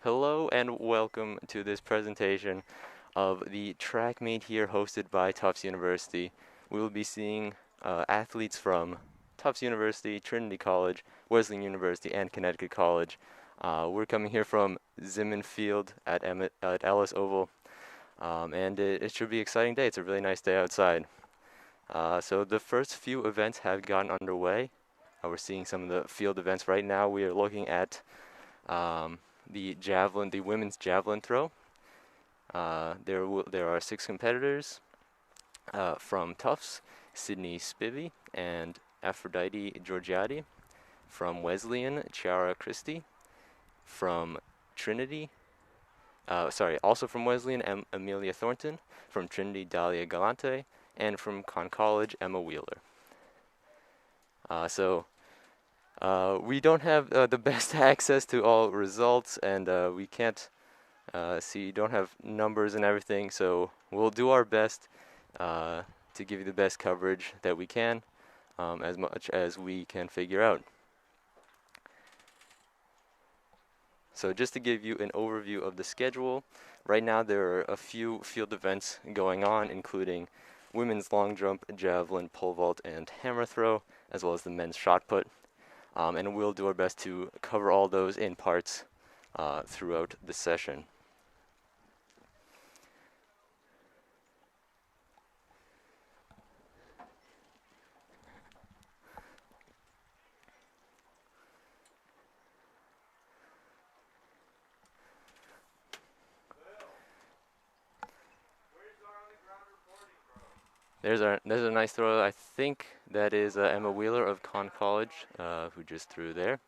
Hello and welcome to this presentation of the track meet here hosted by Tufts University. We will be seeing athletes from Tufts University, Trinity College, Wesleyan University, and Connecticut College. We're coming here from Zimmern Field at Ellis Oval, and it should be an exciting day. It's a really nice day outside. So the first few events have gotten underway. We're seeing some of the field events right now. We are looking at um, the women's javelin throw. There are six competitors from Tufts: Sydney Spivey and Aphrodite Georgiadi; from Wesleyan, Chiara Christie; from Trinity, also from Wesleyan, Amelia Thornton; from Trinity, Dalia Galante; and from Conn College, Emma Wheeler. We don't have the best access to all results, and we can't don't have numbers and everything, so we'll do our best to give you the best coverage that we can, as much as we can figure out. So just to give you an overview of the schedule, right now there are a few field events going on, including women's long jump, javelin, pole vault, and hammer throw, as well as the men's shot put. And we'll do our best to cover all those in parts throughout the session. There's a nice throw. I think that is Emma Wheeler of Conn College, who just threw there.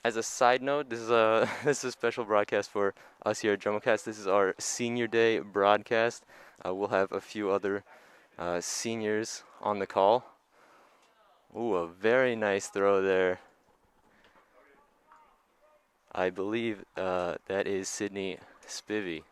As a side note, this is a this is a special broadcast for us here at JumboCast. This is our senior day broadcast. We'll have a few other seniors on the call. Ooh, a very nice throw there. I believe that is Sydney Spivey.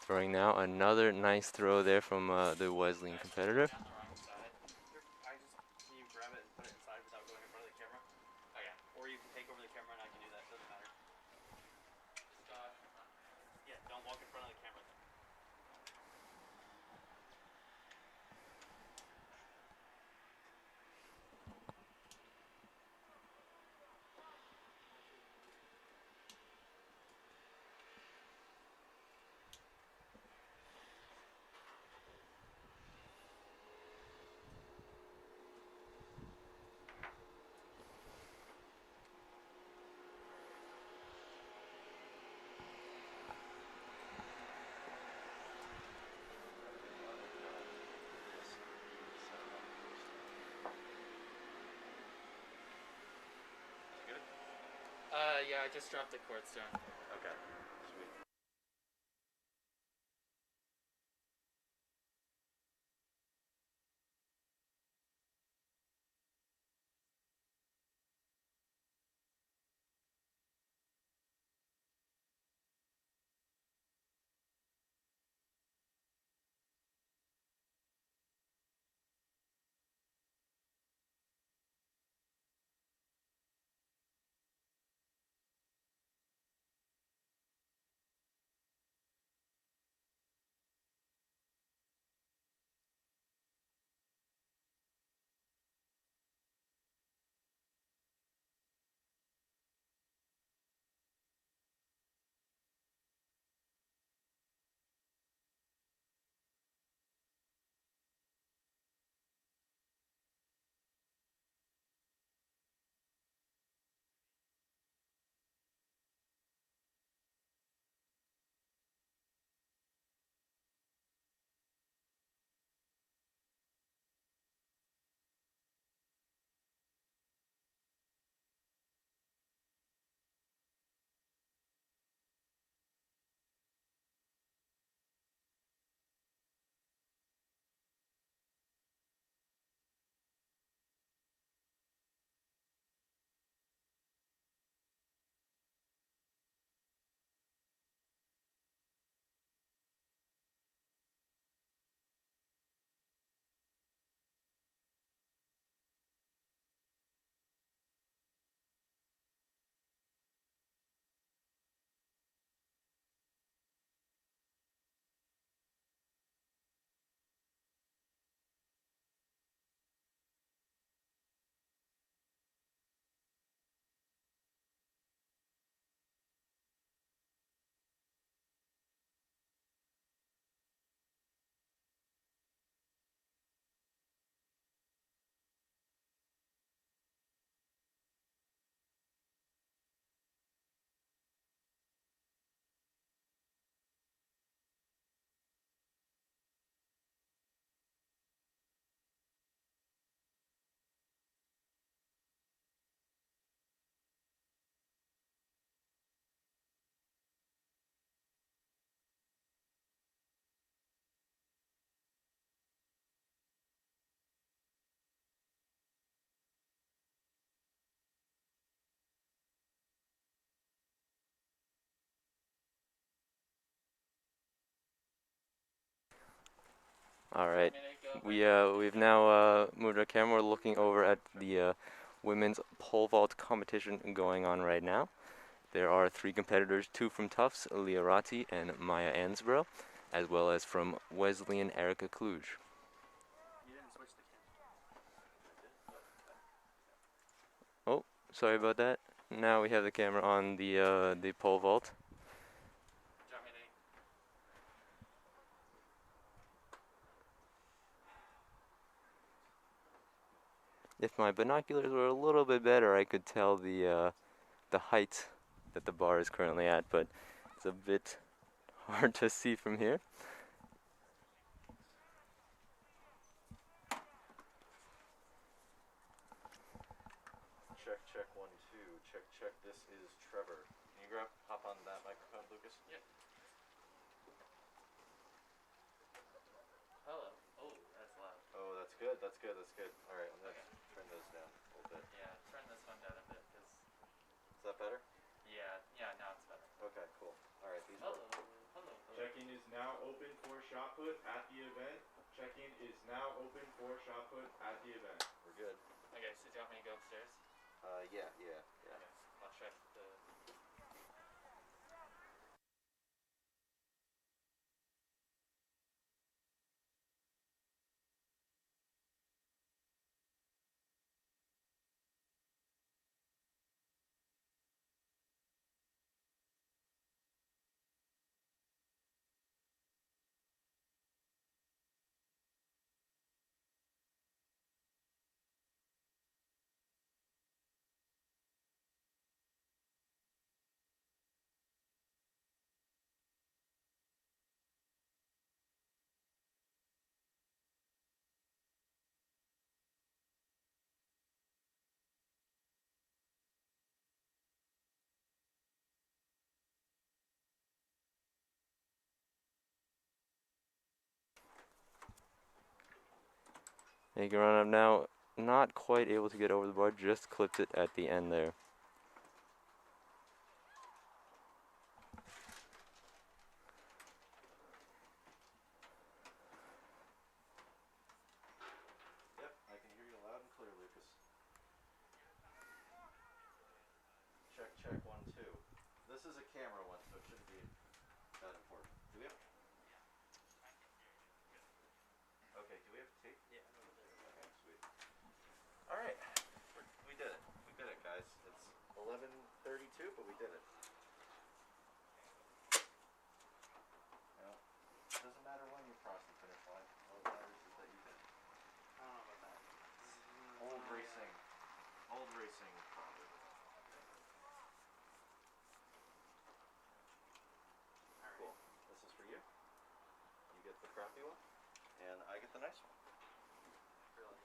Throwing now another nice throw there from the Wesleyan competitor. Yeah, I just dropped the cord stone. Okay. All Do you right. want me to go We've now moved our camera. We're looking over at the women's pole vault competition going on right now. There are three competitors, two from Tufts, Leah Ratti and Maya Ansborough, as well as from Wesleyan, Erica Kluge. You didn't switch the camera. Oh, sorry about that. Now we have the camera on the pole vault. Do you want me to? If my binoculars were a little bit better, I could tell the height that the bar is currently at, but it's a bit hard to see from here. Check, check, 1, 2. Check, check. This is Trevor. Can you hop on that microphone, Lucas? Yep. Hello. Oh, that's loud. Oh, that's good. That's good. That's good. All right, I'm gonna turn those down a little bit. Yeah, turn this one down a bit, cause. Is that better? Yeah, now it's better. Okay, cool. All right, these Hello. work. Hello. Check-in is now open for shot put at the event. Check-in is now open for shot put at the event. We're good. Okay, so do you want me to go upstairs? Yeah. Okay. I'll check the. Making run up now, not quite able to get over the bar, just clipped it at the end there. Yep, I can hear you loud and clear, Lucas. Check, check, 1, 2. This is a camera one, so it shouldn't be that important. Do we have? Okay, do we have tape? Yeah, over there. Okay, sweet. All right, we did it. We did it, guys. It's 11:32, but we did it. You know, it doesn't matter when you cross the finish line. All that matters is that you did it. I don't know about that. Old racing. Old racing proverb. Cool. This is for you. You get the crappy one, and I get the nice one. Really?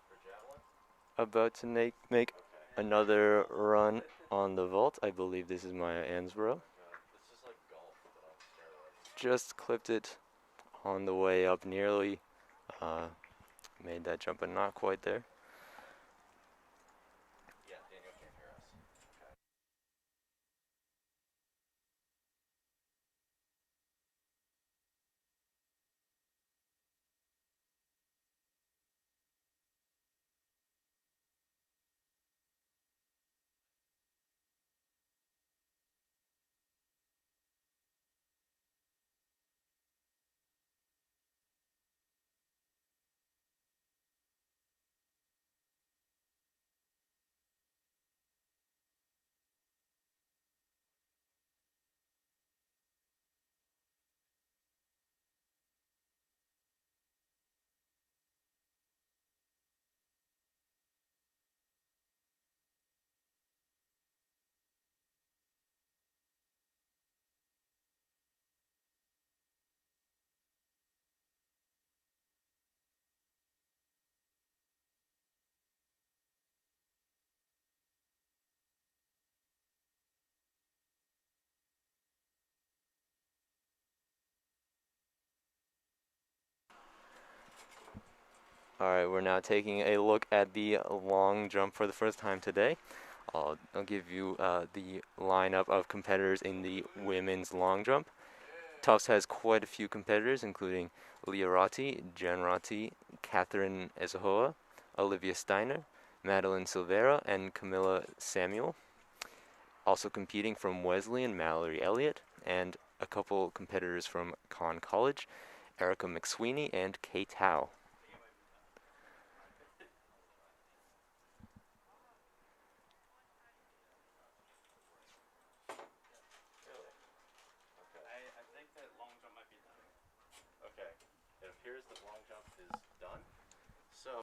For javelin? About to make Okay. another run on the vault. I believe this is Maya Ansborough. It's just like golf, but on steroids. Just clipped it on the way up nearly. Made that jump, but not quite there. Yeah, Daniel can't hear us. Okay. All right, we're now taking a look at the long jump for the first time today. I'll give you the lineup of competitors in the women's long jump. Tufts has quite a few competitors, including Leah Ratti, Jen Ratti, Catherine Ezahoa, Olivia Steiner, Madeline Silvera, and Camilla Samuel. Also competing from Wesleyan, Mallory Elliott, and a couple competitors from Conn College, Erica McSweeney and Kate Howe. Really? Okay. I think that long jump might be done. Okay. It appears that long jump is done. So.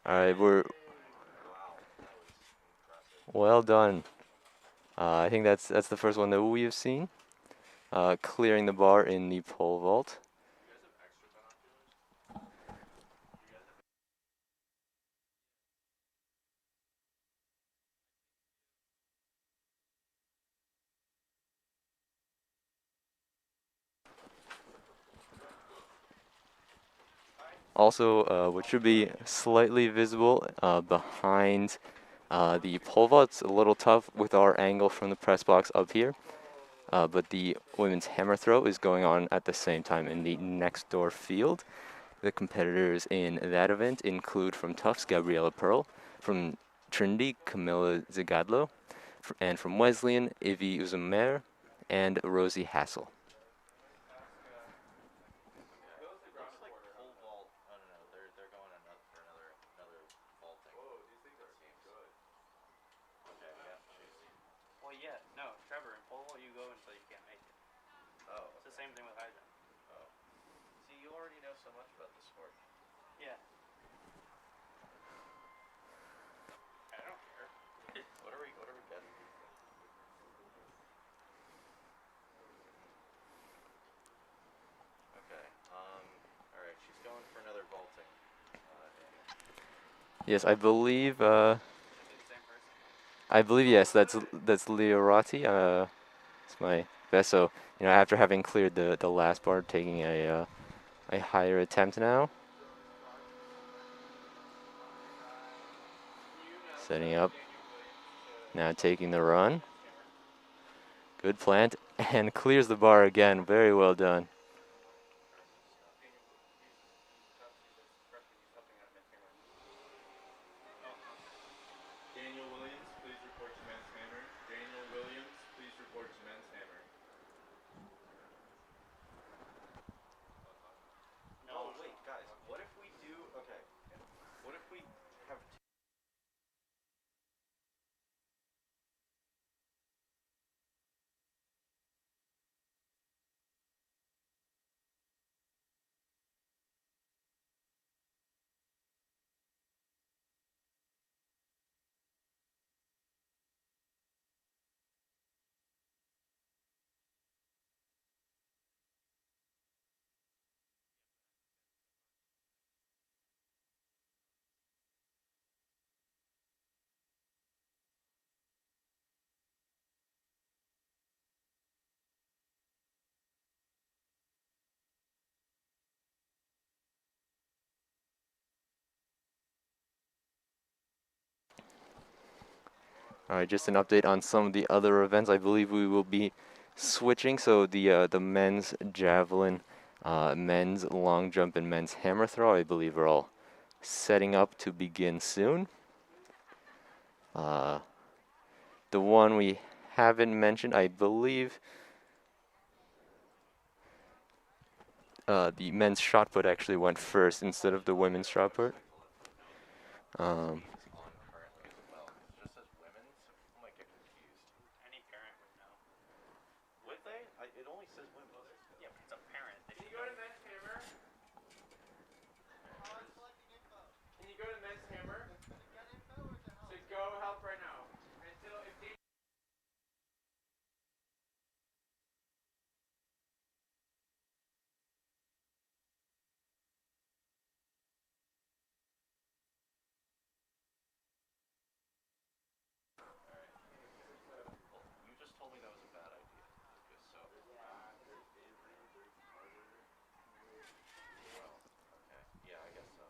All right, we're Wow, that was impressive. well done. I think that's the first one that we have seen. Clearing the bar in the pole vault. You guys have extra binoculars? You guys have Also, what should be slightly visible behind the pole vault. It's a little tough with our angle from the press box up here, but the women's hammer throw is going on at the same time in the next door field. The competitors in that event include from Tufts, Gabriella Pearl, from Trinity, Camilla Zigadlo, and from Wesleyan, Ivy Uzumer, and Rosie Hassel. Okay. Looks like pole vault. Oh no, they're going for another vaulting. Whoa, these things It are seems. good. Okay. Yeah. She's. Well, yeah, no, Trevor, in pole vault you go until you can't make it. Oh. It's the same thing with high jump. Oh. See, you already know so much about the sport. Yeah. I don't care. What are we getting? Okay. All right. She's going for another vaulting. Yes, I believe. Could it be the same person? I believe yes. That's Leo Ratti. It's my best. So after having cleared the last bar, taking a higher attempt now. Setting up. Now taking the run. Good plant and clears the bar again. Very well done. Daniel Williams, please report to men's hammer. Daniel Williams, please report to men's hammer. Oh wait, guys. What if we do? Okay. What if we have All right, just an update on some of the other events. I believe we will be switching. So the men's javelin, men's long jump, and men's hammer throw, I believe, are all setting up to begin soon. The one we haven't mentioned, I believe, the men's shot put actually went first instead of the women's shot put. Um, It just says women, so people might get confused. Any parent would know. Would they? It only says women. Yeah, but it's a parent. They Can you should go know. to men's hammer? Can you go to men's hammer? To go help right now. Until if they Well, you just told me that was a bad idea, Lucas, so. Well, okay. Yeah, I guess so.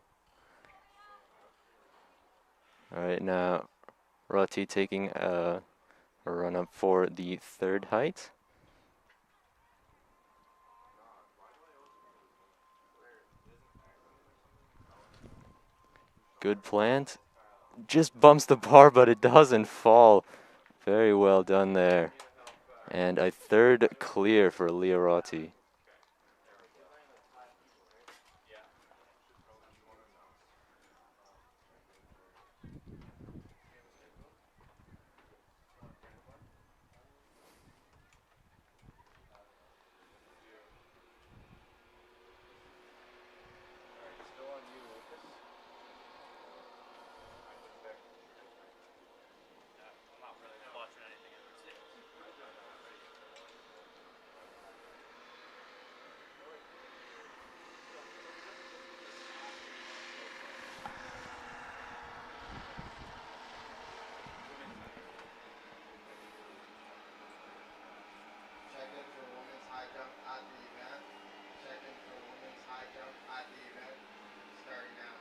all right, now Rati taking a run up for the third height. Good plant. Just bumps the bar, but it doesn't fall. Very well done there. And a third clear for Leah Rati. Alright, still on you, Lucas. I'm not really watching anything in the States. Check-in for women's high jump at the event. Check-in for women's high jump at the event. Starting now.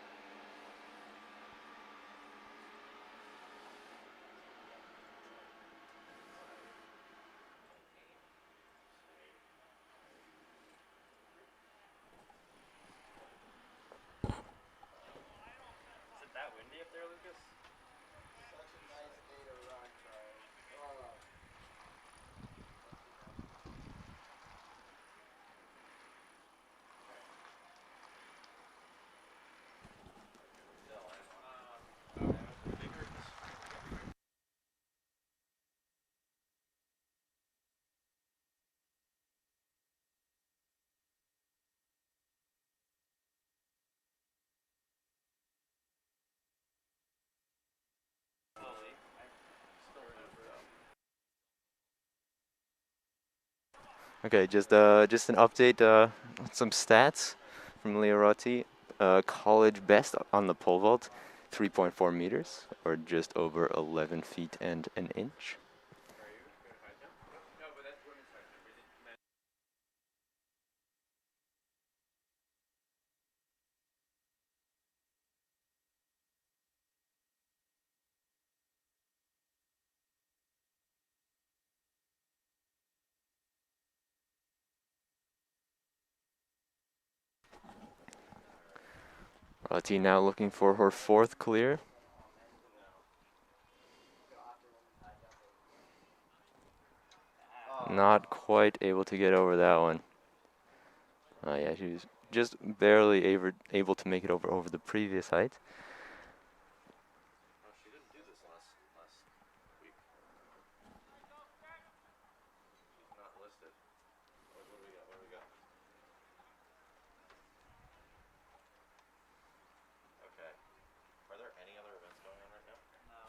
Is it that windy up there, Lucas? Such a nice day to run, Charles. Oh. Okay, just an update, some stats from Leah Rati. College best on the pole vault, 3.4 meters, or just over 11 feet and an inch. are you doing high jump? No, but that's women's high jump. We did men's. Rati now looking for her fourth clear. Not quite able to get over that one. Yeah, she was just barely able to make it over the previous height. Oh, she didn't do this last week. She's not listed. What do we got? What do we got? Okay. Are there any other events going on right now? No.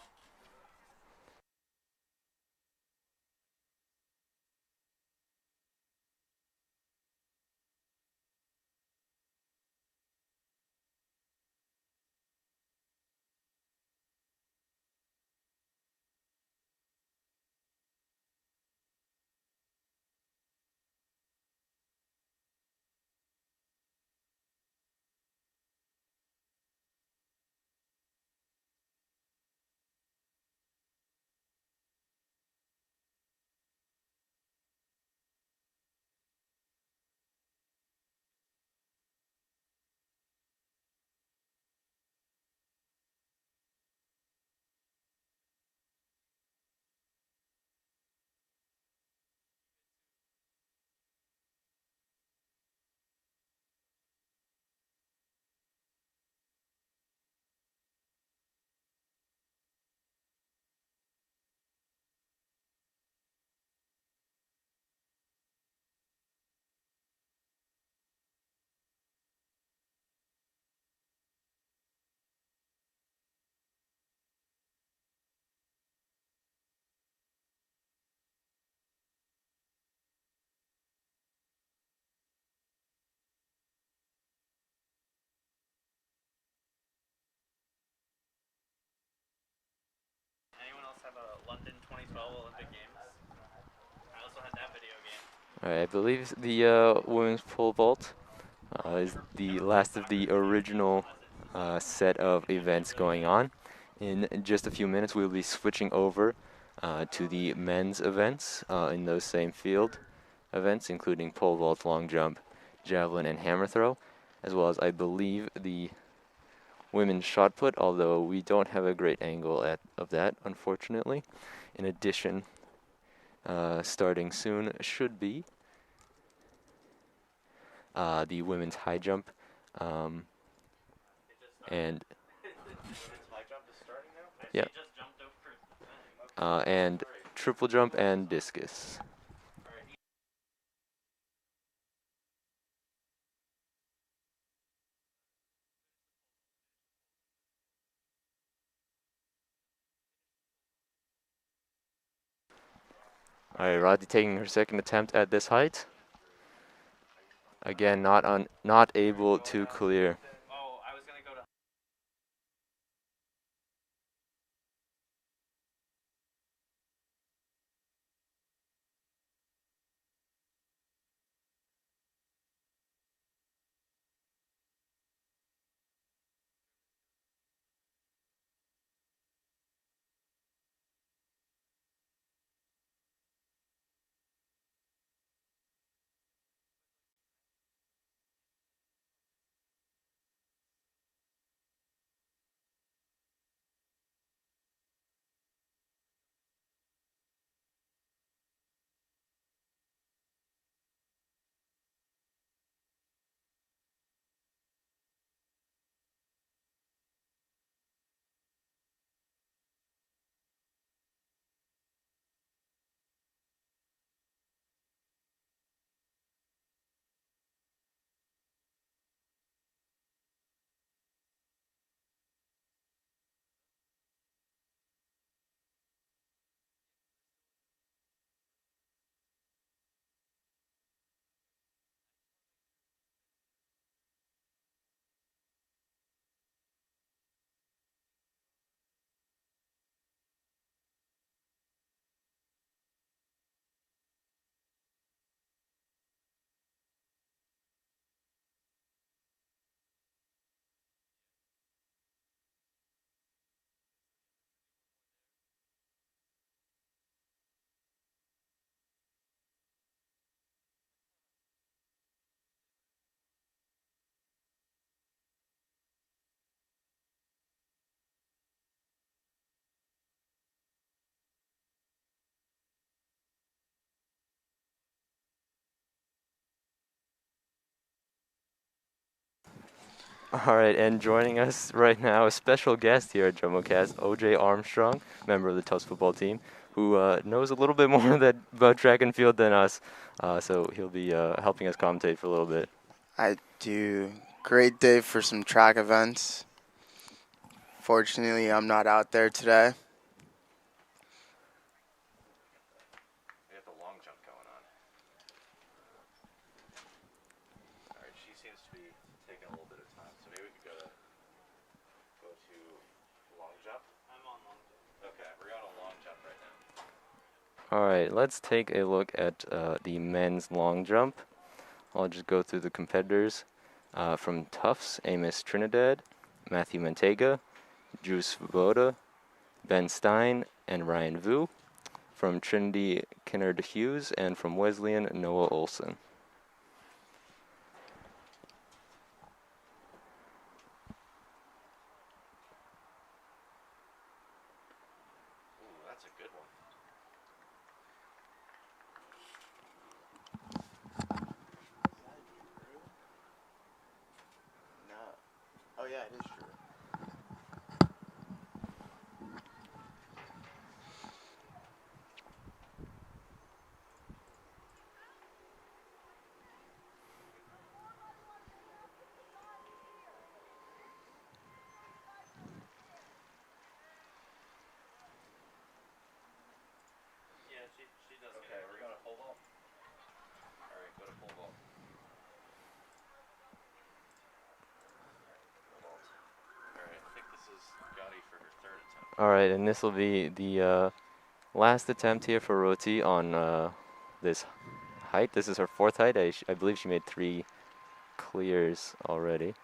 12 Olympic Games. I also had that video game. All right, I believe the women's pole vault is the last of the original set of events going on. In just a few minutes, we'll be switching over to the men's events in those same field events, including pole vault, long jump, javelin, and hammer throw, as well as, I believe, the women's shot put, although we don't have a great angle of that, unfortunately. In addition, starting soon should be the women's high jump, and Women's high jump is starting now? yeah, Just jumped over the thing. and triple jump and discus. All right, Roddy taking her second attempt at this height. Again, not able to clear. Oh, I was gonna go to. All right, and joining us right now, a special guest here at JumboCast, OJ Armstrong, member of the Tufts football team, who knows a little bit more about track and field than us. So he'll be helping us commentate for a little bit. I do. Great day for some track events. Fortunately, I'm not out there today. We have the long jump going on. Alright, she seems to be taking a little bit of time, so maybe we could go to long jump. I'm on long jump. Okay, we're going to long jump right now. All right, let's take a look at the men's long jump. I'll just go through the competitors. From Tufts, Amos Trinidad, Matthew Mantega, Drew Svoboda, Ben Stein, and Ryan Vu. From Trinity, Kennard Hughes, and from Wesleyan, Noah Olson. Ooh, that's a good one. No. Oh yeah, it is true. Yeah, she does. Okay, we're going to pole vault. Alright, go to pole vault. Alright, I think this is Gotti for her third attempt. All right, and this will be the last attempt here for Roti on this height. This is her fourth height. I believe she made 3 clears already.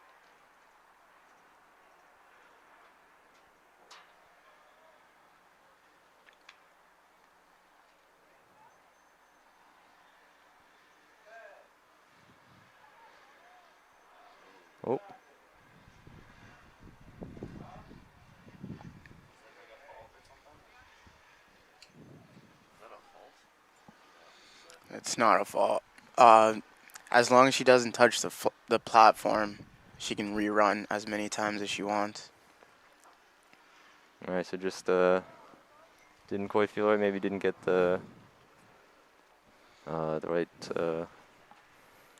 Oh, Is that a fault? It's not a fault. As long as she doesn't touch the platform, she can rerun as many times as she wants. all right. So just didn't quite feel right. Maybe didn't get the right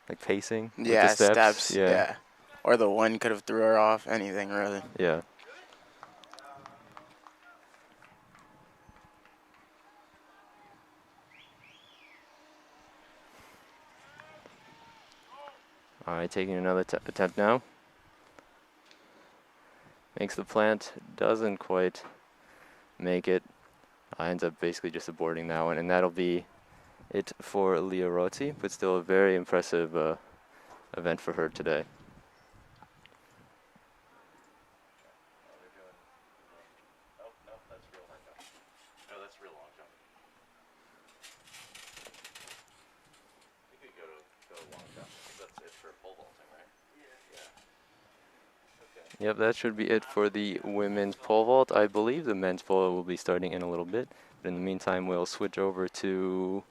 like pacing with the Yeah, steps. Yeah. yeah. Or the wind could have threw her off. Anything really. Yeah. All right, taking another attempt now. Makes the plant, doesn't quite make it. Ends up basically just aborting that one, and that'll be it for Leah Roti, but still a very impressive event for her today. Oh, they're doing. Oh, no, that's real high jump. No, that's real long jump. We could go long jump. I think that's it for pole vaulting, right? Yeah. Okay. Yep, that should be it for the women's pole vault. I believe the men's pole will be starting in a little bit, but in the meantime, we'll switch over to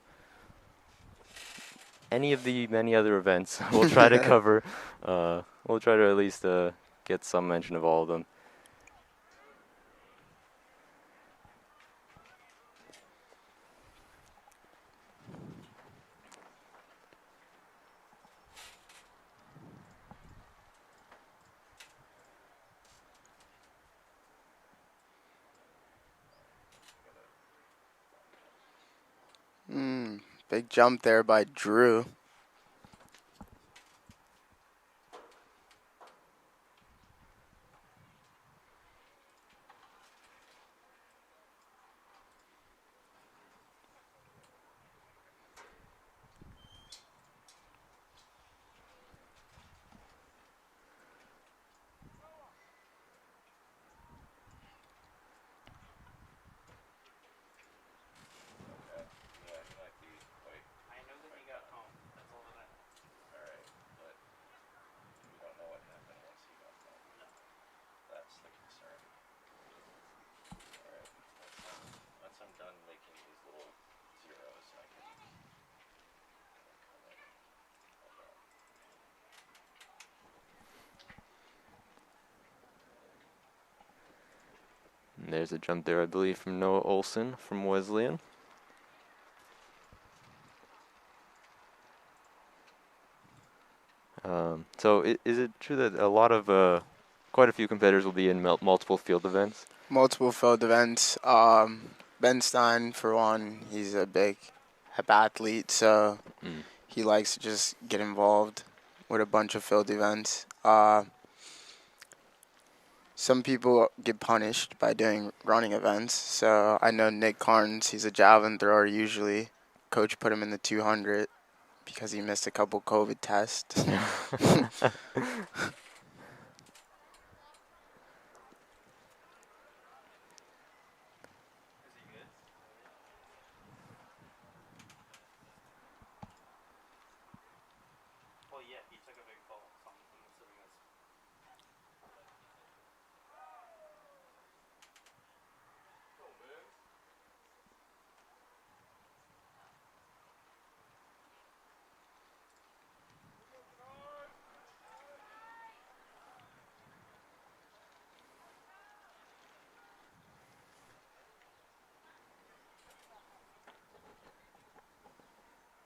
any of the many other events. We'll try to cover. We'll try to at least get some mention of all of them. Big jump there by Drew. Yeah, he might be quite. I know that he got home. That's all that I know. Alright, but we don't know what happened once he got home. No. That's the concern. Alright, once I'm done making these little zeros, I can come in. Hold on. And there's a jump there, I believe, from Noah Olson from Wesleyan. So is it true that a lot of, quite a few competitors will be in multiple field events? Multiple field events. Ben Stein, for one, he's a big hepathlete, so he likes to just get involved with a bunch of field events. Some people get punished by doing running events. So I know Nick Carnes, he's a javelin thrower usually. Coach put him in the 200 because he missed a couple COVID tests. Is he good? Well, yeah, he took a big fall, so I'm assuming that's.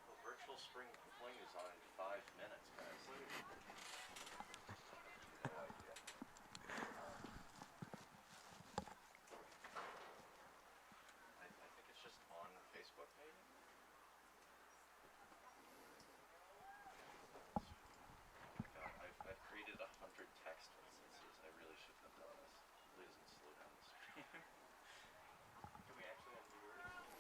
The virtual spring fling is on in 5 minutes, guys. No idea. I think it's just on Facebook, maybe? Oh my god, I've created 100 text instances. I really shouldn't have done this. Really doesn't slow down the stream. Can we actually undo it?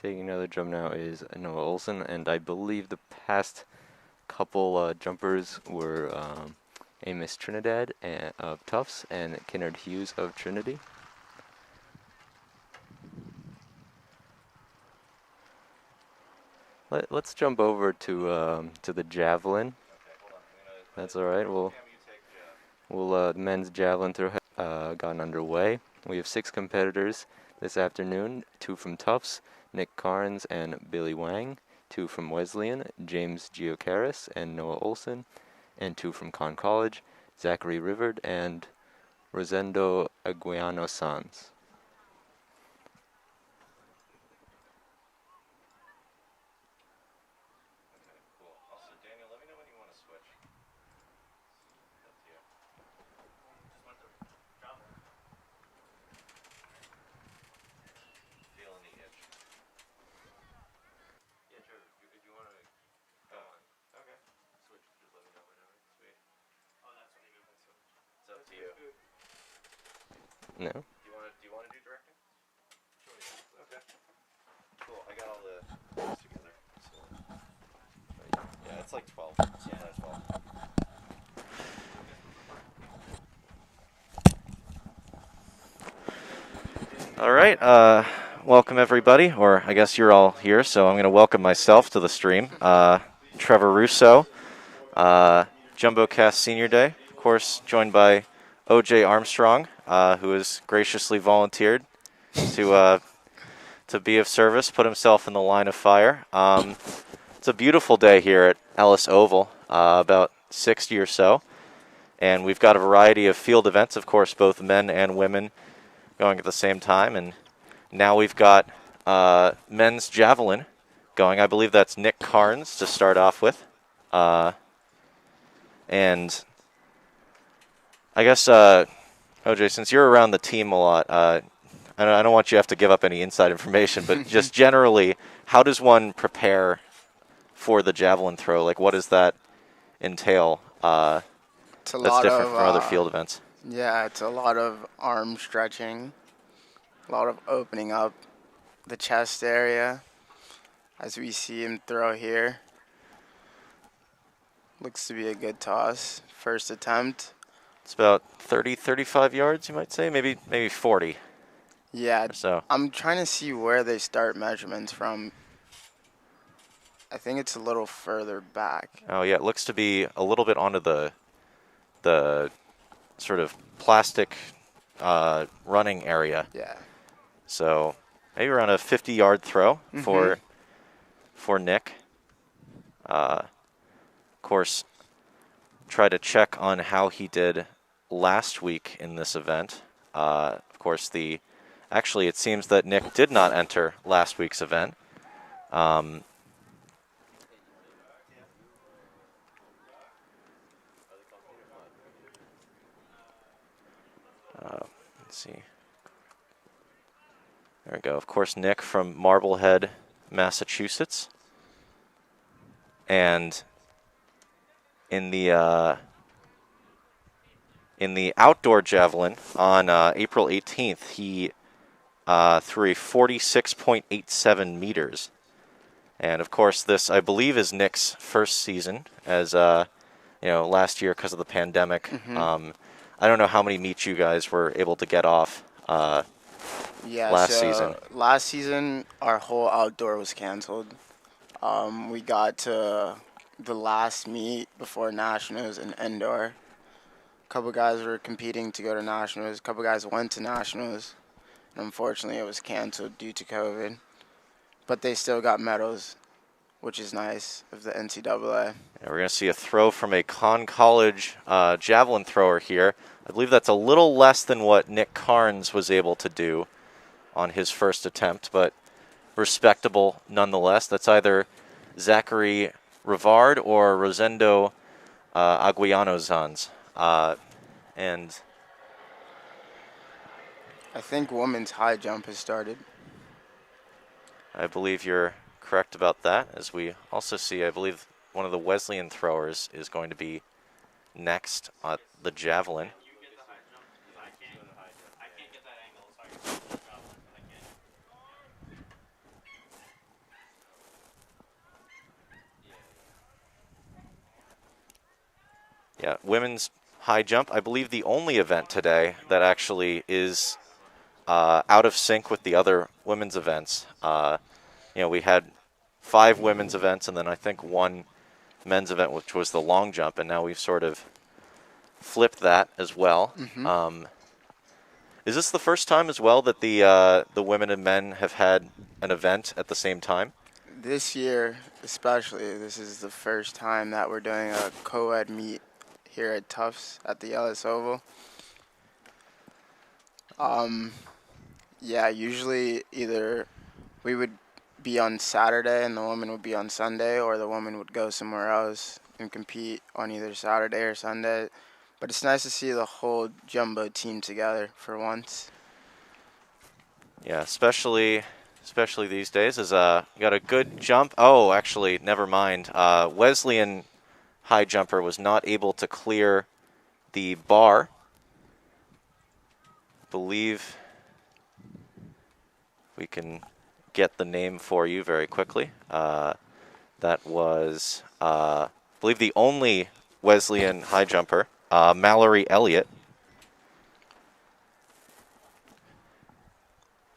Taking another jump now is Noah Olson, and I believe the past couple jumpers were Amos Trinidad of Tufts and Kennard Hughes of Trinity. Let's jump over to the javelin. Okay, hold on. I'm gonna. That's all right. Cam, you take Jeff. The men's javelin throw gotten underway. We have 6 competitors this afternoon. 2 from Tufts, Nick Carnes and Billy Wang. 2 from Wesleyan, James Giocaris and Noah Olson, and 2 from Conn College, Zachary Rivard and Rosendo Aguiano Sanz. Okay, cool. Also, Daniel, let me know when you want to switch. Up to you. Just went to javelin. Feeling the itch. Yeah, Joe, if you want to go on. Okay. Switch. Just let me know whenever. Sweet. Oh, that's what you mean by switch. It's up to you. No? Do you want to do directing? Sure, yeah. Okay. Cool. I got all the together. So, yeah, it's like 12. Yeah, 12. All right. Welcome everybody, or I guess you're all here, so I'm going to welcome myself to the stream. Trevor Russo, JumboCast Senior Day, of course, joined by OJ Armstrong, who has graciously volunteered to be of service, put himself in the line of fire. It's a beautiful day here at Ellis Oval, about 60 or so, and we've got a variety of field events, of course, both men and women going at the same time, and now we've got men's javelin going. I believe that's Nick Carnes to start off with, and I guess OJ, since you're around the team a lot, I don't want you to have to give up any inside information, but just generally, how does one prepare for the javelin throw? Like, what does that entail? It's a That's lot different of from other field events. yeah, it's a lot of arm stretching, a lot of opening up the chest area, as we see him throw here. Looks to be a good toss. First attempt. It's about 30, 35 yards, you might say, maybe 40 Yeah, or so. I'm trying to see where they start measurements from. I think it's a little further back. Oh yeah, it looks to be a little bit onto the sort of plastic running area. Yeah. So maybe around a 50-yard throw for Nick. Of course, try to check on how he did last week in this event. Of course, actually it seems that Nick did not enter last week's event. Let's see. There we go. Of course, Nick from Marblehead, Massachusetts. And in the outdoor javelin on April 18th, he threw a 46.87 meters. And of course, this I believe is Nick's first season, as last year because of the pandemic. I don't know how many meets you guys were able to get off last season. Last season, our whole outdoor was canceled. We got to the last meet before nationals in indoor. A couple guys were competing to go to nationals. A couple guys went to nationals. And unfortunately, it was canceled due to COVID. But they still got medals, which is nice of the NCAA. We're going to see a throw from a Conn College javelin thrower here. I believe that's a little less than what Nick Carnes was able to do on his first attempt, but respectable nonetheless. That's either Zachary Rivard or Rosendo Aguiano Sanz. And I think women's high jump has started. I believe you're correct about that, as we also see, I believe, one of the Wesleyan throwers is going to be next at the javelin. You get the high jump, because I can't get that angle, so I can get the javelin, but I can't. Yeah, women's high jump, I believe the only event today that actually is out of sync with the other women's events. We had 5 women's events and then I think 1 men's event, which was the long jump, and now we've sort of flipped that as well. Is this the first time as well that the women and men have had an event at the same time? This year, especially, this is the first time that we're doing a co-ed meet here at Tufts at the Ellis Oval. Yeah, usually either we would be on Saturday and the women would be on Sunday, or the women would go somewhere else and compete on either Saturday or Sunday. But it's nice to see the whole jumbo team together for once. Yeah, especially these days. Is got a good jump. Oh, actually, never mind. Wesleyan high jumper was not able to clear the bar. Believe we can get the name for you very quickly. That was, I believe, the only Wesleyan high jumper, Mallory Elliott.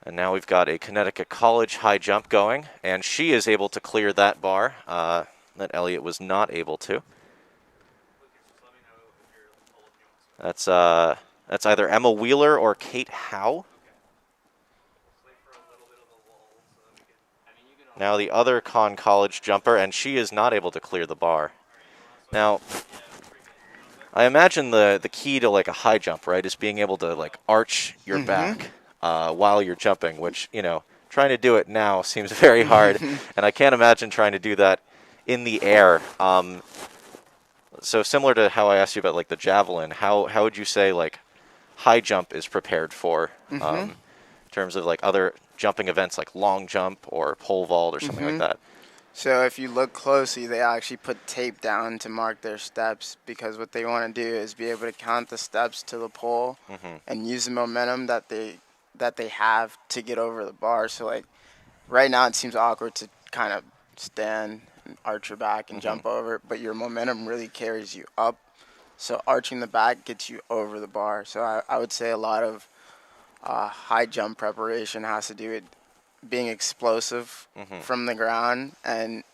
And now we've got a Connecticut College high jump going, and she is able to clear that bar that Elliott was not able to. That's either Emma Wheeler or Kate Howe. Now the other Conn College jumper, and she is not able to clear the bar. Now, I imagine the key to like a high jump, right, is being able to like arch your back while you're jumping, which, trying to do it now seems very hard, and I can't imagine trying to do that in the air. So similar to how I asked you about like the javelin, how would you say like high jump is prepared for in terms of like other jumping events like long jump or pole vault or something like that? So if you look closely, they actually put tape down to mark their steps, because what they want to do is be able to count the steps to the pole and use the momentum that they have to get over the bar. So like right now it seems awkward to kind of stand and arch your back and jump over, but your momentum really carries you up. So arching the back gets you over the bar. So I would say a lot of high jump preparation has to do with being explosive from the ground and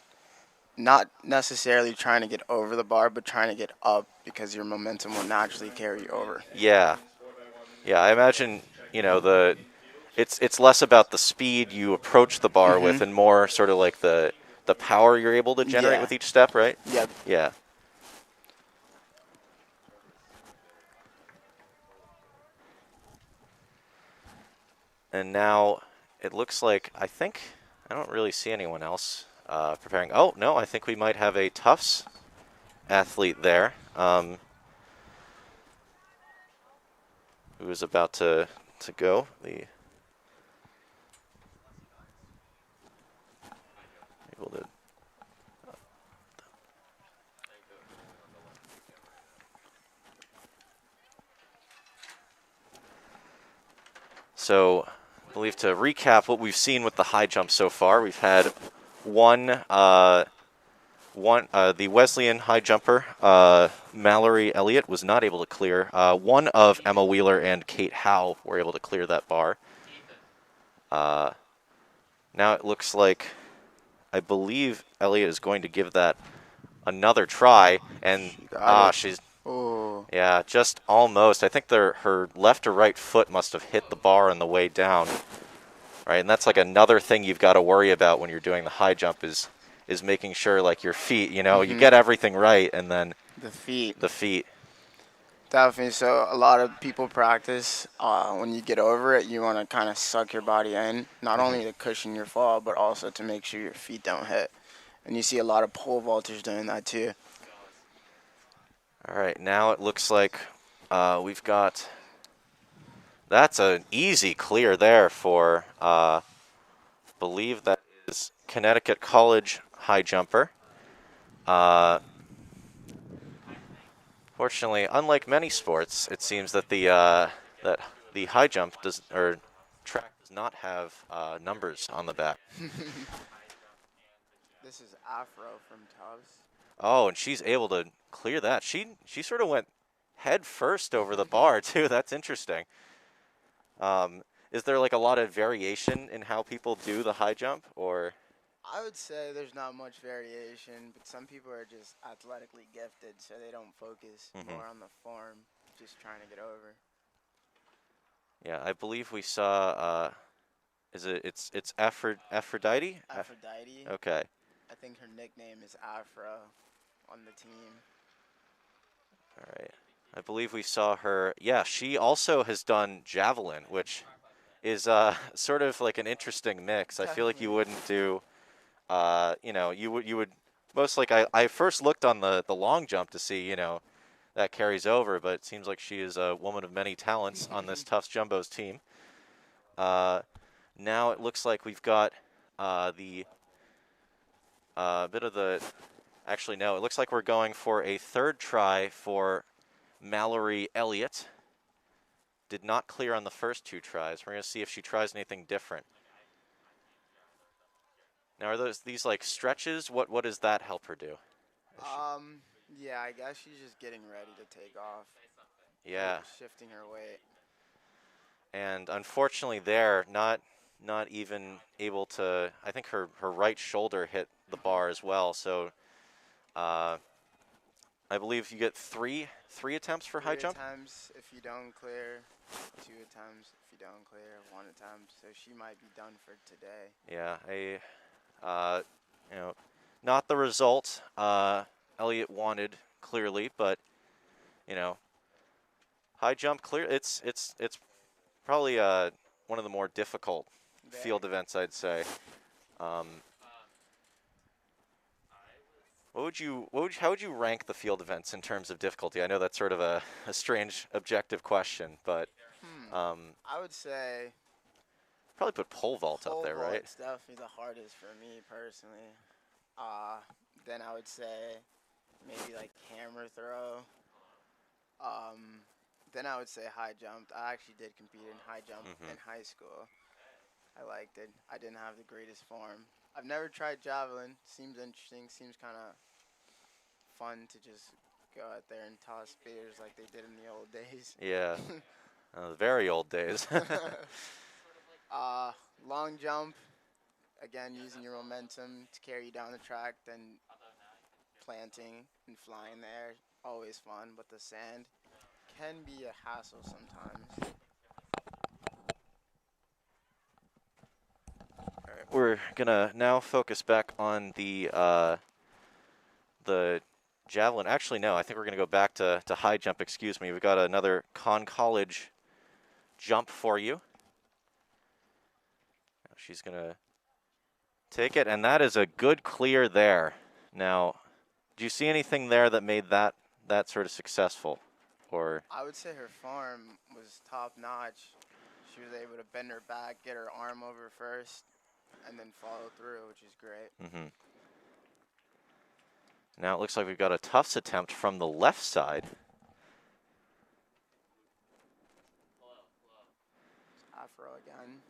not necessarily trying to get over the bar, but trying to get up, because your momentum will naturally carry you over. Yeah, I imagine it's less about the speed you approach the bar with and more sort of like the power you're able to generate with each step, right? Yep. Yeah. And now it looks like, I don't really see anyone else preparing. Oh, no, I think we might have a Tufts athlete there who is about to go. Able to. So, I believe to recap what we've seen with the high jump so far, we've had the Wesleyan high jumper, Mallory Elliott, was not able to clear. One of Emma Wheeler and Kate Howe were able to clear that bar. Now it looks like, I believe Elliott is going to give that another try, and she's. Oh. Yeah, just almost. I think her left or right foot must have hit the bar on the way down. Right, and that's like another thing you've got to worry about when you're doing the high jump is making sure like your feet, you get everything right, and then The feet. Definitely. So a lot of people practice when you get over it, you want to kind of suck your body in, not only to cushion your fall, but also to make sure your feet don't hit. And you see a lot of pole vaulters doing that too. All right, now it looks like we've got. That's an easy clear there for, believe that is Connecticut College high jumper. Fortunately, unlike many sports, it seems that the high jump track does not have numbers on the back. This is Afro from Tufts. Oh, and she's able to clear that. She sort of went head first over the bar too. That's interesting. Is there like a lot of variation in how people do the high jump, or? I would say there's not much variation, but some people are just athletically gifted, so they don't focus more on the form, just trying to get over. Yeah, I believe we saw. It's Aphrodite? Aphrodite. Okay. I think her nickname is Afro on the team. All right. I believe we saw her. Yeah, she also has done javelin, which is sort of like an interesting mix. I feel like you wouldn't do. You would most like I first looked on the long jump to see that carries over, but it seems like she is a woman of many talents on this Tufts Jumbo's team. Now it looks like we've got the bit of the. Actually, no. It looks like we're going for a third try for Mallory Elliott. Did not clear on the first two tries. We're going to see if she tries anything different. Now, are these like stretches? What does that help her do? Yeah, I guess she's just getting ready to take off. Yeah. Shifting her weight. And unfortunately, there not even able to. I think her right shoulder hit the bar as well. So, I believe you get three attempts for high jump. 3 attempts if you don't clear. 2 attempts if you don't clear. 1 attempt. So she might be done for today. Yeah, not the result Elliott wanted clearly, but high jump clear. It's probably one of the more difficult field events, I'd say. How would you rank the field events in terms of difficulty? I know that's sort of a strange objective question, but I would say probably put pole vault up there, right? It's definitely the hardest for me personally. Then I would say maybe like hammer throw. Then I would say high jump. I actually did compete in high jump in high school. I liked it. I didn't have the greatest form. I've never tried javelin. Seems interesting. Seems kind of fun to just go out there and toss spears like they did in the old days. Yeah, the very old days. Long jump. Again, using your momentum to carry you down the track, then planting and flying there. Always fun, but the sand can be a hassle sometimes. All right, we're gonna now focus back on the javelin. Actually, no, I think we're gonna go back to high jump. Excuse me. We've got another Conn College jump for you. She's gonna take it, and that is a good clear there. Now, do you see anything there that made that sort of successful? Or I would say her form was top notch. She was able to bend her back, get her arm over first, and then follow through, which is great. Now it looks like we've got a Tufts attempt from the left side. Afro again.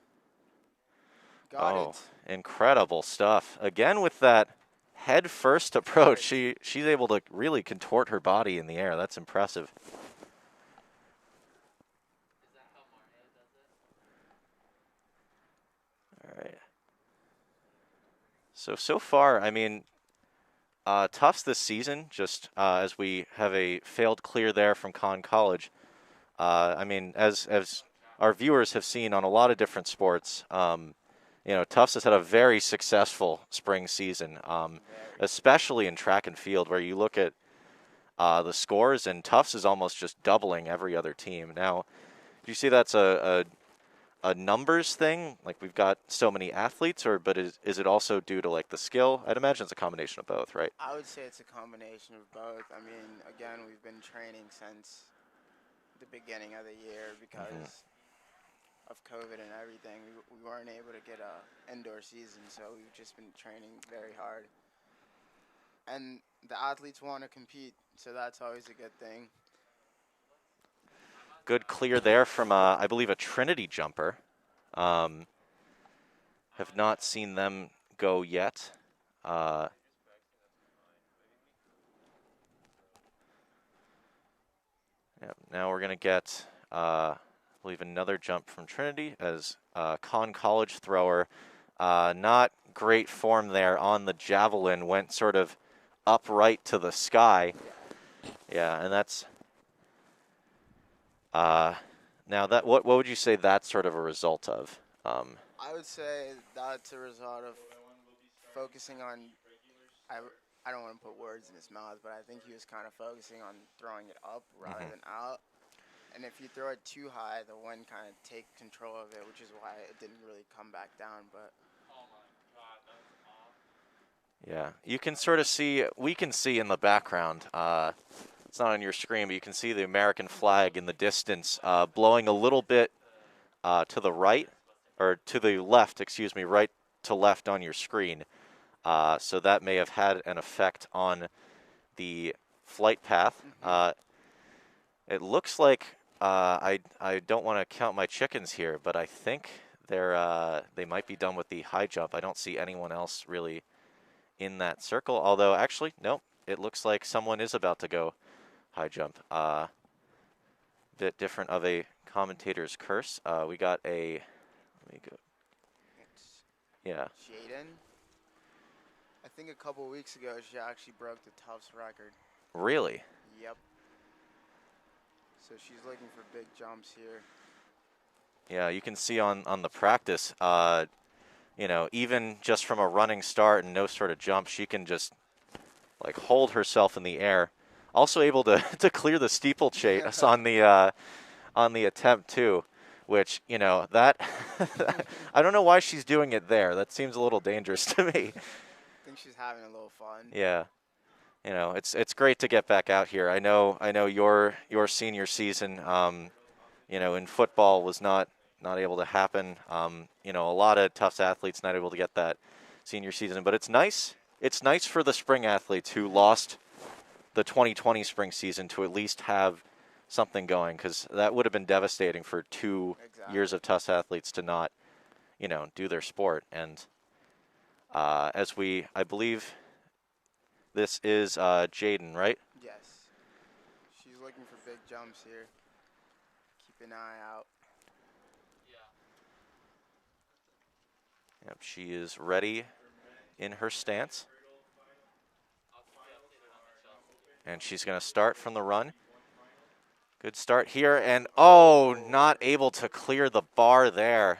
Got it. Incredible stuff. Again with that head first approach, she's able to really contort her body in the air. That's impressive. Is that how Mario does it? All right. So far, I mean, Tufts this season, just as we have a failed clear there from Conn College. I mean, as our viewers have seen on a lot of different sports, Tufts has had a very successful spring season, especially in track and field, where you look at the scores, and Tufts is almost just doubling every other team. Now, do you see that's a numbers thing? Like we've got so many athletes, but is it also due to like the skill? I'd imagine it's a combination of both, right? I would say it's a combination of both. I mean, again, we've been training since the beginning of the year because of COVID and everything. We weren't able to get a indoor season, so we've just been training very hard. And the athletes want to compete, so that's always a good thing. Good clear there from, I believe, a Trinity jumper. Have not seen them go yet. Yep. Now we're going to get, I believe, another jump from Trinity as Conn College thrower. Not great form there on the javelin. Went sort of upright to the sky. Yeah, and that's now that what would you say that's sort of a result of? I would say that's a result of focusing on. I don't want to put words in his mouth, but I think he was kind of focusing on throwing it up rather than out. And if you throw it too high, the wind kind of take control of it, which is why it didn't really come back down. But Oh my god, that's off. Yeah, you can sort of see. We can see in the background. It's not on your screen, but you can see the American flag in the distance, blowing a little bit to the right, or to the left. Excuse me, right to left on your screen. So that may have had an effect on the flight path. It looks like I don't want to count my chickens here, but I think they might be done with the high jump. I don't see anyone else really in that circle. Although actually, nope. It looks like someone is about to go high jump. Bit different of a commentator's curse. We got a. Let me go. Yeah. Jaden, I think a couple weeks ago she actually broke the Tufts record. Really? Yep. So she's looking for big jumps here. Yeah, you can see on the practice. You know, even just from a running start and no sort of jump, she can just like hold herself in the air. Also able to to clear the steeplechase on the attempt too, which, you know, that I don't know why she's doing it there. That seems a little dangerous to me. I think she's having a little fun. Yeah. You know, it's great to get back out here. I know your senior season you know, in football was not able to happen. You know, a lot of Tufts athletes not able to get that senior season, but it's nice. It's nice for the spring athletes who lost the 2020 spring season to at least have something going, because that would have been devastating for 2 years of Tufts athletes to not, you know, do their sport. And I believe this is Jaden, right? Yes. She's looking for big jumps here. Keep an eye out. Yep, she is ready in her stance. And she's going to start from the run. Good start here, and oh, not able to clear the bar there.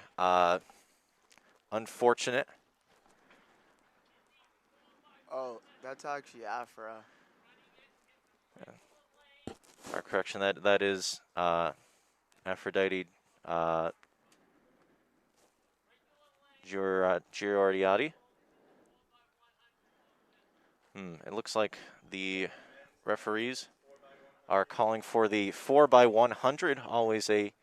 Unfortunate. Oh, that's actually Afra. Our correction, that is Aphrodite Giordiati. It looks like the referees are calling for the 4x100, always a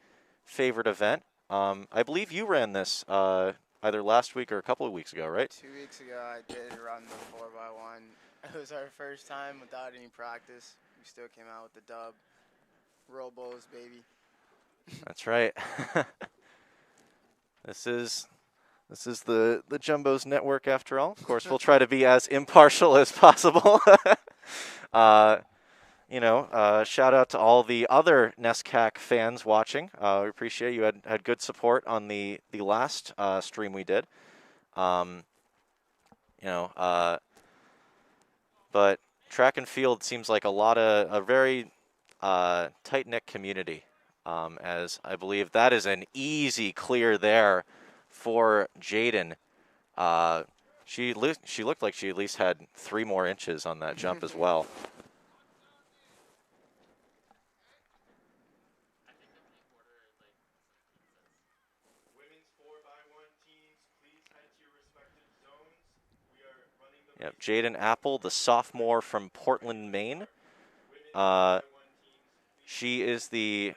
favorite event. I believe you ran this either last week or a couple of weeks ago, right? 2 weeks ago, I did run the 4x1. It was our first time without any practice. We still came out with the dub. Roll Bulls, baby. That's right. This is the Jumbo's network after all. Of course, we'll try to be as impartial as possible. You know, shout out to all the other NESCAC fans watching. We appreciate you had good support on the last stream we did. You know, but track and field seems like a very tight-knit community. As I believe that is an easy clear there for Jaden. She looked like she at least had 3 more inches on that jump as well. Yep, Jaden Apple, the sophomore from Portland, Maine. She is the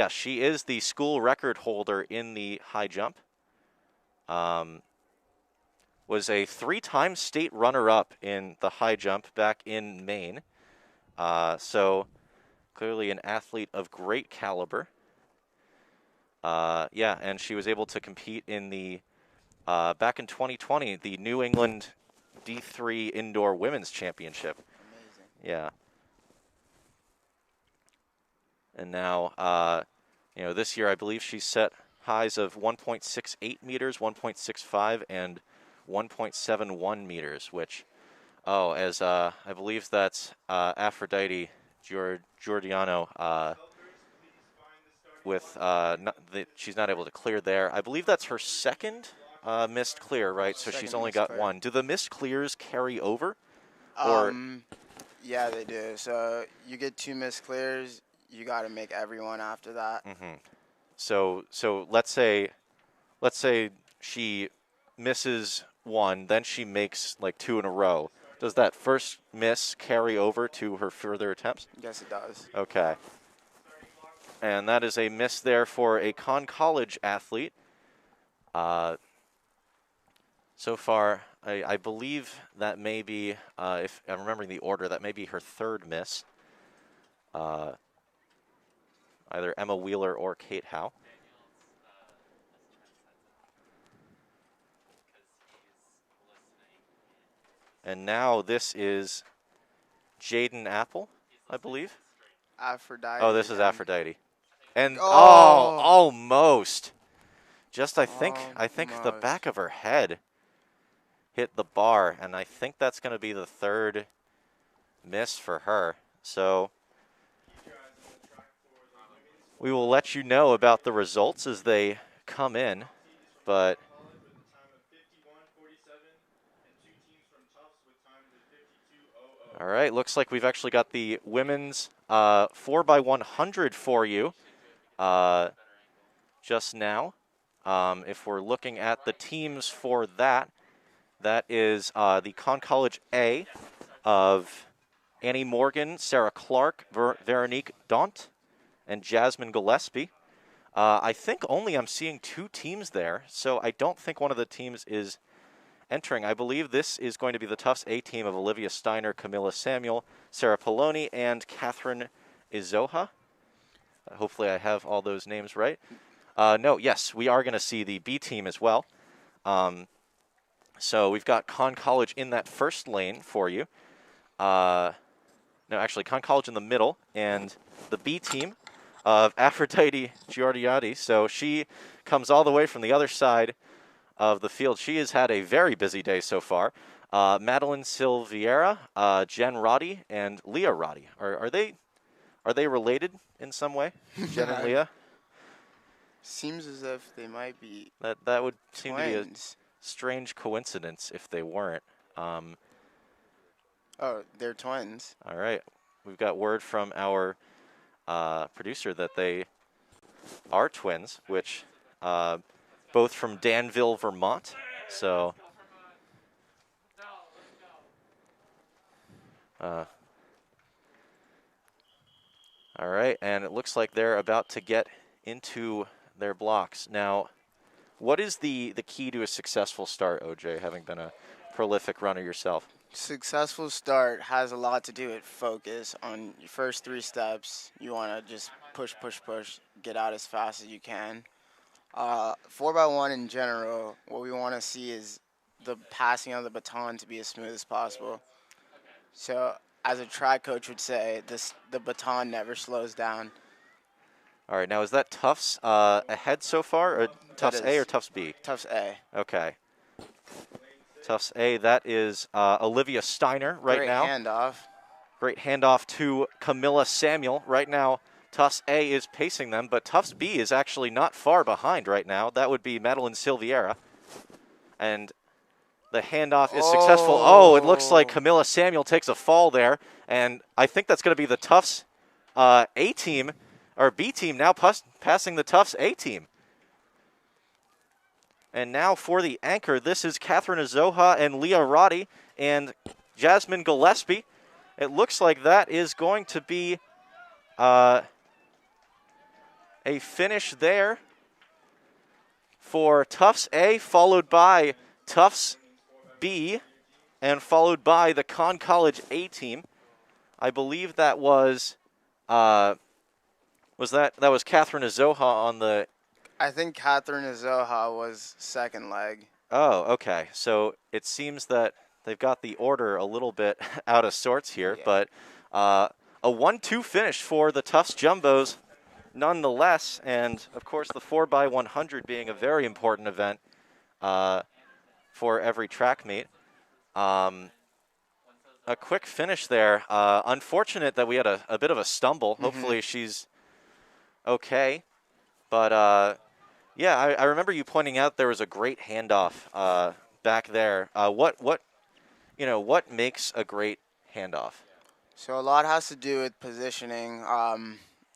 she is the school record holder in the high jump. Was a 3-time state runner-up in the high jump back in Maine. So clearly an athlete of great caliber. Yeah, and she was able to compete in the back in 2020, the New England D3 Indoor Women's Championship. Amazing. Yeah. And now, this year I believe she's set highs of 1.68 meters, 1.65, and 1.71 meters, which, as I believe that's Aphrodite Giordano with she's not able to clear there. I believe that's her second missed clear, right? So she's Second only missed got clear. one. Do the missed clears carry over? Or Yeah, they do. So you get 2 missed clears, you got to make everyone after that. so let's say she misses one, then she makes like 2 in a row. Does that first miss carry over to her further attempts? Yes, it does. Okay. And that is a miss there for a Conn College athlete. So far, I believe that may be, if I'm remembering the order, that may be her 3rd miss. Either Emma Wheeler or Kate Howe. And now this is Jaden Apple, I believe. Aphrodite. Oh, this is again. Aphrodite. And Oh! almost. Just I think the Almost. back of her head hit the bar, and I think that's going to be the 3rd miss for her. So we will let you know about the results as they come in, but College with a time of 51:47 and 2 teams from Tufts with times of 52:00. all right, looks like we've actually got the women's 4x100 for you just now. If we're looking at the teams for that, that is the Conn College A of Annie Morgan, Sarah Clark, Veronique Daunt, and Jasmine Gillespie. I think only I'm seeing 2 teams there, so I don't think one of the teams is entering. I believe this is going to be the Tufts A team of Olivia Steiner, Camilla Samuel, Sarah Poloni, and Catherine Izoha. Hopefully I have all those names right. No, yes, we are going to see the B team as well. So we've got Conn College in that first lane for you. No, actually, Conn College in the middle, and the B team of Aphrodite Giordiati. So she comes all the way from the other side of the field. She has had a very busy day so far. Madeline Silviera, Jen Roddy, and Leah Roddy. Are they related in some way? Jen and Leah? Seems as if they might be That would seem to be a twins. strange coincidence if they weren't. Oh, they're twins. All right. We've got word from our producer that they are twins, which both from Danville, Vermont. So all right, and it looks like they're about to get into their blocks. Now, what is the key to a successful start, OJ, having been a prolific runner yourself? Successful start has a lot to do with focus on your first 3 steps. You want to just push, get out as fast as you can. 4x1 in general, what we want to see is the passing of the baton to be as smooth as possible. So, as a track coach would say, the baton never slows down. All right, now is that Tufts ahead so far, or Tufts A is. or Tufts B? Tufts A. Okay. Tufts A, that is Olivia Steiner right Great now. handoff. Great handoff to Camilla Samuel. Right now, Tufts A is pacing them, but Tufts B is actually not far behind right now. That would be Madeline Silviera. And the handoff is successful. Oh, it looks like Camilla Samuel takes a fall there, and I think that's going to be the Tufts A team, or B team now passing the Tufts A team. And now for the anchor, this is Catherine Izoha and Leah Roddy and Jasmine Gillespie. It looks like that is going to be a finish there for Tufts A, followed by Tufts B, and followed by the Conn College A team. I believe that was Catherine Izoha on the. I think Catherine Izoha was second leg. Oh, okay. So it seems that they've got the order a little bit out of sorts here, Yeah. but a 1-2 finish for the Tufts Jumbos nonetheless, and of course the 4x100 being a very important event for every track meet. A quick finish there. Unfortunate that we had a bit of a stumble. Hopefully she's okay. But yeah, I remember you pointing out there was a great handoff back there. What makes a great handoff? So a lot has to do with positioning.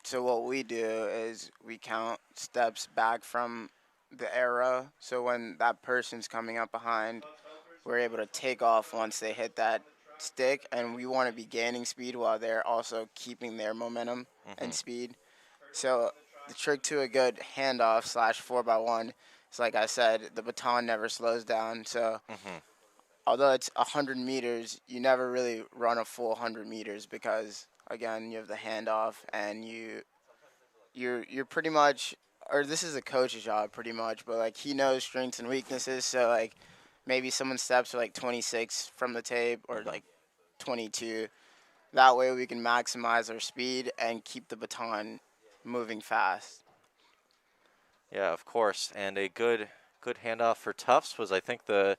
So what we do is we count steps back from the arrow. So when that person's coming up behind, we're able to take off once they hit that stick, and we want to be gaining speed while they're also keeping their momentum and speed. So the trick to a good handoff / 4x1 is, like I said, the baton never slows down. So although it's 100 meters, you never really run a full 100 meters because, again, you have the handoff and you're pretty much, or this is a coach's job pretty much, but like he knows strengths and weaknesses. So like maybe someone's steps are like 26 from the tape or like 22. That way we can maximize our speed and keep the baton moving fast. Yeah, of course. And a good handoff for Tufts was, I think, the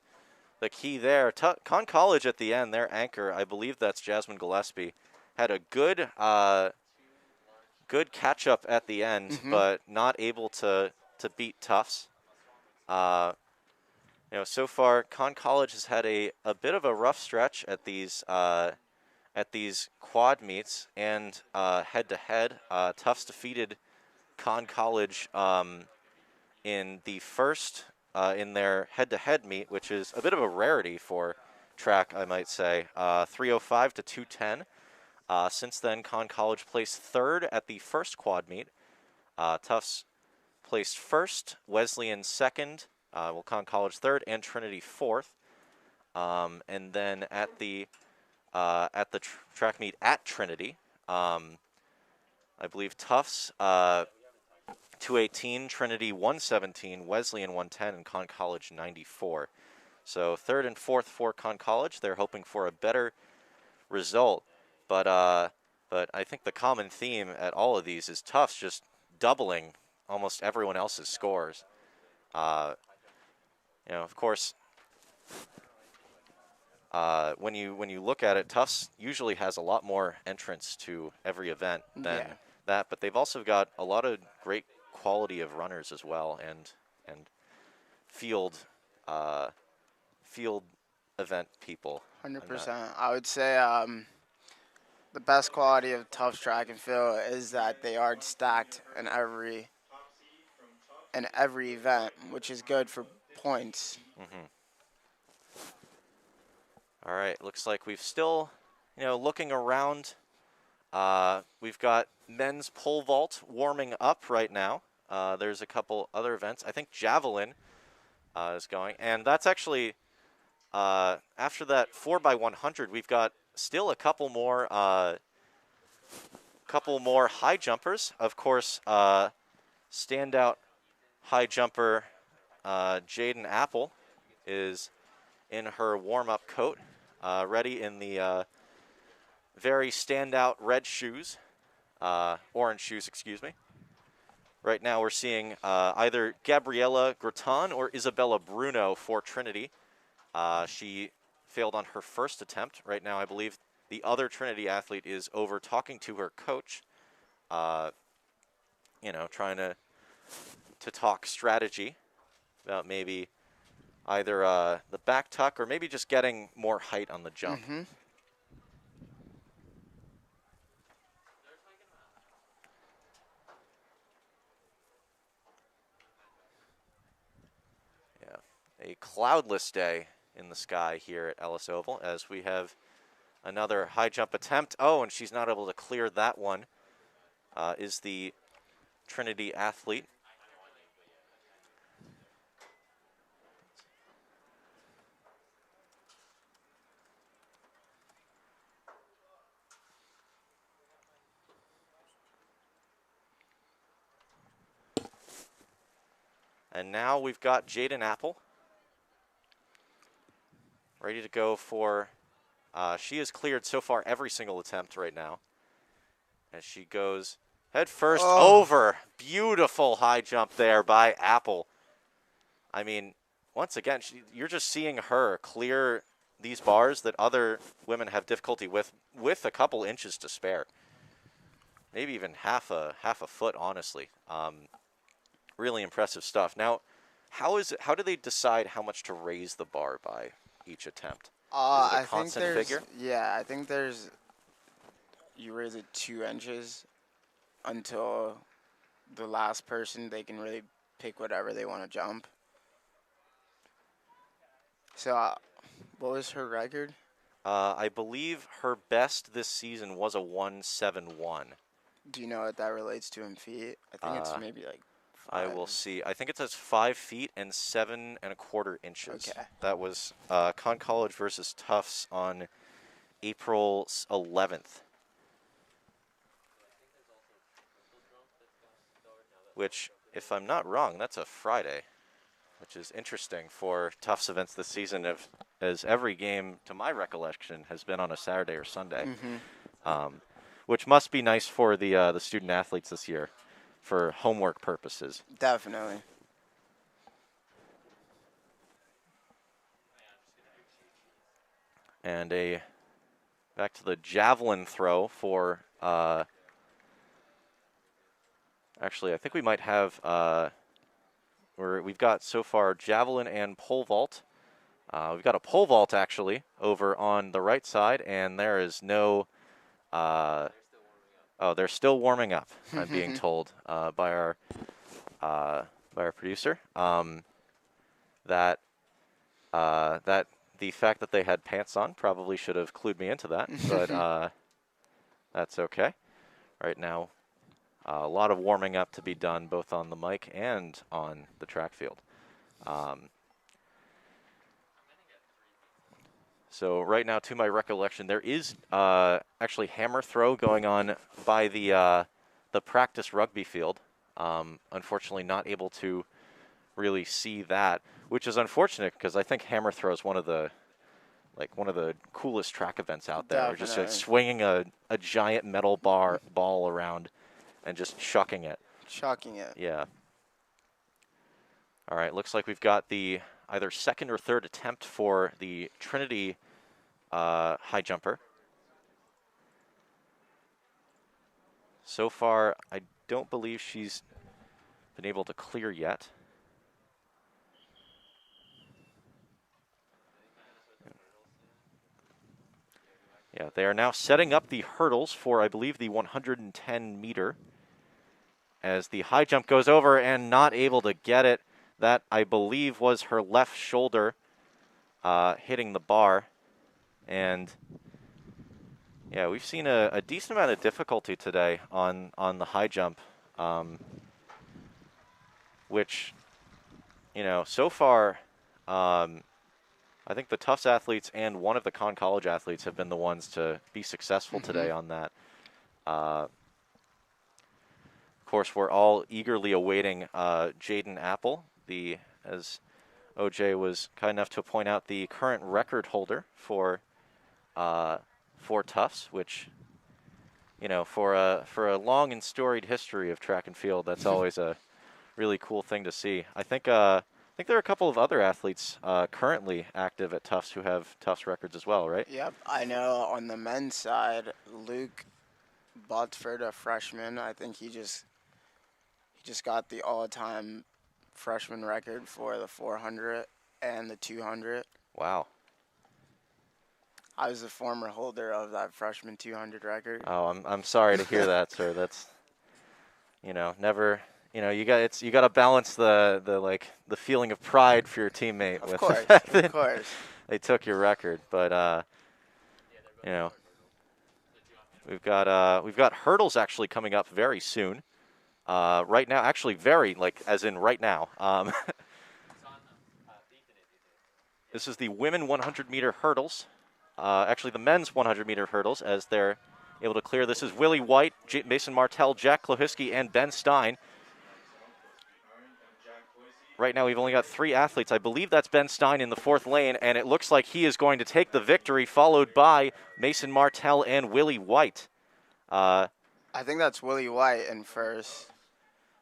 key there. Con College at the end, their anchor, I believe that's Jasmine Gillespie, had a good catch up at the end, but not able to beat Tufts. So far Con College has had a bit of a rough stretch at these quad meets and head to head. Tufts defeated Con College in the first in their head to head meet, which is a bit of a rarity for track, I might say. 305 to 210. Since then, Con College placed third at the first quad meet. Tufts placed first, Wesleyan second, Con College third, and Trinity fourth. And then at the track meet at Trinity, I believe Tufts 218, Trinity 117, Wesleyan 110, and Con College 94. So third and fourth for Con College. They're hoping for a better result. But I think the common theme at all of these is Tufts just doubling almost everyone else's scores. Of course, when you look at it, Tufts usually has a lot more entrants to every event than that, but they've also got a lot of great quality of runners as well, and field event people. 100%. I would say the best quality of Tufts track and field is that they are stacked in every event, which is good for points. All right, looks like we've still, looking around, we've got men's pole vault warming up right now. There's a couple other events. I think javelin is going, and that's actually after that 4x100. We've got still a couple more high jumpers. Of course, standout high jumper Jaden Apple is in her warm-up coat, ready in the very standout red shoes, orange shoes, excuse me. Right now we're seeing either Gabriella Graton or Isabella Bruno for Trinity. She failed on her first attempt. Right now I believe the other Trinity athlete is over talking to her coach, trying to talk strategy about maybe either the back tuck or maybe just getting more height on the jump. Yeah, a cloudless day in the sky here at Ellis Oval as we have another high jump attempt. Oh, and she's not able to clear that one, is the Trinity athlete. And now we've got Jaden Apple ready to go for, she has cleared so far every single attempt right now as she goes Head first Oh. over. Beautiful high jump there by Apple. I mean, once again, you're just seeing her clear these bars that other women have difficulty with a couple inches to spare. Maybe even half a foot, honestly. Really impressive stuff. Now, how do they decide how much to raise the bar by each attempt? Is it a I think constant there's figure? yeah, I think there's you raise it 2 inches until the last person they can really pick whatever they want to jump. So, what was her record? I believe her best this season was a 171. Do you know what that relates to in feet? I think it's maybe like 5. I will see. I think it says 5 feet and 7 1/4 inches. Okay. That was Con College versus Tufts on April 11th. Which, if I'm not wrong, that's a Friday, which is interesting for Tufts events this season, as every game, to my recollection, has been on a Saturday or Sunday, which must be nice for the student athletes this year for homework purposes. Definitely. And back to the javelin throw for, actually, I think we might have, we've got so far javelin and pole vault. We've got a pole vault, actually, over on the right side, and there is no, oh, they're still warming up, I'm being told by our producer, that the fact that they had pants on probably should have clued me into that, but that's okay. Right now, a lot of warming up to be done, both on the mic and on the track field. So right now, to my recollection, there is actually hammer throw going on by the practice rugby field. Unfortunately, not able to really see that, which is unfortunate because I think hammer throw is one of the coolest track events out there. We're just swinging a giant metal ball around and just chucking it. Chucking it. Yeah. All right, looks like we've got the either second or third attempt for the Trinity high jumper. So far, I don't believe she's been able to clear yet. Yeah, they are now setting up the hurdles for, I believe, the 110 meter. As the high jump goes over and not able to get it. That, I believe, was her left shoulder hitting the bar. And yeah, we've seen a decent amount of difficulty today on the high jump, which, you know, so far, I think the Tufts athletes and one of the Con College athletes have been the ones to be successful today on that. Of course, we're all eagerly awaiting Jaden Apple, as OJ was kind enough to point out, the current record holder for Tufts, which, you know, for a long and storied history of track and field, that's always a really cool thing to see. I think there are a couple of other athletes currently active at Tufts who have Tufts records as well, right? Yep, I know on the men's side, Luke Butford, a freshman, I think he just got the all-time freshman record for the 400 and the 200. Wow. I was the former holder of that freshman 200 record. Oh, I'm sorry to hear that, sir. That's, you know, never, you know, you got to balance the feeling of pride for your teammate Of with course, the fact of that course. they took your record, but you know, we've got hurdles actually coming up very soon. Right now, actually, very as in right now. This is the women 100 meter hurdles. Actually, the men's 100 meter hurdles, as they're able to clear. This is Willie White, Mason Martell, Jack Klohiski, and Ben Stein. Right now, we've only got 3 athletes. I believe that's Ben Stein in the 4th lane, and it looks like he is going to take the victory, followed by Mason Martell and Willie White. I I think that's Willie White in first.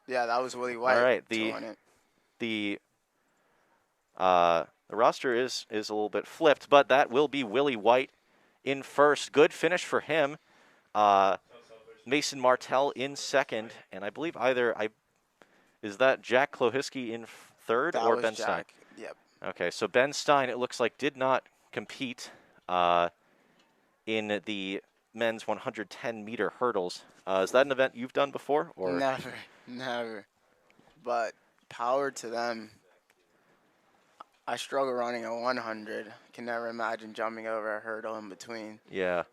Yeah, that was Willie White. All right, to win it. the roster is a little bit flipped, but that will be Willie White in first. Good finish for him. Mason Martell in second, and I believe is that Jack Klohiski in third That or was Ben Stein? Jack. Yep. Okay, so Ben Stein, it looks like, did not compete in the men's 110-meter hurdles. Is that an event you've done before? Or Never. But power to them. I struggle running a 100. Can never imagine jumping over a hurdle in between. Yeah.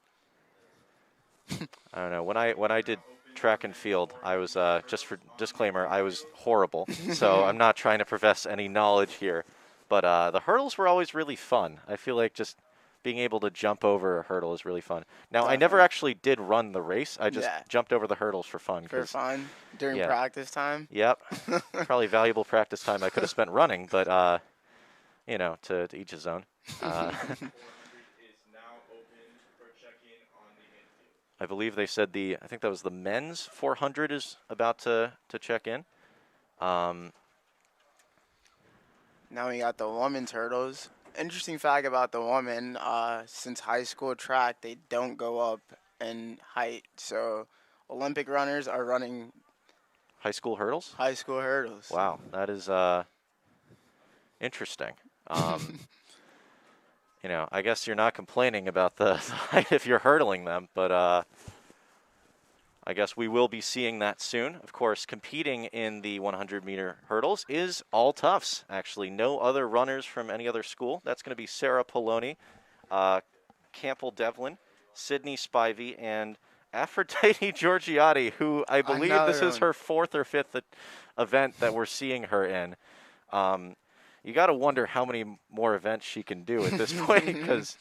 I don't know. When I did track and field, I was just for disclaimer, I was horrible. So I'm not trying to profess any knowledge here, but the hurdles were always really fun. I feel like just being able to jump over a hurdle is really fun. Now, I never actually did run the race. I just jumped over the hurdles for fun. For fun? During practice time? Yep. Probably valuable practice time I could have spent running, but, you know, to each his own. I believe they said I think that was the men's 400 is about to check in. Now we got the women's hurdles. Interesting fact about the women, since high school track, they don't go up in height. So Olympic runners are running high school hurdles? High school hurdles. Wow, that is interesting. You know, I guess you're not complaining about the height if you're hurdling them, but I guess we will be seeing that soon. Of course, competing in the 100-meter hurdles is all Tufts, actually. No other runners from any other school. That's going to be Sarah Poloni, Campbell Devlin, Sydney Spivey, and Aphrodite Georgiati, who I believe this is her fourth or fifth event that we're seing her in. You got to wonder how many more events she can do at this point, because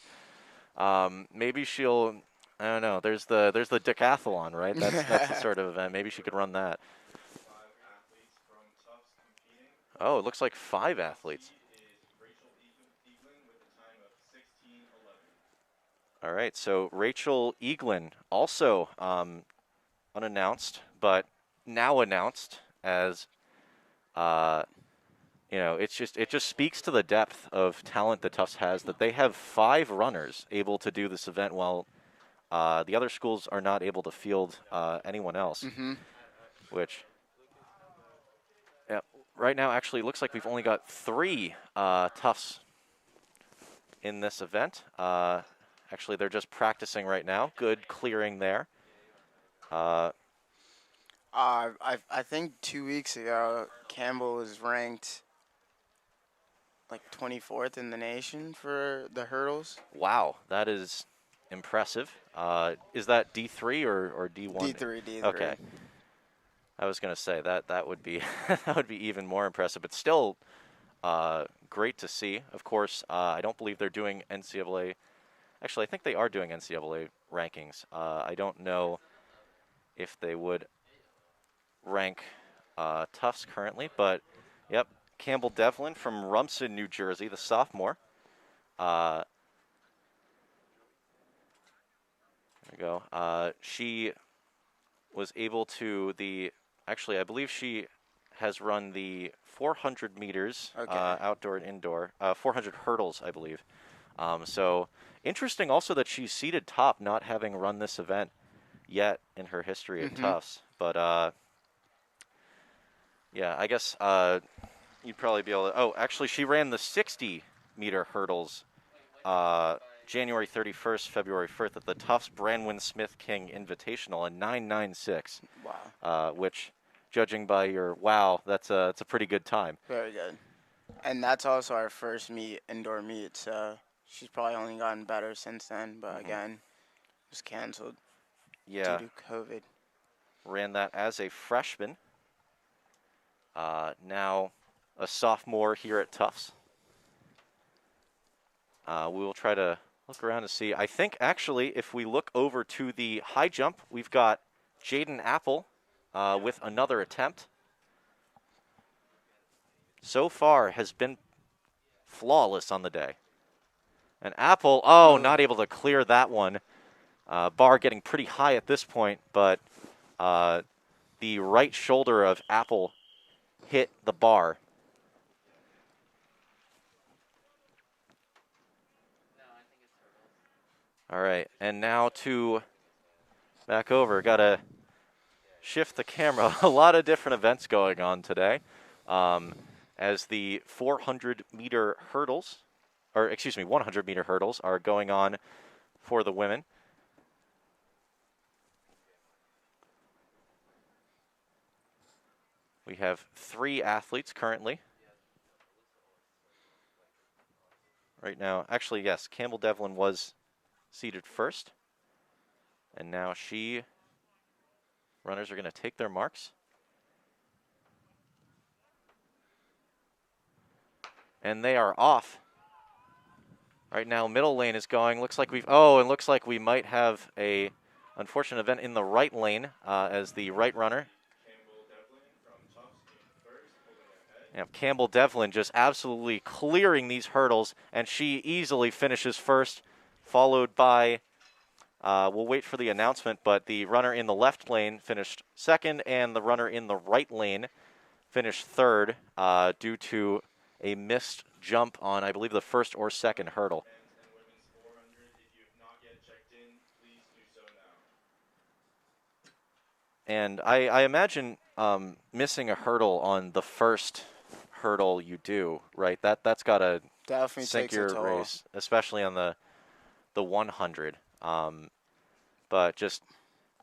maybe she'll, I don't know. There's the decathlon, right? That's the sort of event. Maybe she could run that. Oh, it looks like 5 athletes. All right, so Rachel Eaglin, also unannounced, but now announced as. You know, it just speaks to the depth of talent that Tufts has, that they have 5 runners able to do this event while the other schools are not able to field anyone else. Which, yeah, right now actually looks like we've only got 3 Tufts in this event. Actually, they're just practicing right now. Good clearing there. I think 2 weeks ago, Campbell was ranked like 24th in the nation for the hurdles. Wow, that is impressive. Is that D3 or D1? D3. Okay. I was going to say that would be that would be even more impressive, but still great to see. Of course, I don't believe they're doing NCAA. Actually, I think they are doing NCAA rankings. I don't know if they would rank Tufts currently, but yep, Campbell Devlin from Rumson, New Jersey, the sophomore. There we go. She was able to actually, I believe she has run the 400 meters outdoor and indoor, 400 hurdles, I believe. So interesting also that she's seated top, not having run this event yet in her history at Tufts. But yeah, I guess you'd probably be able to. Oh, actually, she ran the 60-meter hurdles January 31st, February 1st at the Tufts Branwyn Smith King Invitational in 9:96. Wow. Which, judging by your that's a pretty good time. Very good. And that's also our first indoor meet, so she's probably only gotten better since then. But again, it was canceled due to COVID. Ran that as a freshman. Now a sophomore here at Tufts. We will try to look around to see. I think actually, if we look over to the high jump, we've got Jaden Apple with another attempt. So far has been flawless on the day. And Apple, not able to clear that one. Bar getting pretty high at this point, but the right shoulder of Apple hit the bar. No, I think it's hurdles. All right, and now to back over. Got to shift the camera. A lot of different events going on today. As the 400-meter hurdles, or excuse me, 100-meter hurdles are going on for the women. We have 3 athletes currently. Right now, actually, yes, Campbell Devlin was seated first. And now runners are going to take their marks. And they are off. Right now, middle lane is going. Looks like it looks like we might have a unfortunate event in the right lane as the right runner. Campbell Devlin from Tufts in first, pulling ahead. Yeah, Campbell Devlin just absolutely clearing these hurdles, and she easily finishes first, followed by, we'll wait for the announcement, but the runner in the left lane finished second, and the runner in the right lane finished third due to a missed jump on, I believe, the first or second hurdle. And women's 400, if you have not yet checked in, please do so now. And I imagine missing a hurdle on the first hurdle you do, right? That's got to Definitely sink takes a your toll. race, especially on the 100. But just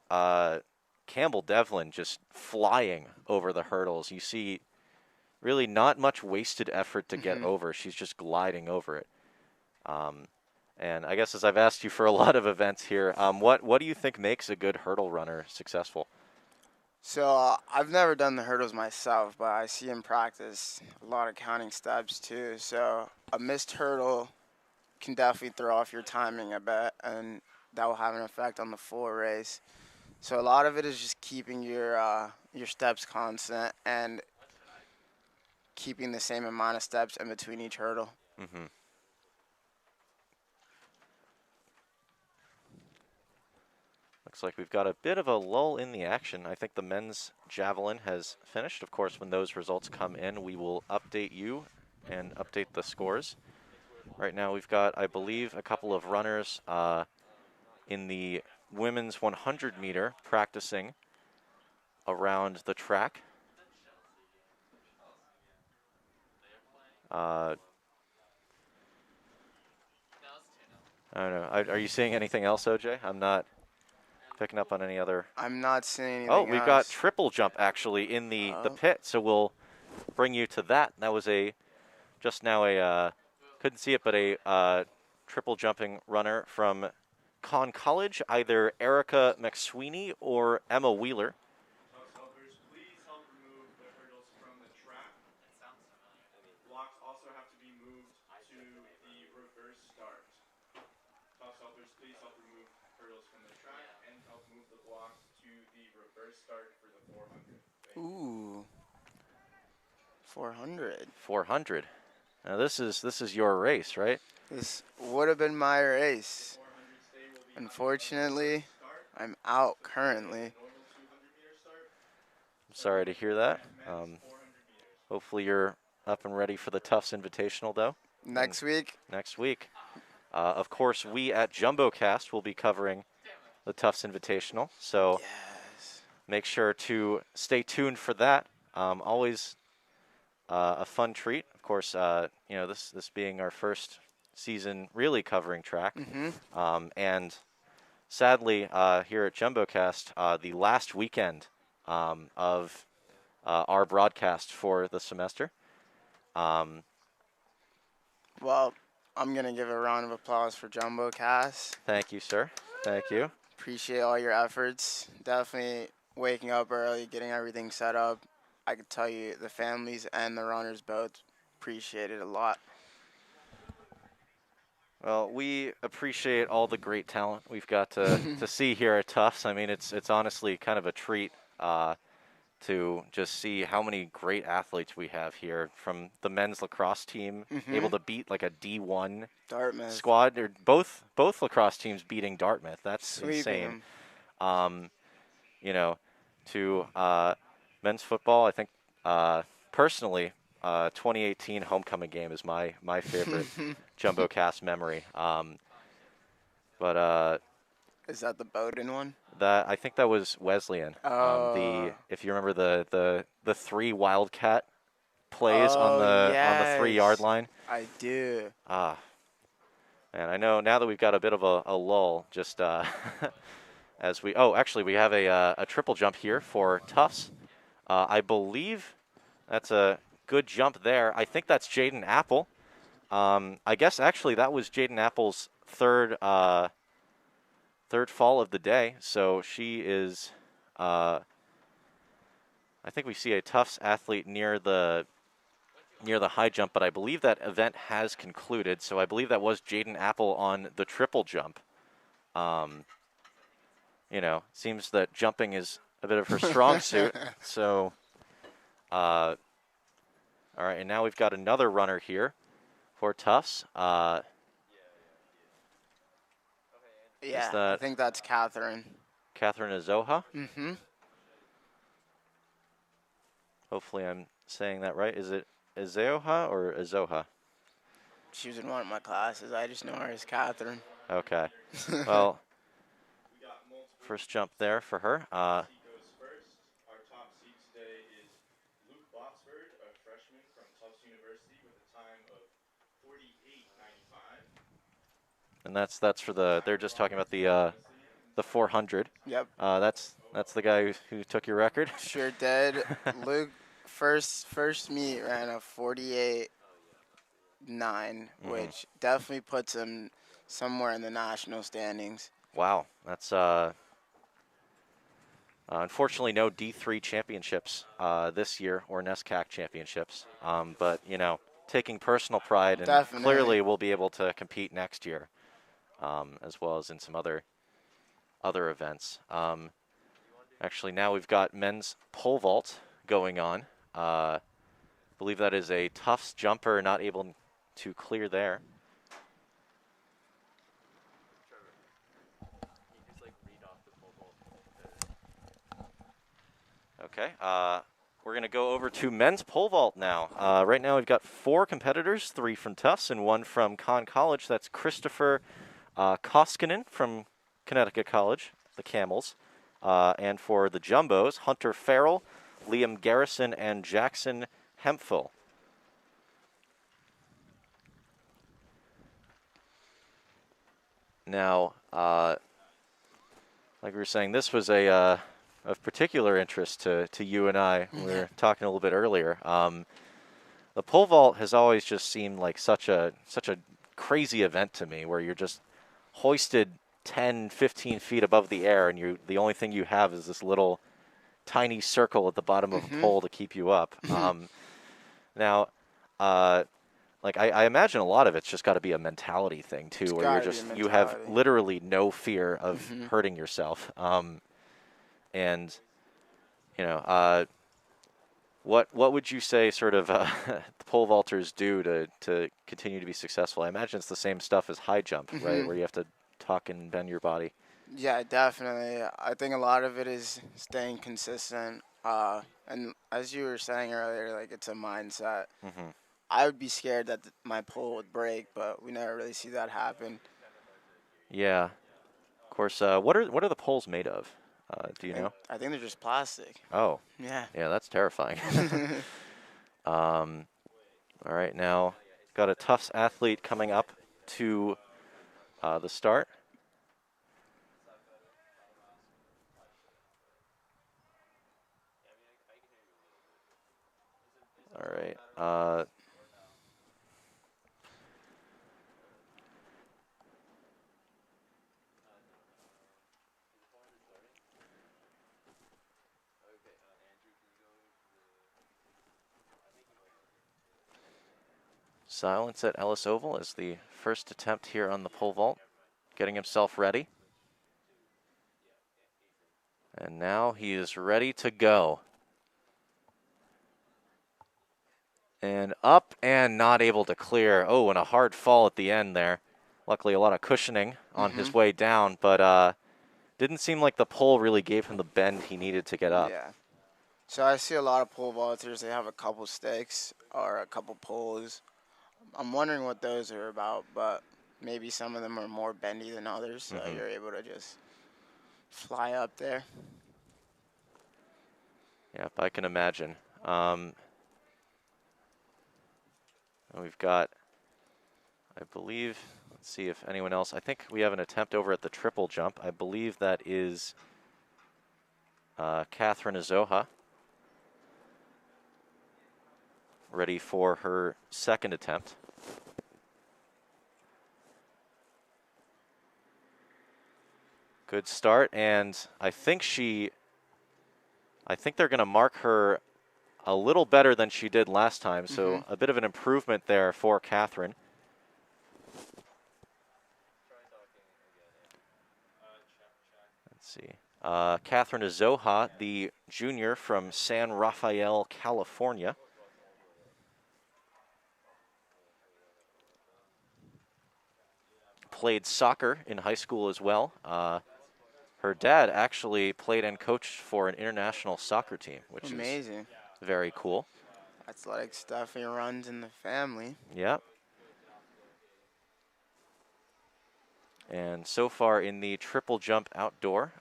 Campbell Devlin just flying over the hurdles. You see really not much wasted effort to get over. She's just gliding over it. And I guess as I've asked you for a lot of events here, what do you think makes a good hurdle runner successful? So I've never done the hurdles myself, but I see in practice a lot of counting steps too. So a missed hurdle can definitely throw off your timing a bit, and that will have an effect on the full race. So a lot of it is just keeping your steps constant and keeping the same amount of steps in between each hurdle. Mm-hmm. Looks like we've got a bit of a lull in the action. I think the men's javelin has finished. Of course, when those results come in, we will update you and update the scores. Right now, we've got, I believe, a couple of runners in the women's 100 meter practicing around the track. I don't know. Are you seeing anything else, OJ? I'm not picking up on any other. I'm not seeing anything Oh, we've got else. triple jump actually in the Oh. pit, so we'll bring you to that. That was just now couldn't see it, but a triple jumping runner from Conn College, either Erica McSweeney or Emma Wheeler. Tufts helpers, please help remove the hurdles from the track. Blocks also have to be moved to the reverse start. Tufts helpers, please help remove hurdles from the track and help move the blocks to the reverse start for the 400. Ooh. 400. 400. Now this is your race, right? This would have been my race. 400 stay will be Unfortunately, start. I'm out currently. Normal 200-meter start. I'm sorry to hear that. Men's 400 meters. Hopefully you're up and ready for the Tufts Invitational, though. Next week, Next week. Of course, we at JumboCast will be covering the Tufts Invitational, so yes. make sure to stay tuned for that. Always a fun treat. Of course, this being our first season really covering track. And sadly, here at JumboCast, the last weekend of our broadcast for the semester. Well, I'm going to give a round of applause for JumboCast. Thank you, sir. Thank you. Appreciate all your efforts. Definitely waking up early, getting everything set up. I could tell you the families and the runners both appreciate it a lot. Well, we appreciate all the great talent we've got to see here at Tufts. I mean, it's honestly kind of a treat to just see how many great athletes we have here from the men's lacrosse team, able to beat like a D1 Dartmouth. squad. Or both lacrosse teams beating Dartmouth. That's Sweeping insane. them. to men's football. I think personally, 2018 homecoming game is my favorite JumboCast memory. But Is that the Bowden one? I think that was Wesleyan. Oh. If you remember the 3 Wildcat plays on the 3-yard Yes. line. I do. And I know now that we've got a bit of a lull, just as we actually we have a triple jump here for Tufts. I believe that's a good jump there. I think that's Jaden Apple. I guess actually that was Jaden Apple's third fall of the day. So she is. I think we see a Tufts athlete near the high jump, but I believe that event has concluded. So I believe that was Jaden Apple on the triple jump. Seems that jumping is a bit of her strong suit. So, all right, and now we've got another runner here for Tufts. Yeah, Is I that think that's Catherine. Catherine Azoha? Mm-hmm. Hopefully I'm saying that right. Is it Azoha or Azoha? She was in one of my classes. I just know her as Catherine. Okay. Well, first jump there for her. He goes first. Our top seed today is Luke Botsford, a freshman from Tufts University with a time of 48.95. And that's for they're just talking about the 400. Yep. That's the guy who took your record. Sure did. Luke first meet ran a 48.9, which definitely puts him somewhere in the national standings. Wow, that's unfortunately no D3 championships this year or NESCAC championships. But taking personal pride and Definitely. clearly we'll be able to compete next year, as well as in some other events. Actually, now we've got men's pole vault going on. I believe that is a Tufts jumper not able to clear there. Okay, we're going to go over to men's pole vault now. Right now we've got 4 competitors, 3 from Tufts and 1 from Conn College. That's Christopher Koskinen from Connecticut College, the Camels. And for the Jumbos, Hunter Farrell, Liam Garrison, and Jackson Hemphill. Now, like we were saying, this was of particular interest to you and I. We were talking a little bit earlier. The pole vault has always just seemed like such a crazy event to me, where you're just hoisted 10, 15 feet above the air, and the only thing you have is this little tiny circle at the bottom of a pole to keep you up. Now, like I imagine a lot of it's just got to be a mentality thing too, where you have literally no fear of hurting yourself. And what would you say sort of the pole vaulters do to continue to be successful? I imagine it's the same stuff as high jump, right, where you have to tuck and bend your body. Yeah, definitely. I think a lot of it is staying consistent. And as you were saying earlier, like, it's a mindset. I would be scared that my pole would break, but we never really see that happen. Yeah. Of course, what are the poles made of? Do you know? I think they're just plastic. Oh. Yeah. Yeah, that's terrifying. All right, now got a Tufts athlete coming up to the start. All right. Silence at Ellis Oval as the first attempt here on the pole vault, getting himself ready. And now he is ready to go. And up and not able to clear. Oh, and a hard fall at the end there. Luckily, a lot of cushioning on his way down, but didn't seem like the pole really gave him the bend he needed to get up. Yeah. So I see a lot of pole vaulters. They have a couple sticks or a couple poles. I'm wondering what those are about, but maybe some of them are more bendy than others, so you're able to just fly up there. Yep, I can imagine. We've got, I believe, let's see if anyone else, I think we have an attempt over at the triple jump. I believe that is Catherine Azoha, ready for her second attempt. Good start, and I think they're going to mark her a little better than she did last time, so a bit of an improvement there for Catherine. Let's see. Catherine Azoha, the junior from San Rafael, California. Played soccer in high school as well. Her dad actually played and coached for an international soccer team, which Amazing. is very cool. Athletic stuff and runs in the family. Yep. And so far in the triple jump outdoor,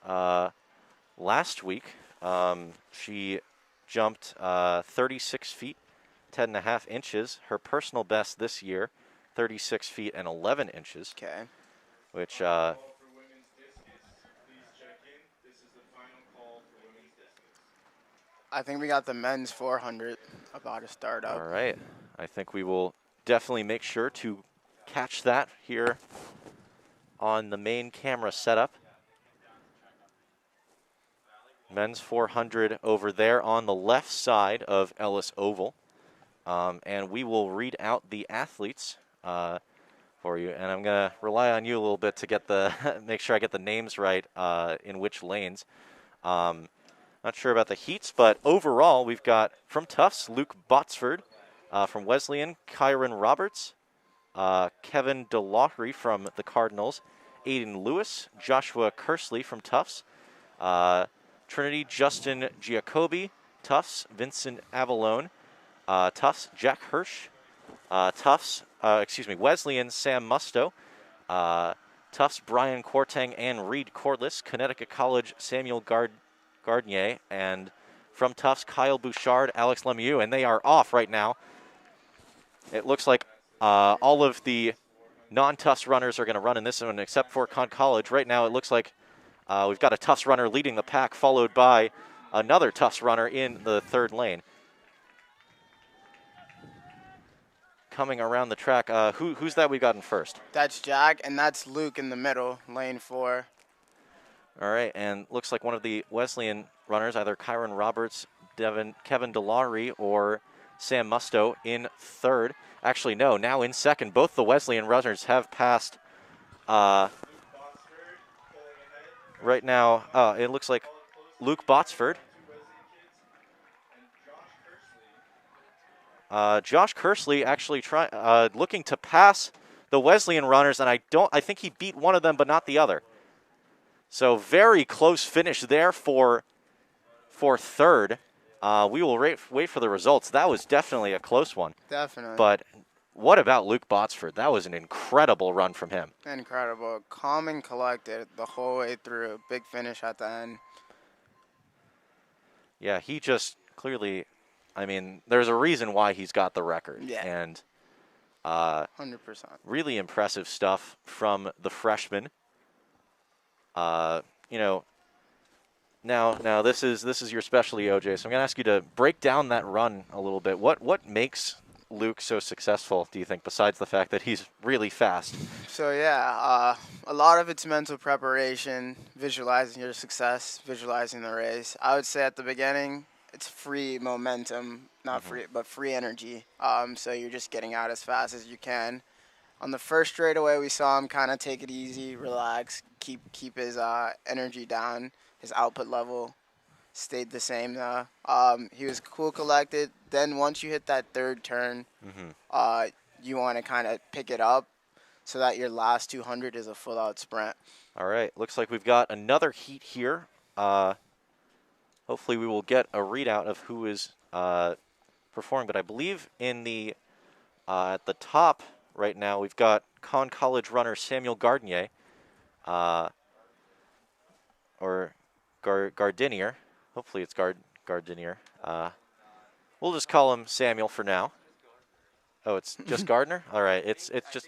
last week she jumped 36 feet, 10 and a half inches. Her personal best this year, 36 feet and 11 inches. Okay. Which, Call for women's discus. Please check in. This is the final call for women's discus. I think we got the men's 400 about to start up. all right. I think we will definitely make sure to catch that here on the main camera setup. Men's 400 over there on the left side of Ellis Oval. And we will read out the athletes for you. And I'm going to rely on you a little bit to get the make sure I get the names right in which lanes. Not sure about the heats, but overall we've got from Tufts, Luke Botsford. From Wesleyan, Kyron Roberts. Kevin DeLaughry from the Cardinals. Aiden Lewis, Joshua Kersley from Tufts. Trinity, Justin Giacobbe. Tufts, Vincent Avalone. Tufts, Jack Hirsch. Wesleyan, Sam Musto. Tufts, Brian Quartang and Reed Cordless. Connecticut College, Samuel Gardnier. And from Tufts, Kyle Bouchard, Alex Lemieux. And they are off right now. It looks like all of the non-Tufts runners are going to run in this one except for Conn College. Right now it looks like we've got a Tufts runner leading the pack, followed by another Tufts runner in the third lane. Coming around the track, who's that we got in first? That's Jack, and that's Luke in the middle, lane 4. All right, and looks like one of the Wesleyan runners, either Kyron Roberts, Kevin DeLaughry, or Sam Musto in third. Actually, no, now in second. Both the Wesleyan runners have passed. Right now, it looks like Luke Botsford. Josh Kersley actually looking to pass the Wesleyan runners, and I think he beat one of them, but not the other. So very close finish there for third. We will wait for the results. That was definitely a close one. Definitely. But what about Luke Botsford? That was an incredible run from him. Incredible. Calm and collected the whole way through. Big finish at the end. Yeah, he just clearly, there's a reason why he's got the record. Yeah. And 100%. really impressive stuff from the freshman. Now this is your specialty, OJ. So I'm going to ask you to break down that run a little bit. What makes Luke so successful, do you think, besides the fact that he's really fast? So, yeah, a lot of it's mental preparation, visualizing your success, visualizing the race. I would say at the beginning, it's free momentum, not free, but free energy. So you're just getting out as fast as you can. On the first straightaway, we saw him kind of take it easy, relax, keep his energy down, his output level stayed the same. He was cool, collected. Then once you hit that third turn, you want to kind of pick it up. so that your last 200 is a full-out sprint. All right, looks like we've got another heat here. Hopefully we will get a readout of who is performing, but I believe in the at the top right now we've got Conn College runner Samuel Gardinier, or Gardinier. Hopefully it's Gardinier. We'll just call him Samuel for now. Oh, it's just Gardner? All right, it's just.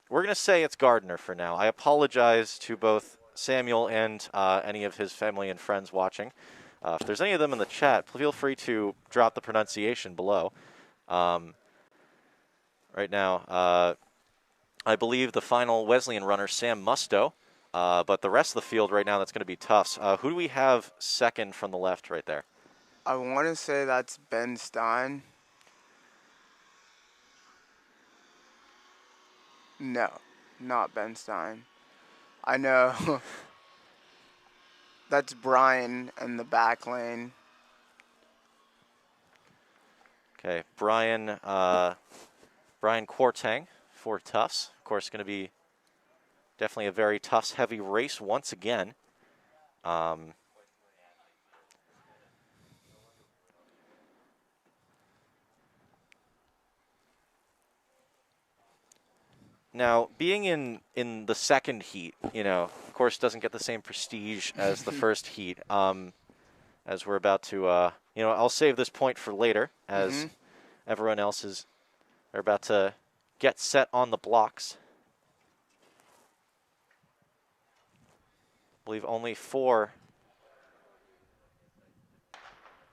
We're going to say it's Gardner for now. I apologize to both Samuel and any of his family and friends watching. If there's any of them in the chat, feel free to drop the pronunciation below. Right now, I believe the final Wesleyan runner, Sam Musto, but the rest of the field right now, that's going to be Tufts. Who do we have second from the left right there? I want to say that's Ben Stein. No, not Ben Stein. I know. That's Brian in the back lane. Okay, Brian Quartang for Tufts. Of course, going to be definitely a very Tufts-heavy race once again. Now, being in the second heat, of course, doesn't get the same prestige as the first heat. As we're about to, I'll save this point for later, as everyone else are about to get set on the blocks. I believe only 4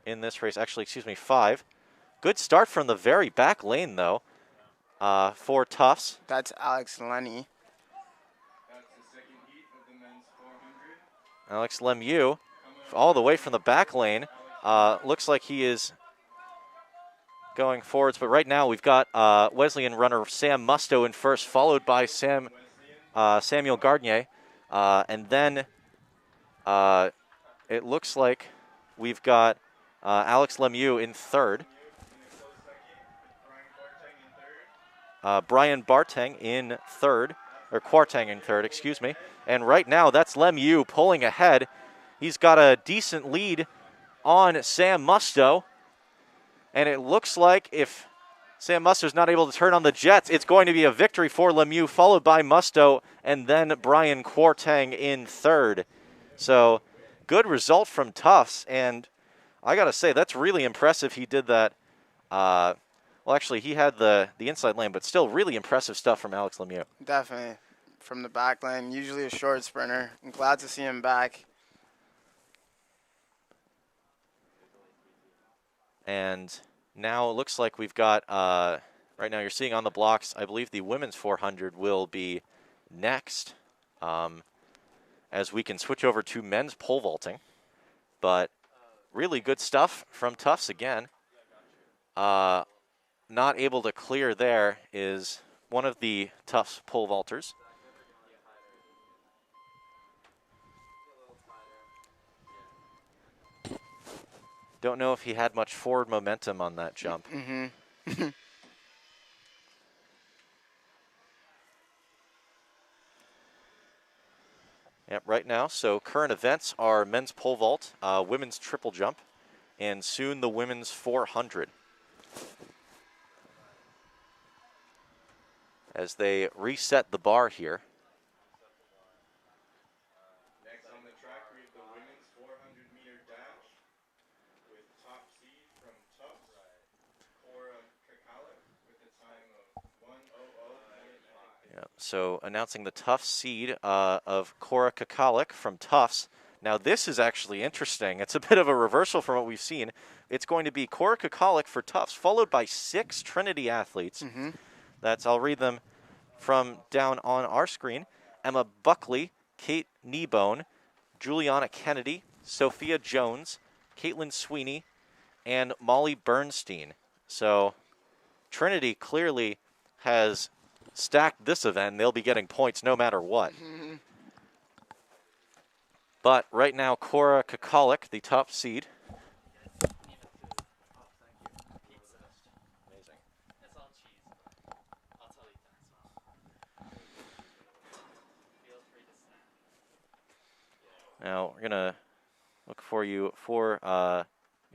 in this race. Actually, excuse me, 5. Good start from the very back lane, though, for Tufts. That's Alex Lenny. That's the second heat of the men's 400. Alex Lemieux, all the way from the back lane. Looks like he is going forwards, but right now we've got Wesleyan runner Sam Musto in first, followed by Samuel Gardinier, and then it looks like we've got Alex Lemieux in third. Brian Bartang in third, or Quartang in third, excuse me. And right now, that's Lemieux pulling ahead. He's got a decent lead on Sam Musto. And it looks like if Sam Musto's not able to turn on the jets, it's going to be a victory for Lemieux, followed by Musto, and then Brian Quartang in third. So, good result from Tufts. And I got to say, that's really impressive. He did that. Well, actually, he had the inside lane, but still really impressive stuff from Alex Lemieux. Definitely. From the back lane, usually a short sprinter. I'm glad to see him back. And now it looks like we've got, right now you're seeing on the blocks, I believe the women's 400 will be next, as we can switch over to men's pole vaulting. But really good stuff from Tufts again. Not able to clear there is one of the Tufts pole vaulters. Don't know if he had much forward momentum on that jump. Yep, right now, so current events are men's pole vault, women's triple jump, and soon the women's 400. As they reset the bar here. Next on the track, we have the women's 400-meter dash with top seed from Tufts, Cora Kakalik, with a time of 1:00.5. Yeah, so announcing the Tufts seed of Cora Kakalik from Tufts. Now this is actually interesting. It's a bit of a reversal from what we've seen. It's going to be Cora Kakalik for Tufts, followed by 6 Trinity athletes. I'll read them from down on our screen. Emma Buckley, Kate Kneebone, Juliana Kennedy, Sophia Jones, Caitlin Sweeney, and Molly Bernstein. So Trinity clearly has stacked this event. They'll be getting points no matter what. But right now, Cora Kakalik, the top seed. Now we're gonna look for you for the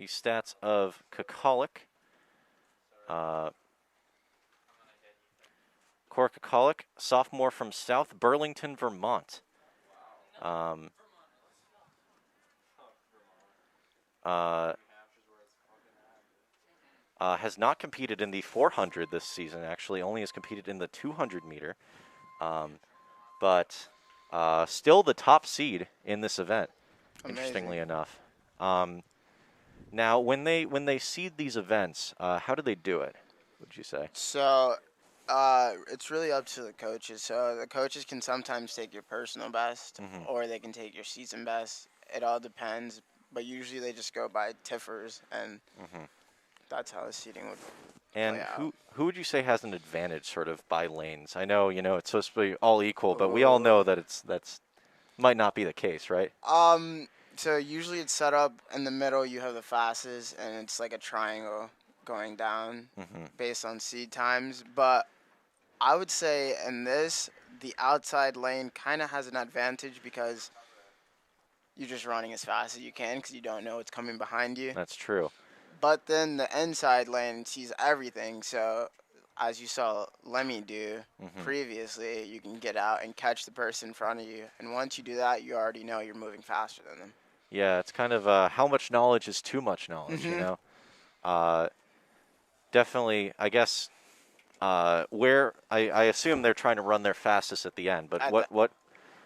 stats of Kakalik. Cora Kakalik, sophomore from South Burlington, Vermont. Has not competed in the 400 this season, actually. Only has competed in the 200 meter. But still the top seed in this event, interestingly enough. Now, when they seed these events, how do they do it, would you say? So, it's really up to the coaches. So the coaches can sometimes take your personal best, or they can take your season best. It all depends. But usually they just go by TIFers, and that's how the seeding would And play out. who would you say has an advantage, sort of by lanes? I know it's supposed to be all equal, but we all know that that's might not be the case, right? So usually it's set up in the middle. You have the fastest, and it's like a triangle going down based on seed times. But I would say in this, the outside lane kind of has an advantage because you're just running as fast as you can because you don't know what's coming behind you. That's true. But then the inside lane sees everything. So as you saw Lemmy do previously, you can get out and catch the person in front of you. And once you do that, you already know you're moving faster than them. Yeah, it's kind of how much knowledge is too much knowledge, you know? Definitely, I guess, where I assume they're trying to run their fastest at the end, but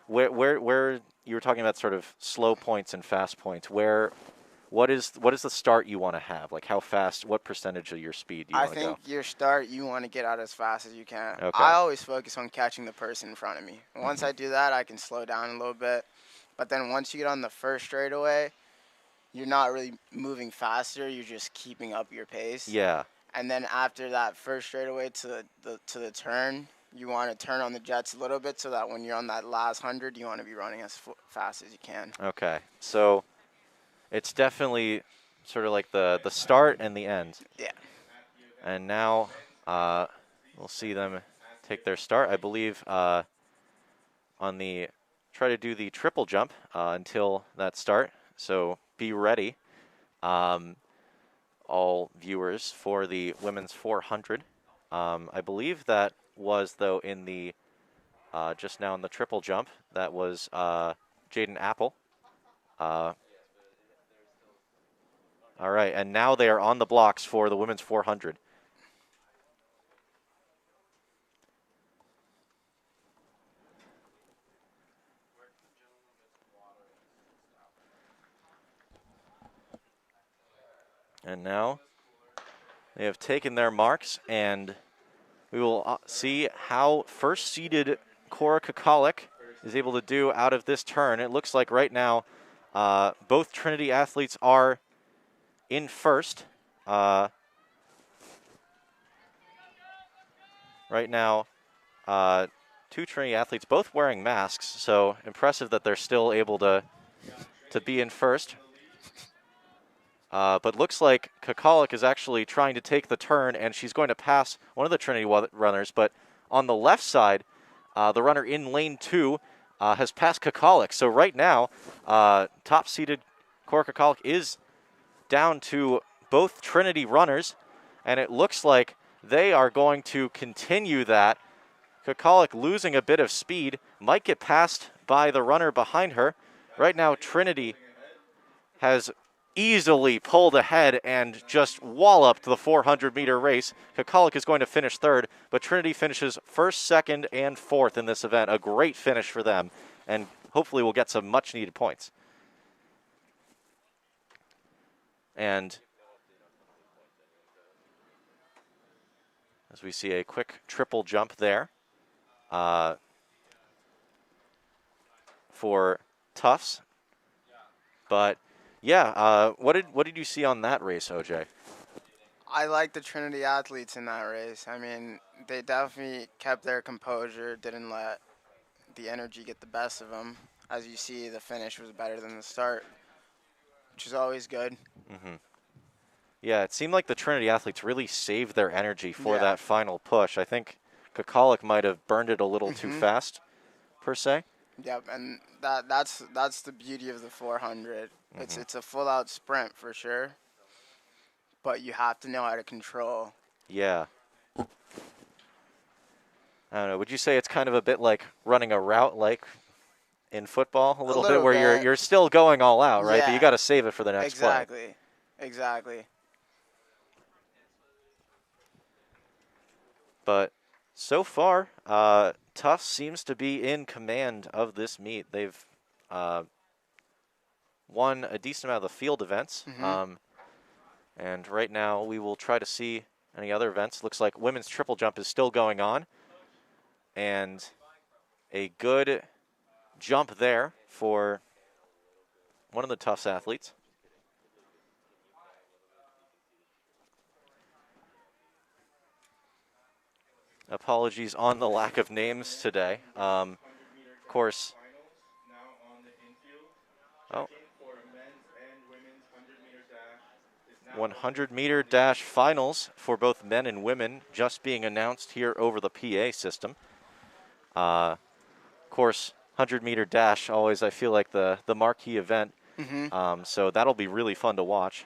where you were talking about sort of slow points and fast points, what is the start you want to have? Like how fast, what percentage of your speed do you want to go? I think your start, you want to get out as fast as you can. Okay. I always focus on catching the person in front of me. Once I do that, I can slow down a little bit. But then once you get on the first straightaway, you're not really moving faster. You're just keeping up your pace. Yeah. And then after that first straightaway to the turn, you want to turn on the jets a little bit so that when you're on that last 100, you want to be running as fast as you can. Okay. So it's definitely sort of like the start and the end. Yeah. And now we'll see them take their start. I believe on the try to do the triple jump until that start. So be ready, all viewers, for the women's 400. I believe that was, though, in the just now in the triple jump. That was Jaden Apple. All right, and now they are on the blocks for the women's 400. And now they have taken their marks, and we will see how first-seeded Cora Kakalik is able to do out of this turn. It looks like right now both Trinity athletes are in first. Right now, two Trinity athletes both wearing masks, so impressive that they're still able to be in first. But looks like Kakalik is actually trying to take the turn, and she's going to pass one of the Trinity runners. But on the left side, the runner in lane 2 has passed Kakalik. So right now, top-seeded Cora Kakalik is down to both Trinity runners, and it looks like they are going to continue that. Kakalik losing a bit of speed, might get passed by the runner behind her. Right now, Trinity has easily pulled ahead and just walloped the 400-meter race. Kakalik is going to finish third, but Trinity finishes first, second, and fourth in this event. A great finish for them, and hopefully we'll get some much-needed points. And as we see a quick triple jump there for Tufts. But yeah, what did you see on that race, OJ? I like the Trinity athletes in that race. I mean, they definitely kept their composure, didn't let the energy get the best of them. As you see, the finish was better than the start, which is always good. Yeah, it seemed like the Trinity athletes really saved their energy for that final push. I think Kakalik might have burned it a little too fast, per se. Yep, and that's the beauty of the 400. Mhm. It's a full out sprint for sure, but you have to know how to control. Yeah. I don't know. Would you say it's kind of a bit like running a route like in football? A A little bit little where you're bit. you're still going all out, right? But you Yeah, got to save it for the next play. exactly. Exactly. But so far, Tufts seems to be in command of this meet. They've uh, won a decent amount of the field events. Mhm. And right now we will try to see any other events. Looks like women's triple jump is still going on. And a good jump there for one of the Tufts athletes. Apologies on the lack of names today. Of course. Finals now on the infield. Oh. Checking for men's and women's 100-meter dash is now 100-meter dash finals for both men and women just being announced here over the PA system. Of course, 100-meter dash always I feel like the marquee event. Mhm. So that'll be really fun to watch.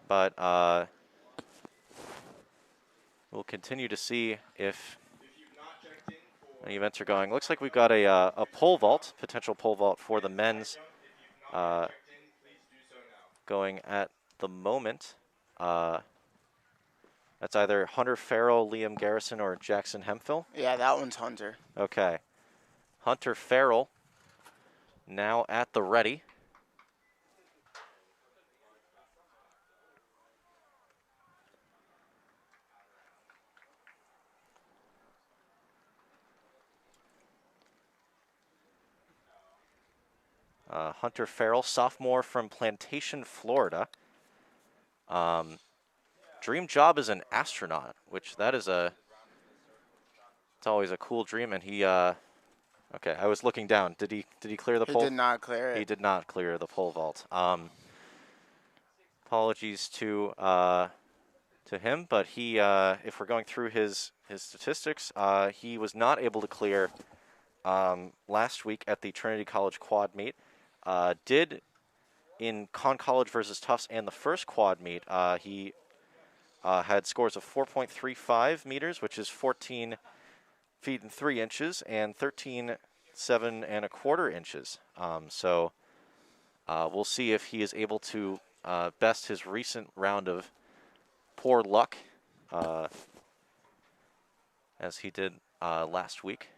But we'll continue to see if any events are going. Looks like we've got a pole vault, potential pole vault for the men's going at the moment. That's either Hunter Farrell, Liam Garrison, or Jackson Hemphill. Yeah, that one's Hunter. Okay. Hunter Farrell now at the ready. Hunter Farrell, sophomore from Plantation, Florida. Dream job is an astronaut, which that is it's always a cool dream. And he, okay, I was looking down. Did he clear the He pole? did not clear it. He did not clear the pole vault. Apologies to him, but he, if we're going through his statistics, he was not able to clear last week at the Trinity College quad meet. Did in Con College versus Tufts and the first quad meet, he had scores of 4.35 meters, which is 14 feet and 3 inches, and 13.7 1/4 inches. So we'll see if he is able to best his recent round of poor luck, as he did last week.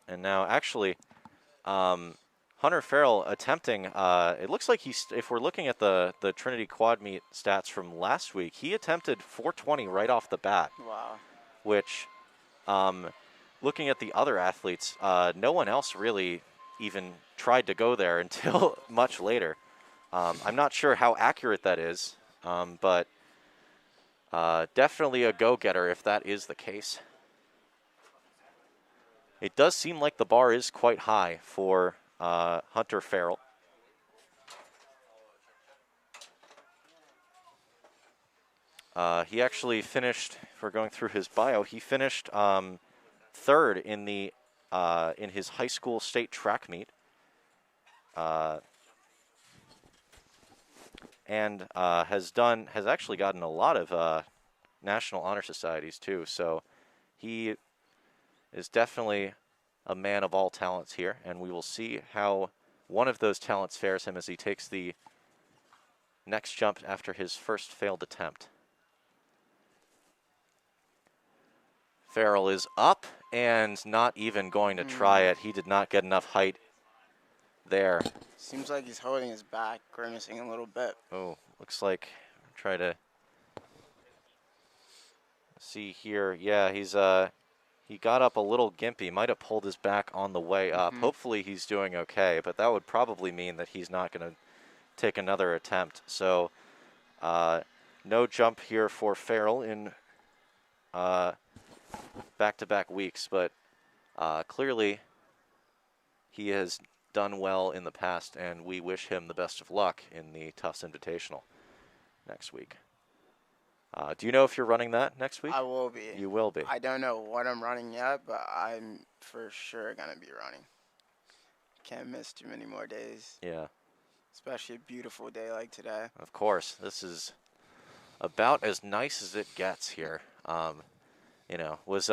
And now, actually, Hunter Farrell attempting, it looks like if we're looking at the Trinity quad meet stats from last week, he attempted 420 right off the bat. Wow. Which, looking at the other athletes, no one else really even tried to go there until much later. I'm not sure how accurate that is, but definitely a go-getter if that is the case. It does seem like the bar is quite high for Hunter Farrell. He actually finished, if we're going through his bio, he finished third in in his high school state track meet. And has actually gotten a lot of National Honor Societies too. So he is definitely a man of all talents here, and we will see how one of those talents fares him as he takes the next jump after his first failed attempt. Farrell is up and not even going to try it. He did not get enough height there. Seems like he's holding his back, grimacing a little bit. Oh, looks like try to see here. Yeah, he got up a little gimpy. Might have pulled his back on the way up. Hopefully he's doing okay, but that would probably mean that he's not going to take another attempt. So no jump here for Farrell in back-to-back weeks, but clearly he has done well in the past, and we wish him the best of luck in the Tufts Invitational next week. Do you know if you're running that next week? I will be. You will be. I don't know what I'm running yet, but I'm for sure going to be running. Can't miss too many more days. Yeah. Especially a beautiful day like today. Of course. This is about as nice as it gets here. Was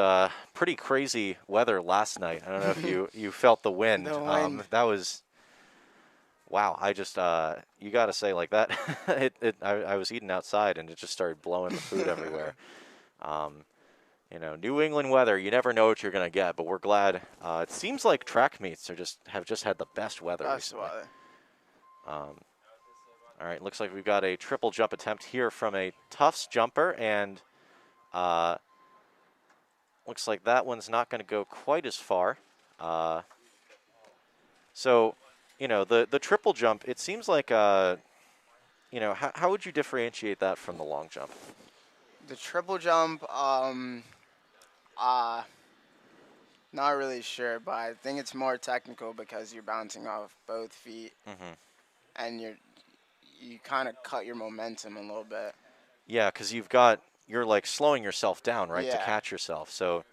pretty crazy weather last night. I don't know if you felt the wind. The wind. That was, wow. I just, you got to say like that. I was eating outside and it just started blowing the food everywhere. New England weather, you never know what you're going to get, but we're glad. It seems like track meets have just had the best weather recently. All right, looks like we've got a triple jump attempt here from a Tufts jumper, and looks like that one's not going to go quite as far. So, the triple jump, it seems like, how would you differentiate that from the long jump? The triple jump, not really sure, but I think it's more technical because you're bouncing off both feet, and you kind of cut your momentum a little bit. Yeah, because you're like slowing yourself down, right, to catch yourself. So,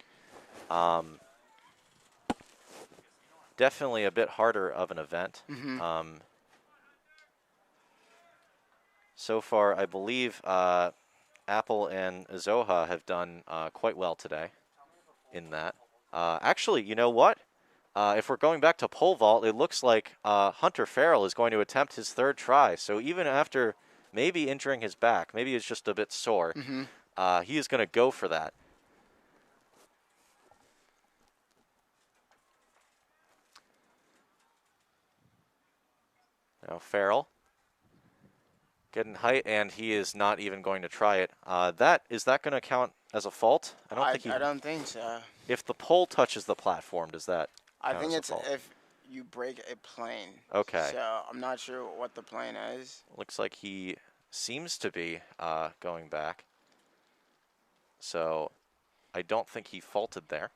definitely a bit harder of an event. So far, I believe Apple and Zoha have done quite well today in that. Actually, you know what? If we're going back to pole vault, it looks like Hunter Farrell is going to attempt his third try. So even after maybe injuring his back, maybe it's just a bit sore, he is going to go for that. Now Farrell getting height, and he is not even going to try it. Is that going to count as a fault? I don't think so. If the pole touches the platform, does that I count think as a it's fault? if you break a plane. Okay. So I'm not sure what the plane is. Looks like he seems to be going back. So I don't think he faulted there.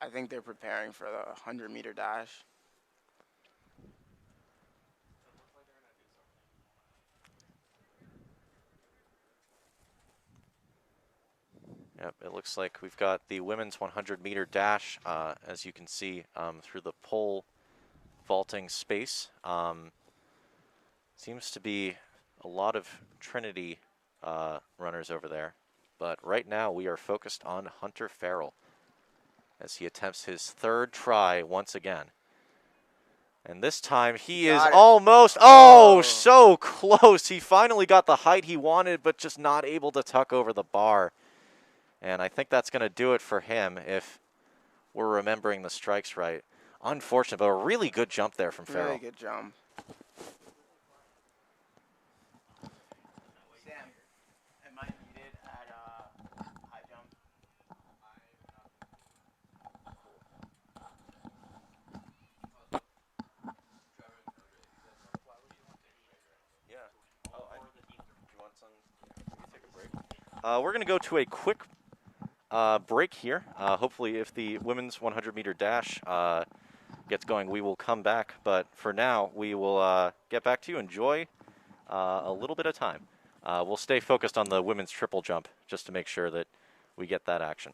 I think they're preparing for the 100-meter dash. Yep, it looks like we've got the women's 100-meter dash, as you can see, through the pole vaulting space. Seems to be a lot of Trinity runners over there. But right now we are focused on Hunter Farrell as he attempts his third try once again. And this time he is almost, so close. He finally got the height he wanted, but just not able to tuck over the bar. And I think that's going to do it for him if we're remembering the strikes right. Unfortunate, but a really good jump there from Farrell. Really good jump. Sam, am I needed at high jump? Yeah. Oh, do you want some? Take a break. We're going to go to a quick break here. Hopefully, if the women's 100-meter dash gets going, we will come back. But for now, we will get back to you. Enjoy a little bit of time. We'll stay focused on the women's triple jump just to make sure that we get that action.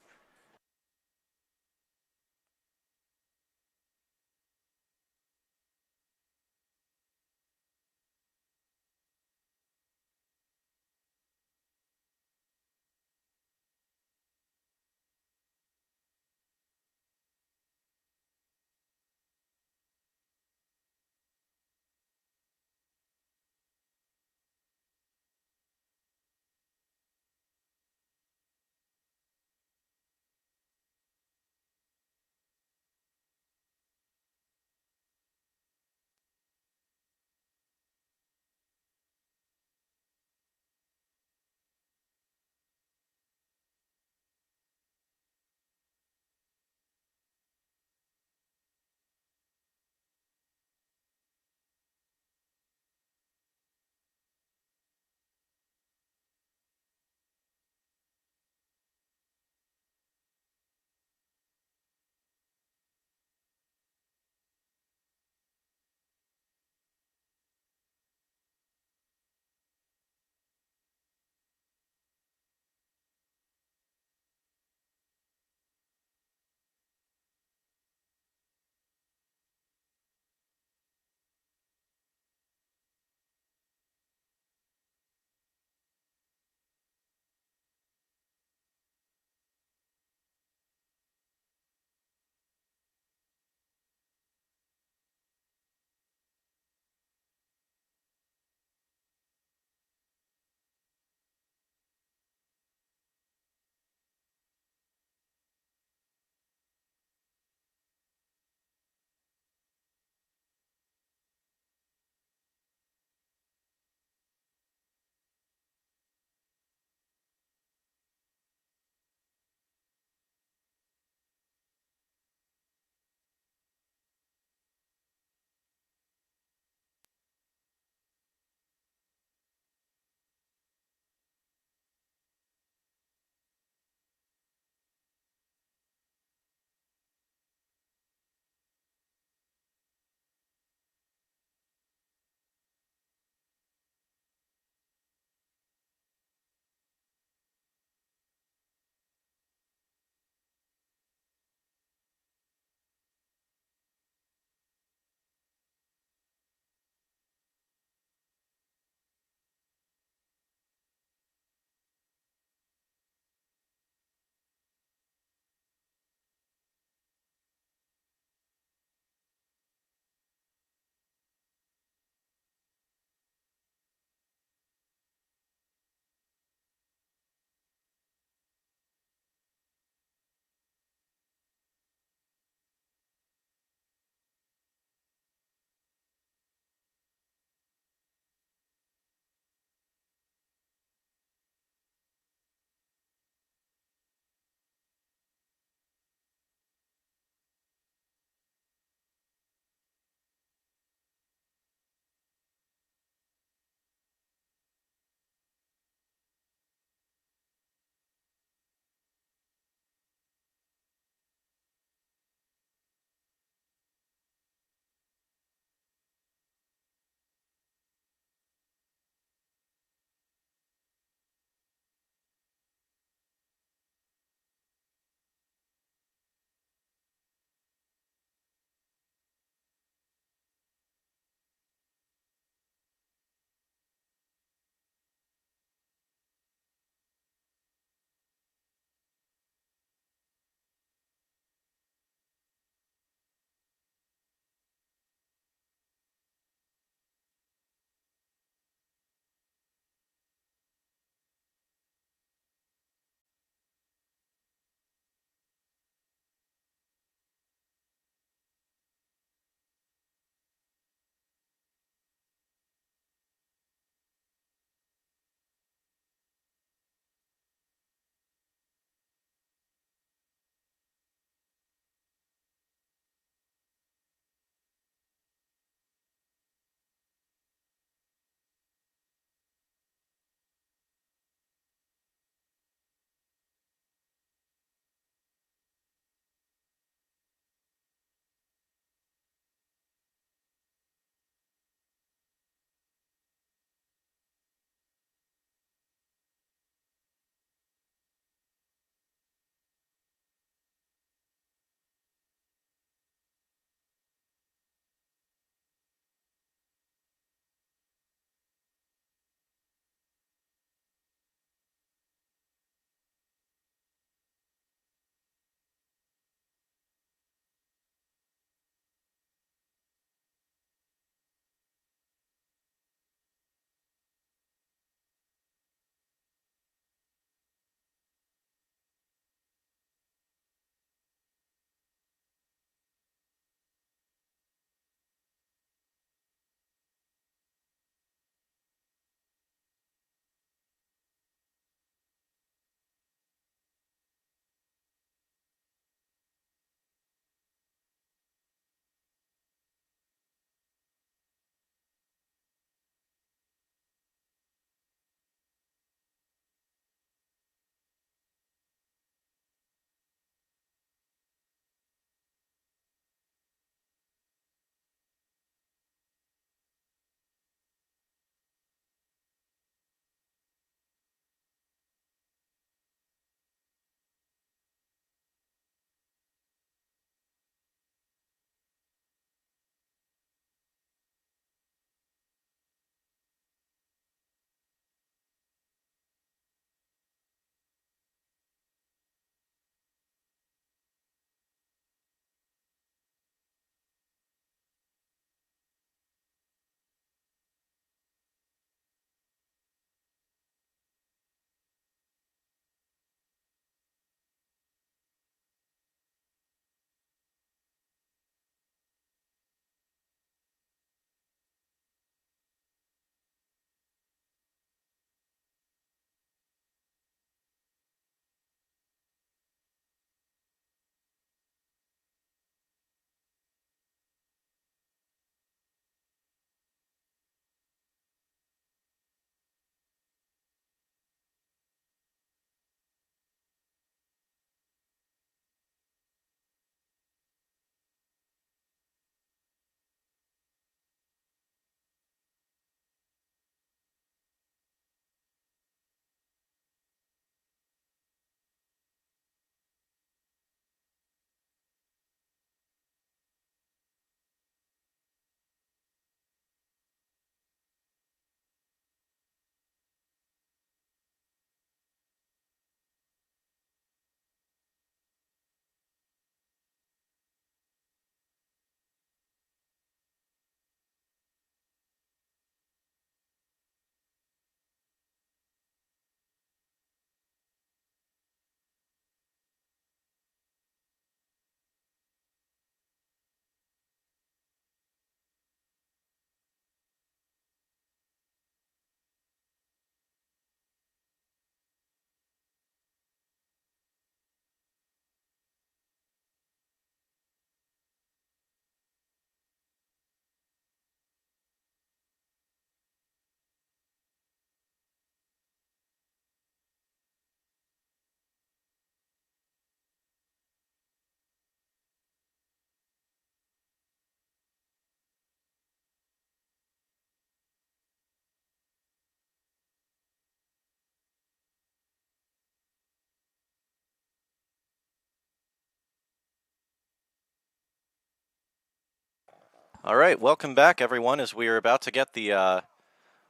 All right, welcome back, everyone, as we are about to get the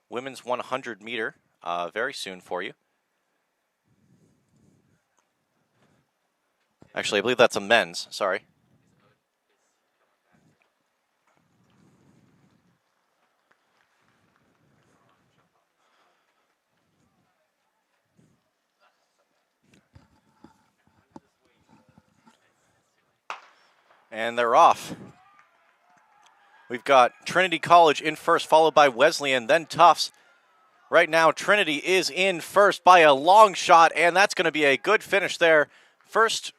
women's 100 meter very soon for you. Actually, I believe that's a men's, sorry. And they're off. We've got Trinity College in first, followed by Wesleyan, then Tufts. Right now, Trinity is in first by a long shot, and that's going to be a good finish there. First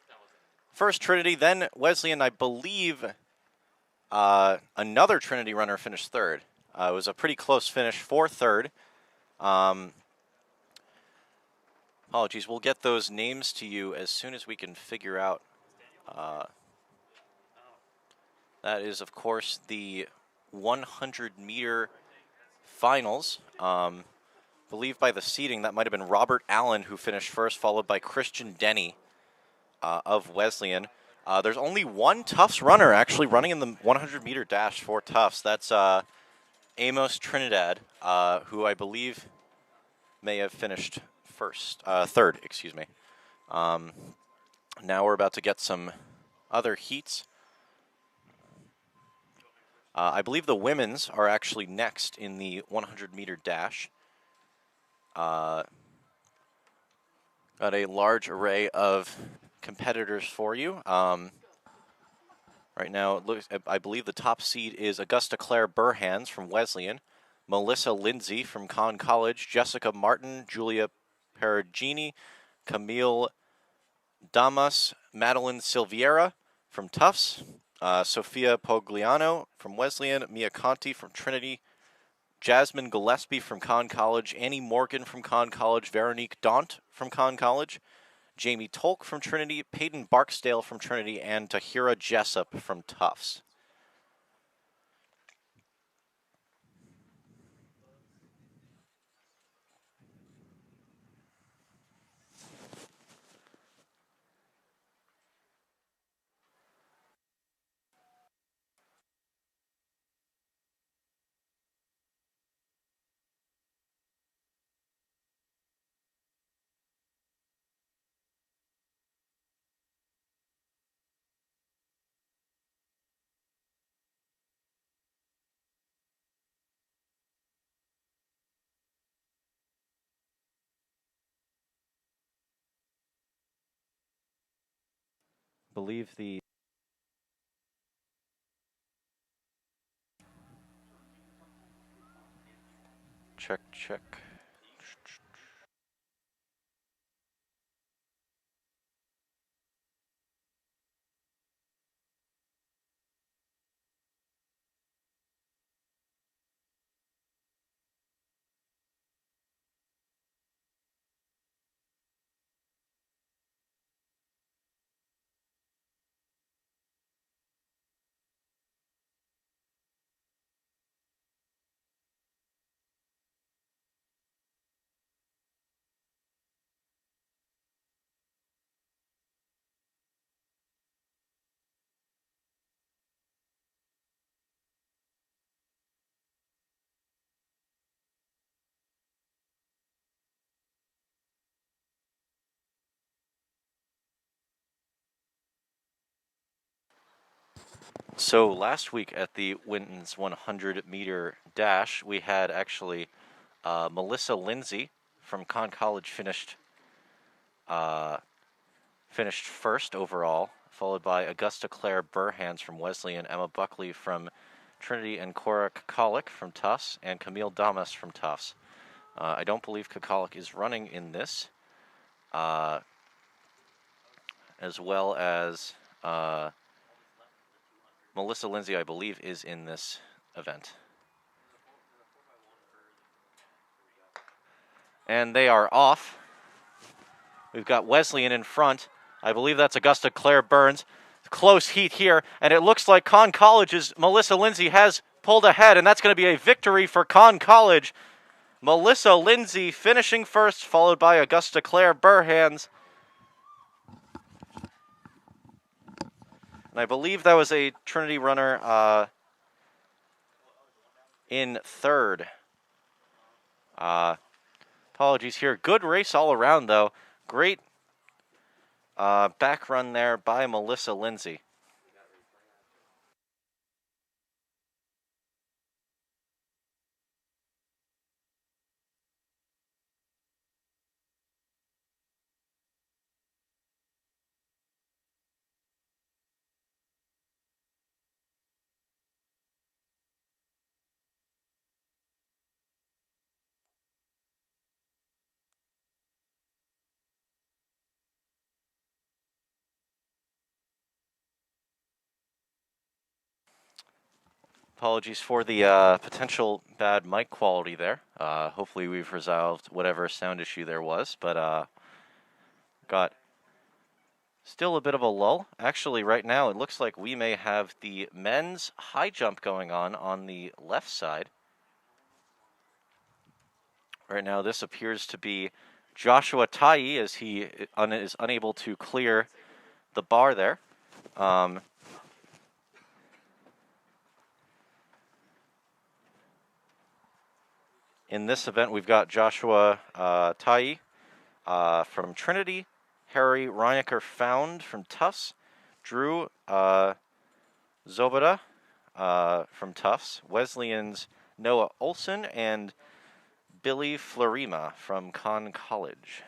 Trinity, then Wesleyan. I believe another Trinity runner finished third. It was a pretty close finish for third. Apologies, we'll get those names to you as soon as we can figure out. That is, of course, the 100-meter finals. Believe by the seating, that might have been Robert Allen who finished first, followed by Christian Denny of Wesleyan. There's only one Tufts runner actually running in the 100-meter dash for Tufts. That's Amos Trinidad, who I believe may have finished third, excuse me. Now we're about to get some other heats. I believe the women's are actually next in the 100-meter dash. Got a large array of competitors for you. Right now, I believe the top seed is Augusta Claire Burhans from Wesleyan, Melissa Lindsay from Conn College, Jessica Martin, Julia Perugini, Camille Damas, Madeline Silviera from Tufts, Sophia Pogliano from Wesleyan, Mia Conti from Trinity, Jasmine Gillespie from Conn College, Annie Morgan from Conn College, Veronique Daunt from Conn College, Jamie Tolk from Trinity, Peyton Barksdale from Trinity, and Tahira Jessup from Tufts. Believe the check. So last week at the women's 100-meter dash, we had actually Melissa Lindsay from Conn College finished first overall, followed by Augusta Claire Burhans from Wesleyan, Emma Buckley from Trinity, and Cora Kakalik from Tufts, and Camille Damas from Tufts. I don't believe Kakalik is running in this, as well as Melissa Lindsay, I believe, is in this event. And they are off. We've got Wesleyan in front. I believe that's Augusta Claire Burns. Close heat here, and it looks like Conn College's Melissa Lindsay has pulled ahead, and that's going to be a victory for Conn College. Melissa Lindsay finishing first, followed by Augusta Claire Burhans. And I believe that was a Trinity runner, in third. Apologies here. Good race all around, though. Great back run there by Melissa Lindsay. Apologies for the potential bad mic quality there. Hopefully we've resolved whatever sound issue there was, but got still a bit of a lull. Actually, right now it looks like we may have the men's high jump going on the left side. Right now this appears to be Joshua Tai as he is unable to clear the bar there. In this event, we've got Joshua Tai from Trinity, Harry Reinecker Found from Tufts, Drew Zobada from Tufts, Wesleyan's Noah Olson, and Billy Florima from Conn College.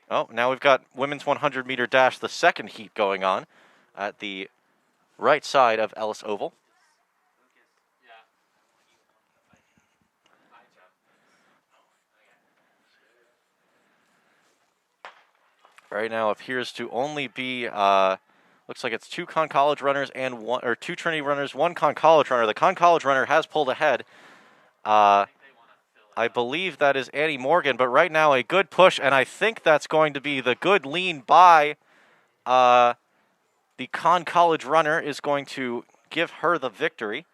Oh, now we've got women's 100-meter dash, the second heat going on at the right side of Ellis Oval. Right now appears to only be, looks like it's two Conn College runners and two Trinity runners, one Conn College runner. The Conn College runner has pulled ahead. I believe that is Annie Morgan, but right now a good push, and I think that's going to be the good lean by the Conn College runner is going to give her the victory.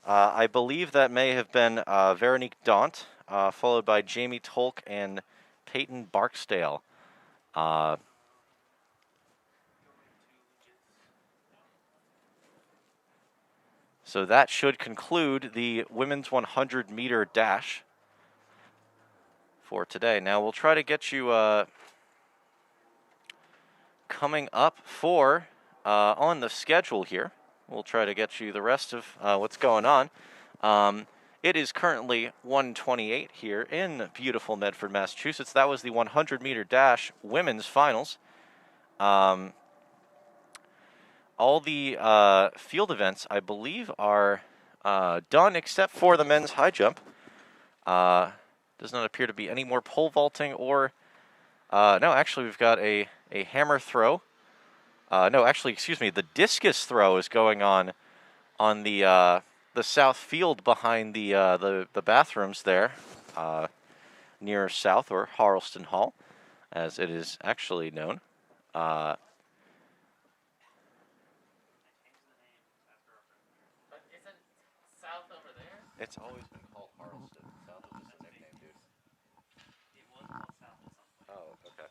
I believe that may have been Veronique Daunt, followed by Jamie Tolk and Peyton Barksdale. So that should conclude the women's 100-meter dash for today. Now we'll try to get you coming up for on the schedule here. We'll try to get you the rest of what's going on. It is currently 1:28 here in beautiful Medford, Massachusetts. That was the 100-meter dash women's finals. All the field events, I believe, are done except for the men's high jump. Does not appear to be any more pole vaulting or... no, actually, we've got a hammer throw. No, actually, excuse me, the discus throw is going on the south field behind the bathrooms there, near South, or Harleston Hall, as it is actually known. It's always been called Harleston. South is just a nickname, dude. It was called South at some point. Oh, okay.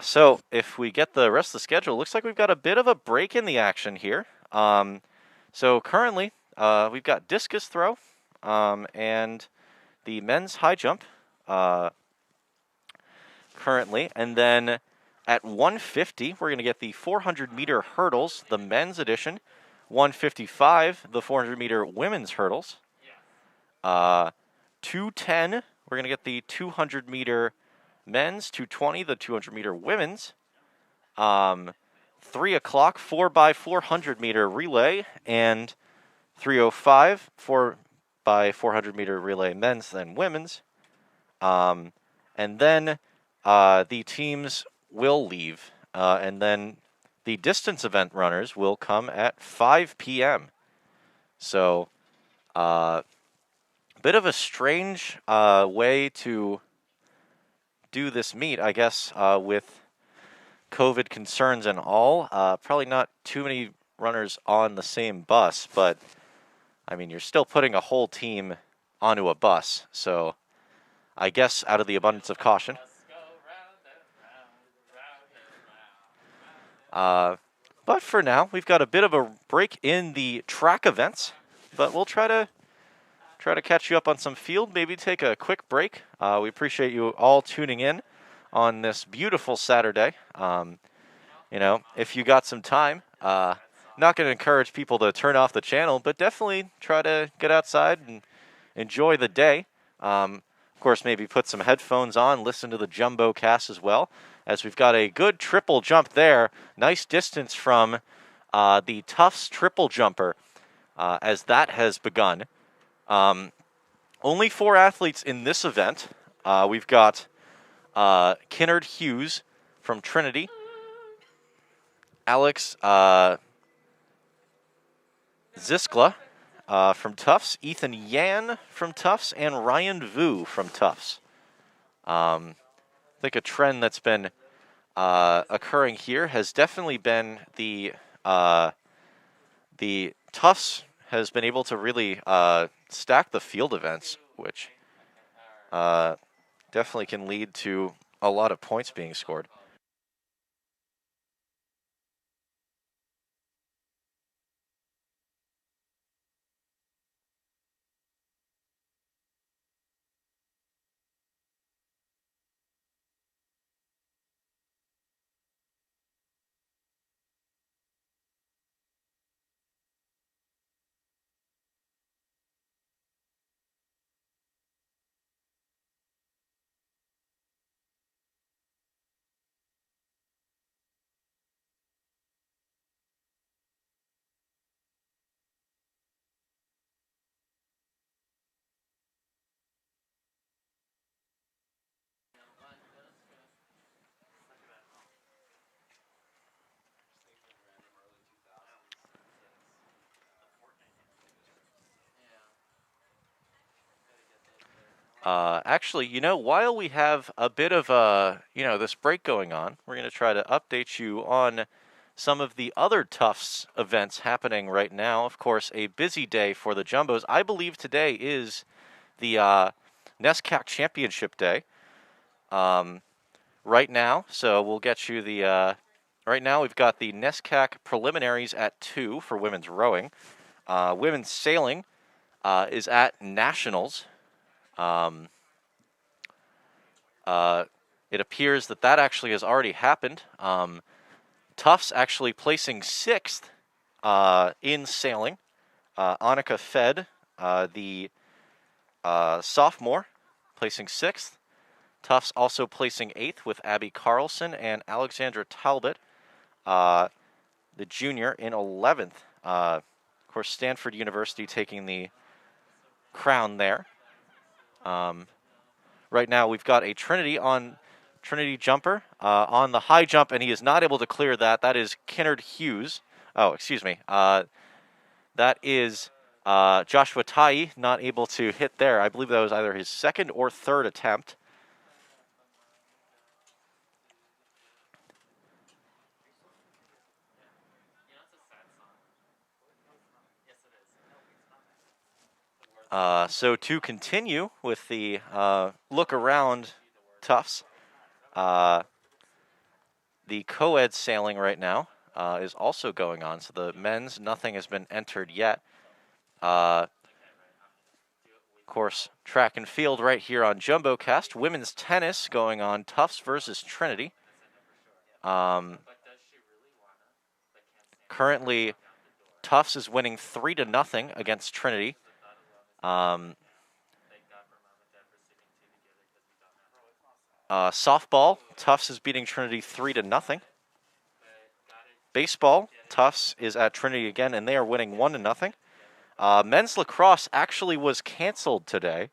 So if we get the rest of the schedule, it looks like we've got a bit of a break in the action here. So currently, we've got discus throw, and the men's high jump, currently, and then at 150, we're going to get the 400-meter hurdles, the men's edition. 155, the 400-meter women's hurdles. 210, we're going to get the 200-meter men's. 220, the 200-meter women's. 3 o'clock, 4x400-meter relay. And 3:05, 4x400-meter relay men's and women's. And then the teams will leave. And then the distance event runners will come at 5 p.m. So, bit of a strange way to do this meet, I guess, with COVID concerns and all. Probably not too many runners on the same bus, but, I mean, you're still putting a whole team onto a bus. So, I guess out of the abundance of caution. Let's go round and round and round and round. But for now, we've got a bit of a break in the track events, but we'll try to catch you up on some field, maybe take a quick break. We appreciate you all tuning in on this beautiful Saturday. If you got some time, not going to encourage people to turn off the channel, but definitely try to get outside and enjoy the day. Of course, maybe put some headphones on, listen to the JumboCast as well, as we've got a good triple jump there. Nice distance from the Tufts triple jumper as that has begun. Only 4 athletes in this event. We've got Kinnard Hughes from Trinity, Alex Ziskla from Tufts, Ethan Yan from Tufts, and Ryan Vu from Tufts. I think a trend that's been occurring here has definitely been the Tufts has been able to really stack the field events, which definitely can lead to a lot of points being scored. Actually, while we have a bit of this break going on, we're going to try to update you on some of the other Tufts events happening right now. Of course, a busy day for the Jumbos. I believe today is the NESCAC Championship Day right now. So we'll get you the... right now, we've got the NESCAC preliminaries at 2 for women's rowing. Women's sailing is at Nationals. It appears that actually has already happened. Tufts actually placing 6th in sailing. Annika Fed, the sophomore, placing 6th. Tufts also placing 8th with Abby Carlson and Alexandra Talbot, the junior, in 11th. Of course, Stanford University taking the crown there. Right now, we've got a Trinity jumper on the high jump, and he is not able to clear that. That is Kinnard Hughes. Oh, excuse me. That is Joshua Tai, not able to hit there. I believe that was either his 2nd or 3rd attempt. So to continue with the look around Tufts, the co-ed sailing right now is also going on. So the men's, nothing has been entered yet. Of course, track and field right here on JumboCast. Women's tennis going on, Tufts versus Trinity. Currently, Tufts is winning 3-0 against Trinity. Softball, Tufts is beating Trinity 3-0. Baseball, Tufts is at Trinity again, and they are winning 1-0. Men's lacrosse actually was canceled today.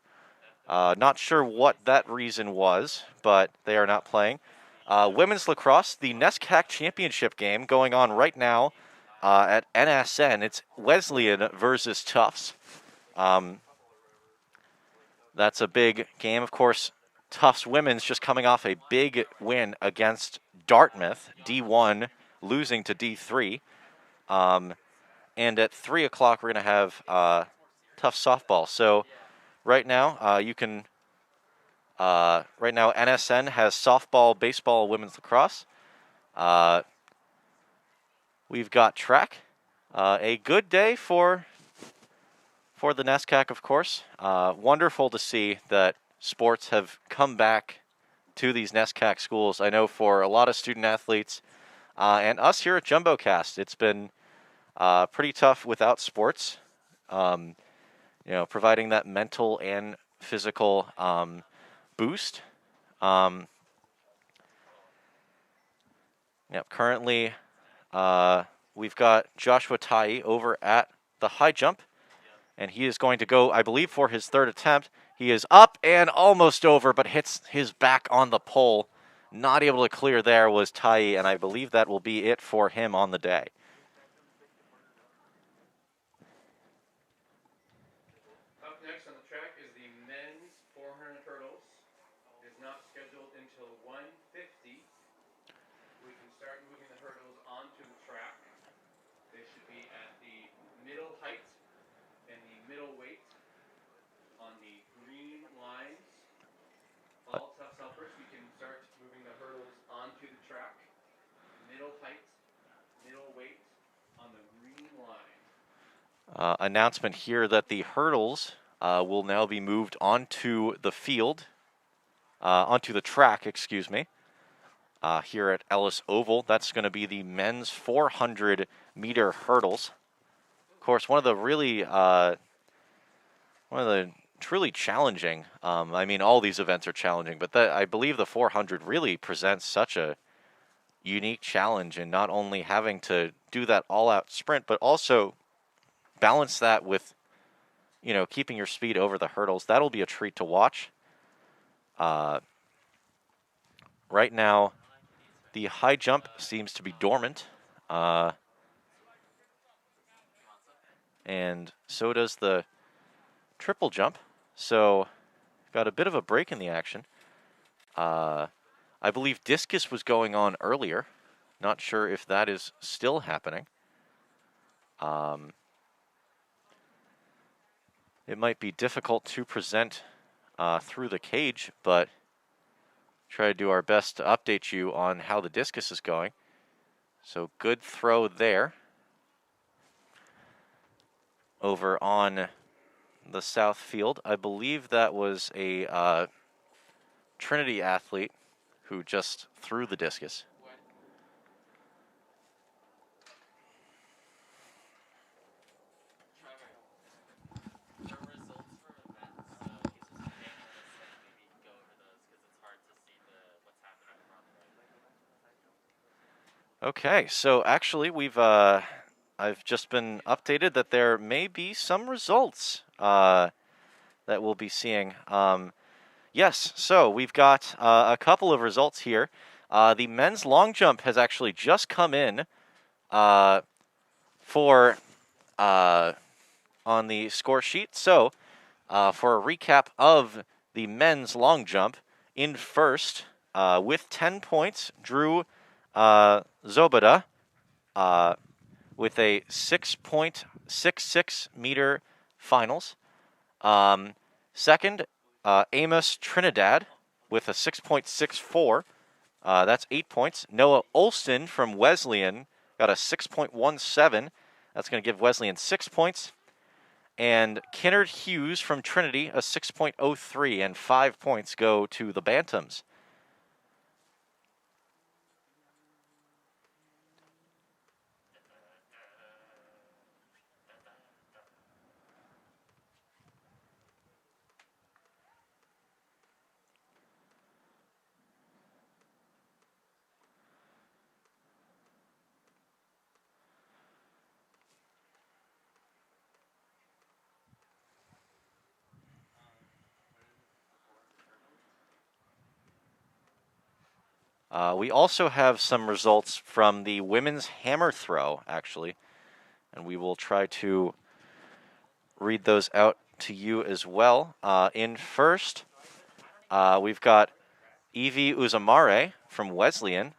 Not sure what that reason was, but they are not playing. Women's lacrosse, the NESCAC championship game going on right now at NSN. It's Wesleyan versus Tufts. That's a big game. Of course, Tufts women's just coming off a big win against Dartmouth, D1, losing to D3. And at 3 o'clock, we're going to have Tufts softball. So right now, you can Right now, NSN has softball, baseball, women's lacrosse. We've got track. A good day for the NESCAC, of course. Wonderful to see that sports have come back to these NESCAC schools. I know for a lot of student athletes and us here at JumboCast, it's been pretty tough without sports. Providing that mental and physical boost. Currently, we've got Joshua Tai over at the high jump, and he is going to go, I believe, for his third attempt. He is up and almost over, but hits his back on the pole. Not able to clear there was Tai, and I believe that will be it for him on the day. Up next on the track is the men's 400 hurdles. It is not scheduled until 1:50. We can start moving the hurdles onto the track. They should be at the middle height and the middle weight on the green lines. All Tufts helpers, we can start moving the hurdles onto the track. Middle height, middle weight on the green line. Announcement here that the hurdles will now be moved onto the field, onto the track, excuse me, here at Ellis Oval. That's going to be the men's 400-meter hurdles. Of course, one of the truly challenging, all these events are challenging, but I believe the 400 really presents such a unique challenge in not only having to do that all-out sprint, but also balance that with, keeping your speed over the hurdles. That'll be a treat to watch. Right now, the high jump seems to be dormant. And so does the triple jump. So, got a bit of a break in the action. I believe discus was going on earlier. Not sure if that is still happening. It might be difficult to present through the cage, but try to do our best to update you on how the discus is going. So good throw there. Over on the south field, I believe that was a Trinity athlete who just threw the discus. Okay, so actually I've just been updated that there may be some results that we'll be seeing. Yes, so we've got a couple of results here. The men's long jump has actually just come in for on the score sheet. So for a recap of the men's long jump, in first with 10 points, Drew Zobada with a 6.66 meter finals. Second, Amos Trinidad with a 6.64. That's 8 points. Noah Olson from Wesleyan got a 6.17. That's going to give Wesleyan 6 points. And Kennard Hughes from Trinity, a 6.03, and 5 points go to the Bantams. We also have some results from the women's hammer throw, actually, and we will try to read those out to you as well. In first, we've got Evie Uzamare from Wesleyan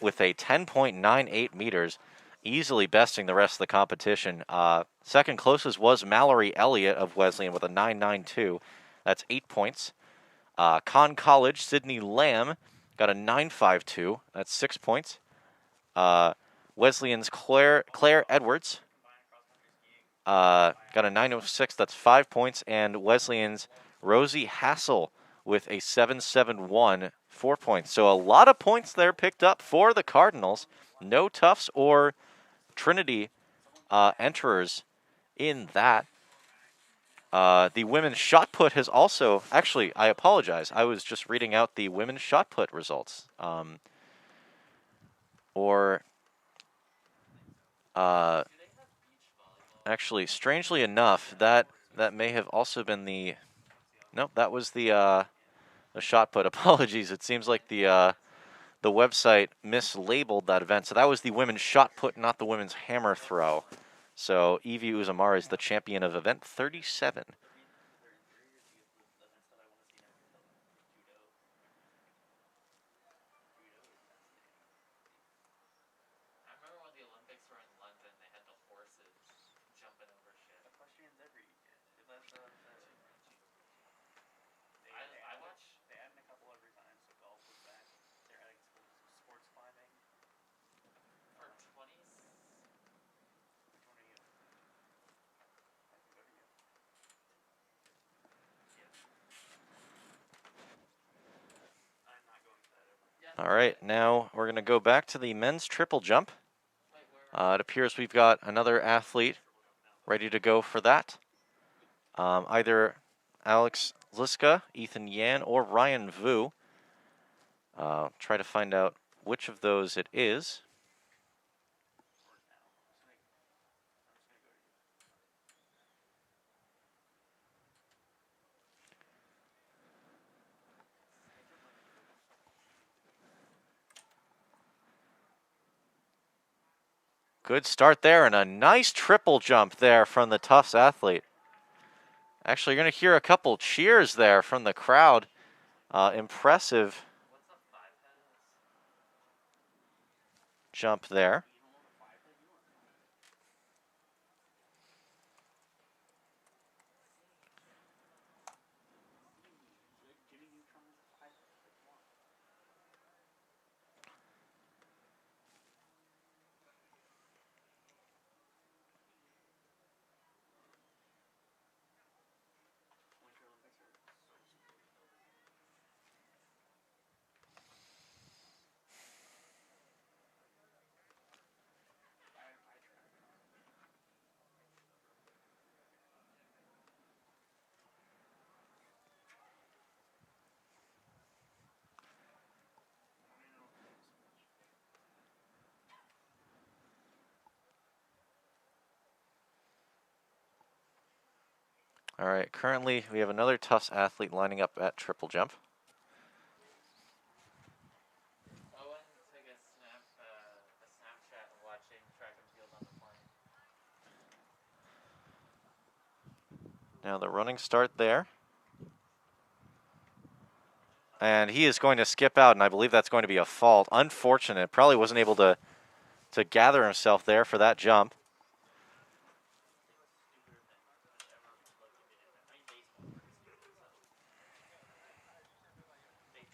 with a 10.98 meters, easily besting the rest of the competition. Second closest was Mallory Elliott of Wesleyan with a 9.92. That's 8 points. Conn College, Sydney Lamb got a 9.52. That's 6 points. Wesleyan's Claire Edwards got a 9.06. That's 5 points. And Wesleyan's Rosie Hassel with a 7.71, 4 points. So a lot of points there picked up for the Cardinals. No Tufts or Trinity enterers in that. The women's shot put has also, actually, I apologize. I was just reading out the women's shot put results. Actually, strangely enough, that may have also been the, nope, that was the shot put. Apologies. It seems like the website mislabeled that event. So that was the women's shot put, not the women's hammer throw. So Evie Uzamara is the champion of event 37. I remember when the Olympics were in London, they had the horses jumping over shit. Equestrians every weekend. I watch. They added a couple every time, so golf was back. They're adding sports climbing. For 20s. Which one are you? I can go to you. I'm not going to that ever. Yeah. All right, now we're going to go back to the men's triple jump. Wait, where? It appears we've got another athlete ready to go for that. Either Alex Liska, Ethan Yan, or Ryan Vu. Try to find out which of those it is. Good start there, and a nice triple jump there from the Tufts athlete. Actually, you're going to hear a couple cheers there from the crowd. Impressive jump there. All right, currently we have another Tufts athlete lining up at triple jump. Owen took a Snapchat of watching track and field on the plane. Now the running start there. And he is going to skip out, and I believe that's going to be a fault. Unfortunate. Probably wasn't able to gather himself there for that jump.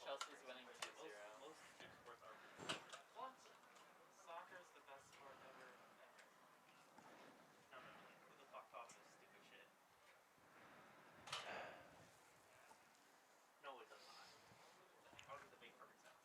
Chelsea's winning 2-0. What? Soccer's the best sport ever. No. Who the fuck taught me this stupid shit? No, it does not. How does it make perfect sense?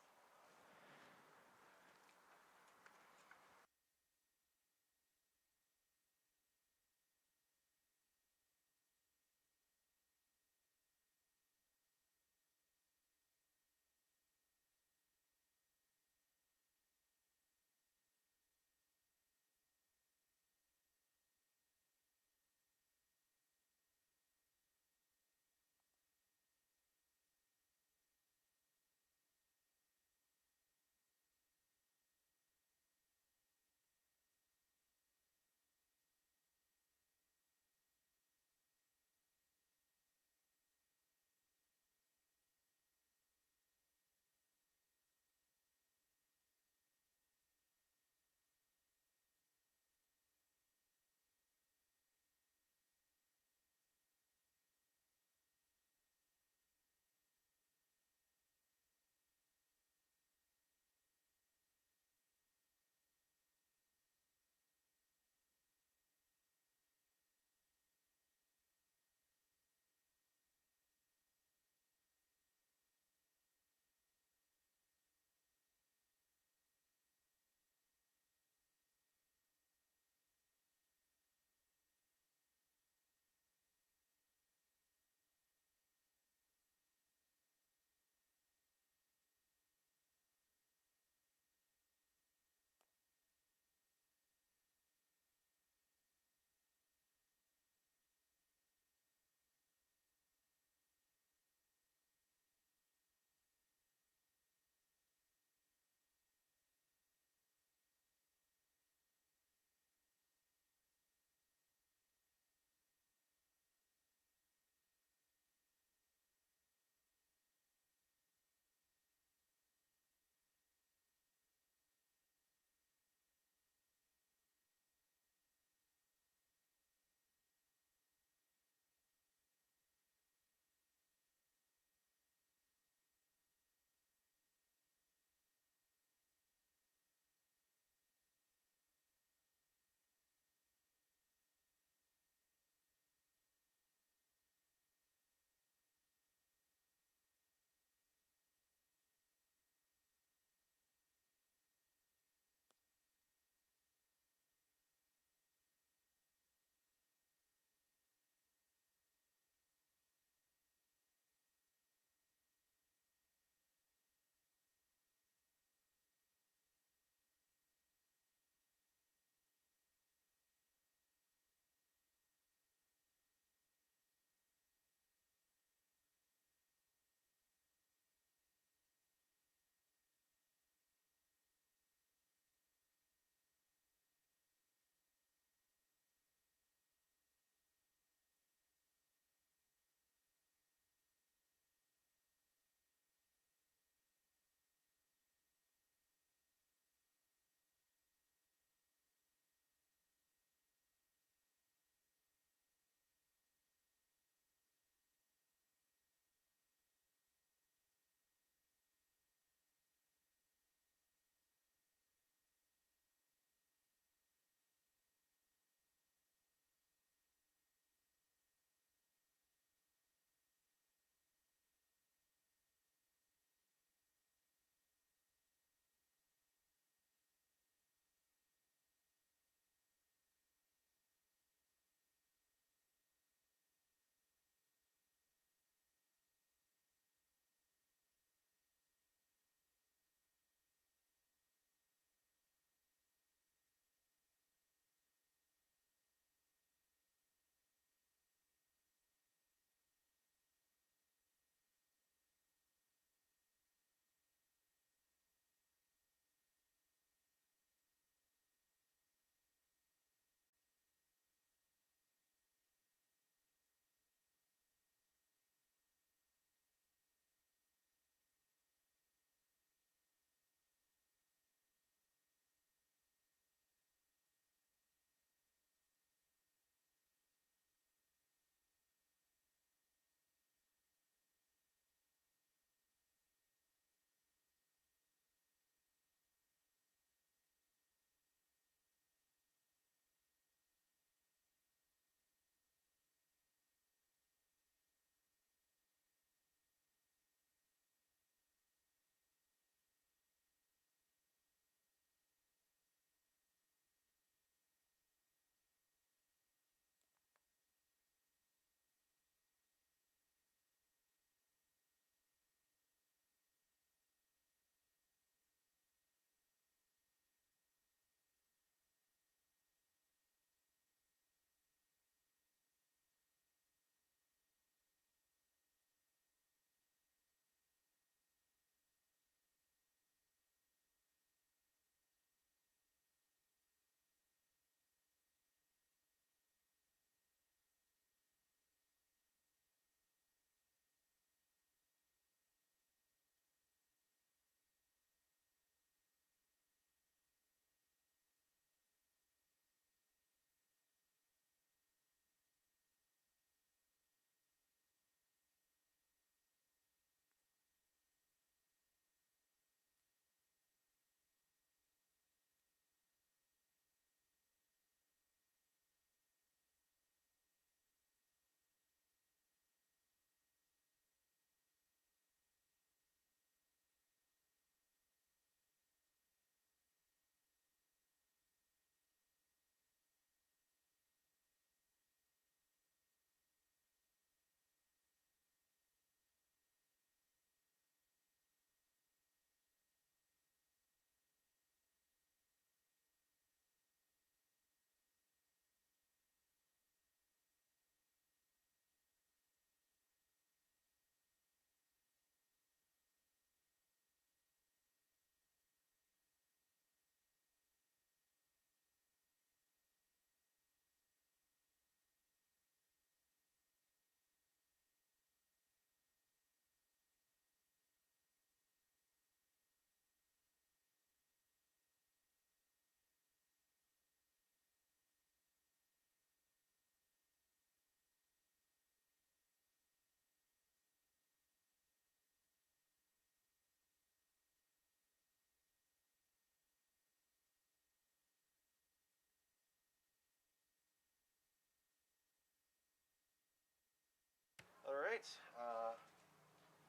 right.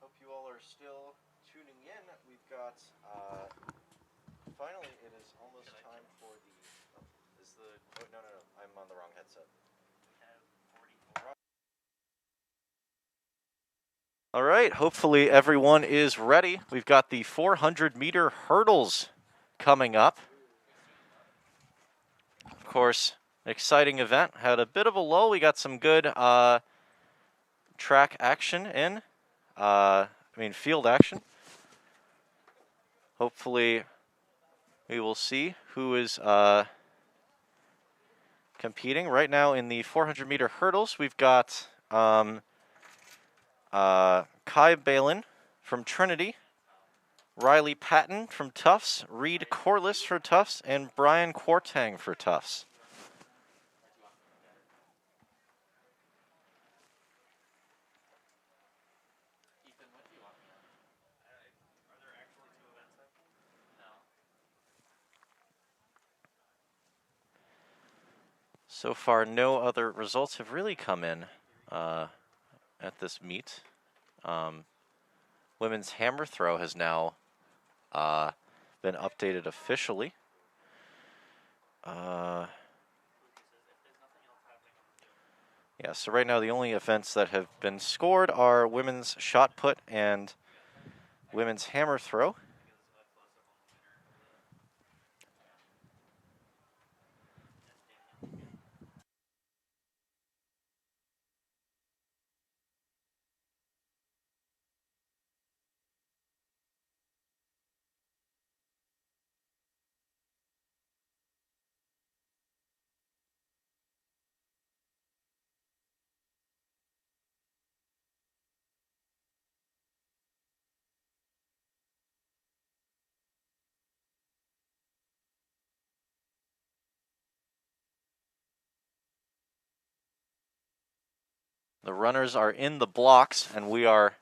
Hope you all are still tuning in. We've got, finally, it is almost time for the, no, I'm on the wrong headset. All right, hopefully everyone is ready. We've got the 400-meter hurdles coming up. Of course, an exciting event. Had a bit of a lull. We got some good track action in. Field action. Hopefully, we will see who is competing. Right now in the 400-meter hurdles, we've got Kai Balin from Trinity, Riley Patton from Tufts, Reed Corliss for Tufts, and Brian Kwarteng for Tufts. Ethan, what do you want me on? Are there actually 2 events happening? No. So far, no other results have really come in at this meet. Women's hammer throw has now been updated officially. Yeah, so right now the only events that have been scored are women's shot put and women's hammer throw. The runners are in the blocks, and we are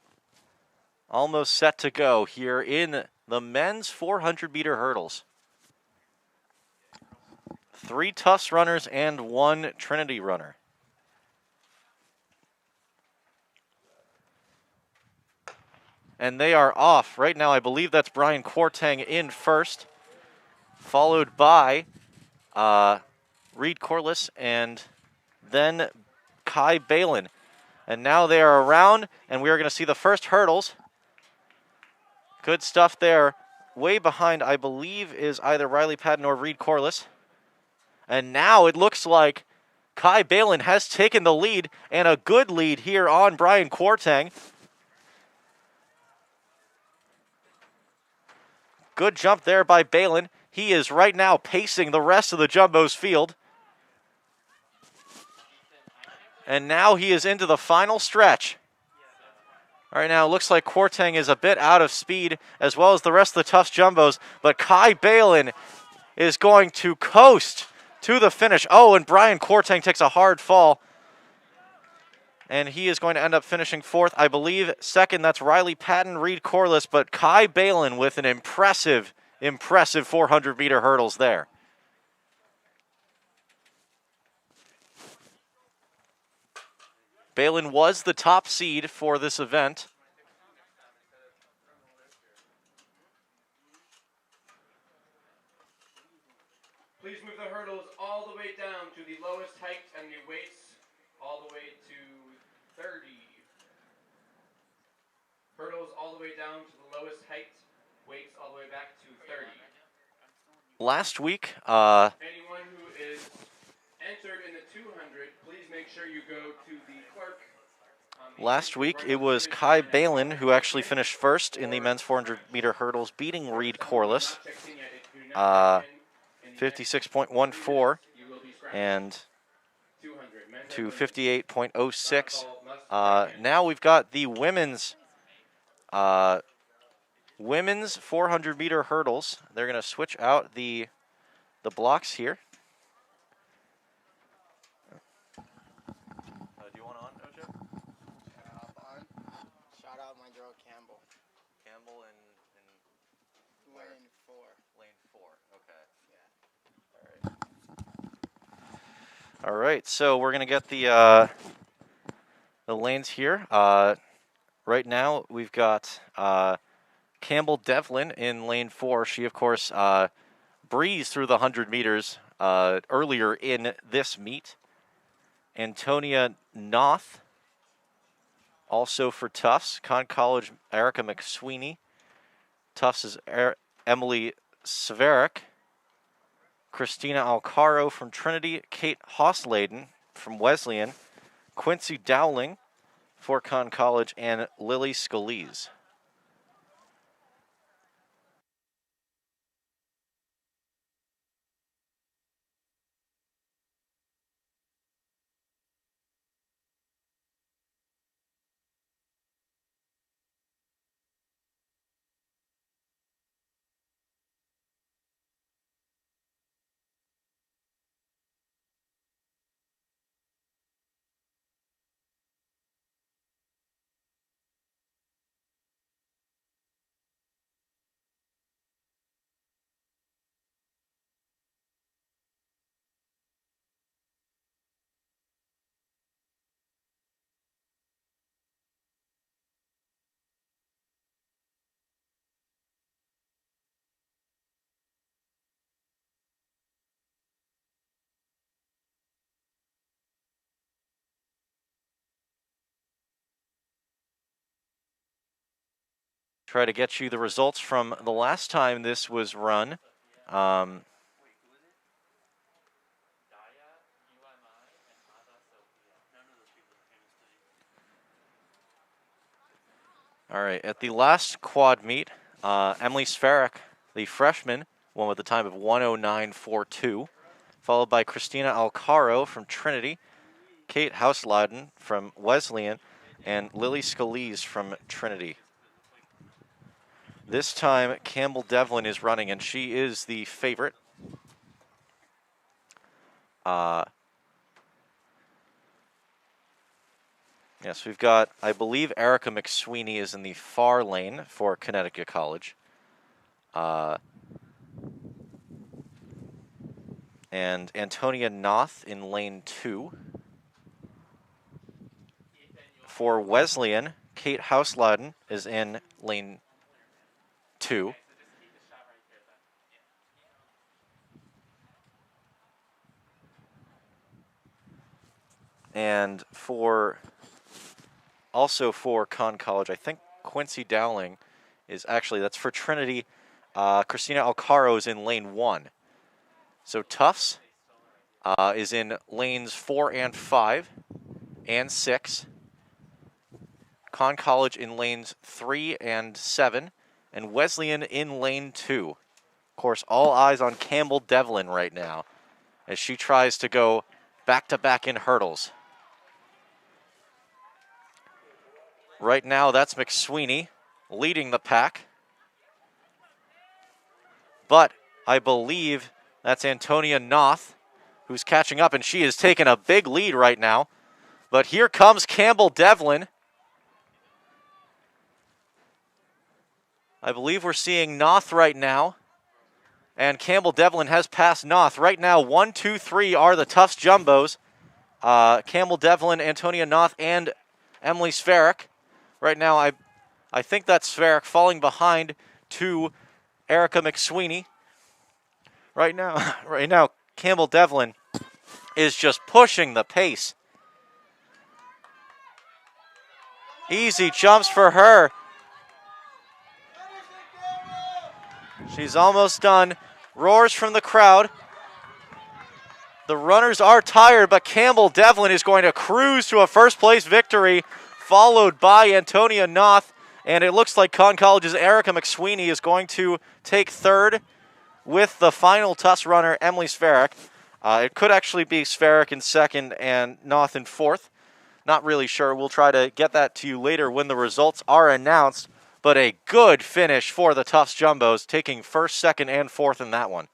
almost set to go here in the men's 400-meter hurdles. 3 Tufts runners and 1 Trinity runner. And they are off. Right now, I believe that's Brian Kwarteng in first, followed by Reed Corliss and then Kai Balin. And now they are around, and we are going to see the first hurdles. Good stuff there. Way behind, I believe, is either Riley Patton or Reed Corliss. And now it looks like Kai Balin has taken the lead, and a good lead here on Brian Kwarteng. Good jump there by Balin. He is right now pacing the rest of the Jumbo's field. And now he is into the final stretch. All right, now it looks like Kwarteng is a bit out of speed, as well as the rest of the Tufts Jumbos, but Kai Balin is going to coast to the finish. Oh, and Brian Kwarteng takes a hard fall, and he is going to end up finishing 4th. I believe 2nd, that's Riley Patton, Reed Corliss, but Kai Balin with an impressive 400-meter hurdles there. Balin was the top seed for this event. Please move the hurdles all the way down to the lowest height and the weights all the way to 30. Hurdles all the way down to the lowest height, weights all the way back to 30. Last week, Anyone who is entered in the 200, please make sure you go to the clerk. Last week, it was Kai Balin who actually finished first in the men's 400-meter hurdles, beating Reed Corliss, 56.14 and to 58.06. Now we've got the women's 400-meter hurdles. They're going to switch out the blocks here. Do you want on, OJ? Shout out my girl Campbell. Campbell and Lane 4. Lane 4. Okay. Yeah. All right. So we're gonna get the the lanes here. Right now, we've got Campbell Devlin in lane 4. She, of course, breezed through the 100 meters earlier in this meet. Antonia Noth, also for Tufts. Con College, Erica McSweeney. Tufts is Emily Severik. Christina Alcaro from Trinity. Kate Hossladen from Wesleyan. Quincy Dowling for Con College, and Lily Scalise. Try to get you the results from the last time this was run. Daya, UMI, and Ada Sophia. None of those people are famous to me. All right, at the last quad meet, Emily Sferik, the freshman, won with a time of 1:09.42, followed by Christina Alcaro from Trinity, Kate Hausladen from Wesleyan, and Lily Scalise from Trinity. This time, Campbell Devlin is running, and she is the favorite. Yes, we've got, I believe, Erica McSweeney is in the far lane for Connecticut College. And Antonia Noth in lane 2. For Wesleyan, Kate Hausladen is in lane 2. So just keep the shot right here then. And also for Con College, I think Quincy Dowling is actually, that's for Trinity. Christina Alcaro is in lane 1. So Tufts is in lanes 4 and 5 and 6. Con College in lanes 3 and 7. And Wesleyan in lane 2. Of course, all eyes on Campbell Devlin right now as she tries to go back-to-back in hurdles. Right now, that's McSweeney leading the pack. But I believe that's Antonia Noth who's catching up, and she is taking a big lead right now. But here comes Campbell Devlin. I believe we're seeing Noth right now. And Campbell Devlin has passed Noth. Right now, 1, 2, 3 are the Tufts Jumbos. Campbell Devlin, Antonia Noth, and Emily Sferik. Right now, I think that's Sferik falling behind to Erica McSweeney. Right now, Campbell Devlin is just pushing the pace. Easy jumps for her. She's almost done. Roars from the crowd. The runners are tired, but Campbell Devlin is going to cruise to a first-place victory, followed by Antonia Noth. And it looks like Con College's Erica McSweeney is going to take third with the final Tufts runner, Emily Sferik. It could actually be Sferik in second and Noth in fourth. Not really sure. We'll try to get that to you later when the results are announced. But a good finish for the Tufts Jumbos, taking first, second, and fourth in that one.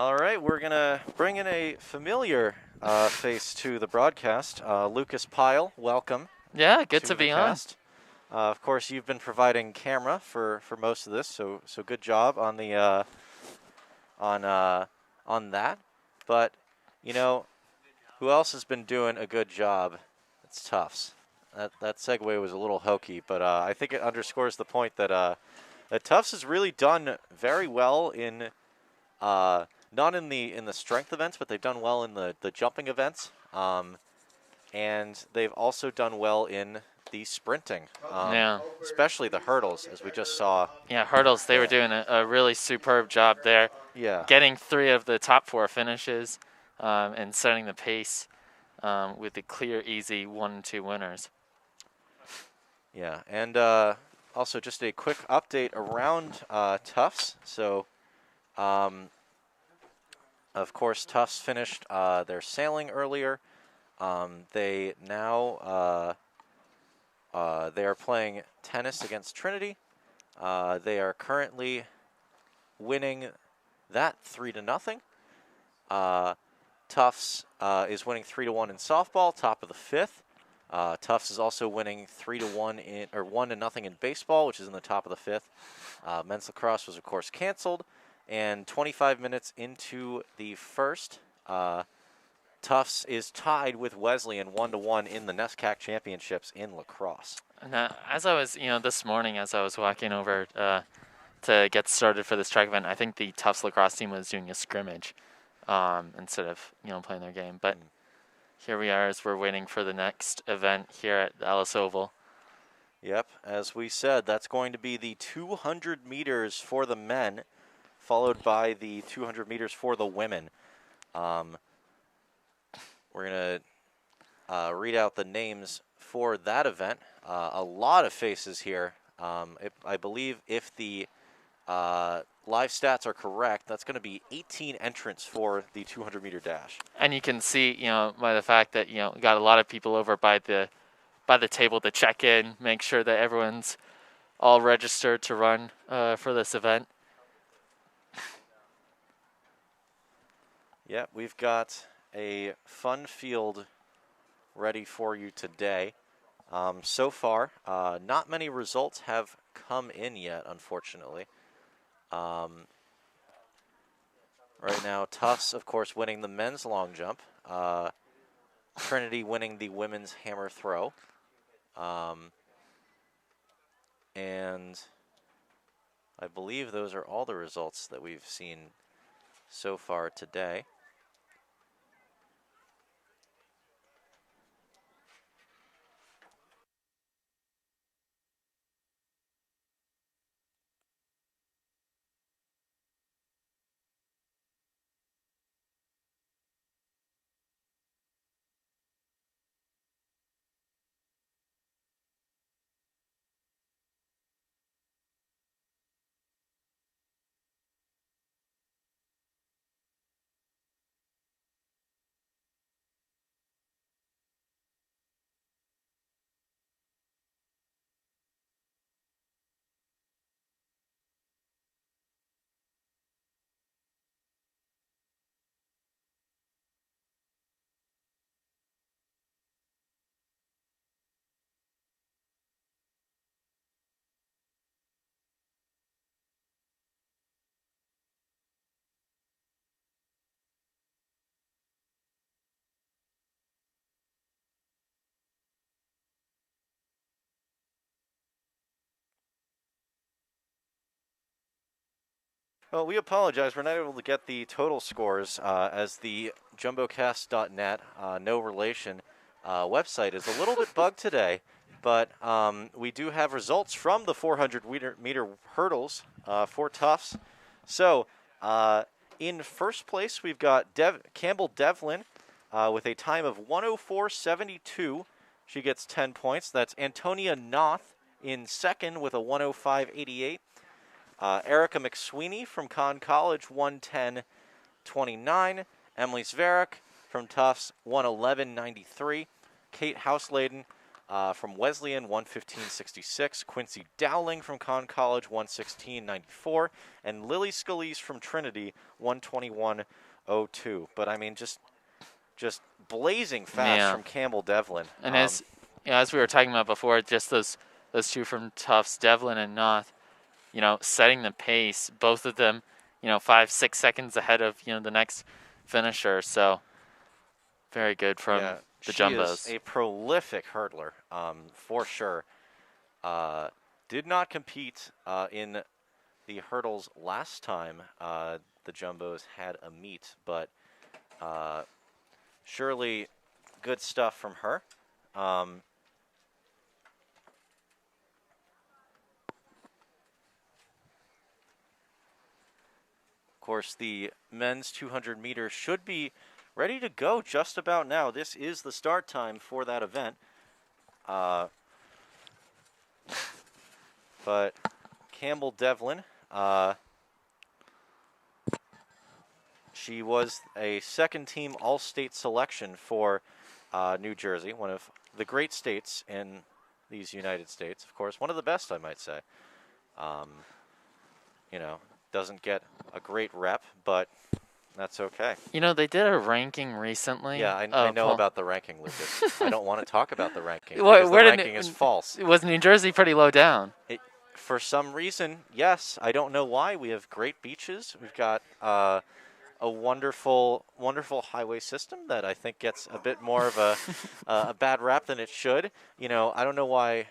All right, we're going to bring in a familiar face to the broadcast. Lucas Pyle, welcome. Yeah, good to the be on. cast. Of course, you've been providing camera for most of this, so good job on the on that. But you know, who else has been doing a good job? It's Tufts. That segue was a little hokey, but I think it underscores the point that that Tufts has really done very well in not in the strength events, but they've done well in the jumping events, and they've also done well in the sprinting, Yeah. especially the hurdles, as we just saw. Yeah, hurdles, they were doing a really superb job there. Yeah. Getting 3 of the top 4 finishes and setting the pace with the clear, easy 1 and 2 winners. Yeah, and also just a quick update around Tufts. So, of course, Tufts finished their sailing earlier. They now they are playing tennis against Trinity. They are currently winning that 3-0. Tufts is winning 3-1 in softball, top of the 5th. Tufts is also winning 3-1 in or 1-0 in baseball, which is in the top of the 5th. Men's lacrosse was of course canceled, and 25 minutes into the first, Tufts is tied with Wesleyan 1-1 in the NESCAC championships in lacrosse. And as I was, this morning, as I was walking over to get started for this track event, I think the Tufts lacrosse team was doing a scrimmage instead of, playing their game. But here we are as we're waiting for the next event here at the Ellis Oval. Yep, as we said, that's going to be the 200 meters for the men, followed by the 200 meters for the women. We're going to read out the names for that event. A lot of faces here. I believe if the live stats are correct, that's going to be 18 entrants for the 200-meter dash. And you can see, by the fact that, we got a lot of people over by the table to check in, make sure that everyone's all registered to run for this event. Yeah, we've got a fun field ready for you today. So far, not many results have come in yet, unfortunately. Right now, Tufts, of course, winning the men's long jump. Trinity winning the women's hammer throw. And I believe those are all the results that we've seen so far today. Well, we apologize. We're not able to get the total scores as the JumboCast.net, no relation, website is a little bit bugged today. But we do have results from the 400-meter hurdles for Tufts. So in first place, we've got Campbell Devlin with a time of 104.72. She gets 10 points. That's Antonia Noth in second with a 105.88. Erica McSweeney from Conn College, 110.29. Emily Zverak from Tufts, 111.93. Kate Houseleden from Wesleyan, 1:15.66. Quincy Dowling from Conn College, 1:16.94. And Lily Scalise from Trinity, 1:21.02. But I mean, just blazing fast Yeah. from Campbell Devlin. And as we were talking about before, just those two from Tufts, Devlin and Noth, setting the pace. Both of them, 5-6 seconds ahead of the next finisher. So very good from the Jumbos. She is a prolific hurdler, for sure. Did not compete in the hurdles last time the Jumbos had a meet, but surely good stuff from her. Of course, the men's 200 meters should be ready to go just about now. This is the start time for that event. But Campbell Devlin, she was a second-team All-State selection for New Jersey, one of the great states in these United States. Of course, one of the best, I might say. Doesn't get a great rep, but that's okay. They did a ranking recently. Yeah, I know about the ranking, Lucas. I don't want to talk about the ranking Where because the ranking is false. Was New Jersey pretty low down? For some reason, yes. I don't know why. We have great beaches. We've got a wonderful highway system that I think gets a bit more of a bad rap than it should. I don't know why.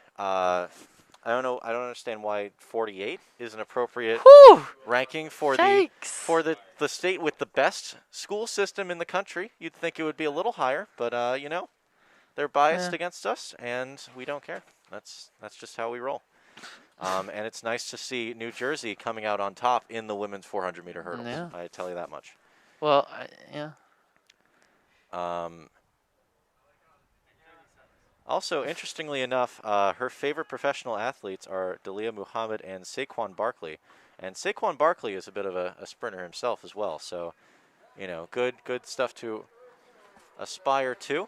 I don't understand why 48 is an appropriate ranking for the state with the best school system in the country. You'd think it would be a little higher, but they're biased against us, and we don't care. That's just how we roll. And it's nice to see New Jersey coming out on top in the women's 400-meter hurdles. Yeah. I tell you that much. Well, yeah. Also, interestingly enough, her favorite professional athletes are Dalia Muhammad and Saquon Barkley. And Saquon Barkley is a bit of a sprinter himself as well. So, good stuff to aspire to.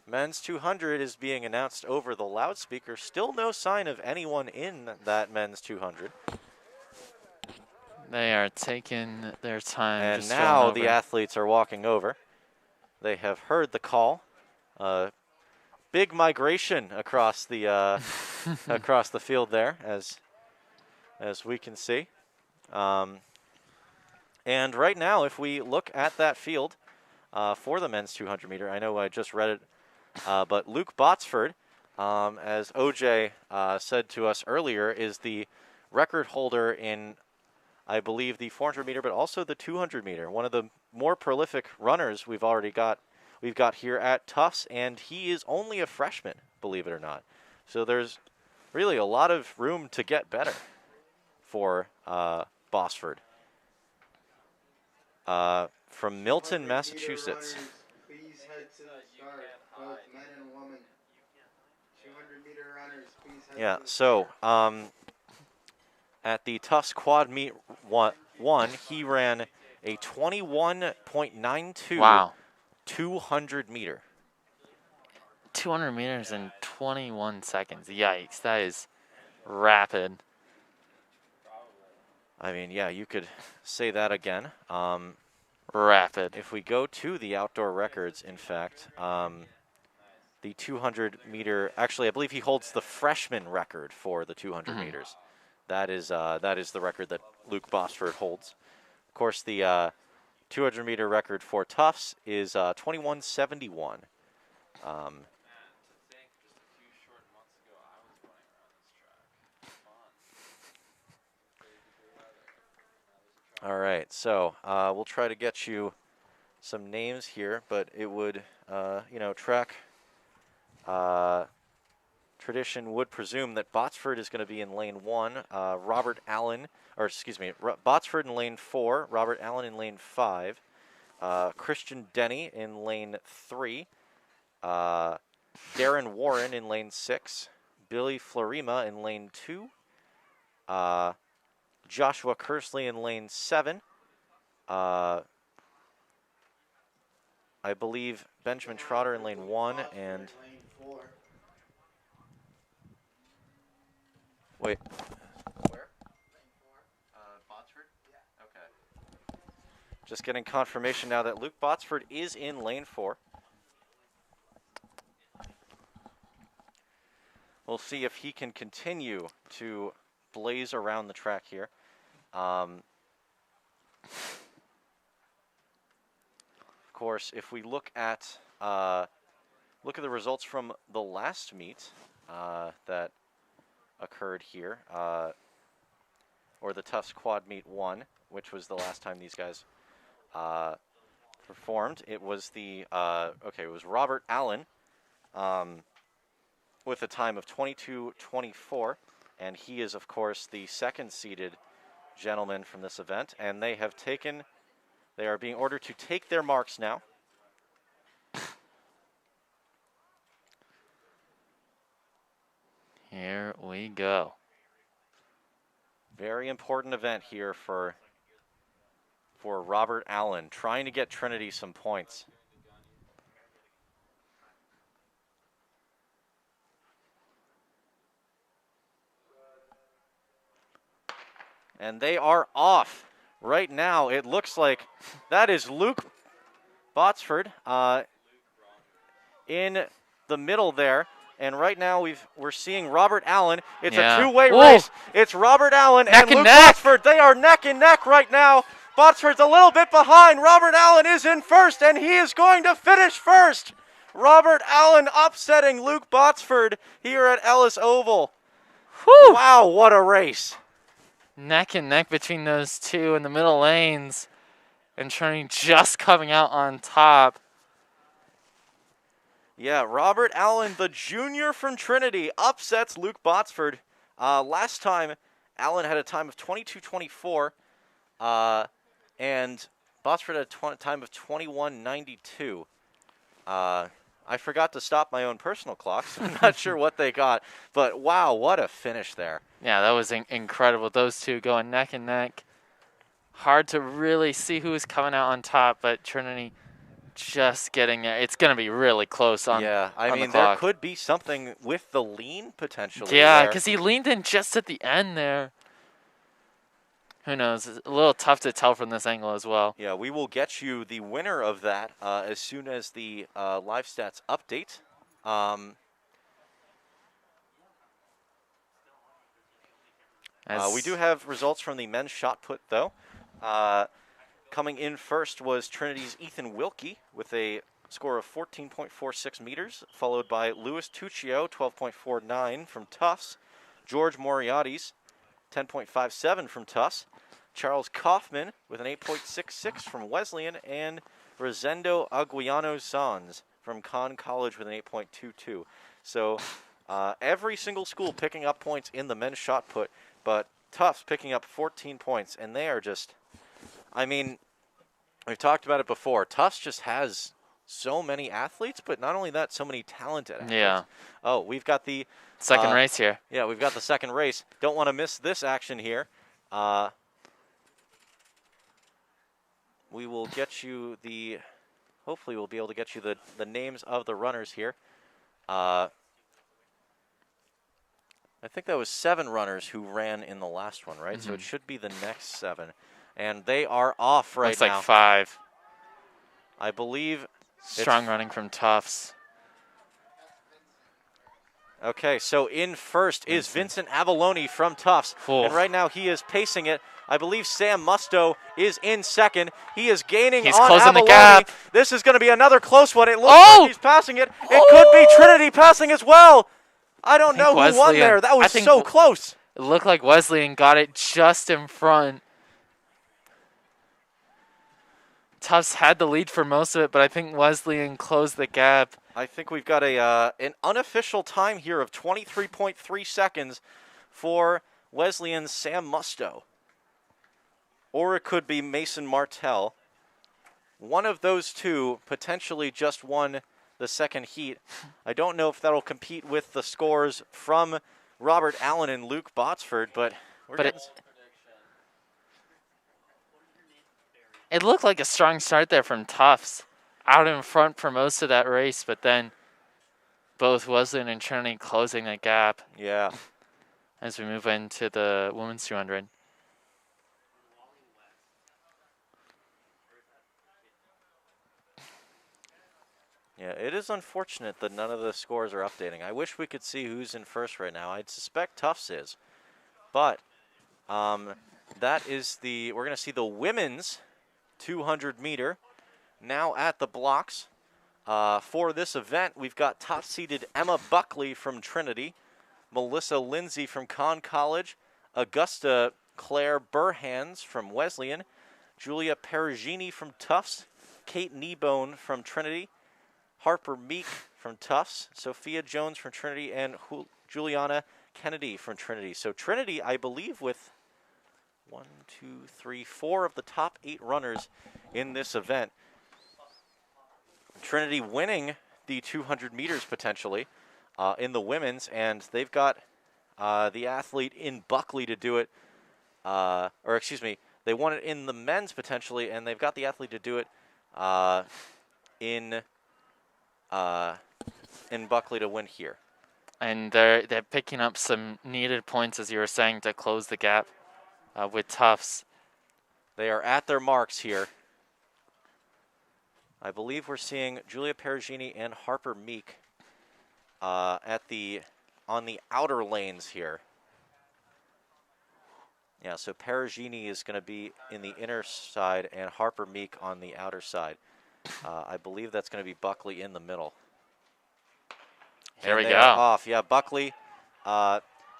Men's 200 is being announced over the loudspeaker. Still no sign of anyone in that men's 200. They are taking their time. And now the athletes are walking over. They have heard the call. Big migration across the across the field there, as we can see. And right now, if we look at that field for the men's 200 meter, I know I just read it, but Luke Botsford, as OJ said to us earlier, is the record holder in, I believe, the 400 meter, but also the 200 meter. One of the more prolific runners we've got here at Tufts, and he is only a freshman, believe it or not. So there's really a lot of room to get better for Bosford. From Milton, Massachusetts. Please head to the start, both men and women. 200-meter runners, please head Yeah, to the so start. at the Tufts Quad Meet 1, he ran a 21.92 wow. 200 meter. 200 meters in 21 seconds. Yikes, that is rapid. I mean, yeah, you could say that again. Rapid. If we go to the outdoor records, in fact, the 200 meter, actually, I believe he holds the freshman record for the 200 meters. That is the record that Luke Bosford holds. Of course, the 200 meter record for Tufts is 21:71. All right, so we'll try to get you some names here, but it would, track tradition would presume that Botsford is going to be in lane 1, Botsford in lane 4, Robert Allen in lane 5, Christian Denny in lane 3, Darren Warren in lane 6, Billy Florima in lane 2, Joshua Kersley in lane 7, I believe Benjamin Trotter in lane 1 and Lane 4. wait. Where? Lane 4. Botsford? Yeah. Okay. Just getting confirmation now that Luke Botsford is in lane 4. We'll see if he can continue to blaze around the track here. Of course, if we look at the results from the last meet that occurred here, or the Tufts Quad Meet 1, which was the last time these guys performed. It was it was Robert Allen with a time of 22:24, and he is, of course, the second-seeded gentleman from this event, and they are being ordered to take their marks now. Here we go. Very important event here for Robert Allen, trying to get Trinity some points. And they are off. Right now, it looks like that is Luke Botsford in the middle there. And right now we're seeing Robert Allen. It's a two-way race. It's Robert Allen and Luke Botsford. They are neck and neck right now. Botsford's a little bit behind. Robert Allen is in first, and he is going to finish first. Robert Allen upsetting Luke Botsford here at Ellis Oval. Whew. Wow, what a race. Neck and neck between those two in the middle lanes, and Trinity just coming out on top. Yeah, Robert Allen, the junior from Trinity, upsets Luke Botsford. Last time, Allen had a time of 22:24, and Botsford had a time of 21:92. I forgot to stop my own personal clock, so I'm not sure what they got. But, wow, what a finish there. Yeah, that was incredible. Those two going neck and neck. Hard to really see who was coming out on top, but Trinity just getting there. It's going to be really close on Yeah, I on mean, the there clock. could be something with the lean potentially. Yeah, because he leaned in just at the end there. Who knows? It's a little tough to tell from this angle as well. Yeah, we will get you the winner of that as soon as the live stats update. We do have results from the men's shot put, though. Coming in first was Trinity's Ethan Wilkie with a score of 14.46 meters, followed by Louis Tuccio, 12.49 from Tufts, George Moriarty's 10.57 from Tufts, Charles Kaufman with an 8.66 from Wesleyan, and Rosendo Aguiano Sanz from Conn College with an 8.22. So every single school picking up points in the men's shot put, but Tufts picking up 14 points, and they are just, I mean, we've talked about it before. Tufts just has so many athletes, but not only that, so many talented athletes. Yeah. Oh, we've got the Second race here. Yeah, we've got the second race. Don't want to miss this action here. We will get you the, hopefully we'll be able to get you the names of the runners here. I think that was 7 runners who ran in the last one, right? So it should be the next 7. And they are off right now. Looks like 5. I believe. Strong running from Tufts. Okay, so in first is Vincent Avalone from Tufts. And right now he is pacing it. I believe Sam Musto is in second. He is gaining on closing Avalone. the gap. This is going to be another close one. It looks like he's passing it. It could be Trinity passing as well. I don't know who won there. That was so close. It looked like Wesleyan got it just in front. Tufts had the lead for most of it, but I think Wesleyan closed the gap. I think we've got an unofficial time here of 23.3 seconds for Wesleyan's Sam Musto. Or it could be Mason Martell. One of those two potentially just won the second heat. I don't know if that'll compete with the scores from Robert Allen and Luke Botsford, but it looked like a strong start there from Tufts. out in front for most of that race, but then both Wesleyan and Trinity closing that gap Yeah. as we move into the women's 200. Yeah, it is unfortunate that none of the scores are updating. I wish we could see who's in first right now. I'd suspect Tufts is. But that is we're going to see the women's 200 meter now at the blocks. For this event, we've got top-seeded Emma Buckley from Trinity, Melissa Lindsay from Conn College, Augusta Claire Burhans from Wesleyan, Julia Perugini from Tufts, Kate Kneebone from Trinity, Harper Meek from Tufts, Sophia Jones from Trinity, and Juliana Kennedy from Trinity. So Trinity, I believe, with 4 of the top 8 runners in this event. Trinity winning the 200 meters potentially in the women's, and they've got the athlete in Buckley to do it. Or excuse me, they won it in the men's potentially, and they've got the athlete to do it in Buckley to win here. And they're picking up some needed points, as you were saying, to close the gap with Tufts. They are at their marks here. I believe we're seeing Julia Perugini and Harper Meek on the outer lanes here. Yeah, so Perugini is going to be in the inner side and Harper Meek on the outer side. I believe that's going to be Buckley in the middle. Here we they go. are off. Yeah, Buckley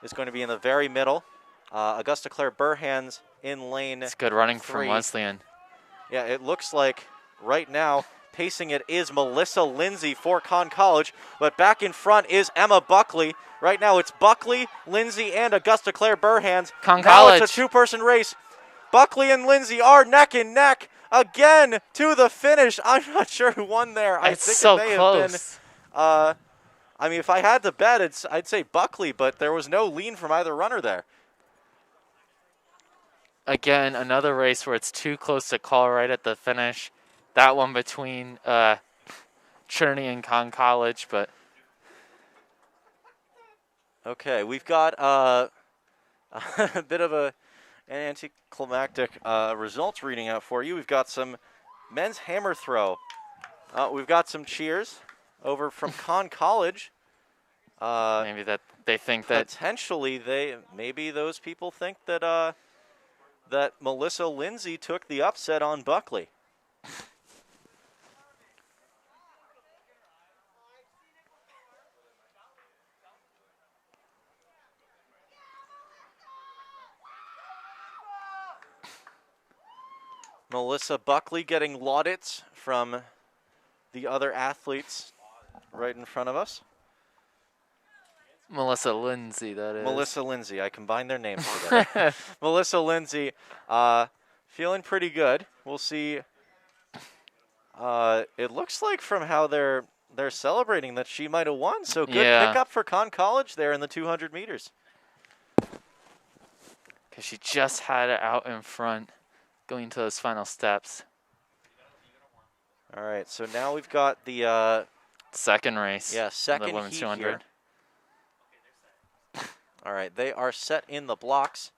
is going to be in the very middle. Augusta Claire Burhans in lane It's good running 3. from Wesleyan. Yeah, it looks like right now pacing it is Melissa Lindsay for Conn College, but back in front is Emma Buckley. Right now it's Buckley, Lindsay, and Augusta Claire Burhans. Conn now College. It's a two-person race. Buckley and Lindsay are neck and neck again to the finish. I'm not sure who won there. I It's think so it may close. have been. I mean, if I had to bet, I'd say Buckley, but there was no lean from either runner there. Again, another race where it's too close to call right at the finish. That one between Trinity and Conn College, but Okay, we've got a bit of an anticlimactic results reading out for you. We've got some men's hammer throw. We've got some cheers over from Conn College. maybe that they think that Potentially, maybe those people think that that Melissa Lindsay took the upset on Buckley. Melissa Buckley getting laudits from the other athletes right in front of us. Melissa Lindsay, that is. Melissa Lindsay, I combined their names together. Melissa Lindsay, feeling pretty good. We'll see. It looks like from how they're celebrating that she might have won. So good pickup for Conn College there in the 200 meters. Because she just had it out in front going to those final steps. All right, so now we've got the Second race. yeah, of the second women's heat 200. here. All right, they are set in the blocks.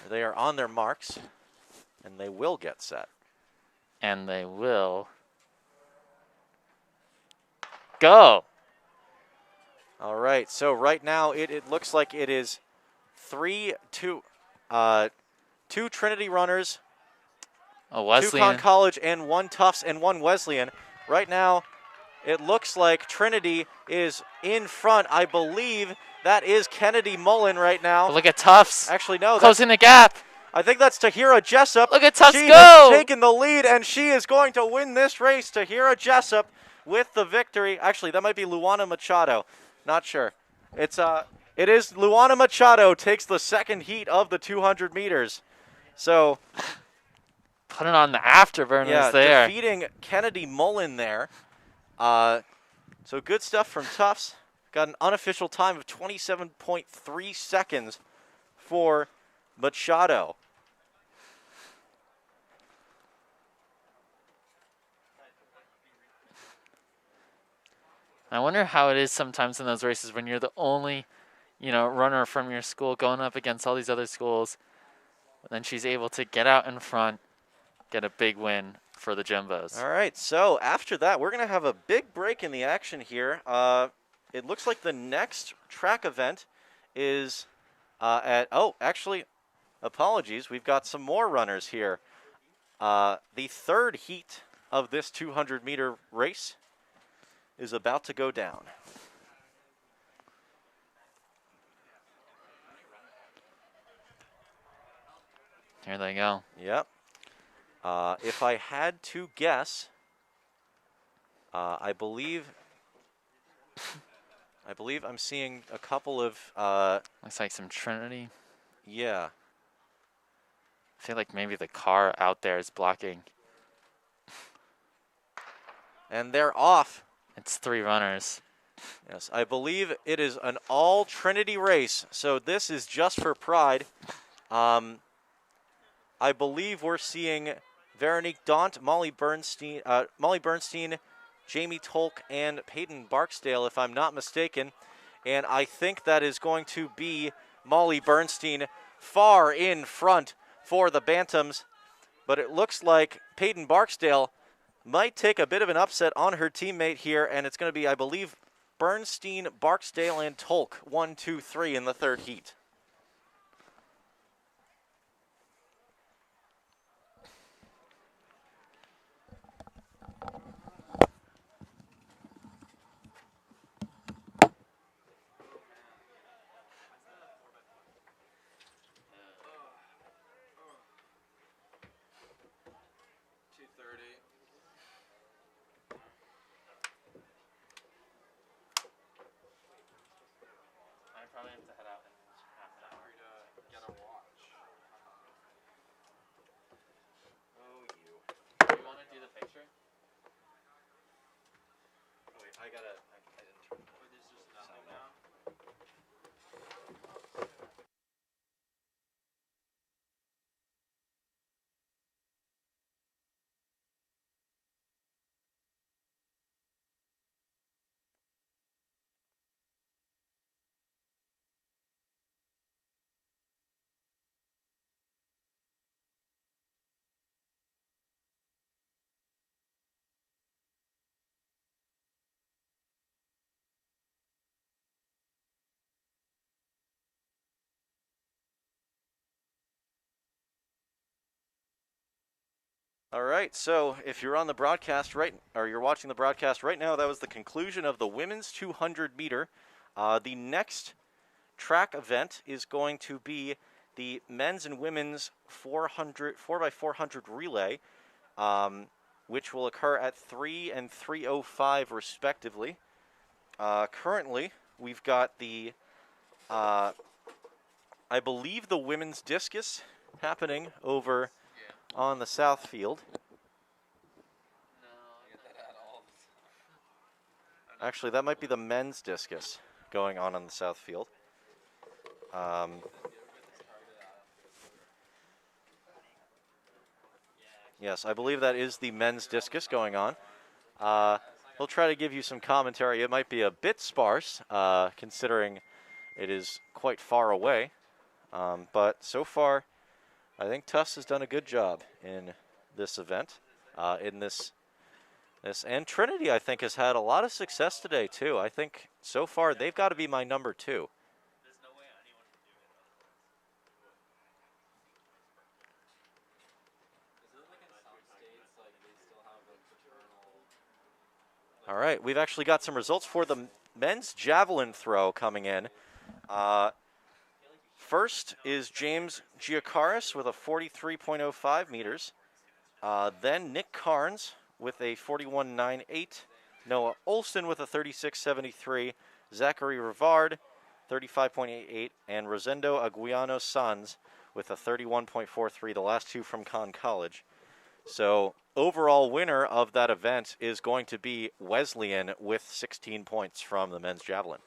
They are on their marks, and they will get set. And they will go. All right, so right now it looks like it is two Trinity runners, A 2 Wesleyan. Conn College, and 1 Tufts and 1 Wesleyan. Right now, it looks like Trinity is in front. I believe that is Kennedy Mullen right now. But look at Tufts. Actually, no, that's, Closing the gap. I think that's Tahira Jessup. Look at Tufts She go. has taken the lead, and she is going to win this race. Tahira Jessup with the victory. Actually, that might be Luana Machado. Not sure. It is Luana Machado takes the second heat of the 200 meters. So, Put it on the afterburners yeah, there. defeating Kennedy Mullen there. So good stuff from Tufts. Got an unofficial time of 27.3 seconds for Machado. I wonder how it is sometimes in those races when you're the only, runner from your school going up against all these other schools. But then she's able to get out in front, get a big win for the Jumbos. All right, so after that, we're going to have a big break in the action here. It looks like the next track event is actually, apologies, we've got some more runners here. The third heat of this 200-meter race is about to go down. Here they go. Yep. If I had to guess, I believe I'm seeing a couple of Looks like some Trinity. yeah. I feel like maybe the car out there is blocking. And they're off. It's 3 runners. Yes, I believe it is an all Trinity race, so this is just for pride. I believe we're seeing Veronique Daunt, Molly Bernstein, Jamie Tolk, and Peyton Barksdale, if I'm not mistaken. And I think that is going to be Molly Bernstein far in front for the Bantams. But it looks like Peyton Barksdale might take a bit of an upset on her teammate here, and it's going to be, I believe, Bernstein, Barksdale, and Tolk, 1, 2, 3 in the third heat. I probably have to head out in half an hour. Get a watch. Do you want to do the picture? Oh, wait, I didn't turn it on. There's just nothing now. All right, so if you're on the broadcast or you're watching the broadcast right now, that was the conclusion of the women's 200 meter. The next track event is going to be the men's and women's 4x400 relay, which will occur at 3 and 3:05 respectively. Currently, we've got the, I believe the women's discus happening over on the south field. Actually, that might be the men's discus going on the south field. Yes, I believe that is the men's discus going on. We'll try to give you some commentary. It might be a bit sparse, considering it is quite far away. But so far, I think Tufts has done a good job in this event, in this. And Trinity, I think, has had a lot of success today, too. I think so far they've got to be my number 2. All right, we've actually got some results for the men's javelin throw coming in. First is James Giacaris with a 43.05 meters. Then Nick Carnes with a 41.98. Noah Olson with a 36.73. Zachary Rivard, 35.88. And Rosendo Aguiano Sanz with a 31.43, the last two from Conn College. So overall winner of that event is going to be Wesleyan with 16 points from the men's javelin.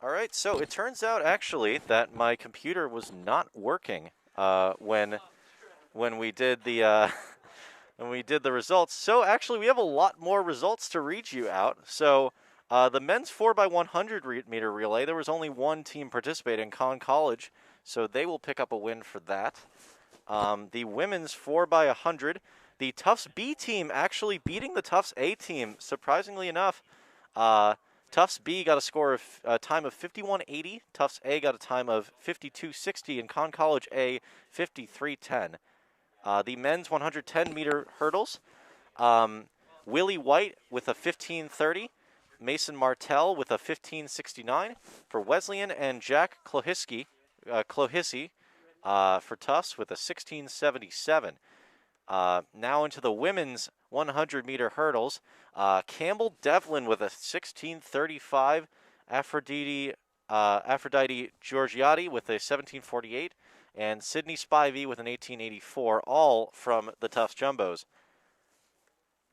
All right, so it turns out actually that my computer was not working when we did the when we did the results. So actually, we have a lot more results to read you out. So the men's 4x100 meter relay, there was only one team participating, Conn College, so they will pick up a win for that. The women's 4x100, the Tufts B team actually beating the Tufts A team, surprisingly enough. Tufts B got a time of 51.80. Tufts A got a time of 52.60, and Conn College A 53.10. The men's 110 meter hurdles, Willie White with a 15.30, Mason Martell with a 15.69 for Wesleyan, and Jack Clohissy for Tufts with a 16.77. Now into the women's 100 meter hurdles. Campbell Devlin with a 16.35. Aphrodite Giorgiotti with a 17.48. And Sydney Spivey with an 18.84, all from the Tufts Jumbos.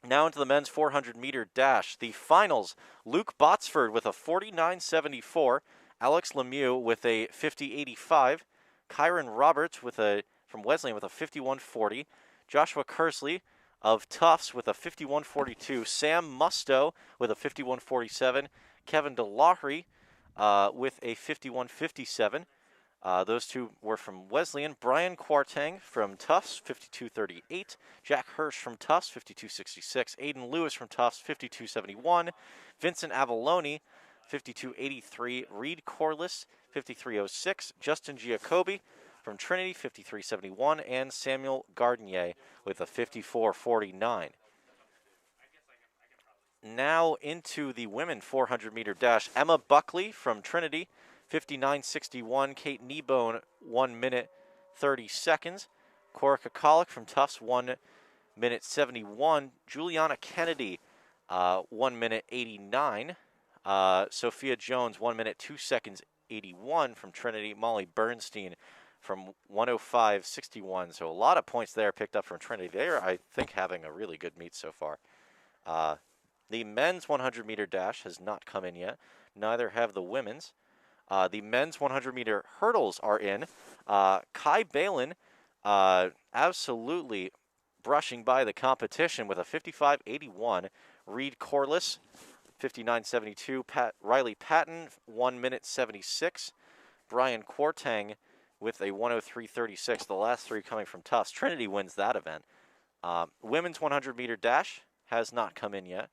Now into the men's 400 meter dash. The finals, Luke Botsford with a 49.74. Alex Lemieux with a 50.85. Kyron Roberts from Wesleyan with a 51.40. Joshua Kersley of Tufts with a 51.42. Sam Musto with a 51.47. Kevin DeLahry with a 51.57. Those two were from Wesleyan. Brian Kwarteng from Tufts, 52.38. Jack Hirsch from Tufts, 52.66. Aiden Lewis from Tufts, 52.71. Vincent Avalone, 52.83. Reed Corliss, 53.06. Justin Giacobbe from Trinity, 53.71. And Samuel Gardinier with a 54.49. Now into the women 400 meter dash. Emma Buckley from Trinity, 59.61. Kate Kneebone, 1 minute 30 seconds. Cora Kokalik from Tufts, 1 minute 71. Juliana Kennedy, 1 minute 89. Sophia Jones, 1 minute 2 seconds 81 from Trinity. Molly Bernstein from 105.61. So a lot of points there picked up from Trinity. They are, I think, having a really good meet so far. The men's 100 meter dash has not come in yet. Neither have the women's. The men's 100 meter hurdles are in. Kai Balin absolutely brushing by the competition with a 55.81. Reed Corliss, 59.72. Riley Patton, 1 minute 76. Brian Kwarteng with a 103.36. The last three coming from Tufts. Trinity wins that event. Women's 100 meter dash has not come in yet.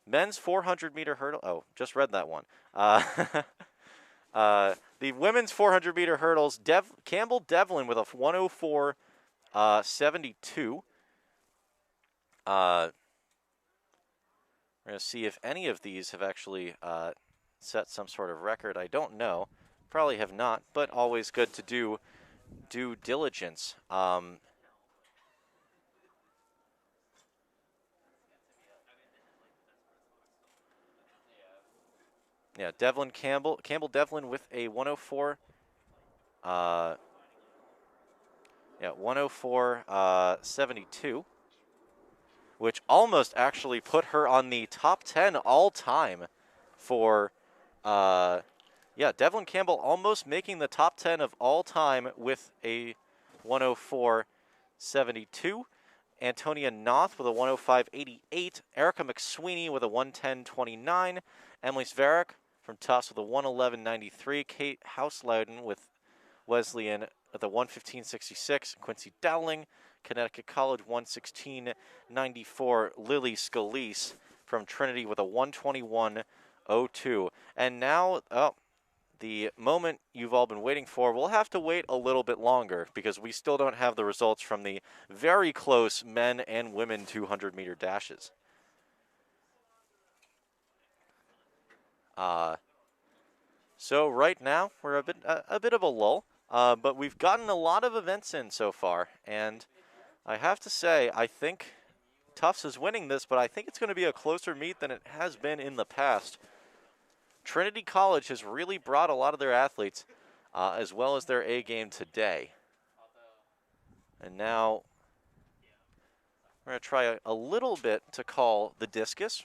Men's 400 meter hurdle. Oh, just read that one. The women's 400 meter hurdles. Campbell Devlin with a 104.72. We're going to see if any of these have actually set some sort of record. I don't know. Probably have not, but always good to do due diligence. Yeah, Campbell Devlin with a 104. 104.72, which almost actually put her on the top 10 all time for. Devlin Campbell almost making the top 10 of all time with a 104.72. Antonia Noth with a 105.88. Erica McSweeney with a 110.29. Emily Svarek from Tufts with a 111.93. Kate Hauslauden with Wesleyan with a 115.66. Quincy Dowling, Connecticut College, 116.94. Lily Scalise from Trinity with a 121.02. And now, the moment you've all been waiting for. We'll have to wait a little bit longer because we still don't have the results from the very close men and women 200 meter dashes. So right now we're a bit of a lull, but we've gotten a lot of events in so far, and I have to say I think Tufts is winning this, but I think it's going to be a closer meet than it has been in the past. Trinity College has really brought a lot of their athletes, as well as their A game today. And now we're going to try a little bit to call the discus.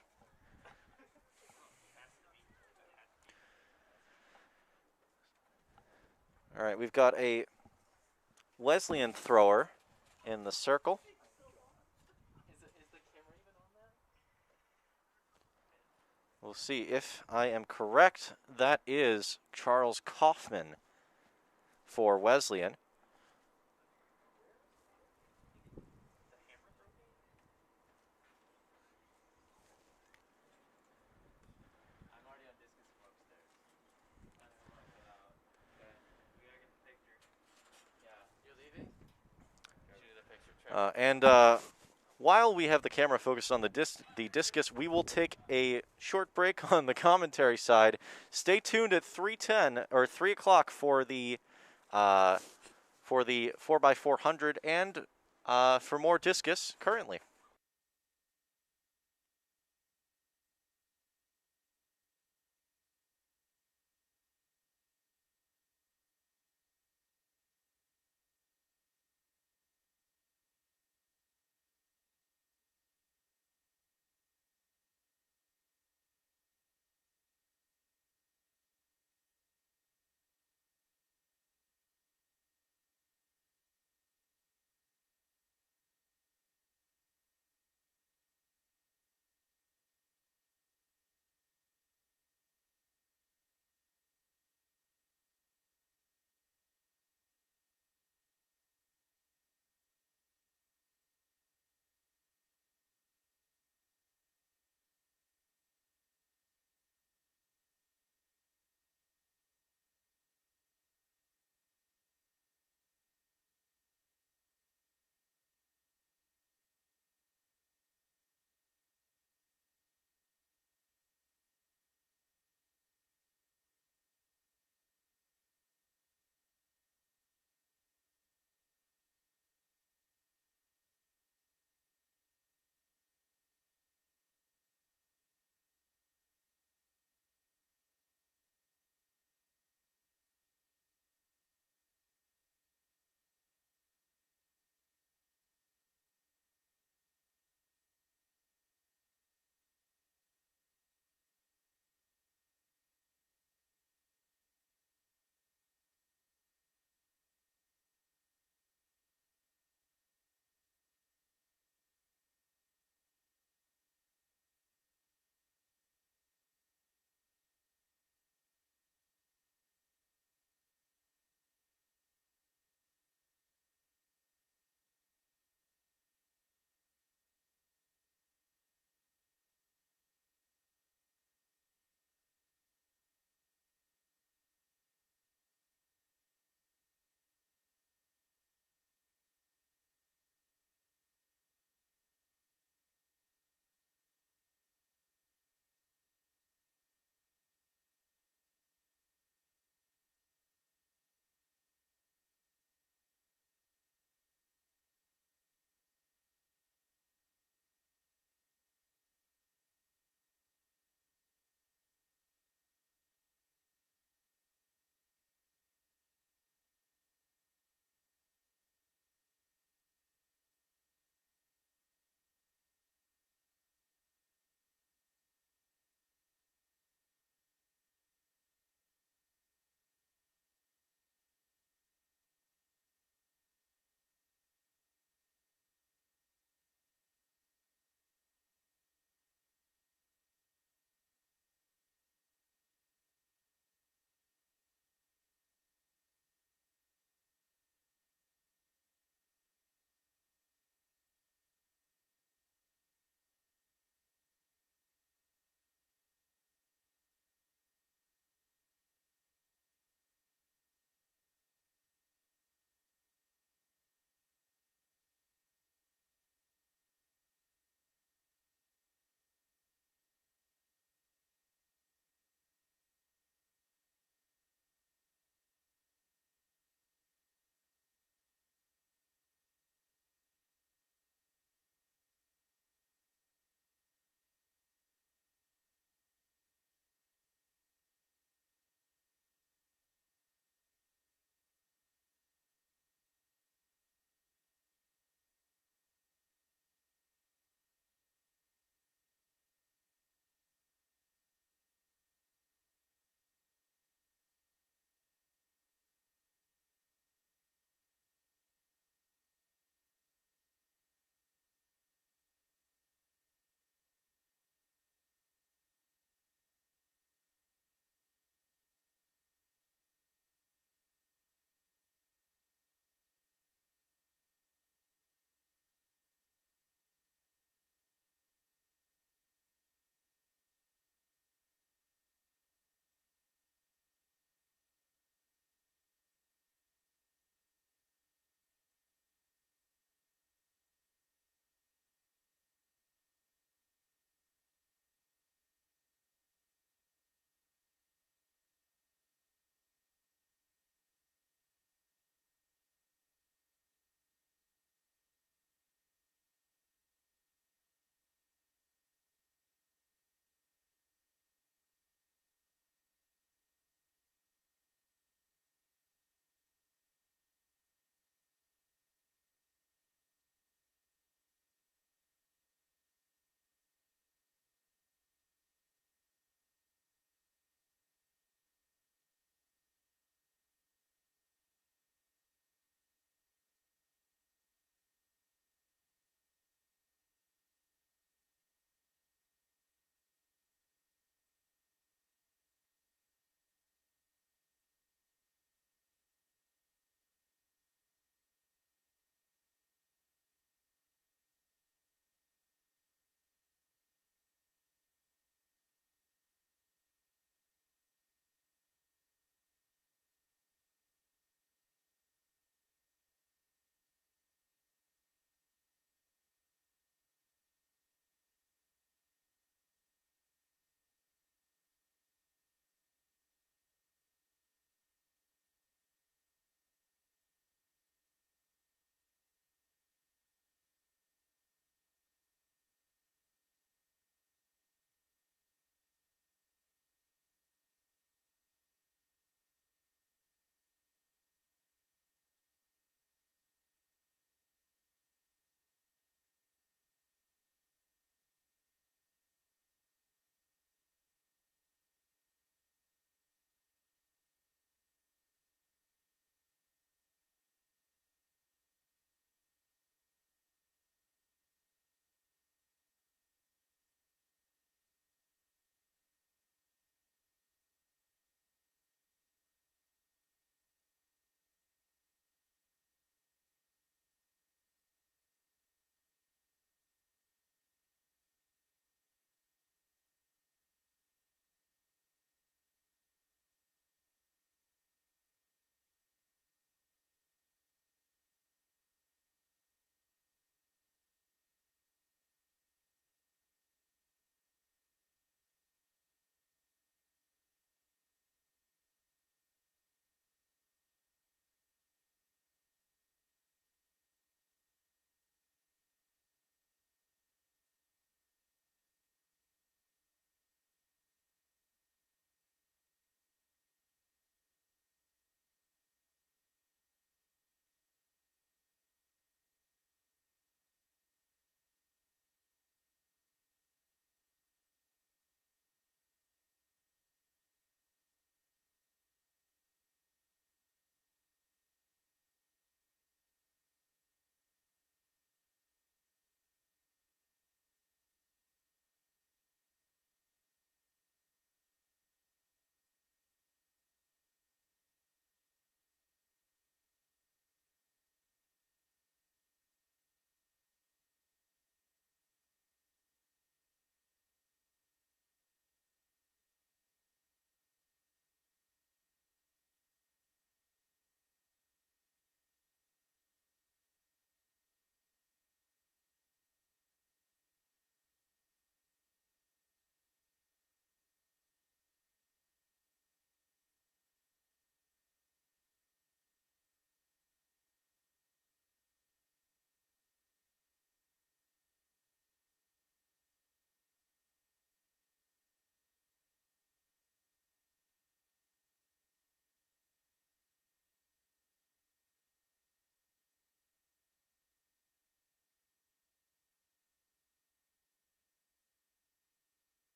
All right, we've got a Wesleyan thrower in the circle. Is the camera even on that? We'll see if I am correct. That is Charles Kaufman for Wesleyan. I'm already on discus from upstairs. I don't know what about. Okay. We gotta get the picture. Yeah. You're leaving? Should do the picture. And while we have the camera focused on the discus, we will take a short break on the commentary side. Stay tuned at 3:10 or 3 o'clock for the 4x400 and for more discus currently.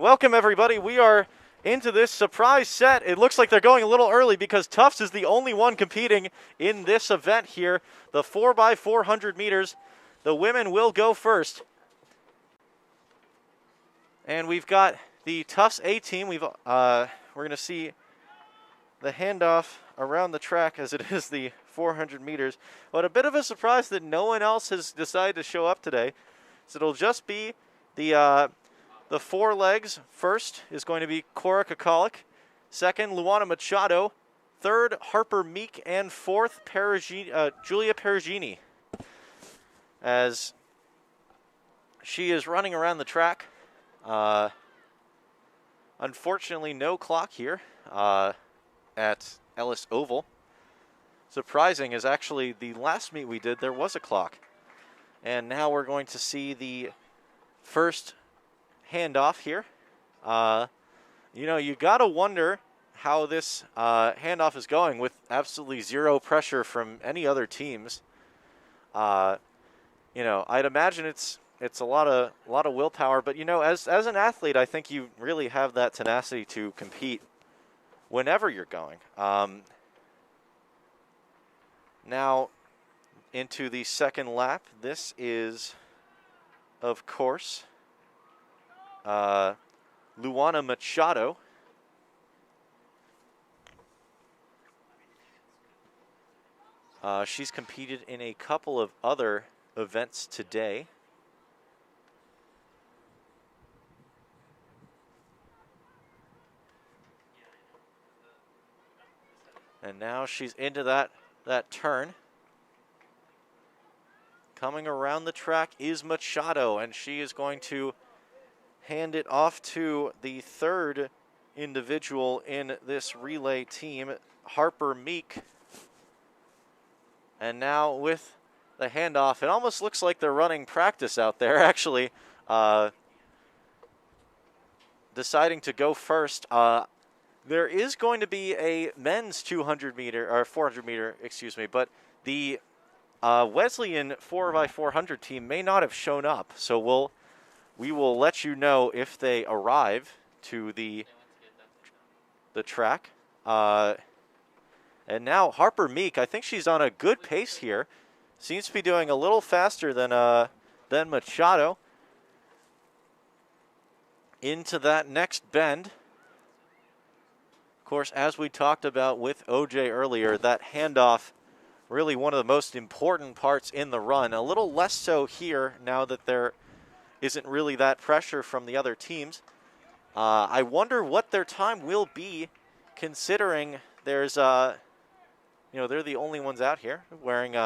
Welcome, everybody. We are into this surprise set. It looks like they're going a little early because Tufts is the only one competing in this event here. The 4x400 meters. The women will go first. And we've got the Tufts A team. We're going to see the handoff around the track as it is the 400 meters. But a bit of a surprise that no one else has decided to show up today. So it'll just be the four legs. First is going to be Cora Kakalik. Second, Luana Machado. Third, Harper Meek. And fourth, Julia Perugini. As she is running around the track. Unfortunately, no clock here at Ellis Oval. Surprising is actually the last meet we did, there was a clock. And now we're going to see the first handoff here. You know, you got to wonder how this handoff is going with absolutely zero pressure from any other teams. You know, I'd imagine it's a lot of willpower, but you know, as an athlete, I think you really have that tenacity to compete whenever you're going. Now into the second lap. This is, of course, Luana Machado. She's competed in a couple of other events today. And now she's into that turn. Coming around the track is Machado, and she is going to hand it off to the third individual in this relay team, Harper Meek. And now with the handoff, it almost looks like they're running practice out there, actually. Deciding to go first. There is going to be a men's 200 meter, or 400 meter, excuse me, but the Wesleyan 4x400 team may not have shown up, so we will let you know if they arrive to the track. And now Harper Meek, I think she's on a good pace here. Seems to be doing a little faster than Machado. Into that next bend. Of course, as we talked about with OJ earlier, that handoff, really one of the most important parts in the run. A little less so here now that there isn't really that pressure from the other teams. I wonder what their time will be, considering there's, you know, they're the only ones out here wearing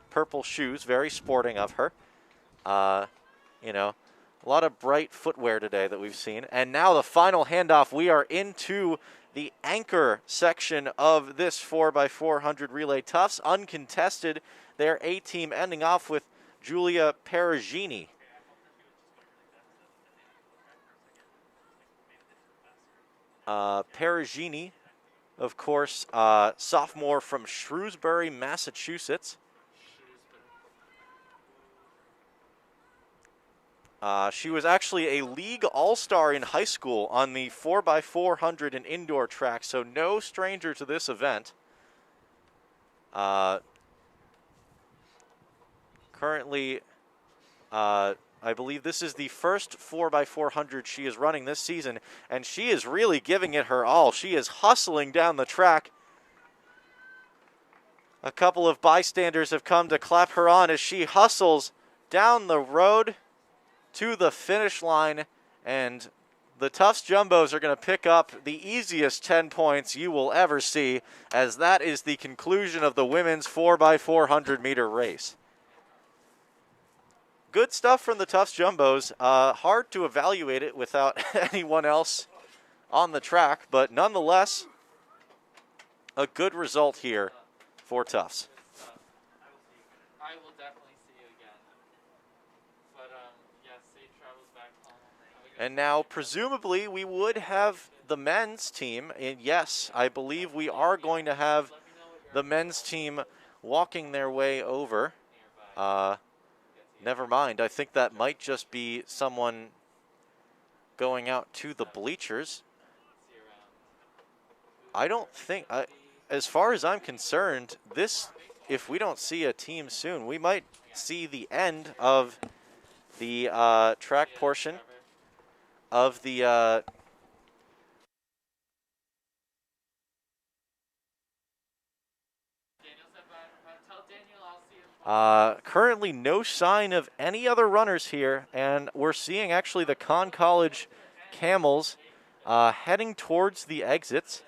purple shoes, very sporting of her. You know, a lot of bright footwear today that we've seen. And now the final handoff, we are into the anchor section of this 4x400 relay. Tufts uncontested. Their A team ending off with Julia Perugini. Perugini, of course, sophomore from Shrewsbury, Massachusetts. She was actually a league all-star in high school on the 4x400 and indoor track, so no stranger to this event. Currently, I believe this is the first 4x400 she is running this season, and she is really giving it her all. She is hustling down the track. A couple of bystanders have come to clap her on as she hustles down the road to the finish line, and the Tufts Jumbos are going to pick up the easiest 10 points you will ever see, as that is the conclusion of the women's 4x400 meter race. Good stuff from the Tufts Jumbos. Hard to evaluate it without anyone else on the track, but nonetheless, a good result here for Tufts. I will definitely see you again. But, yeah, safe travels back home. And now, presumably, we would have the men's team. And yes, I believe we are going to have the men's team walking their way over. Never mind. I think that might just be someone going out to the bleachers. I don't think, as far as I'm concerned, if we don't see a team soon, we might see the end of the track portion of the currently no sign of any other runners here, and we're seeing actually the Conn College Camels heading towards the exits.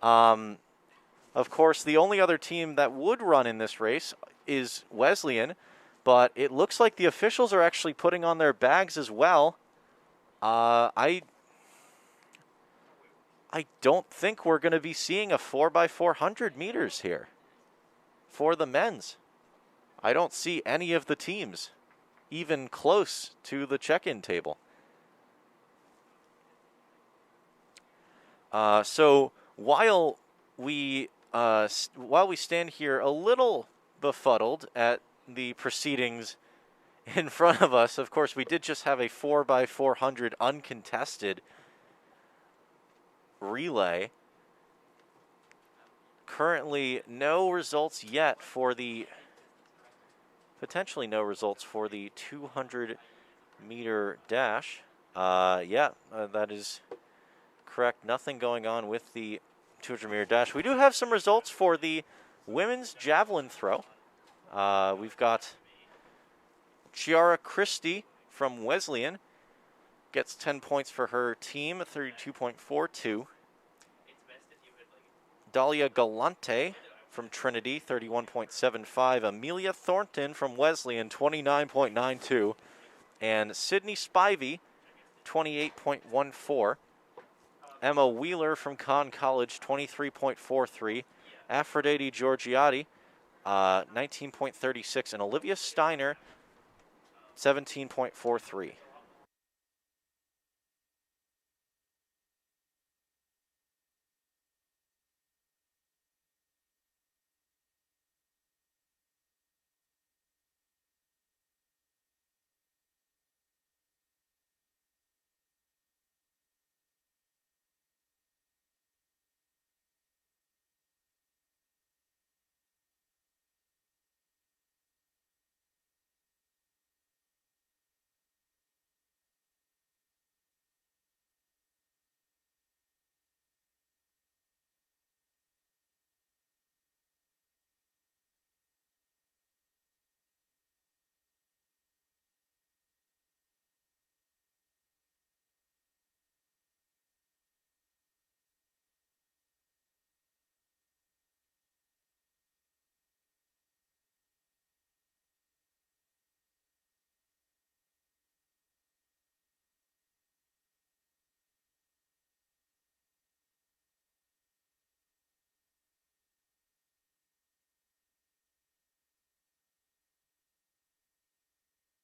Of course, the only other team that would run in this race is Wesleyan, but it looks like the officials are actually putting on their bags as well. I don't think we're going to be seeing a 4x400 meters here for the men's. I don't see any of the teams even close to the check-in table. So while we stand here a little befuddled at the proceedings in front of us, of course, we did just have a 4x400 uncontested relay. Currently, no results yet for the, potentially no results for the 200-meter dash. That is correct. Nothing going on with the 200-meter dash. We do have some results for the women's javelin throw. We've got Chiara Christie from Wesleyan gets 10 points for her team, 32.42. Dahlia Galante from Trinity, 31.75. Amelia Thornton from Wesleyan, 29.92. And Sydney Spivey, 28.14. Emma Wheeler from Conn College, 23.43. Aphrodite Georgiati, 19.36. And Olivia Steiner, 17.43.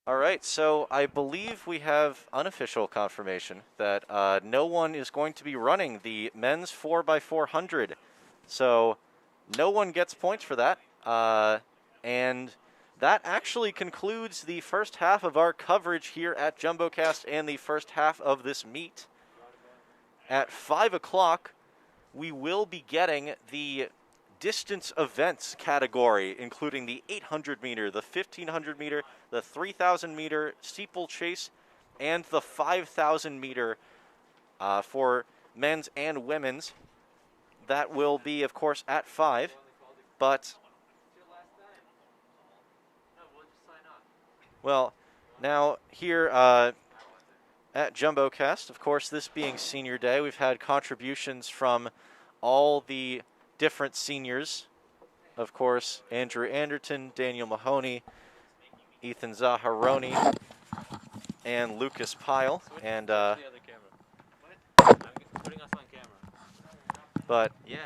All right, so I believe we have unofficial confirmation that no one is going to be running the men's 4x400. So no one gets points for that. And that actually concludes the first half of our coverage here at JumboCast and the first half of this meet. At 5 o'clock, we will be getting the distance events category, including the 800-meter, the 1,500-meter, the 3,000-meter steeplechase, and the 5,000-meter for men's and women's. That will be, of course, at 5. But, well, now here at JumboCast, of course, this being senior day, we've had contributions from all the different seniors. Of course, Andrew Anderton, Daniel Mahoney, Ethan Zaharoni, and Lucas Pyle. And but Yeah.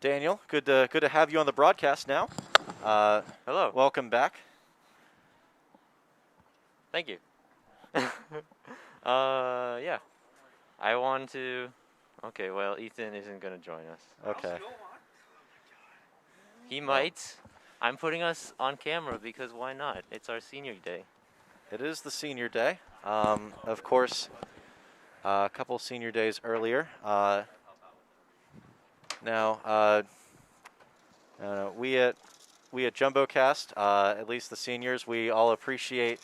Daniel, good to have you on the broadcast now. Hello. Welcome back. Thank you. Yeah. I want to. Okay, well, Ethan isn't going to join us. Okay. He might. I'm putting us on camera because why not? It's our senior day. It is the senior day. Of course, a couple senior days earlier. Now, we at JumboCast, at least the seniors, we all appreciate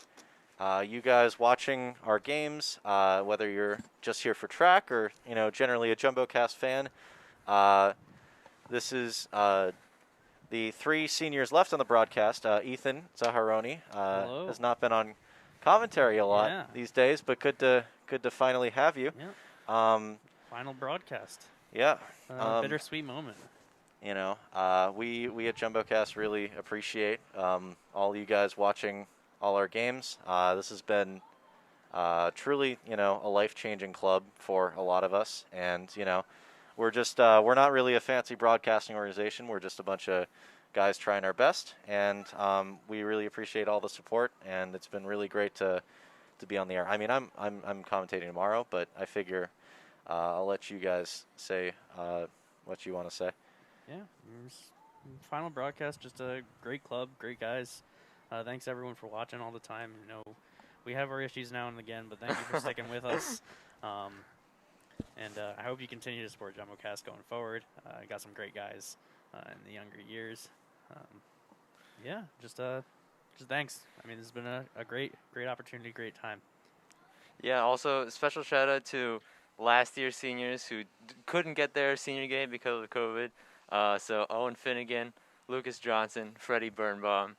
you guys watching our games, whether you're just here for track or generally a JumboCast fan. This is the three seniors left on the broadcast. Ethan Zaharoni has not been on commentary a lot these days, but good to finally have you. Yeah. Final broadcast. Yeah. Bittersweet moment. We at JumboCast really appreciate all you guys watching all our games. This has been truly, a life-changing club for a lot of us, and we're just we're not really a fancy broadcasting organization. We're just a bunch of guys trying our best, and we really appreciate all the support. And it's been really great to be on the air. I mean, I'm commentating tomorrow, but I figure I'll let you guys say what you want to say. Yeah, final broadcast. Just a great club, great guys. Thanks everyone for watching all the time. We have our issues now and again, but thank you for sticking with us. And I hope you continue to support JumboCast going forward. Got some great guys in the younger years. Just thanks. I mean, this has been a great opportunity, great time. Yeah, also special shout out to last year's seniors who couldn't get their senior game because of COVID. So Owen Finnegan, Lucas Johnson, Freddie Birnbaum,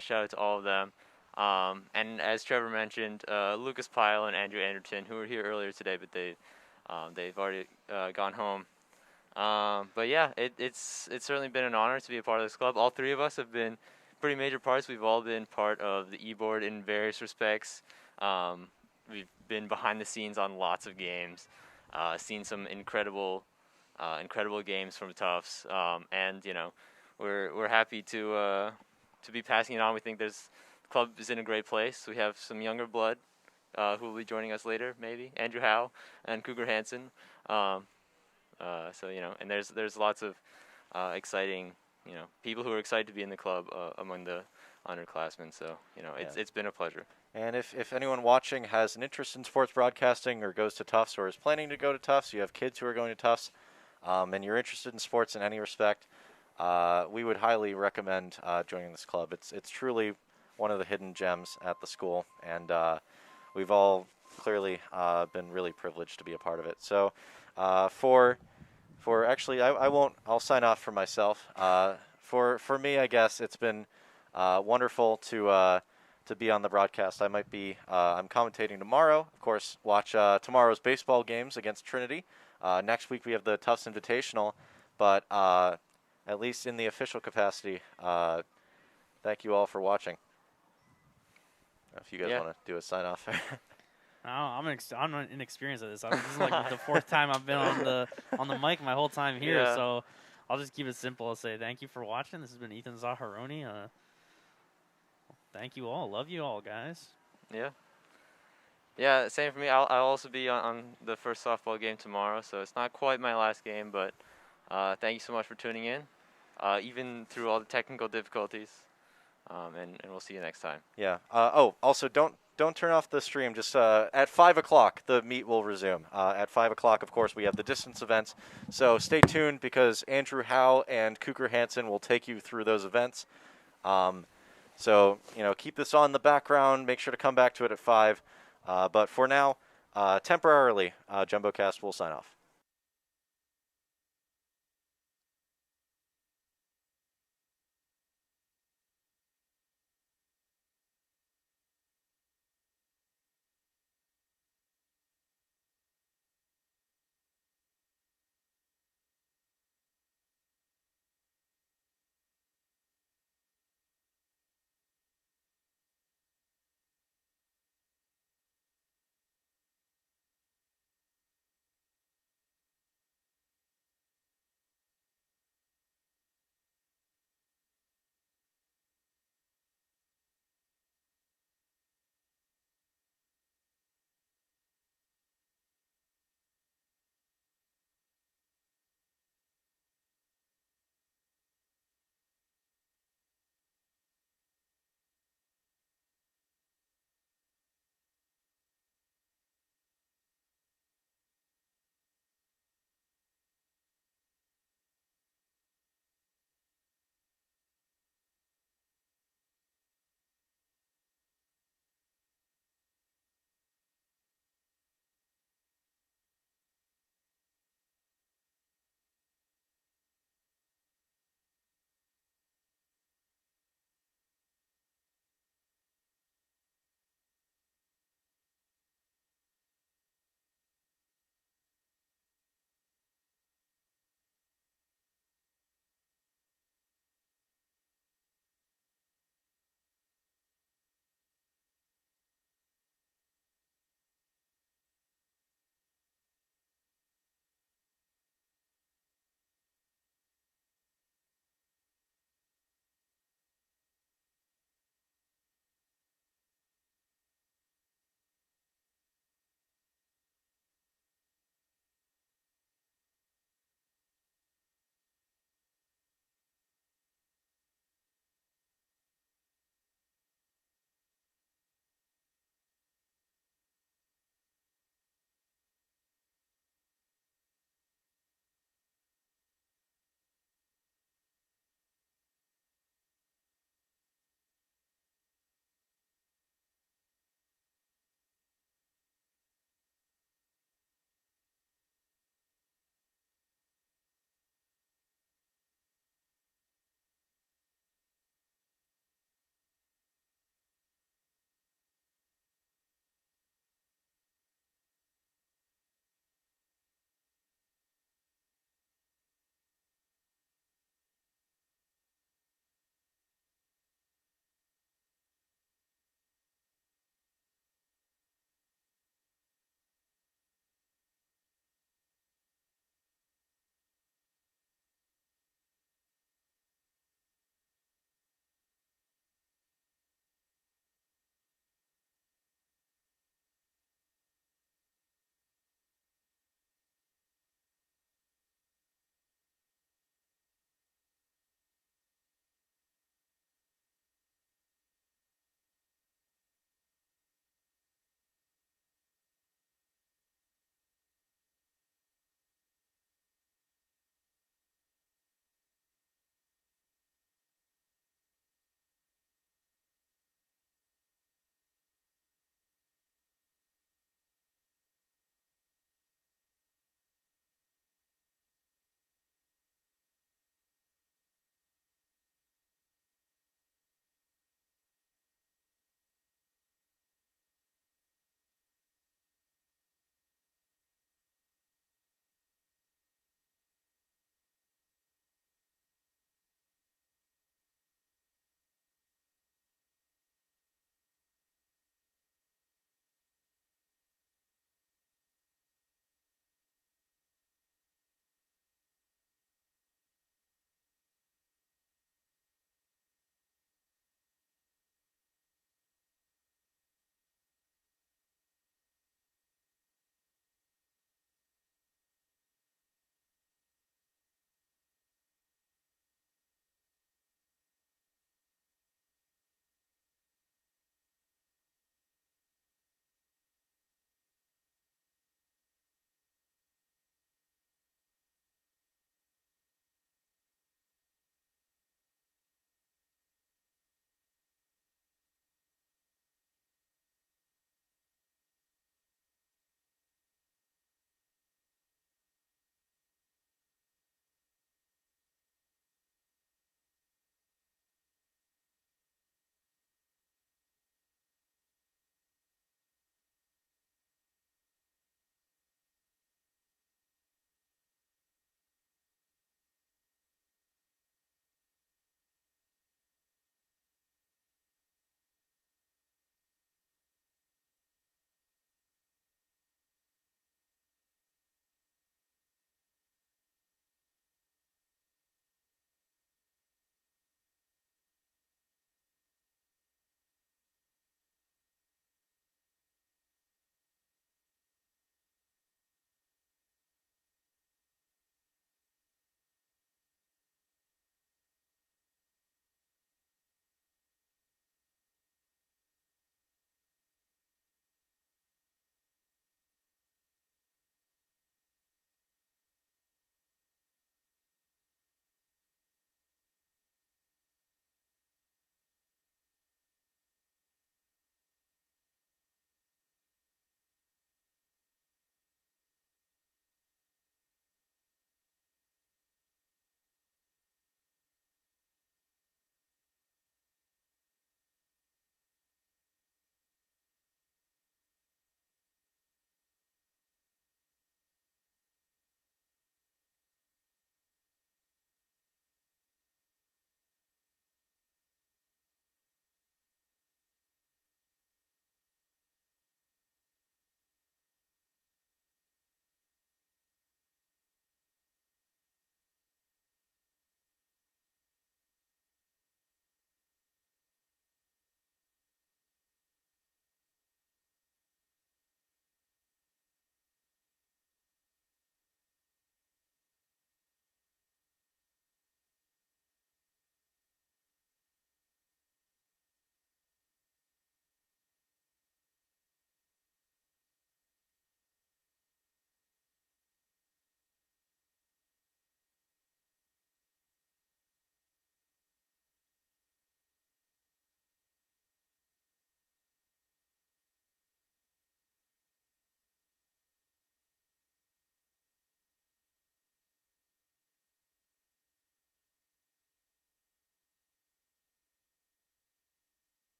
shout out to all of them. And as Trevor mentioned, Lucas Pyle and Andrew Anderton, who were here earlier today, but they've already gone home. But yeah, it's certainly been an honor to be a part of this club. All three of us have been pretty major parts. We've all been part of the e-board in various respects. We've been behind the scenes on lots of games, seen some incredible games from Tufts, and we're happy to be passing it on. We think the club is in a great place. We have some younger blood who will be joining us later, maybe Andrew Howe and Cougar Hansen. And there's lots of exciting people who are excited to be in the club among the underclassmen. So it's been a pleasure. And if anyone watching has an interest in sports broadcasting or goes to Tufts or is planning to go to Tufts, you have kids who are going to Tufts, and you're interested in sports in any respect, we would highly recommend joining this club. It's truly one of the hidden gems at the school, and we've all clearly been really privileged to be a part of it. So actually, I'll sign off for myself. For me, I guess it's been wonderful to be on the broadcast. I'm commentating tomorrow. Of course, watch tomorrow's baseball games against Trinity. Next week we have the Tufts Invitational, but at least in the official capacity, thank you all for watching. If you guys want to do a sign off. I'm inexperienced at this. This is like the fourth time I've been on the mic my whole time here, so I'll just keep it simple. I'll say thank you for watching. This has been Ethan Zaharoni. Thank you all. Love you all, guys. Yeah, same for me. I'll also be on the first softball game tomorrow, so it's not quite my last game, but thank you so much for tuning in, even through all the technical difficulties, and we'll see you next time. Yeah. Also, don't turn off the stream. Just at 5 o'clock, the meet will resume. At 5 o'clock, of course, we have the distance events, so stay tuned because Andrew Howe and Cougar Hansen will take you through those events. So, keep this on the background. Make sure to come back to it at 5. But for now, temporarily, JumboCast will sign off.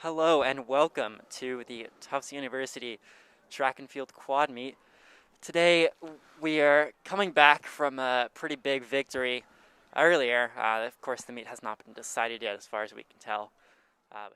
Hello and welcome to the Tufts University Track and Field Quad Meet. Today we are coming back from a pretty big victory earlier. Of course, the meet has not been decided yet as far as we can tell. But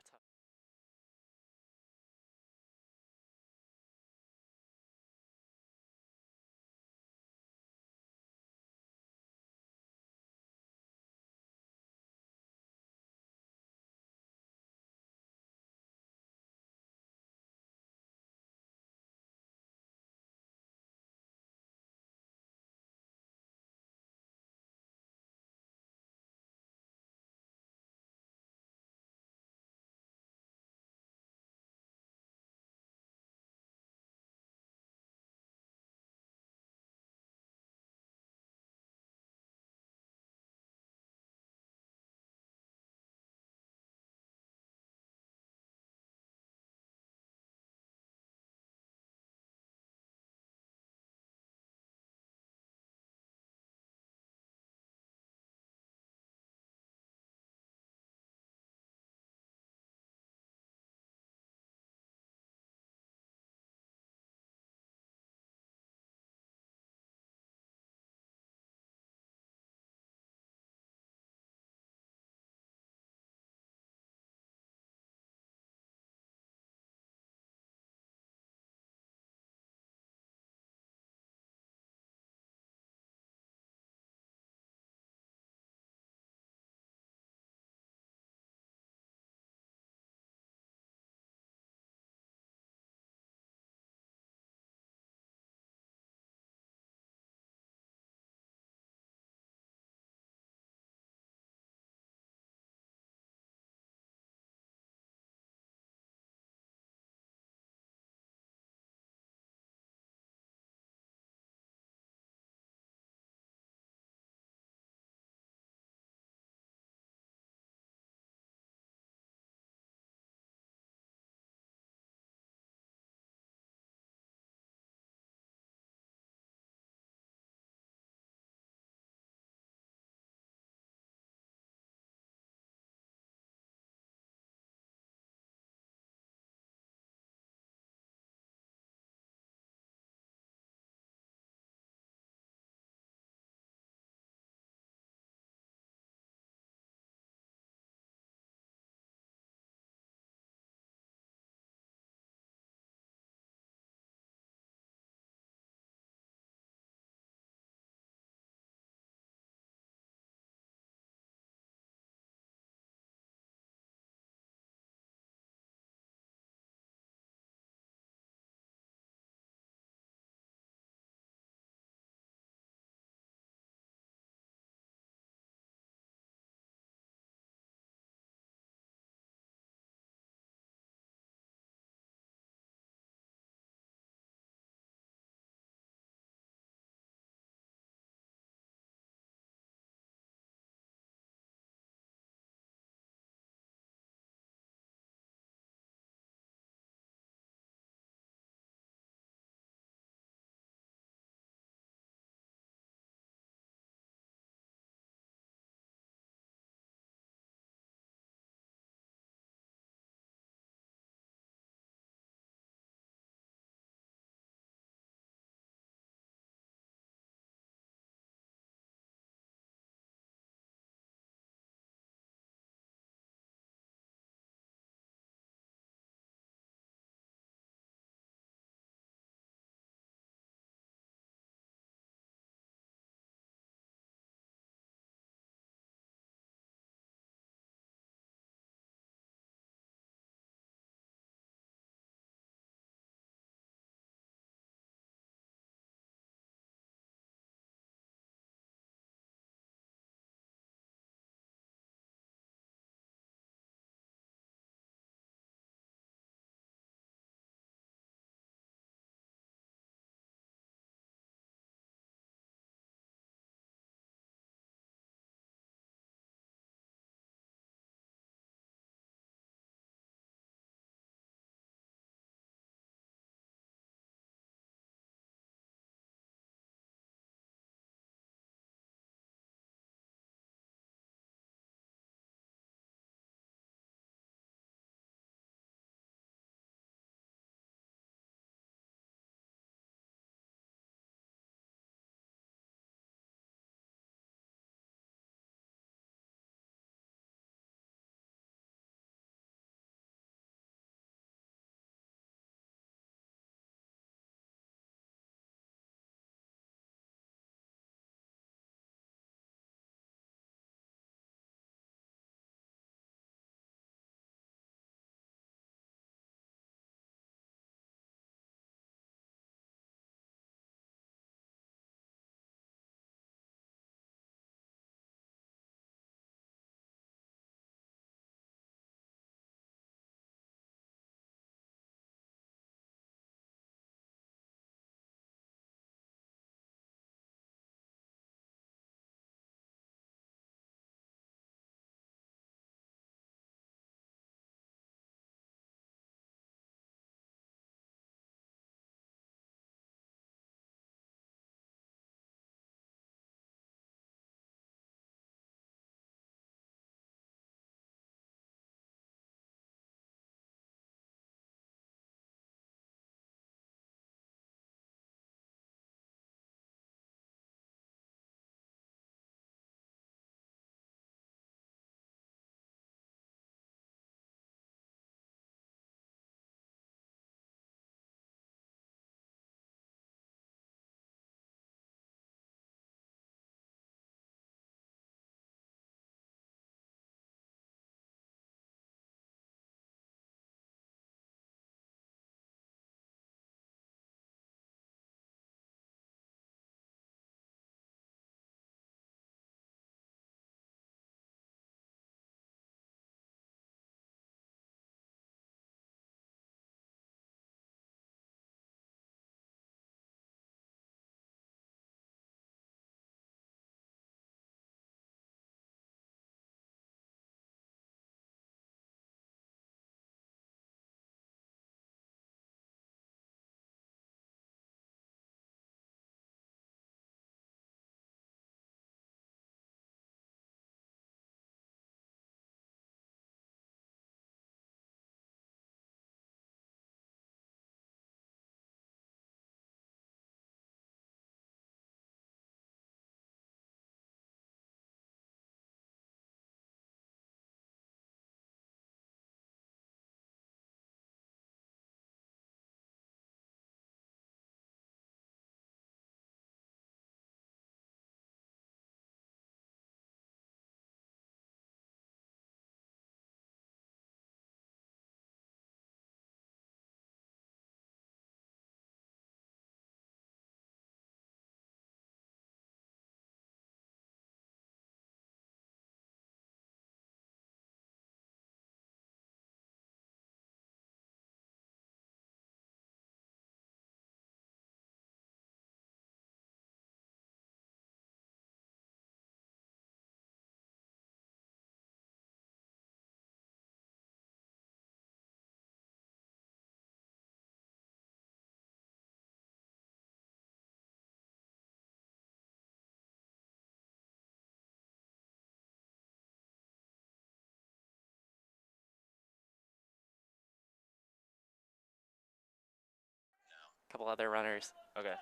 couple other runners. Okay.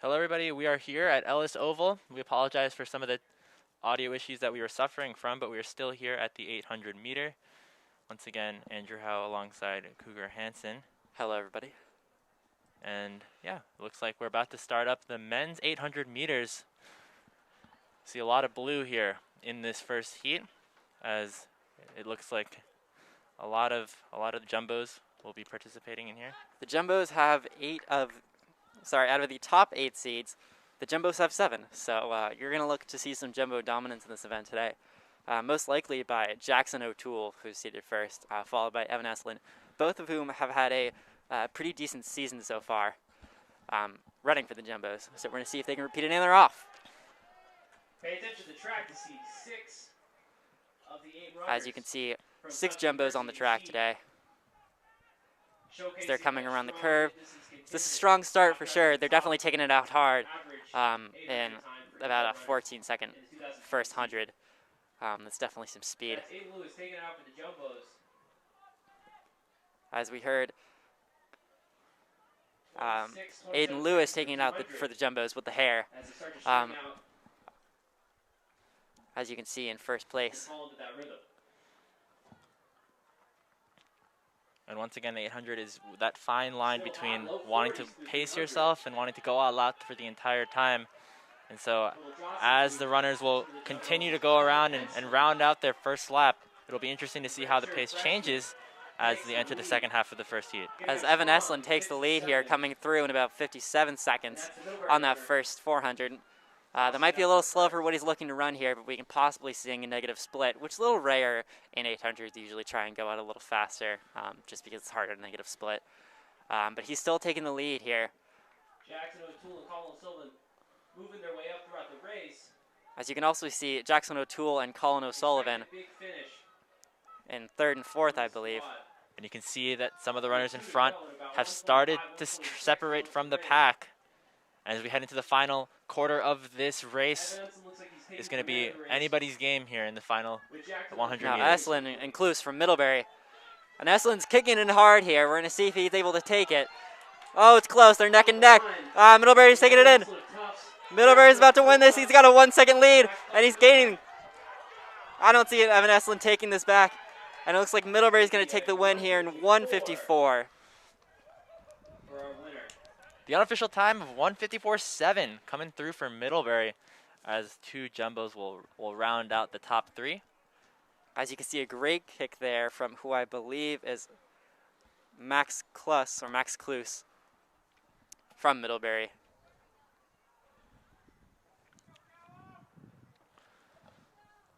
Hello, everybody. We are here at Ellis Oval. We apologize for some of the audio issues that we were suffering from, but we are still here at the 800 meter. Once again, Andrew Howe alongside Cougar Hansen. Hello, everybody. And yeah, it looks like we're about to start up the men's 800 meters. See a lot of blue here in this first heat, as it looks like a lot of jumbos will be participating in here. The Jumbos have out of the top 8 seeds, the Jumbos have 7. So you're going to look to see some Jumbo dominance in this event today. Most likely by Jackson O'Toole, who's seated first, followed by Evan Estlin, both of whom have had a pretty decent season so far running for the Jumbos. So we're going to see if they can repeat it in or off. Pay attention to the track to see 6 of the 8 runners. As you can see, 6 Jumbos on the track today. As they're coming around the curve. This is a strong start for sure. They're definitely taking it out hard in about a 14-second first 100. That's definitely some speed. As we heard, Aiden Lewis taking it out for the Jumbos with the hair. As you can see in first place. And once again, the 800 is that fine line between wanting to pace yourself and wanting to go all out for the entire time. And so as the runners will continue to go around and round out their first lap, it'll be interesting to see how the pace changes as they enter the second half of the first heat. As Evan Estlin takes the lead here, coming through in about 57 seconds on that first 400. That might be a little slow for what he's looking to run here, but we can possibly see a negative split, which is a little rare in 800s. They usually try and go out a little faster, just because it's harder to negative split. But he's still taking the lead here. Jackson O'Toole and Colin Sullivan moving their way up throughout the race. As you can also see, Jackson O'Toole and Colin O'Sullivan in third and fourth, I believe. And you can see that some of the runners in front have started to separate from the pack. As we head into the final quarter of this race, it's going to be anybody's game here in the final 100 now, meters. Estlin and Kloos from Middlebury. And Estlin's kicking in hard here. We're going to see if he's able to take it. Oh, it's close. They're neck and neck. Middlebury's taking it in. Middlebury's about to win this. He's got a 1-second lead, and he's gaining. I don't see Evan Estlin taking this back. And it looks like Middlebury's going to take the win here in 1:54. The unofficial time of 1:54.7 coming through for Middlebury, as 2 Jumbos will round out the top 3. As you can see, a great kick there from who I believe is Max Kloos from Middlebury.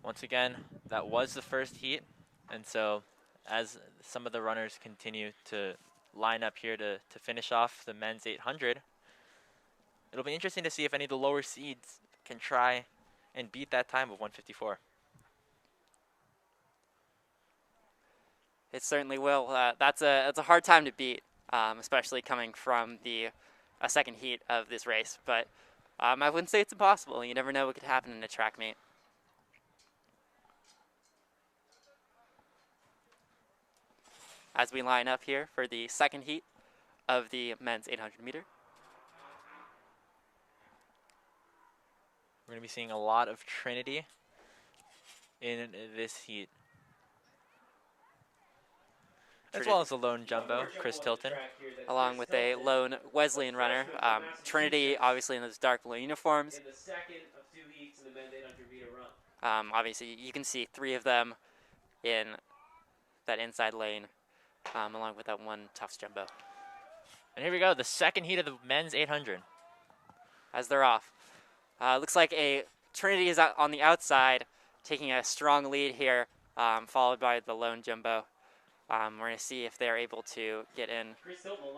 Once again, that was the first heat, and so as some of the runners continue to line up here to finish off the men's 800, it'll be interesting to see if any of the lower seeds can try and beat that time of 1:54. It certainly will. That's a hard time to beat, especially coming from the second heat of this race. But I wouldn't say it's impossible. You never know what could happen in a track meet. As we line up here for the second heat of the men's 800 meter. We're going to be seeing a lot of Trinity in this heat, as well as a lone jumbo, Chris Tilton. Along with a lone Wesleyan runner. Trinity, obviously, in those dark blue uniforms. Obviously, you can see 3 of them in that inside lane, along with that one Tufts jumbo. And here we go, the second heat of the men's 800. As they're off. Looks like a Trinity is out on the outside, taking a strong lead here, followed by the lone jumbo. We're going to see if they're able to get in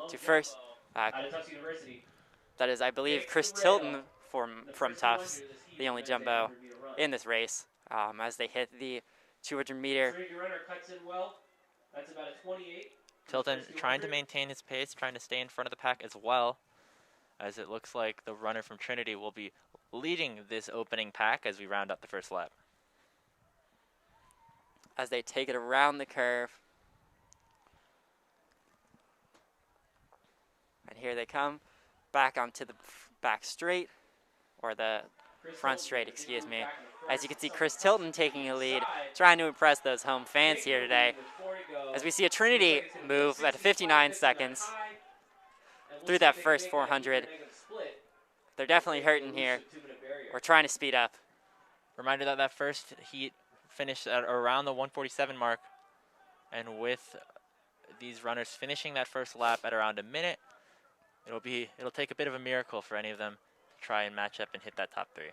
to first. That is, I believe, Chris Tilton from Tufts, the only jumbo in this race, as they hit the 200 meter. That's about a 28. Tilton trying to maintain his pace, trying to stay in front of the pack as well, as it looks like the runner from Trinity will be leading this opening pack as we round up the first lap. as they take it around the curve. And here they come back onto the back straight, or the front straight, excuse me. As you can see, Chris Tilton taking a lead, trying to impress those home fans here today. As we see a Trinity move at 59 seconds through that first 400. They're definitely hurting here. We're trying to speed up. Reminder that that first heat finished at around the 147 mark. And with these runners finishing that first lap at around a minute, it'll take a bit of a miracle for any of them to try and match up and hit that top 3.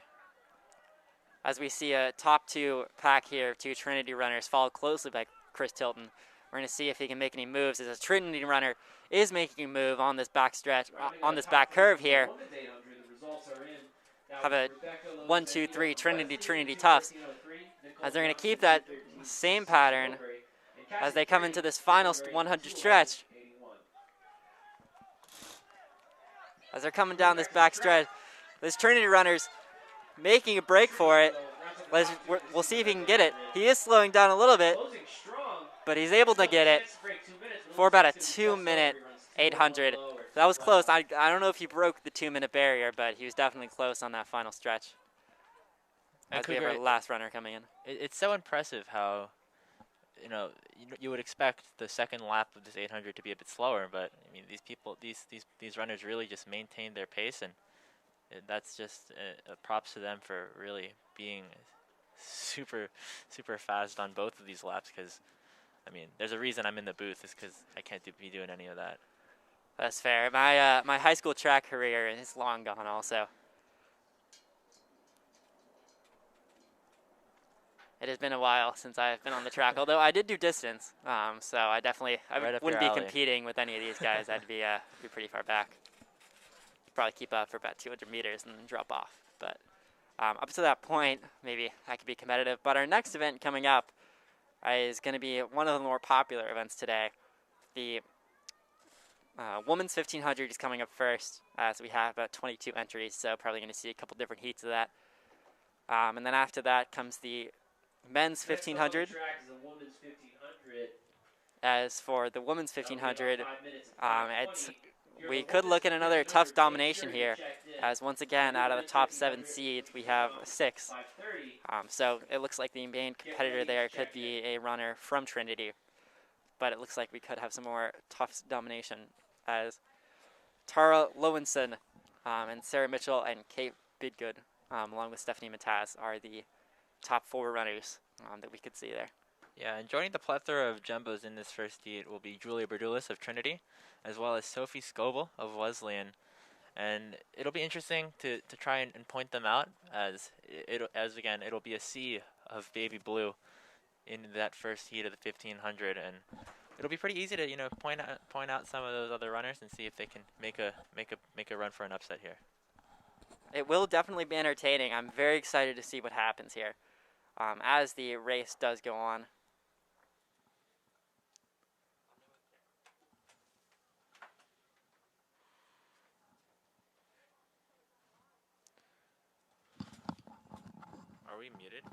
As we see a top 2 pack here of 2 Trinity runners, followed closely by Chris Tilton. We're going to see if he can make any moves, as a Trinity runner is making a move on this back stretch, on this back curve here. Have a 1, 2, 3 Trinity Tufts, as they're going to keep that same pattern as they come into this final 100 stretch. As they're coming down this back stretch, this Trinity runner's making a break for it. We'll see if he can get it. He is slowing down a little bit, but he's able to get it for about a 2-minute 800. That was close. I don't know if he broke the 2-minute barrier, but he was definitely close on that final stretch. As we have our last runner coming in. It's so impressive how, you would expect the second lap of this 800 to be a bit slower, but I mean these runners really just maintained their pace, and that's just props to them for really being super fast on both of these laps, because I mean there's a reason I'm in the booth, is because I can't be doing any of that. That's fair. My high school track career is long gone also. It has been a while since I've been on the track, although I did do distance, so I wouldn't be competing with any of these guys. I'd be pretty far back. Probably keep up for about 200 meters and then drop off. But up to that point, maybe I could be competitive. But our next event coming up is going to be one of the more popular events today. The women's 1500 is coming up first, as we have about 22 entries, so probably going to see a couple different heats of that. And then after that comes the men's 1500. As for the women's 1500, we could look at another tough domination here, as once again, out of the top 7 seeds, we have 6. So it looks like the main competitor there could be a runner from Trinity, but it looks like we could have some more tough domination, as Tara Lowenson and Sarah Mitchell and Kate Bidgood, along with Stephanie Mataz, are the top 4 runners that we could see there. Yeah, and joining the plethora of jumbos in this first heat will be Julia Berdulis of Trinity, as well as Sophie Scoble of Wesleyan. And it'll be interesting to try and point them out, as again, it'll be a sea of baby blue in that first heat of the 1500, and it'll be pretty easy to point out some of those other runners and see if they can make a run for an upset here. It will definitely be entertaining. I'm very excited to see what happens here as the race does go on. Are we muted?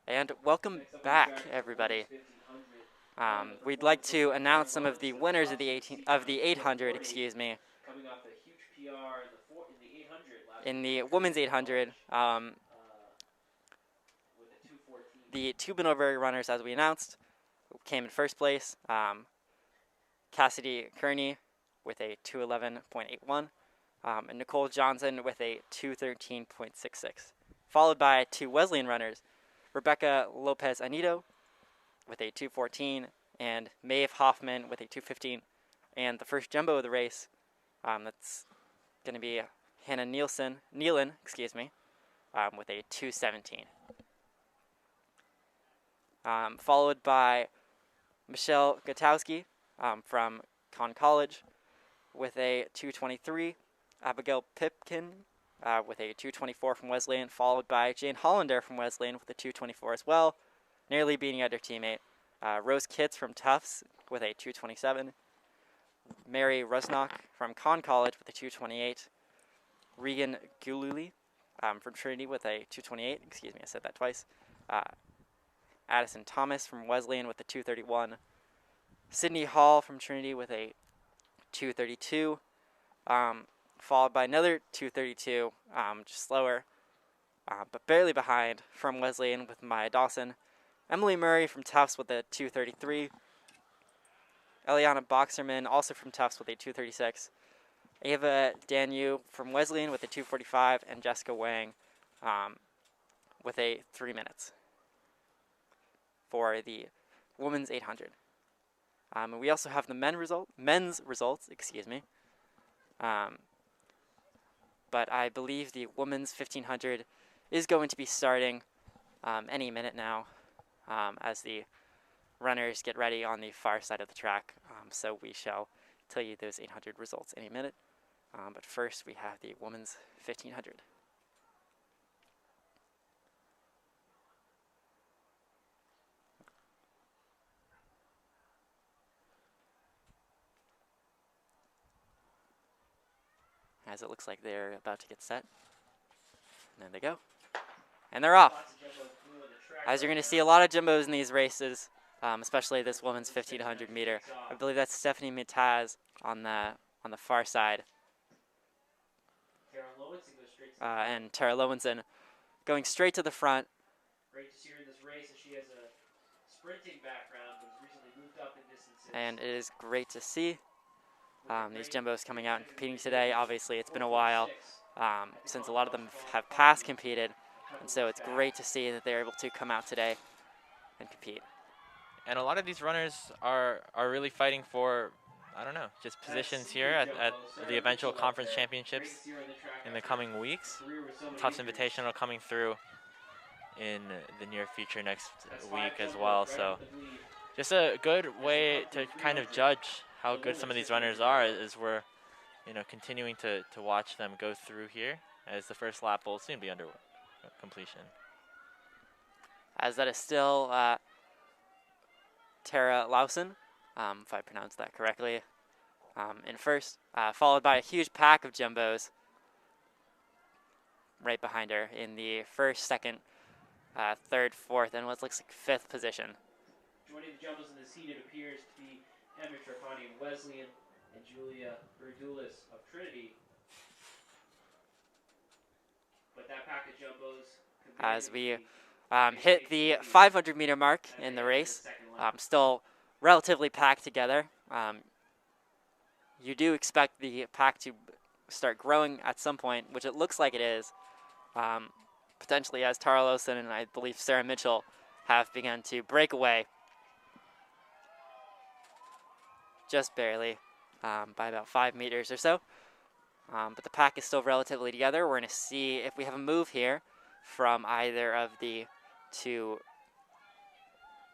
And welcome back, everybody. We'd like to announce some of the winners of the 800, excuse me. Coming off a huge PR in the 800 last in the women's 800. with a 214. The two Middlebury runners, as we announced, came in first place. Cassidy Kearney with a 211.81, and Nicole Johnson with a 213.66. Followed by two Wesleyan runners, Rebecca Lopez Anito with a 214, and Maeve Hoffman with a 215. And the first jumbo of the race, that's going to be Hannah Nealon, excuse me, with a 217. Followed by Michelle Gutowski from Conn College with a 223. Abigail Pipkin with a 224 from Wesleyan, followed by Jane Hollander from Wesleyan with a 224 as well, nearly beating out her teammate. Rose Kitts from Tufts with a 227. Mary Rusnock from Conn College with a 228. Regan Gululi from Trinity with a 228. Excuse me, I said that twice. Addison Thomas from Wesleyan with a 231. Sydney Hall from Trinity with a 232. Followed by another 232, just slower, but barely behind, from Wesleyan with Maya Dawson. Emily Murray from Tufts with a 233. Eliana Boxerman, also from Tufts, with a 236. Ava Danu from Wesleyan with a 245, and Jessica Wang with a 3 minutes for the women's 800. And we also have the men's results, excuse me. But I believe the women's 1500 is going to be starting any minute now, as the runners get ready on the far side of the track. So we shall tell you those 800 results any minute. But first we have the women's 1500. As it looks like they're about to get set. And there they go. And they're off. As you're going to see a lot of jumbos in these races, especially this women's 1500 meter. I believe that's Stephanie Mitaz on the far side. And Tara Lowenson going straight to the front. Great to see her in this race, as she has a sprinting background, but has recently moved up in distances. And it is great to see these jumbos coming out and competing today. Obviously, it's been a while since a lot of them have past competed, and so it's great to see that they're able to come out today and compete. And a lot of these runners are really fighting for, I don't know, just positions here at the eventual conference championships in the coming weeks. Tufts Invitational coming through in the near future next week as well. So just a good way to kind of judge how good some of these runners are is we're, continuing to watch them go through here, as the first lap will soon be under completion. As that is still Tara Lawson, if I pronounced that correctly, in first, followed by a huge pack of jumbos right behind her in the first, second, third, fourth, and what looks like fifth position. Joining the jumbos in this heat, it appears to be Emma Trapani of Wesleyan and Julia Verdulis of Trinity. But that pack of jumbos, as we hit the 500 meter mark in the race, still relatively packed together. You do expect the pack to start growing at some point, which it looks like it is, potentially as Tara Lawson and I believe Sarah Mitchell have begun to break away just barely by about 5 meters or so. But the pack is still relatively together. We're going to see if we have a move here from either of the two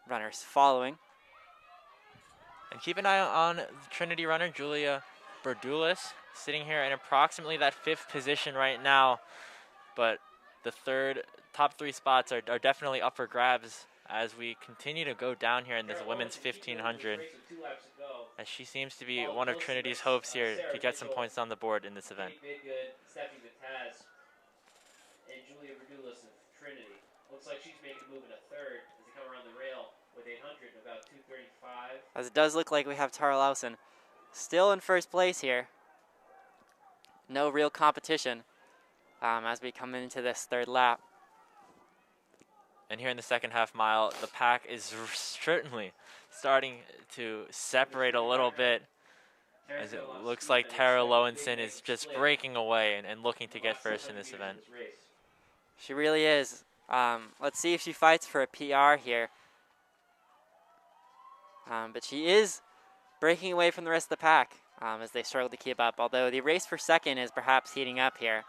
runners following. And keep an eye on the Trinity runner, Julia Berdulis, sitting here in approximately that 5th position right now. But the top 3 spots are definitely up for grabs as we continue to go down here in this women's 1500, as she seems to be one of Trinity's hopes here to get some points on the board in this event. Stephanie Mataz and Julia Verdulis of Trinity. Looks like she's making a move in a third as they come around the rail with 800 and about 235. As it does look like we have Tara Lawson still in first place here. No real competition as we come into this third lap. And here in the second half mile, the pack is certainly starting to separate a little bit, as it looks like Tara Lowenson is just breaking away and looking to get first in this event. She really is. Let's see if she fights for a PR here. But she is breaking away from the rest of the pack as they struggle to keep up, although the race for second is perhaps heating up here.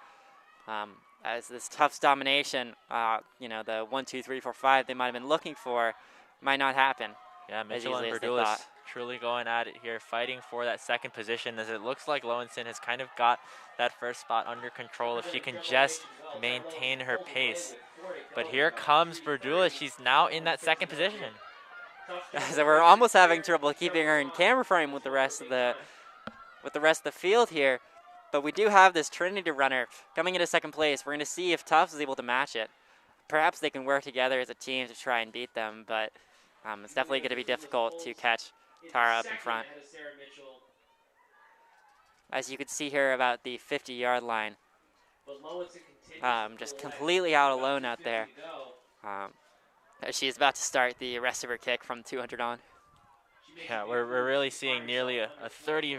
As this Tufts domination, the 1, 2, 3, 4, 5 they might have been looking for might not happen. Yeah, Mitchell and Berdulis truly going at it here, fighting for that second position, as it looks like Lowenson has kind of got that first spot under control if she can just maintain her pace. But here comes Berdulis. She's now in that second position. So we're almost having trouble keeping her in camera frame with the rest of the field here. But we do have this Trinity runner coming into second place. We're going to see if Tufts is able to match it. Perhaps they can work together as a team to try and beat them, but it's definitely going to be difficult to catch Tara up in front. As you can see here about the 50-yard line. Just completely out alone out there. As she's about to start the rest of her kick from 200 on. Yeah, we're really seeing nearly a 30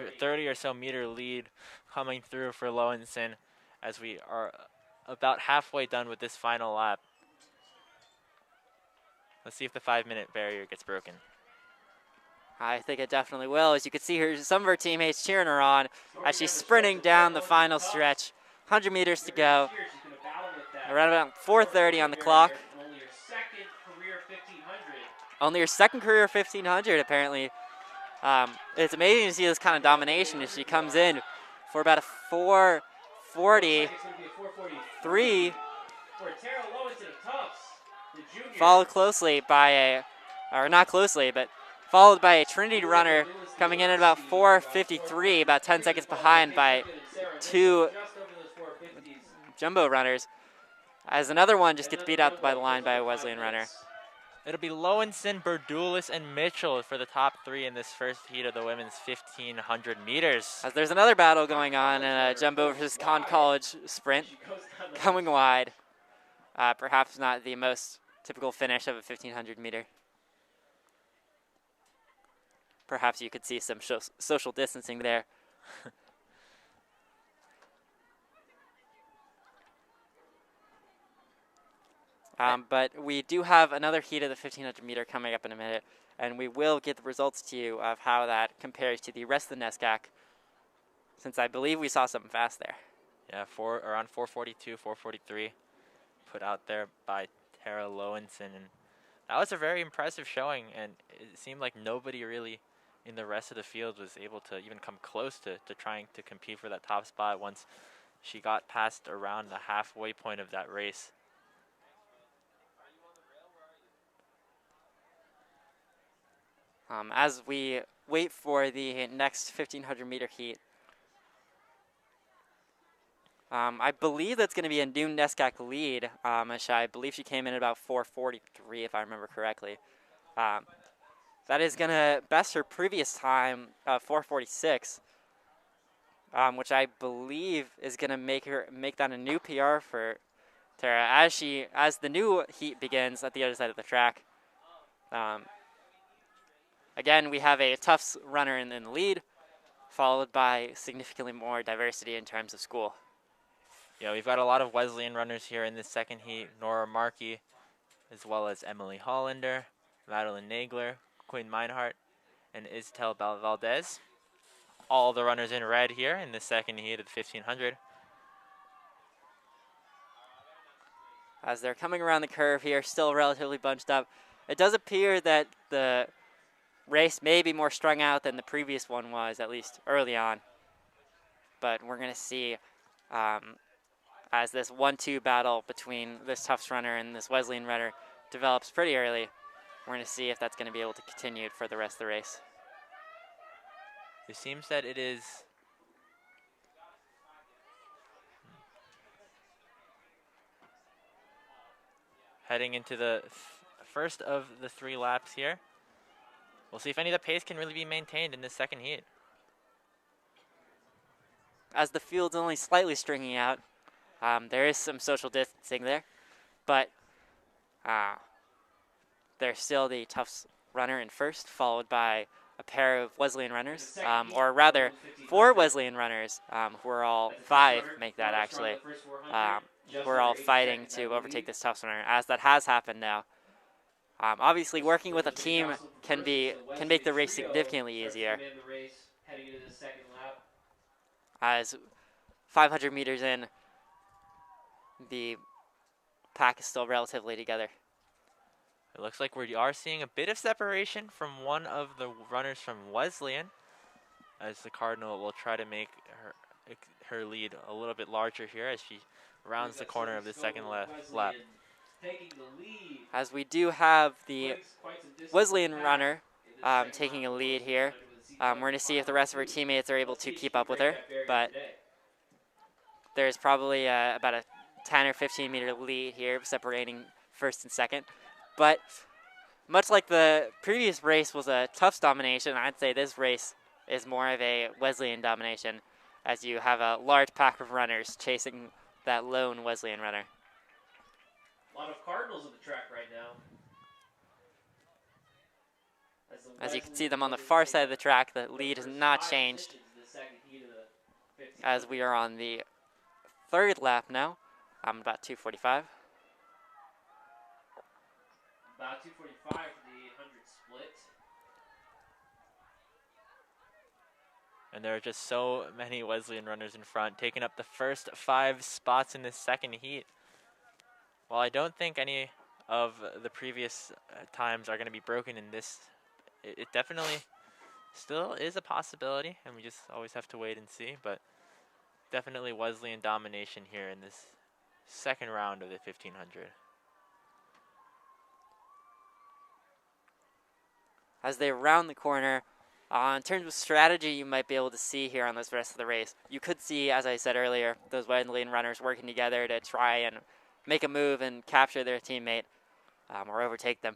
or so meter lead coming through for Lowenson as we are about halfway done with this final lap. Let's see if the 5-minute barrier gets broken. I think it definitely will. As you can see here, some of her teammates cheering her on as she's sprinting down the final stretch. 100 meters to go. Around about 4:30 on the clock. Only her second career 1500 apparently. It's amazing to see this kind of domination as she comes in for about a 4:43, followed closely by followed by a Trinity runner coming in at about 4:53, about 10 seconds behind by two Jumbo runners, as another one just gets beat out by the line by a Wesleyan runner. It'll be Lowenson, Berdulis, and Mitchell for the top three in this first heat of the women's 1,500 meters. As there's another battle going on in a Jumbo versus Conn College sprint, coming wide. Perhaps not the most typical finish of a 1,500 meter. Perhaps you could see some social distancing there. But we do have another heat of the 1,500 meter coming up in a minute, and we will get the results to you of how that compares to the rest of the NESCAC, since I believe we saw something fast there. Yeah, around 4:42, 4:43, put out there by Tara Lowenson, and that was a very impressive showing, and it seemed like nobody really in the rest of the field was able to even come close to trying to compete for that top spot once she got past around the halfway point of that race. As we wait for the next 1,500 meter heat, I believe that's going to be a new NESCAC lead. I believe she came in at about 4:43, if I remember correctly. That is going to best her previous time, 4:46, which I believe is going to make that a new PR for Tara as the new heat begins at the other side of the track. Again, we have a Tufts runner in the lead, followed by significantly more diversity in terms of school. Yeah, we've got a lot of Wesleyan runners here in this second heat. Nora Markey, as well as Emily Hollander, Madeline Nagler, Quinn Meinhardt, and Istel Valdez. All the runners in red here in the second heat of the 1,500. As they're coming around the curve here, still relatively bunched up. It does appear that the race may be more strung out than the previous one was, at least early on. But we're going to see as this 1-2 battle between this Tufts runner and this Wesleyan runner develops pretty early. We're going to see if that's going to be able to continue for the rest of the race. It seems that it is heading into the first of the 3 laps here. We'll see if any of the pace can really be maintained in this second heat. As the field's only slightly stringing out, there is some social distancing there, but there's still the Tufts runner in first, followed by a pair of Wesleyan runners, or rather 4 Wesleyan runners, who are all 5 make that actually. We're all fighting to overtake this Tufts runner, as that has happened now. Obviously, working with a team can make the race significantly easier. As 500 meters in, the pack is still relatively together. It looks like we are seeing a bit of separation from one of the runners from Wesleyan, as the Cardinal will try to make her lead a little bit larger here as she rounds the corner of the second lap. As we do have the Wesleyan runner taking a lead here. We're going to see if the rest of her teammates are able to keep up with her, but there's probably about a 10 or 15 meter lead here separating first and second. But much like the previous race was a Tufts domination, I'd say this race is more of a Wesleyan domination, as you have a large pack of runners chasing that lone Wesleyan runner. A lot of Cardinals on the track right now. As you can see them on the far side of the track, the lead has not changed, as we are on the 3rd lap now. I'm about 2:45. About 2:45 for the 800 split. And there are just so many Wesleyan runners in front, taking up the first 5 spots in this second heat. While I don't think any of the previous times are going to be broken in this, it definitely still is a possibility, and we just always have to wait and see. But definitely Wesleyan domination here in this second round of the 1500. As they round the corner, in terms of strategy you might be able to see here on this rest of the race, you could see, as I said earlier, those Wesleyan runners working together to try and make a move and capture their teammate or overtake them.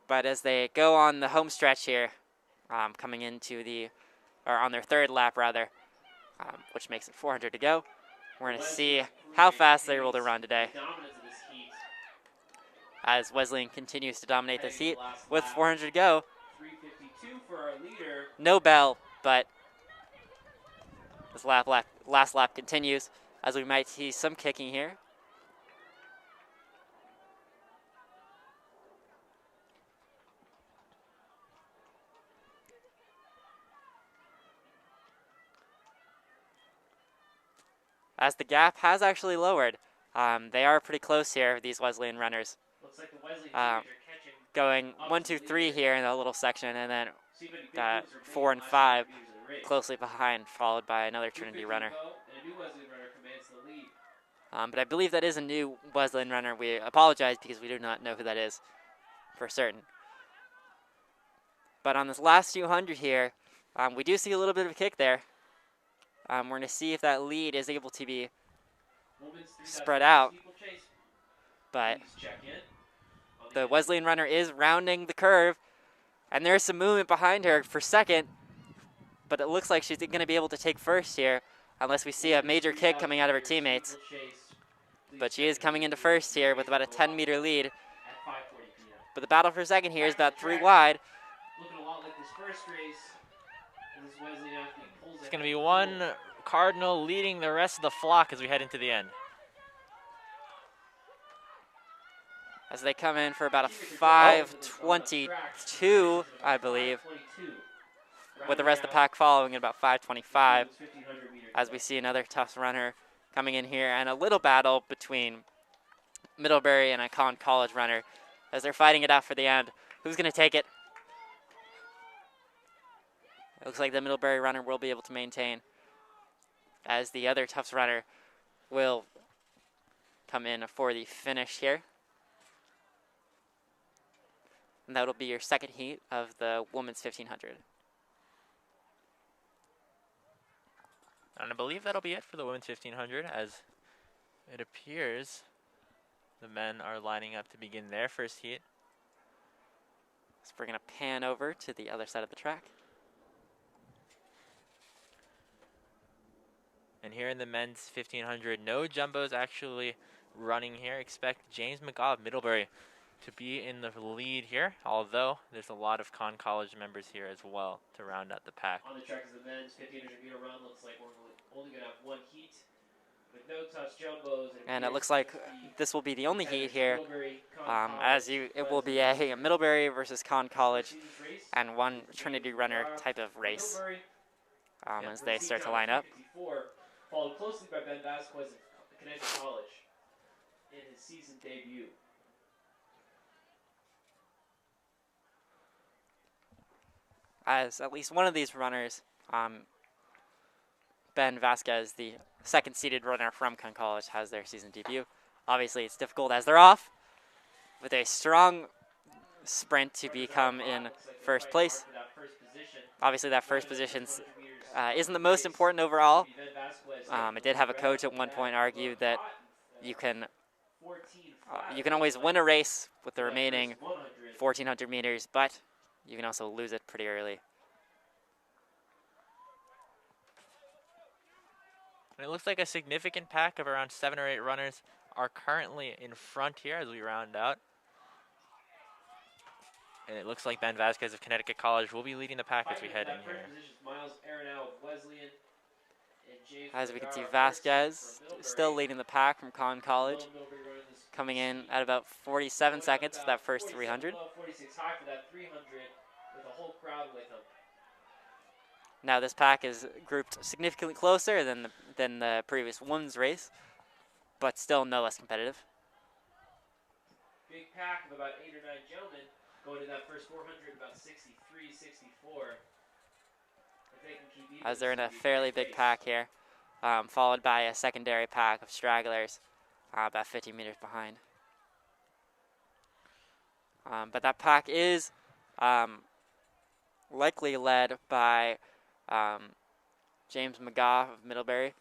But as they go on the home stretch here, coming into on their 3rd lap rather, which makes it 400 to go, we're going to see how fast they're able to run today. As Wesleyan continues to dominate this heat with 400 to go. 3:52 for our leader. No bell, but this last lap continues, as we might see some kicking here. As the gap has actually lowered. They are pretty close here, these Wesleyan runners. Looks like the Wesleyan teammates are catching Going 1, 2, 3 here in a little section, and then 4 and 5 closely behind, followed by another Trinity runner. But I believe that is a new Wesleyan runner. We apologize because we do not know who that is for certain. But on this last 200 here, we do see a little bit of a kick there. We're going to see if that lead is able to be spread out. But the Wesleyan runner is rounding the curve, and there's some movement behind her for second, but it looks like she's going to be able to take first here, unless we see a major kick coming out of her teammates. But she is coming into first here with about a 10-meter lead. But the battle for second here is about 3 wide. Looking a lot like this first race. It's going to be one Cardinal leading the rest of the flock as we head into the end. As they come in for about a 5:22, I believe, with the rest of the pack following at about 5:25, as we see another Tufts runner coming in here, and a little battle between Middlebury and a Conn College runner as they're fighting it out for the end. Who's going to take it? It looks like the Middlebury runner will be able to maintain, as the other Tufts runner will come in for the finish here. And that'll be your second heat of the women's 1500. And I believe that'll be it for the women's 1500, as it appears The men are lining up to begin their first heat. So we're going to pan over to the other side of the track. And here in the men's 1500, no jumbos actually running here. Expect James McGaw of Middlebury to be in the lead here, although there's a lot of Con College members here as well to round out the pack. On the track is the men's 1500 meter run. Looks like we're only going to have one heat with no Tufts jumbos. And it looks like this will be the only heat here. It will be a Middlebury versus Con College and one Trinity runner type of race as they start to line up. Followed closely by Ben Vasquez of Connecticut College in his season debut. As at least one of these runners, Ben Vasquez, the second-seeded runner from Con College, has their season debut. Obviously, it's difficult as they're off with a strong sprint to become in first place. Obviously, that first position isn't the most important overall. I did have a coach at one point argue that you can always win a race with the remaining 1,400 meters, but you can also lose it pretty early. And it looks like a significant pack of around 7 or 8 runners are currently in front here as we round out. And it looks like Ben Vasquez of Connecticut College will be leading the pack as we head in here. As we can see, Vasquez still leading the pack from Con College, coming in at about 47 seconds for that first 300. 46 high for that 300 with a whole crowd with him. Now this pack is grouped significantly closer than the previous women's race, but still no less competitive. Big pack of about 8 or 9 gentlemen going to that first 400 about 63, 64. If they can keep even, as they're in a fairly big pack here, followed by a secondary pack of stragglers about 50 meters behind. But that pack is likely led by James McGaw of Middlebury,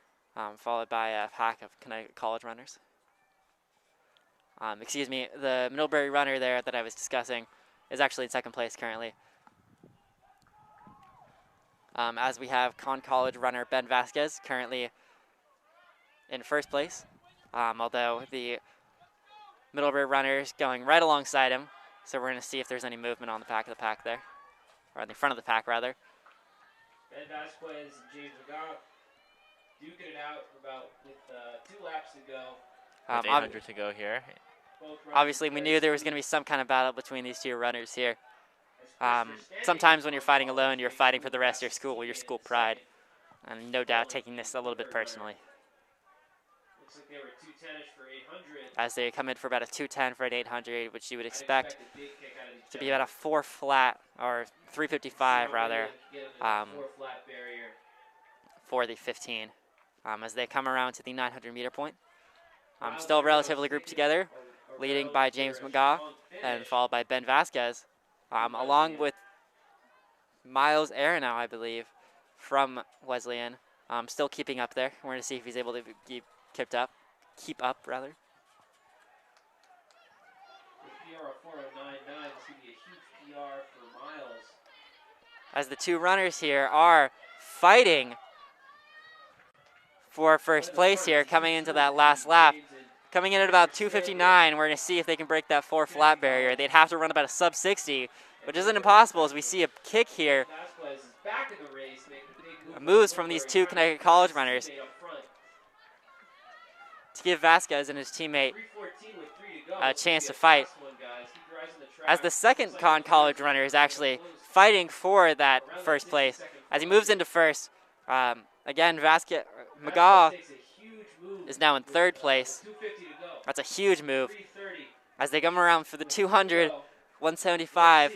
followed by a pack of Connecticut College runners. The Middlebury runner there that I was discussing is actually in second place currently. As we have Con College runner Ben Vasquez currently in first place, although the Middlebury runner is going right alongside him, so we're going to see if there's any movement on the back of the pack there, or on the front of the pack rather. Ben Vasquez and James McGaw duking it out with 2 laps to go. 800 to go here. Obviously, we knew there was going to be some kind of battle between these two runners here. Sometimes when you're fighting alone, you're fighting for the rest of your school pride, and no doubt taking this a little bit personally. Looks like they were 210-ish for 800. As they come in for about a 210 for an 800, which you would expect to be about a 4 flat, or 355 rather, for the 15. As they come around to the 900 meter point. Still relatively grouped together, leading by James McGaw and followed by Ben Vasquez, along with Miles Aronow, I believe, from Wesleyan, still keeping up there. We're going to see if he's able to keep up. With PR of 409.9, this could be a huge PR for Miles. As the two runners here are fighting for first place here, coming into that last lap. Coming in at about 2:59, we're going to see if they can break that 4 flat barrier. They'd have to run about a sub 60, which isn't impossible as we see a kick here. Moves from these two Connecticut College runners to give Vasquez and his teammate a chance to fight. As the second Con College runner is actually fighting for that first place. As he moves into first, again, McGaw is now in third place. That's a huge move. As they come around for the 200, 175,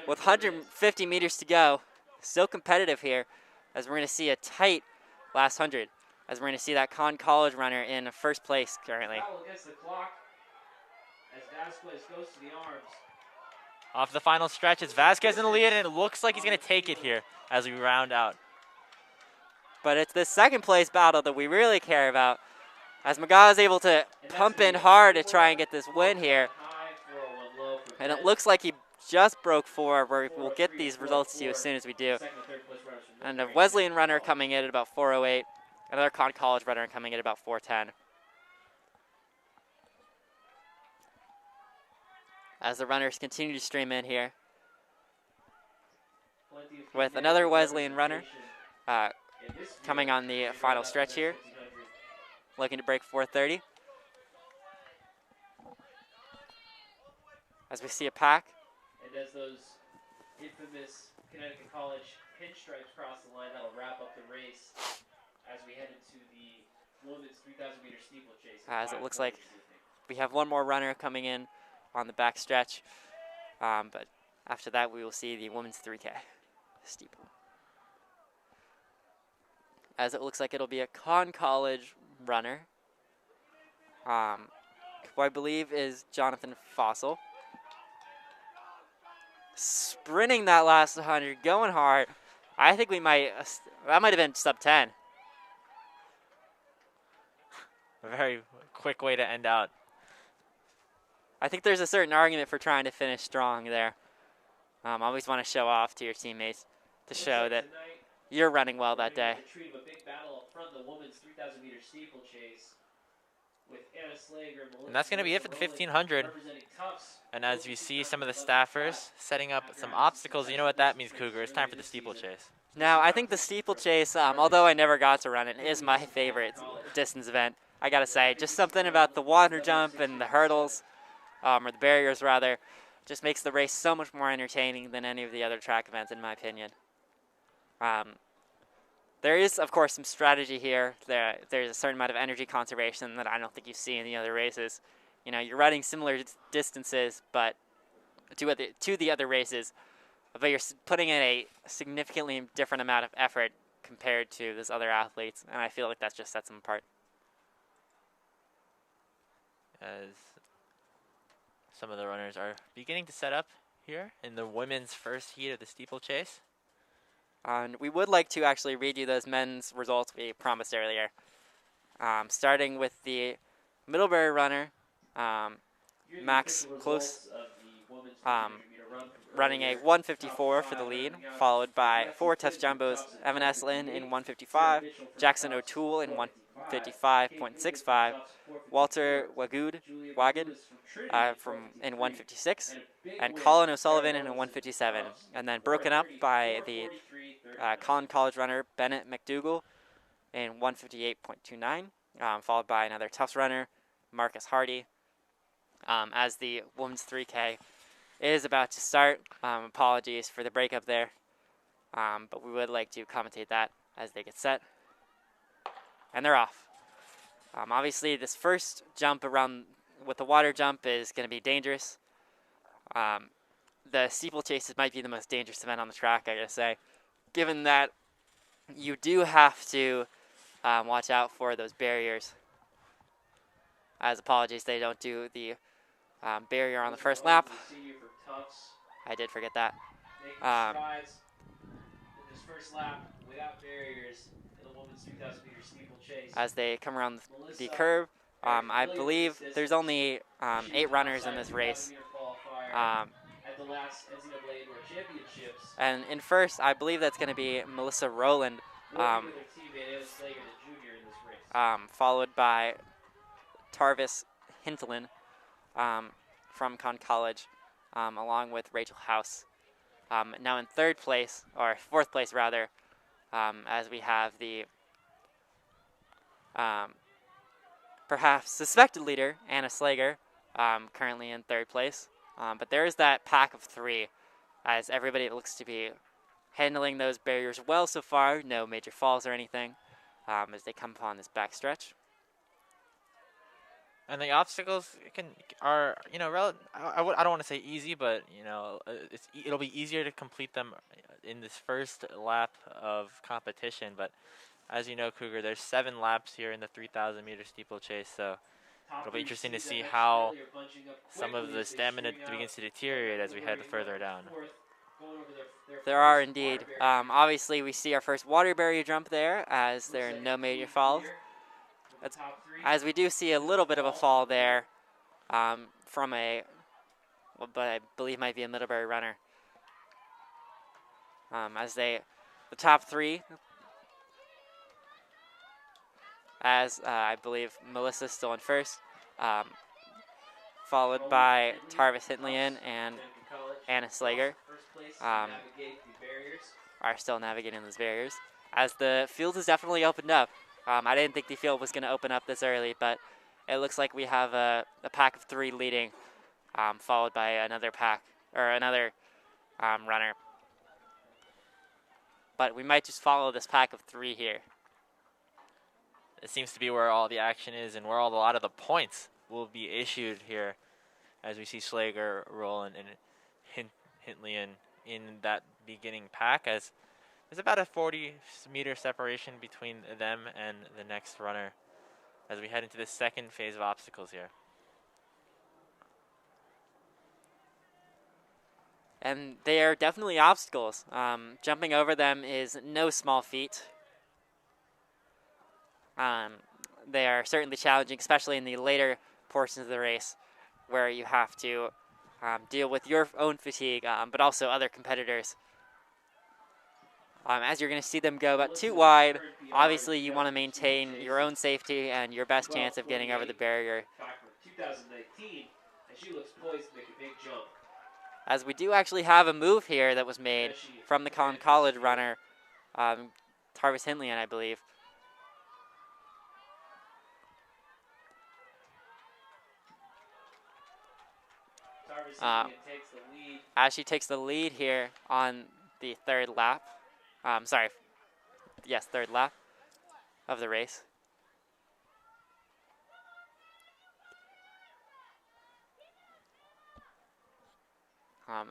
with 150 meters to go. Still competitive here, as we're going to see a tight last 100, as we're going to see that Con College runner in first place currently. Off the final stretch, it's Vasquez in the lead, and it looks like he's going to take it here as we round out. But it's the second place battle that we really care about, As Magawa is able to pump in hard to try and get this win here. And it looks like he just broke 4. We'll get these results to you as soon as we do. And a Wesleyan runner coming in at about 4:08. Another Con College runner coming in at about 4:10. As the runners continue to stream in here. With another Wesleyan runner coming on the final stretch here. Looking to break 4:30. As we see a pack. And as those infamous Connecticut College pinstripes cross the line, that'll wrap up the race as we head into the women's 3,000 meter steeplechase. As it looks like we have one more runner coming in on the back stretch. But after that, we will see the women's 3K steeple. As it looks like it'll be a Con College runner, who I believe is Jonathan Fossil. Sprinting that last 100, going hard. I think we might, that might have been sub 10. A very quick way to end out. I think there's a certain argument for trying to finish strong there. Always want to show off to your teammates to show that you're running well that day. And that's going to be it for the 1500. And as you see some of the staffers setting up some obstacles, you know what that means, Cougar. It's time for the steeplechase. Now, I think the steeplechase, although I never got to run it, is my favorite distance event. I got to say, just something about the water jump and the hurdles, or the barriers rather, just makes the race so much more entertaining than any of the other track events, in my opinion. There is, of course, some strategy here. There's a certain amount of energy conservation that I don't think you see in the other races. You know, you're running similar distances, but to the other races, but you're putting in a significantly different amount of effort compared to those other athletes, and I feel like that just sets them apart. As some of the runners are beginning to set up here in the women's first heat of the steeplechase. And we would like to actually read you those men's results we promised earlier. Starting with the Middlebury runner, Max Close, running a 154 for the lead, followed by 4 Tufts Jumbos, Evan Eslin in 155, Jackson O'Toole in 155.65, Walter Wagud in 156, and Colin O'Sullivan in a 157, and then broken up by the Collin College runner Bennett McDougall in 158.29, followed by another Tufts runner, Marcus Hardy. As the women's 3K is about to start, apologies for the breakup there, but we would like to commentate that as they get set. And they're off. Obviously, this first jump around with the water jump is going to be dangerous. The steeplechase might be the most dangerous event on the track, I gotta say, given that you do have to watch out for those barriers. As apologies, they don't do the barrier on the first lap. I did forget that. This first lap without barriers in the women's 2,000 meter steeplechase. As they come around the curve, I believe there's only 8 runners in this race. At the last NCAA Indoor Championships. And in first, I believe that's going to be Melissa Rowland, followed by Tarvis Hintelin from Con College, along with Rachel House. Now in third place, or fourth place rather, as we have the perhaps suspected leader, Anna Slager, currently in third place. But there is that pack of 3, as everybody looks to be handling those barriers well so far. No major falls or anything as they come upon this back stretch. And the obstacles are I don't want to say easy, but it'll be easier to complete them in this first lap of competition. But as you know, Cougar, there's 7 laps here in the 3,000 meter steeplechase, so it'll be interesting to see how some of the stamina begins to deteriorate as we head further down. There are indeed. Obviously, we see our first water barrier jump there, as there are no major falls. top three. As we do see a little bit of a fall there from what I believe might be a Middlebury runner. The top three, as I believe Melissa's still in first, followed by Tarvis Hintlian and Anna Slager. First place, Um, navigate the barriers. Are still navigating those barriers. As the field has definitely opened up. I didn't think the field was going to open up this early, but it looks like we have a pack of three leading, followed by another runner. But we might just follow this pack of three here. It seems to be where all the action is and where a lot of the points will be issued here, as we see Schlager, Roland, and Hintlian in that beginning pack, as there's about a 40-meter separation between them and the next runner as we head into the second phase of obstacles here. And they are definitely obstacles. Jumping over them is no small feat. They are certainly challenging, especially in the later portions of the race, where you have to deal with your own fatigue, but also other competitors. As you're going to see them go about too wide, obviously you want to maintain your own safety and your best chance of getting over the barrier. Back from 2019, and she looks poised to make a big jump. As we do actually have a move here that was made from the College runner, Tarvis Hintlian, I believe. Tarvis takes the lead. As she takes the lead here on the third lap. Third lap of the race.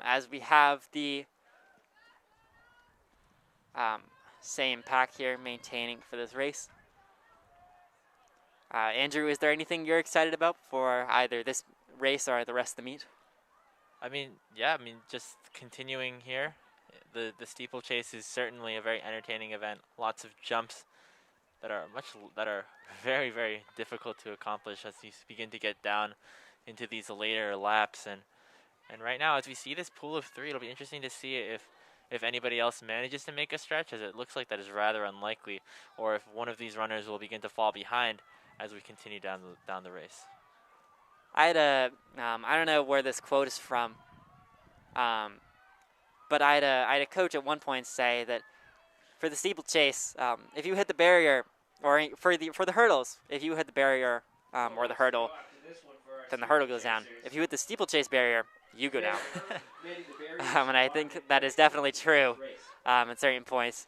As we have the same pack here maintaining for this race. Andrew, is there anything you're excited about for either this race or the rest of the meet? Just continuing here. The steeplechase is certainly a very entertaining event. Lots of jumps that are very, very difficult to accomplish as you begin to get down into these later laps. And right now, as we see this pool of three, it'll be interesting to see if anybody else manages to make a stretch, as it looks like that is rather unlikely, or if one of these runners will begin to fall behind as we continue down the race. I don't know where this quote is from, but I had a coach at one point say that for the steeplechase, if you hit the barrier, or for the hurdles, if you hit the barrier or the hurdle, then the hurdle goes down. If you hit the steeplechase barrier, you go down. And I think that is definitely true at certain points.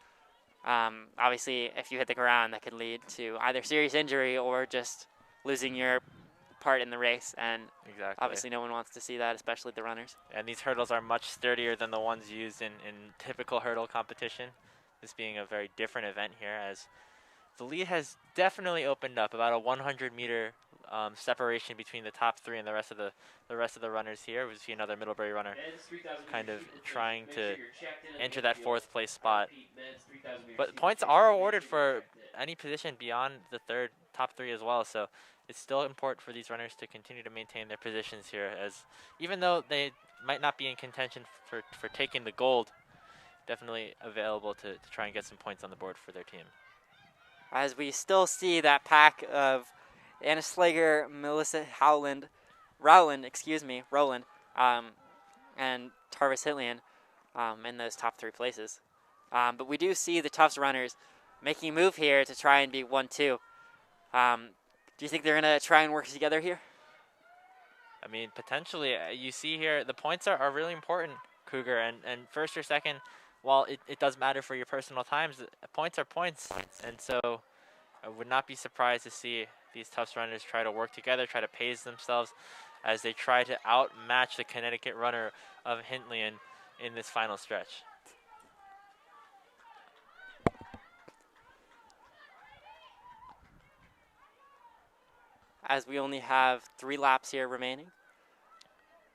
Obviously, if you hit the ground, that could lead to either serious injury or just losing your part in the race. And exactly. Obviously, no one wants to see that, especially the runners. And these hurdles are much sturdier than the ones used in typical hurdle competition. This being a very different event here, as the lead has definitely opened up, about a 100-meter separation between the top three and the rest of the runners here. We see another Middlebury runner kind of trying to enter that fourth place spot. But points are awarded for any position beyond the top three as well. So it's still important for these runners to continue to maintain their positions here, as even though they might not be in contention for taking the gold, definitely available to try and get some points on the board for their team. As we still see that pack of Anna Slager, Melissa Rowland, and Tarvis Hintlian in those top three places. But we do see the Tufts runners making a move here to try and be 1-2. Do you think they're going to try and work together here? I mean, potentially. You see here, the points are really important, Cougar, and first or second, while it does matter for your personal times, points are points. And so I would not be surprised to see these Tufts runners try to work together, try to pace themselves as they try to outmatch the Connecticut runner of Hintlian in this final stretch. As we only have 3 laps here remaining.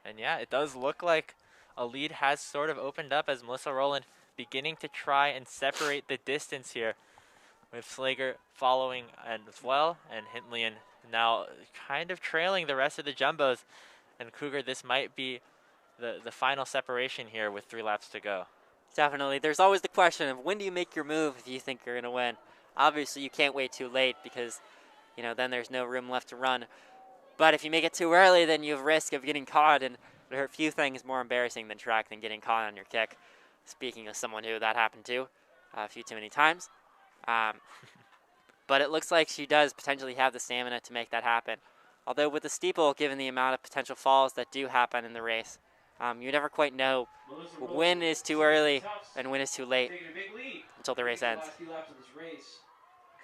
And yeah, it does look like a lead has sort of opened up as Melissa Rowland beginning to try and separate the distance here with Slager following as well, and Hintlian now kind of trailing the rest of the jumbos. And Cougar, this might be the final separation here with 3 laps to go. Definitely. There's always the question of when do you make your move if you think you're going to win. Obviously, you can't wait too late because, then there's no room left to run. But if you make it too early, then you have risk of getting caught, and there are a few things more embarrassing than track than getting caught on your kick. Speaking of someone who that happened to a few too many times. But it looks like she does potentially have the stamina to make that happen. Although with the steeple, given the amount of potential falls that do happen in the race, you never quite know when is too early and when is too late until the race ends.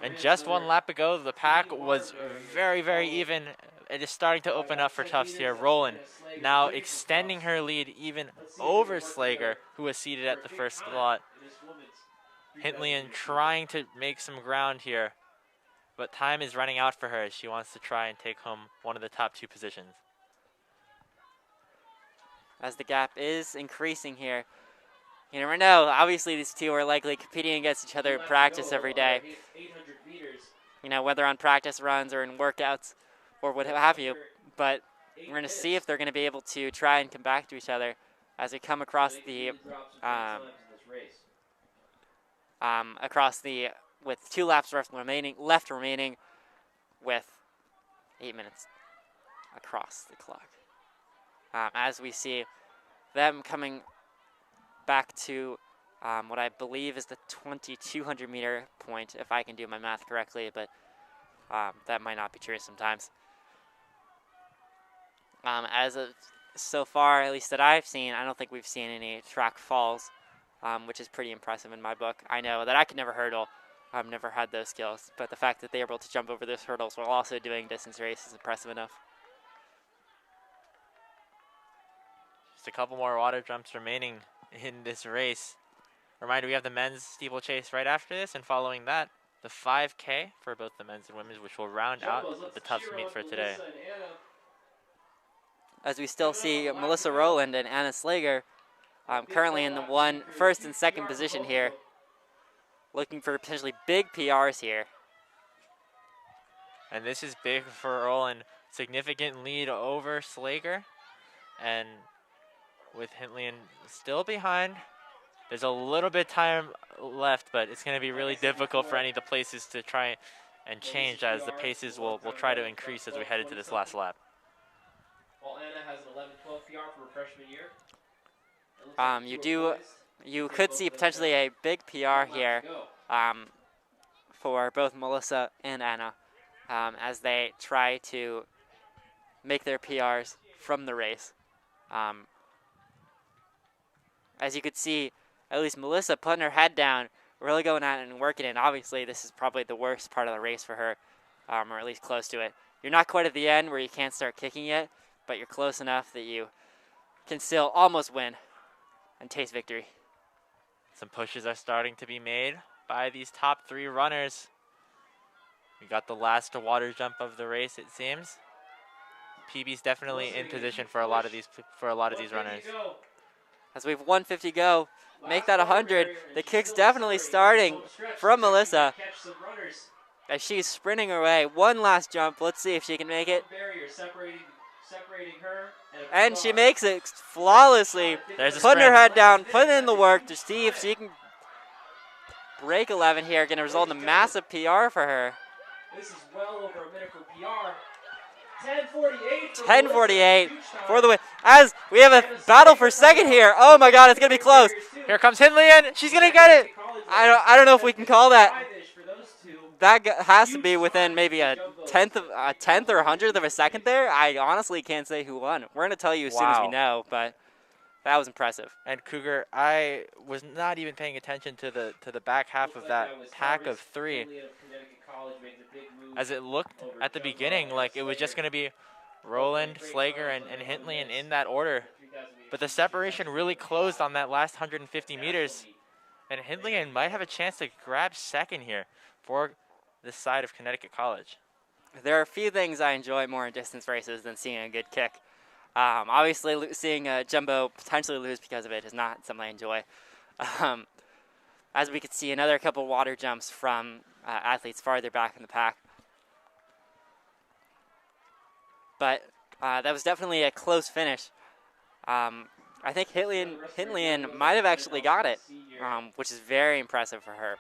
And just 1 lap ago, the pack was very, very even. It is starting to open up for Tufts here. Roland now extending her lead even over Slager, who was seated at the first slot. Hintlian trying to make some ground here, but time is running out for her as she wants to try and take home one of the top 2 positions. As the gap is increasing here, you never know. Obviously, these two are likely competing against each other in practice every day. Whether on practice runs or in workouts or what have you. But we're going to see if they're going to be able to try and come back to each other as we come across the with 2 laps remaining with 8 minutes across the clock. As we see them coming back to what I believe is the 2,200 meter point, if I can do my math correctly, but that might not be true sometimes. As of so far, at least that I've seen, I don't think we've seen any track falls, which is pretty impressive in my book. I know that I could never hurdle. I've never had those skills, but the fact that they were able to jump over those hurdles while also doing distance race is impressive enough. Just a couple more water jumps remaining in this race. Reminder, we have the men's steeplechase right after this, and following that, the 5K for both the men's and women's, which will round out the Tufts meet for today. As we still see Melissa Rowland and Anna Slager currently in the first and second position here, looking for potentially big PRs here. And this is big for Rowland. Significant lead over Slager. And with Hintlian still behind, there's a little bit of time left, but it's going to be really difficult for any of the places to try and change, as the paces will try to increase as we head into this last lap. While Anna has an 11-12 PR for her freshman year. You could see potentially a big PR here for both Melissa and Anna as they try to make their PRs from the race. As you could see, at least Melissa putting her head down, really going at it and working it. Obviously, this is probably the worst part of the race for her, or at least close to it. You're not quite at the end where you can't start kicking yet, but you're close enough that you can still almost win and taste victory. Some pushes are starting to be made by these top 3 runners. We got the last water jump of the race, it seems. PB's definitely in position for a lot of these runners. As we have 150 go, make that 100. The kick's definitely starting from Melissa as she's sprinting her way. One last jump. Let's see if she can make it. And she makes it flawlessly. Putting her head down, putting in the work to see if she can break 11 here. Going to result in a massive PR for her. This is well over a minute for PR. 10:48. 10:48 for the win. As we have a battle for second here. Oh my God, it's going to be close. Here comes Hintlian. She's going to get it. I don't know if we can call that. That has to be within maybe a tenth or 100th of a second there. I honestly can't say who won. We're going to tell you as soon as we know, but that was impressive. And Cougar, I was not even paying attention to the back half of that pack of 3. As it looked at the beginning like it was just going to be Rowland, Slager, and Hintlian in that order. But the separation really closed on that last 150 meters. And Hintlian might have a chance to grab second here for this side of Connecticut College. There are a few things I enjoy more in distance races than seeing a good kick. Obviously, seeing a jumbo potentially lose because of it is not something I enjoy. As we could see, another couple water jumps from athletes farther back in the pack. But that was definitely a close finish. I think Hintlian might have actually got it, which is very impressive for her.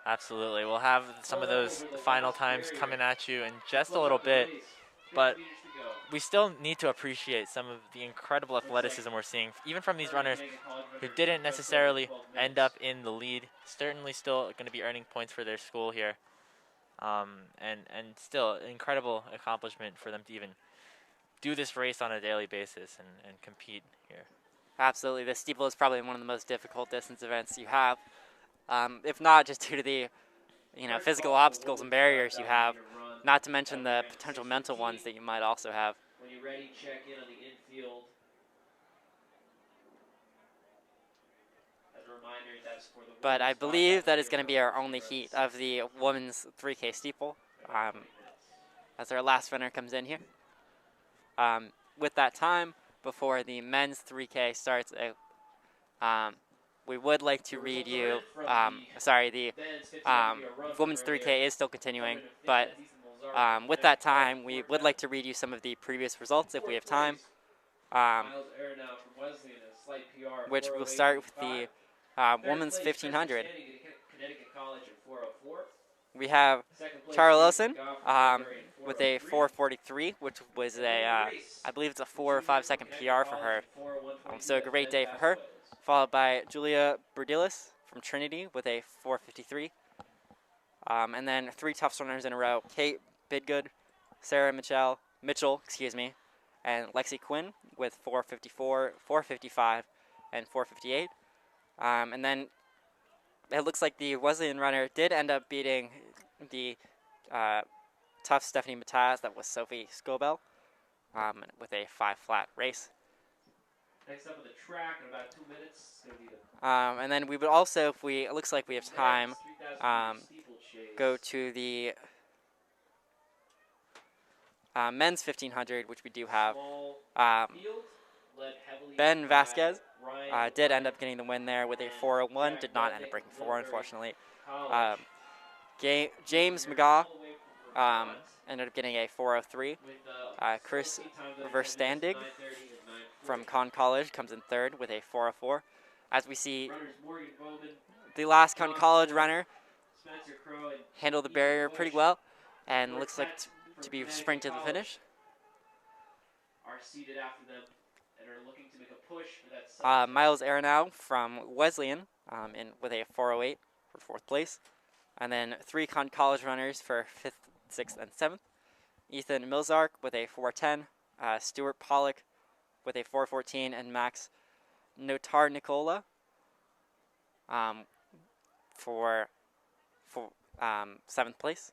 Absolutely. We'll have some of those final times coming at you in just a little bit, but we still need to appreciate some of the incredible athleticism we're seeing, even from these runners who didn't necessarily end up in the lead. Certainly still going to be earning points for their school here. And still an incredible accomplishment for them to even do this race on a daily basis and compete here. Absolutely. The steeple is probably one of the most difficult distance events you have. If not just due to the physical obstacles and barriers you have, not to mention the potential mental ones that you might also have. When you're ready, check in on the infield. As a reminder, that's for the But I believe that is going to be our only heat of the women's 3K steeple, as our last runner comes in here. With that time, before the men's 3K starts, we would like to read you, the women's 3K is still continuing, but with that time, we would like to read you some of the previous results if we have time, which will start with the women's 1500. We have Charles Wilson with a 4:43, which was I believe it's a 4 or 5 second PR for her. So a great day for her. Followed by Julia Berdilis from Trinity with a 4:53. And then 3 Tufts runners in a row: Kate Bidgood, Sarah Mitchell, and Lexi Quinn with 4:54, 4:55, and 4:58. And then it looks like the Wesleyan runner did end up beating the Tufts Stephanie Mataz. That was Sophie Scobell with a 5 flat race. Next up on the track in about 2 minutes, it's going to be the and then we would also, it looks like we have time, go to the men's 1500, which we do have. Ben Vasquez did end up getting the win there with a 4:01. Did not end up breaking 4, unfortunately. James McGaw ended up getting a 4:03. Chris Verstandig from Conn College comes in third with a 4:04. As we see, the last Conn College runner handled the barrier pretty well and looks like to be sprinting to the finish. Are seated after them and are looking to make a push for that Miles Aronow from Wesleyan with a 4:08 for 4th place. And then 3 Conn College runners for 5th, 6th, and 7th. Ethan Milzark with a 4:10. Stuart Pollock with a 4:14. And Max Notar Nicola for 7th place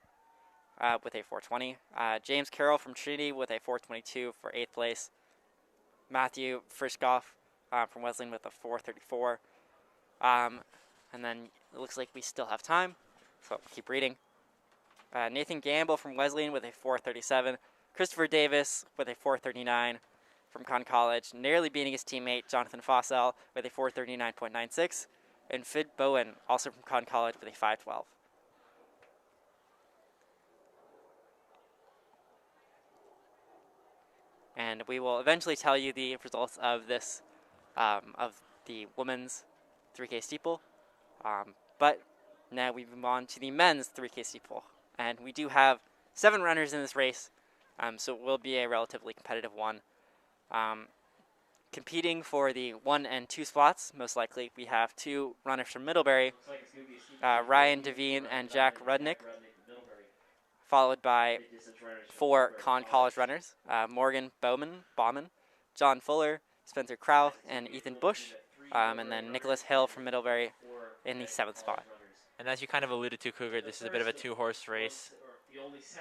with a 4:20. James Carroll from Trinity with a 4:22 for 8th place. Matthew Frischkoff from Wesleyan with a 4:34. And then it looks like we still have time, so keep reading. Nathan Gamble from Wesleyan with a 4:37. Christopher Davis with a 4:39 from Conn College, nearly beating his teammate Jonathan Fossell with a 4:39.96. And Fid Bowen, also from Conn College, with a 5:12. And we will eventually tell you the results of this, of the women's 3K steeple. But now we move on to the men's 3K steeple. And we do have 7 runners in this race, so it will be a relatively competitive one. Competing for the 1 and 2 spots, most likely, we have 2 runners from Middlebury, Ryan Devine and Jack Rudnick, followed by 4 Conn College runners, Morgan Bauman, John Fuller, Spencer Crow, and Ethan Bush, and then Nicholas Hill from Middlebury in the 7th spot. And as you kind of alluded to, Cougar, this is a bit of a 2-horse race,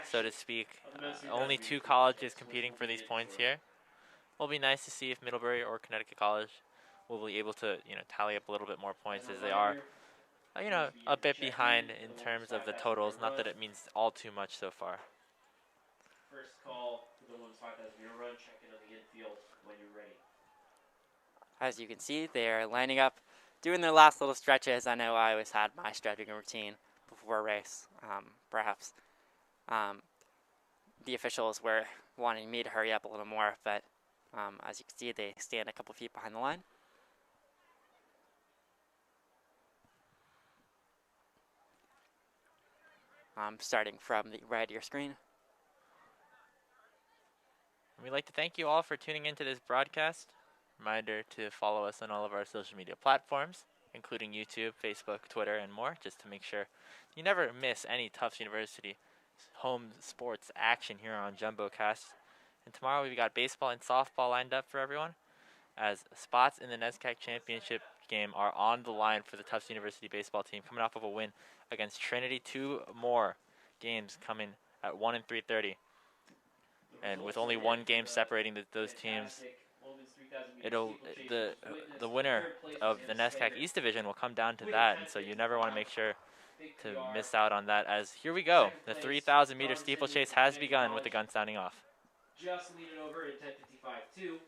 so to speak. Only 2 colleges competing for these points here. It'll be nice to see if Middlebury or Connecticut College will be able to, tally up a little bit more points, as they are, a bit behind in terms of the totals. Not that it means all too much so far. First call for the women's 5,000 meter run. Check in on the infield when you're ready. As you can see, they are lining up, doing their last little stretches. I know I always had my stretching routine before a race. Perhaps the officials were wanting me to hurry up a little more, but as you can see, they stand a couple feet behind the line. Starting from the right of your screen. We'd like to thank you all for tuning into this broadcast. Reminder to follow us on all of our social media platforms, including YouTube, Facebook, Twitter, and more, just to make sure you never miss any Tufts University home sports action here on JumboCast. And tomorrow we've got baseball and softball lined up for everyone, as spots in the NESCAC championship game are on the line for the Tufts University baseball team, coming off of a win against Trinity. 2 more games coming at 1 and 3:30. And with only one game separating those teams, the winner of the NESCAC East Division will come down to that, and so you never want to make sure to miss out on that. As here we go, the 3,000-meter steeplechase has begun with the gun sounding off. Just leading over in 10:55.2.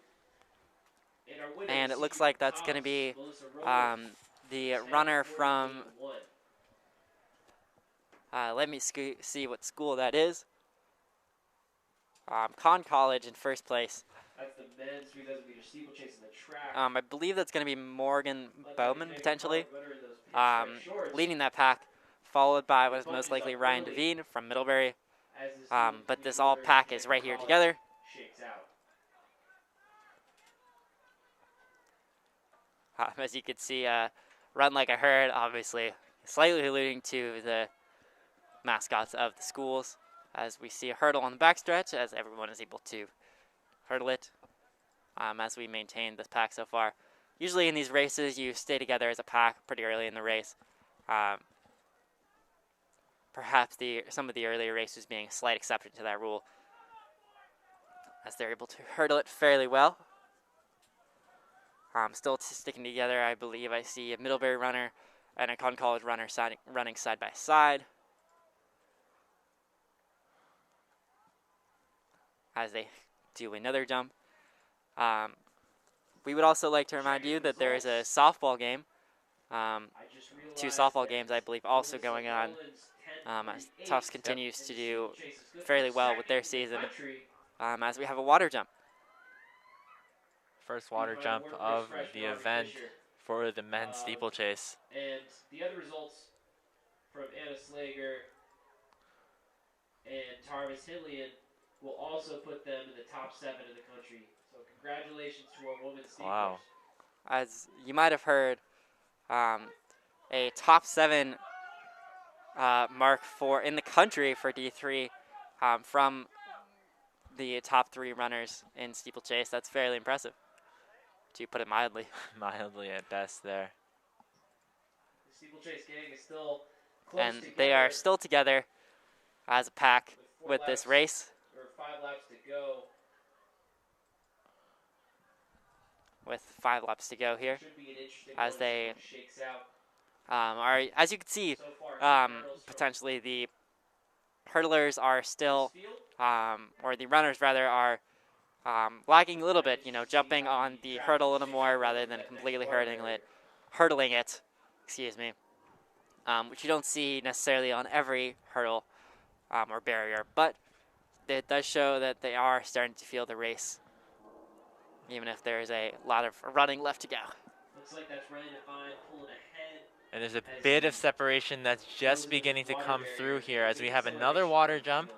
And it looks like that's going to be the runner from, let me see what school that is. Conn College in first place. That's the men's 3,000-meter steeplechase in the track. I believe that's going to be Morgan Bowman, potentially, leading that pack, followed by what is most likely Ryan Devine from Middlebury. But this all pack is right here together. Shakes out. As you can see, Run Like a Herd, obviously slightly alluding to the mascots of the schools, as we see a hurdle on the backstretch, as everyone is able to hurdle it, as we maintain this pack so far. Usually in these races, you stay together as a pack pretty early in the race. Perhaps some of the earlier races being a slight exception to that rule, as they're able to hurdle it fairly well. Still sticking together, I believe I see a Middlebury runner and a Conn College runner running side by side, as they do another jump. We would also like to remind you that there is a softball game. 2 softball games, I believe, also going on. As Tufts continues to do fairly well with their season, as we have a water jump. First water jump of the event for the men's steeplechase. And the other results from Anna Slager and Tarvis Hillian will also put them in the top 7 in the country. So congratulations to our women's steeplers. Wow. As you might have heard, a top 7 mark in the country for D3 from the top 3 runners in steeplechase. That's fairly impressive, to put it mildly. Mildly at best there. The steeplechase gang is still close And together. they are still together as a pack with this race. Or 5 laps to go. With 5 laps to go here, Should be an interesting as one they to see how it shakes out. are, as you can see, So far, hurdles potentially the hurdlers are still, from this field. or the runners rather, are lagging a little bit, jumping on the hurdle a little more rather than completely hurdling it, excuse me, which you don't see necessarily on every hurdle or barrier, but it does show that they are starting to feel the race, even if there's a lot of running left to go. Looks like that's Ryan Devine pulling ahead. And there's a bit of separation that's just beginning to come through here as we have another water jump.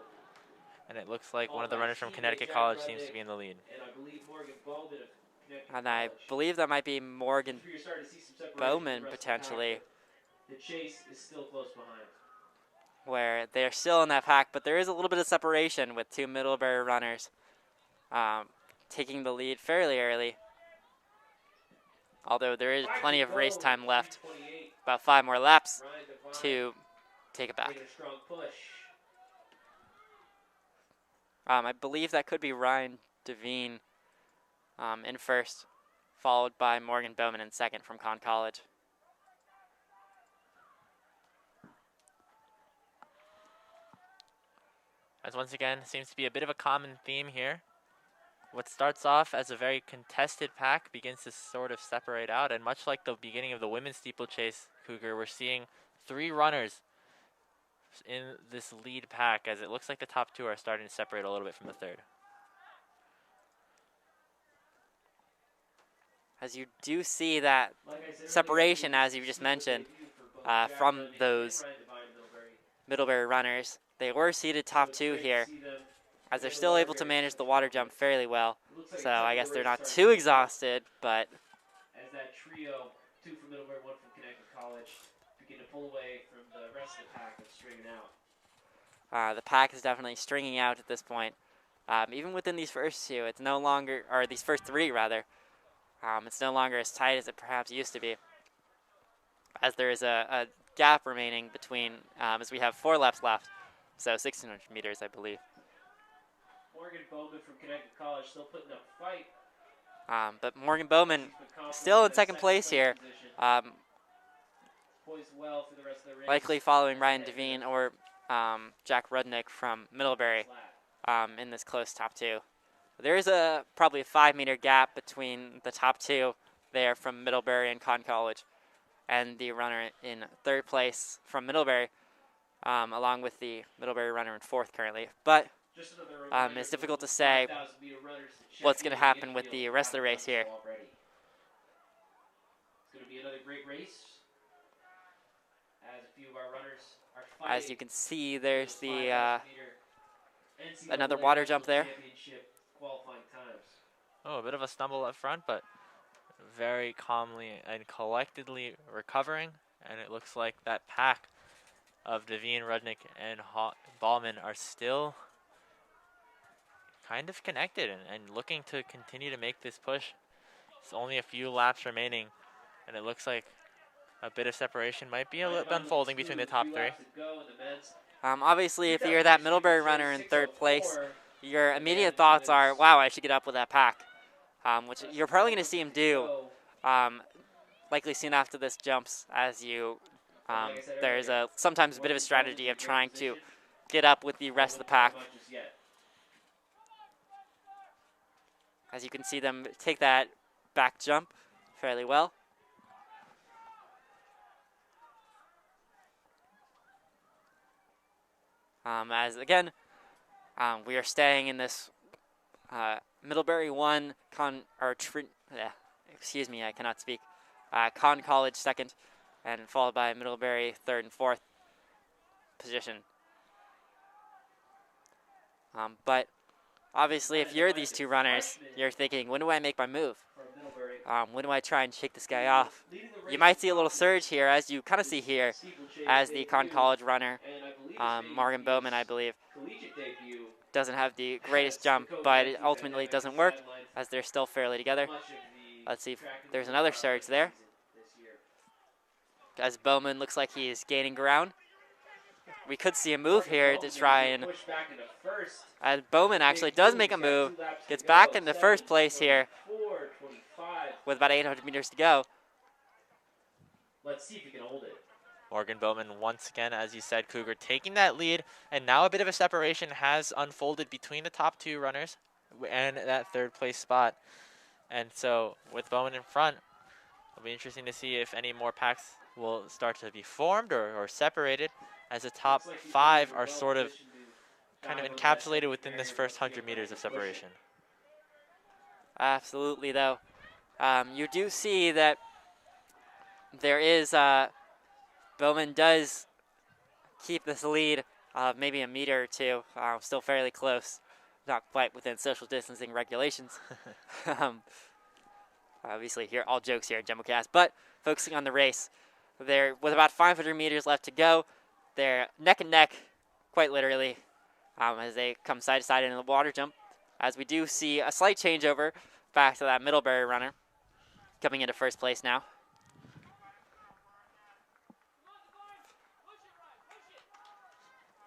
And it looks like one of the runners from Connecticut College seems to be in the lead. And I believe Morgan Bowman of Connecticut And I College. believe that might be Morgan You're starting to see some separation Bowman, from the rest of the potentially, pack, but the chase is still close behind. where they're still in that pack, but there is a little bit of separation with 2 Middlebury runners taking the lead fairly early. Although there is plenty of race time left, 28. about 5 more laps Ryan Devine to take it back. making a strong push. I believe that could be Ryan Devine in first, followed by Morgan Bowman in second from Conn College. As once again, seems to be a bit of a common theme here. What starts off as a very contested pack begins to sort of separate out, and much like the beginning of the women's steeplechase, Cougar, we're seeing 3 runners in this lead pack, as it looks like the top two are starting to separate a little bit from the third. As you do see that separation, as you just mentioned, from those Middlebury runners. They were seated top two here, as they're still able to manage the water jump fairly well. So I guess they're not too exhausted, but as that trio, 2 from Middlebury, 1 from Connecticut College, begin to pull away from the rest of the pack and stringing out. the pack is definitely stringing out at this point. Even within these first two, it's no longer, or these first three rather, it's no longer as tight as it perhaps used to be, as there is a gap remaining between, as we have 4 laps left, so 1,600 meters, I believe. Morgan Bowman from Connecticut College still putting up a fight. But Morgan Bowman still in second place here, Poised well for the rest of the race. likely following Ryan Devine or Jack Rudnick from Middlebury in this close top two. There is probably a 5-meter gap between the top two there from Middlebury and Conn College and the runner in third place from Middlebury, along with the Middlebury runner in fourth currently. But it's difficult to say what's going to happen with the rest of the race here. It's going to be another great race, as a few of our runners are fighting. As you can see, there's the another water jump there. Qualifying times. Oh, a bit of a stumble up front, but very calmly and collectedly recovering. And it looks like that pack of Devine, Rudnick, and Ballman are still kind of connected and looking to continue to make this push. It's only a few laps remaining, and it looks like a bit of separation might be unfolding between the top three. Obviously, if you're that Middlebury runner in third place, your immediate thoughts are, wow, I should get up with that pack, which you're probably going to see him do, likely soon after this jumps, as you, there's sometimes a bit of a strategy of trying to get up with the rest of the pack. As you can see them take that back jump fairly well. As again, we are staying in this Middlebury 1, Conn College second, and followed by Middlebury third and fourth position. But obviously, if you're these two runners, you're thinking, when do I make my move? When do I try and shake this guy off? You might see a little surge here, as you kind of see here, as the Conn College runner, Morgan Bowman, I believe, doesn't have the greatest jump, but it ultimately doesn't work, as they're still fairly together. Let's see if there's another surge there, as Bowman looks like he is gaining ground. We could see a move here to try and, as Bowman actually does make a move, gets back into first place here with about 800 meters to go. Let's see if you can hold it. Morgan Bowman once again, as you said, Cougar, taking that lead, and now a bit of a separation has unfolded between the top two runners and that third place spot. And so with Bowman in front, it'll be interesting to see if any more packs will start to be formed or separated, as the top 5 are sort of kind of encapsulated within this first 100 meters of separation. Absolutely, though. You do see that there is, Bowman does keep this lead of maybe a meter or two, still fairly close, not quite within social distancing regulations. Obviously, here, all jokes here at JumboCast, but focusing on the race, there with about 500 meters left to go, they're neck and neck, quite literally, as they come side to side in the water jump, as we do see a slight changeover back to that Middlebury runner coming into first place now.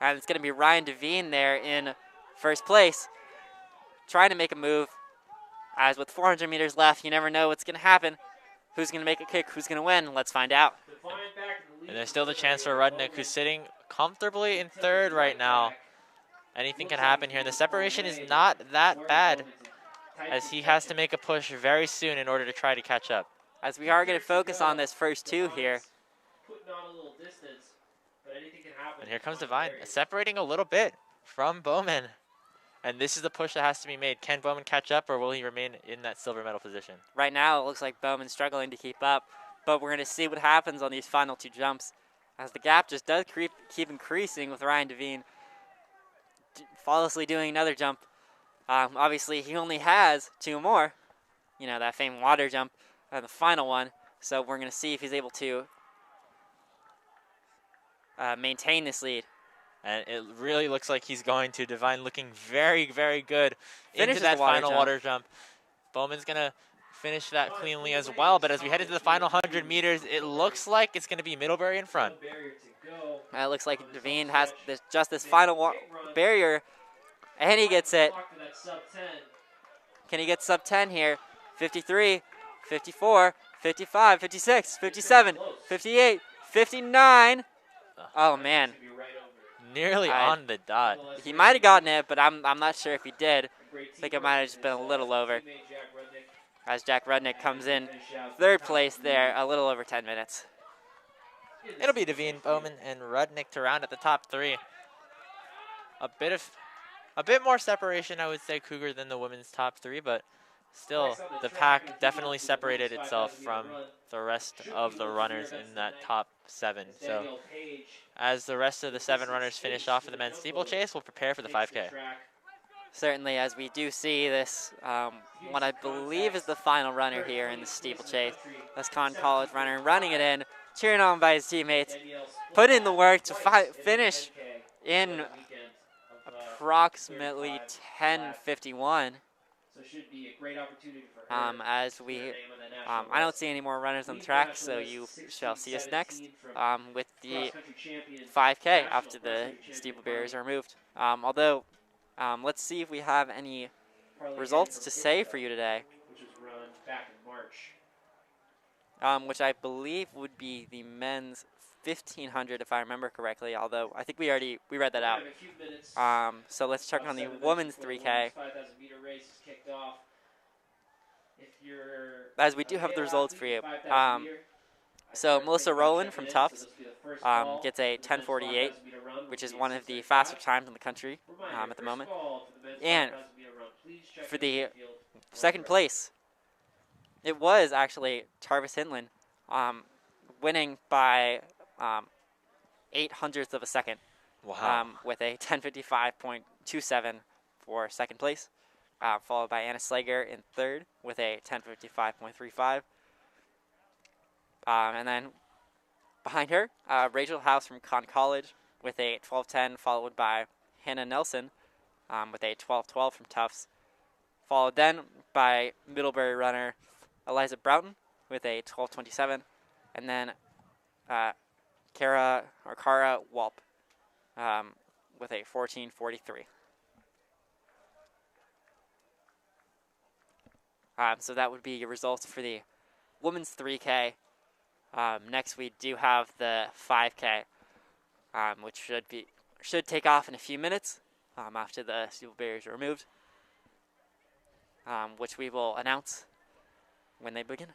And it's going to be Ryan Devine there in first place, trying to make a move. As with 400 meters left, you never know what's going to happen. Who's going to make a kick? Who's going to win? Let's find out. And there's still the chance for Rudnick, who's sitting comfortably in third right now. Anything can happen here. And the separation is not that bad, as he has to make a push very soon in order to try to catch up. As we are going to focus on this first two here. And here comes Divine, separating a little bit from Bowman. And this is the push that has to be made. Can Bowman catch up, or will he remain in that silver medal position? Right now, it looks like Bowman's struggling to keep up, but we're going to see what happens on these final 2 jumps, as the gap just does keep increasing with Ryan Devine flawlessly doing another jump. Obviously, he only has 2 more, that famed water jump and the final one, so we're going to see if he's able to maintain this lead. And it really looks like he's going to. Divine looking very, very good Finishes into that the water final jump. water jump. Bowman's going to finish that cleanly as well. But as we head into the final 100 meters, it looks like it's going to be Middlebury in front. It looks like Devine has just this final barrier, and he gets it. Can he get sub 10 here? 53, 54, 55, 56, 57, 58, 59. Oh, man. Nearly on the dot. He might have gotten it, but I'm not sure if he did. I think it might have just been a little over. As Jack Rudnick comes in 3rd place there, a little over 10 minutes. It'll be Devine, Bowman, and Rudnick to round at the top 3. A bit more separation, I would say, Cougar, than the women's top 3, but still, the pack definitely separated itself from the rest of the runners in that top 7. So, as the rest of the 7 runners finish off for the men's steeplechase, we'll prepare for the 5K. Certainly, as we do see this, what I believe is the final runner here in the steeplechase. This Con College runner running it in, cheering on by his teammates, put in the work to finish in approximately 10:51. So it should be a great opportunity for As we, I don't see any more runners on the track, so you shall see us next with the 5K after the steeple barriers are removed. Although, let's see if we have any results to say for you today, which was run back in March. which I believe would be the men's 1500, if I remember correctly, although I think we read that out. So let's check on the women's 3K. As we do have the results for you. So Melissa Rowland from Tufts gets a 10:48, which is one of the faster times in the country at the moment. And for the 2nd place, it was actually Tarvis Hinland winning by 0.08 of a second. Wow. With a 10:55.27 for 2nd place, followed by Anna Slager in 3rd with a 10:55.35. And then behind her, Rachel House from Con College with a 12:10, followed by Hannah Nelson with a 12:12 from Tufts, followed then by Middlebury runner Eliza Broughton with a 12:27, and then Kara Walp with a 14:43. So that would be your results for the women's 3K. Next, we do have the 5K, which should take off in a few minutes after the steeple barriers are removed, which we will announce when they begin.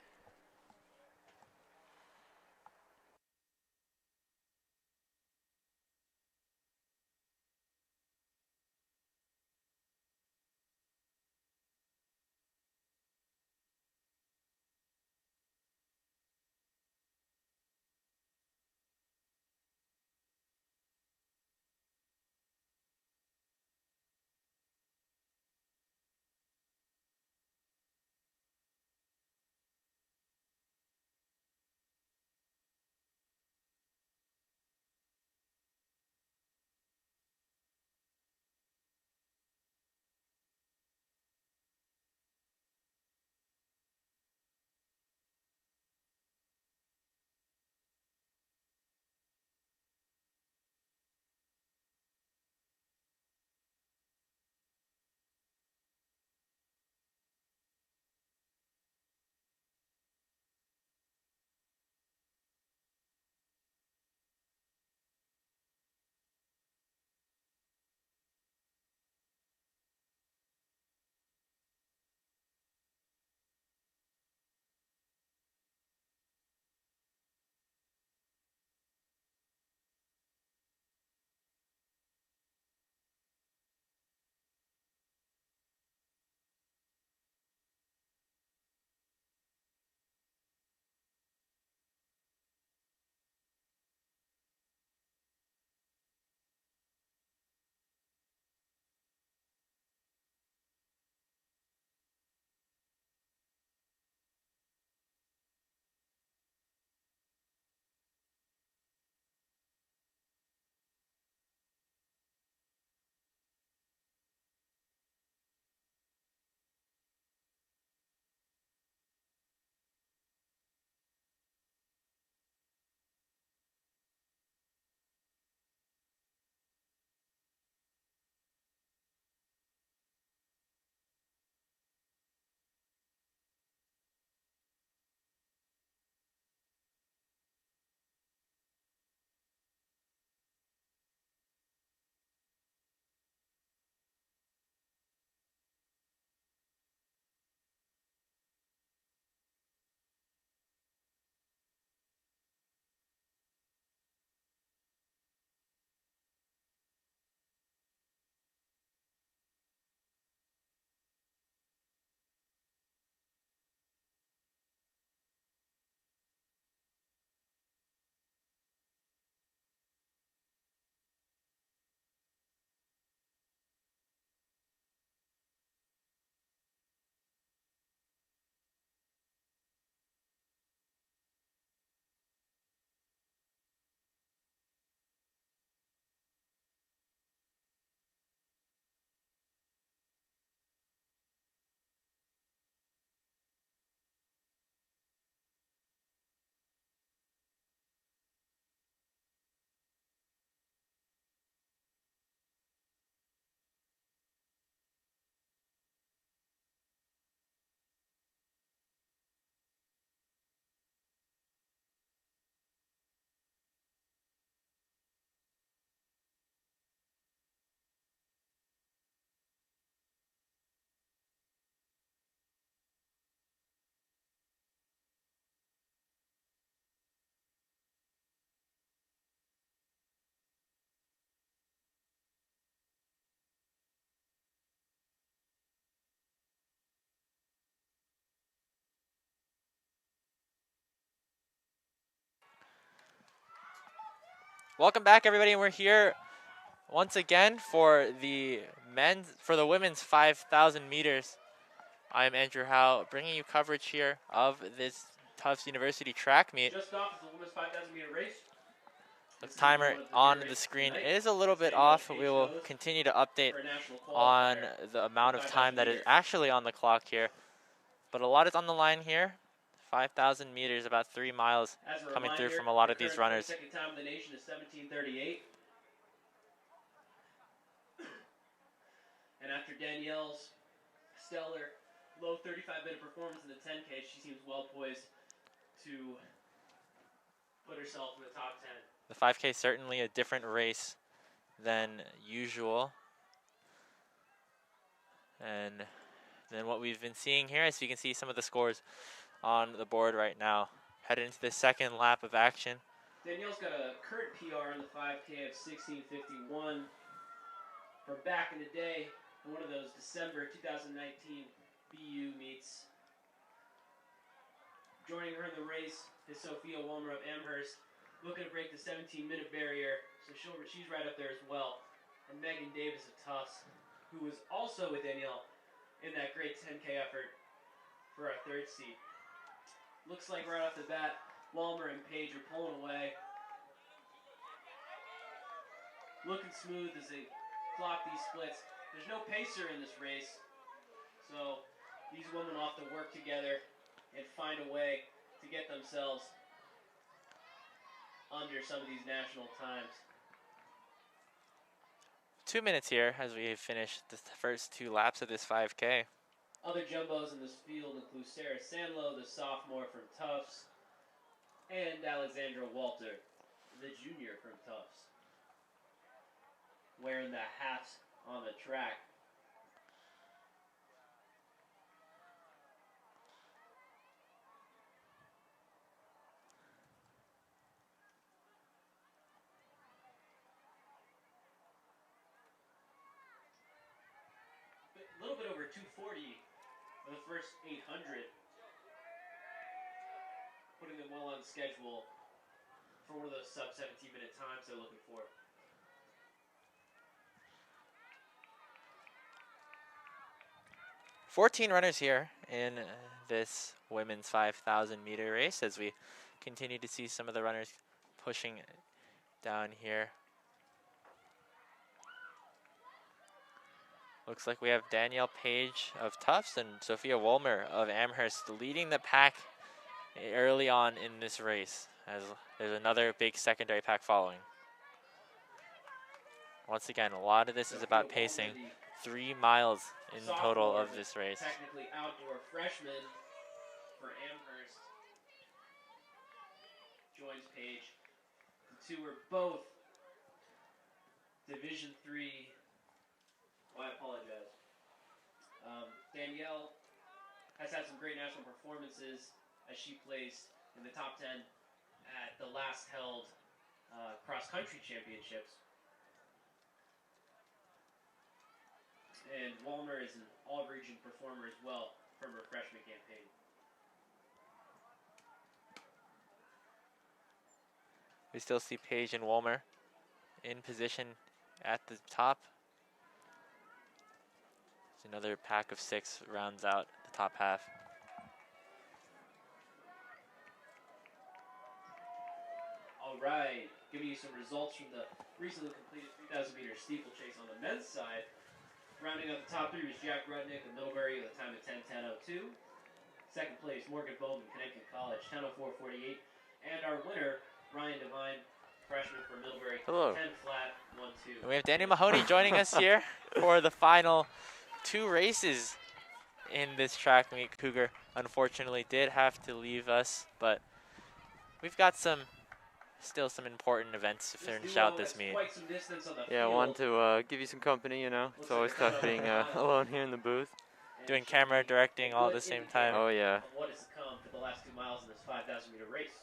Welcome back, everybody. We're here once again for the women's 5,000 meters. I'm Andrew Howe, bringing you coverage here of this Tufts University track meet. Just off is the women's 5,000 meter race. The timer on the screen is a little bit off. We will continue to update on the amount of time that is actually on the clock here. But a lot is on the line here. 5,000 meters, about 3 miles coming through from a lot of these runners. Second time in the nation is 17:38. And after Danielle's stellar low 35-minute performance in the 10K, she seems well poised to put herself in the top 10. The 5K certainly a different race than usual. And then what we've been seeing here, as you can see some of the scores on the board right now. Headed into the second lap of action. Danielle's got a current PR in the 5K of 16:51 from back in the day in one of those December 2019 BU meets. Joining her in the race is Sophia Walmer of Amherst, looking to break the 17-minute barrier, so she's right up there as well. And Megan Davis of Tufts, who was also with Danielle in that great 10K effort for our third seed. Looks like right off the bat, Walmer and Page are pulling away. Looking smooth as they clock these splits. There's no pacer in this race, so these women will have to work together and find a way to get themselves under some of these national times. 2 minutes here as we finish the first 2 laps of this 5K. Other jumbos in this field include Sarah Sanlow, the sophomore from Tufts, and Alexandra Walter, the junior from Tufts, wearing the hats on the track. A little bit over 240 for the first 800, putting them well on schedule for one of those sub 17-minute times they're looking for. "14 runners here in this women's 5,000 meter race as we continue to see some of the runners pushing down here. Looks like we have Danielle Page of Tufts and Sophia Wolmer of Amherst leading the pack early on in this race, as there's another big secondary pack following. Once again, a lot of this is about pacing. 3 miles in total of this race. Technically outdoor freshman for Amherst joins Page. The two are both Division III. Oh, I apologize. Danielle has had some great national performances as she placed in the top 10 at the last held cross-country championships. And Walmer is an all-region performer as well from her freshman campaign. We still see Page and Wolmer in position at the top. Another pack of 6 rounds out the top half. All right, giving you some results from the recently completed 3,000 meter steeplechase on the men's side. Rounding out the top 3 was Jack Rudnick of Middlebury with a time of 10:10:02. Second place, Morgan Bowman, Connecticut College, 10:04:48. And our winner, Ryan Devine, freshman from Middlebury, Hello. 10 flat 1-2. And we have Daniel Mahoney joining us here for the final 2 races in this track meet. Cougar unfortunately did have to leave us, but we've got still some important events to finish out this meet. Quite some distance on the Yeah, I field. wanted to give you some company, you know. It's always tough being alone here in the booth. Doing camera directing all at the same time. Oh, yeah. Of what is to come for the last 2 miles in this 5,000 meter race.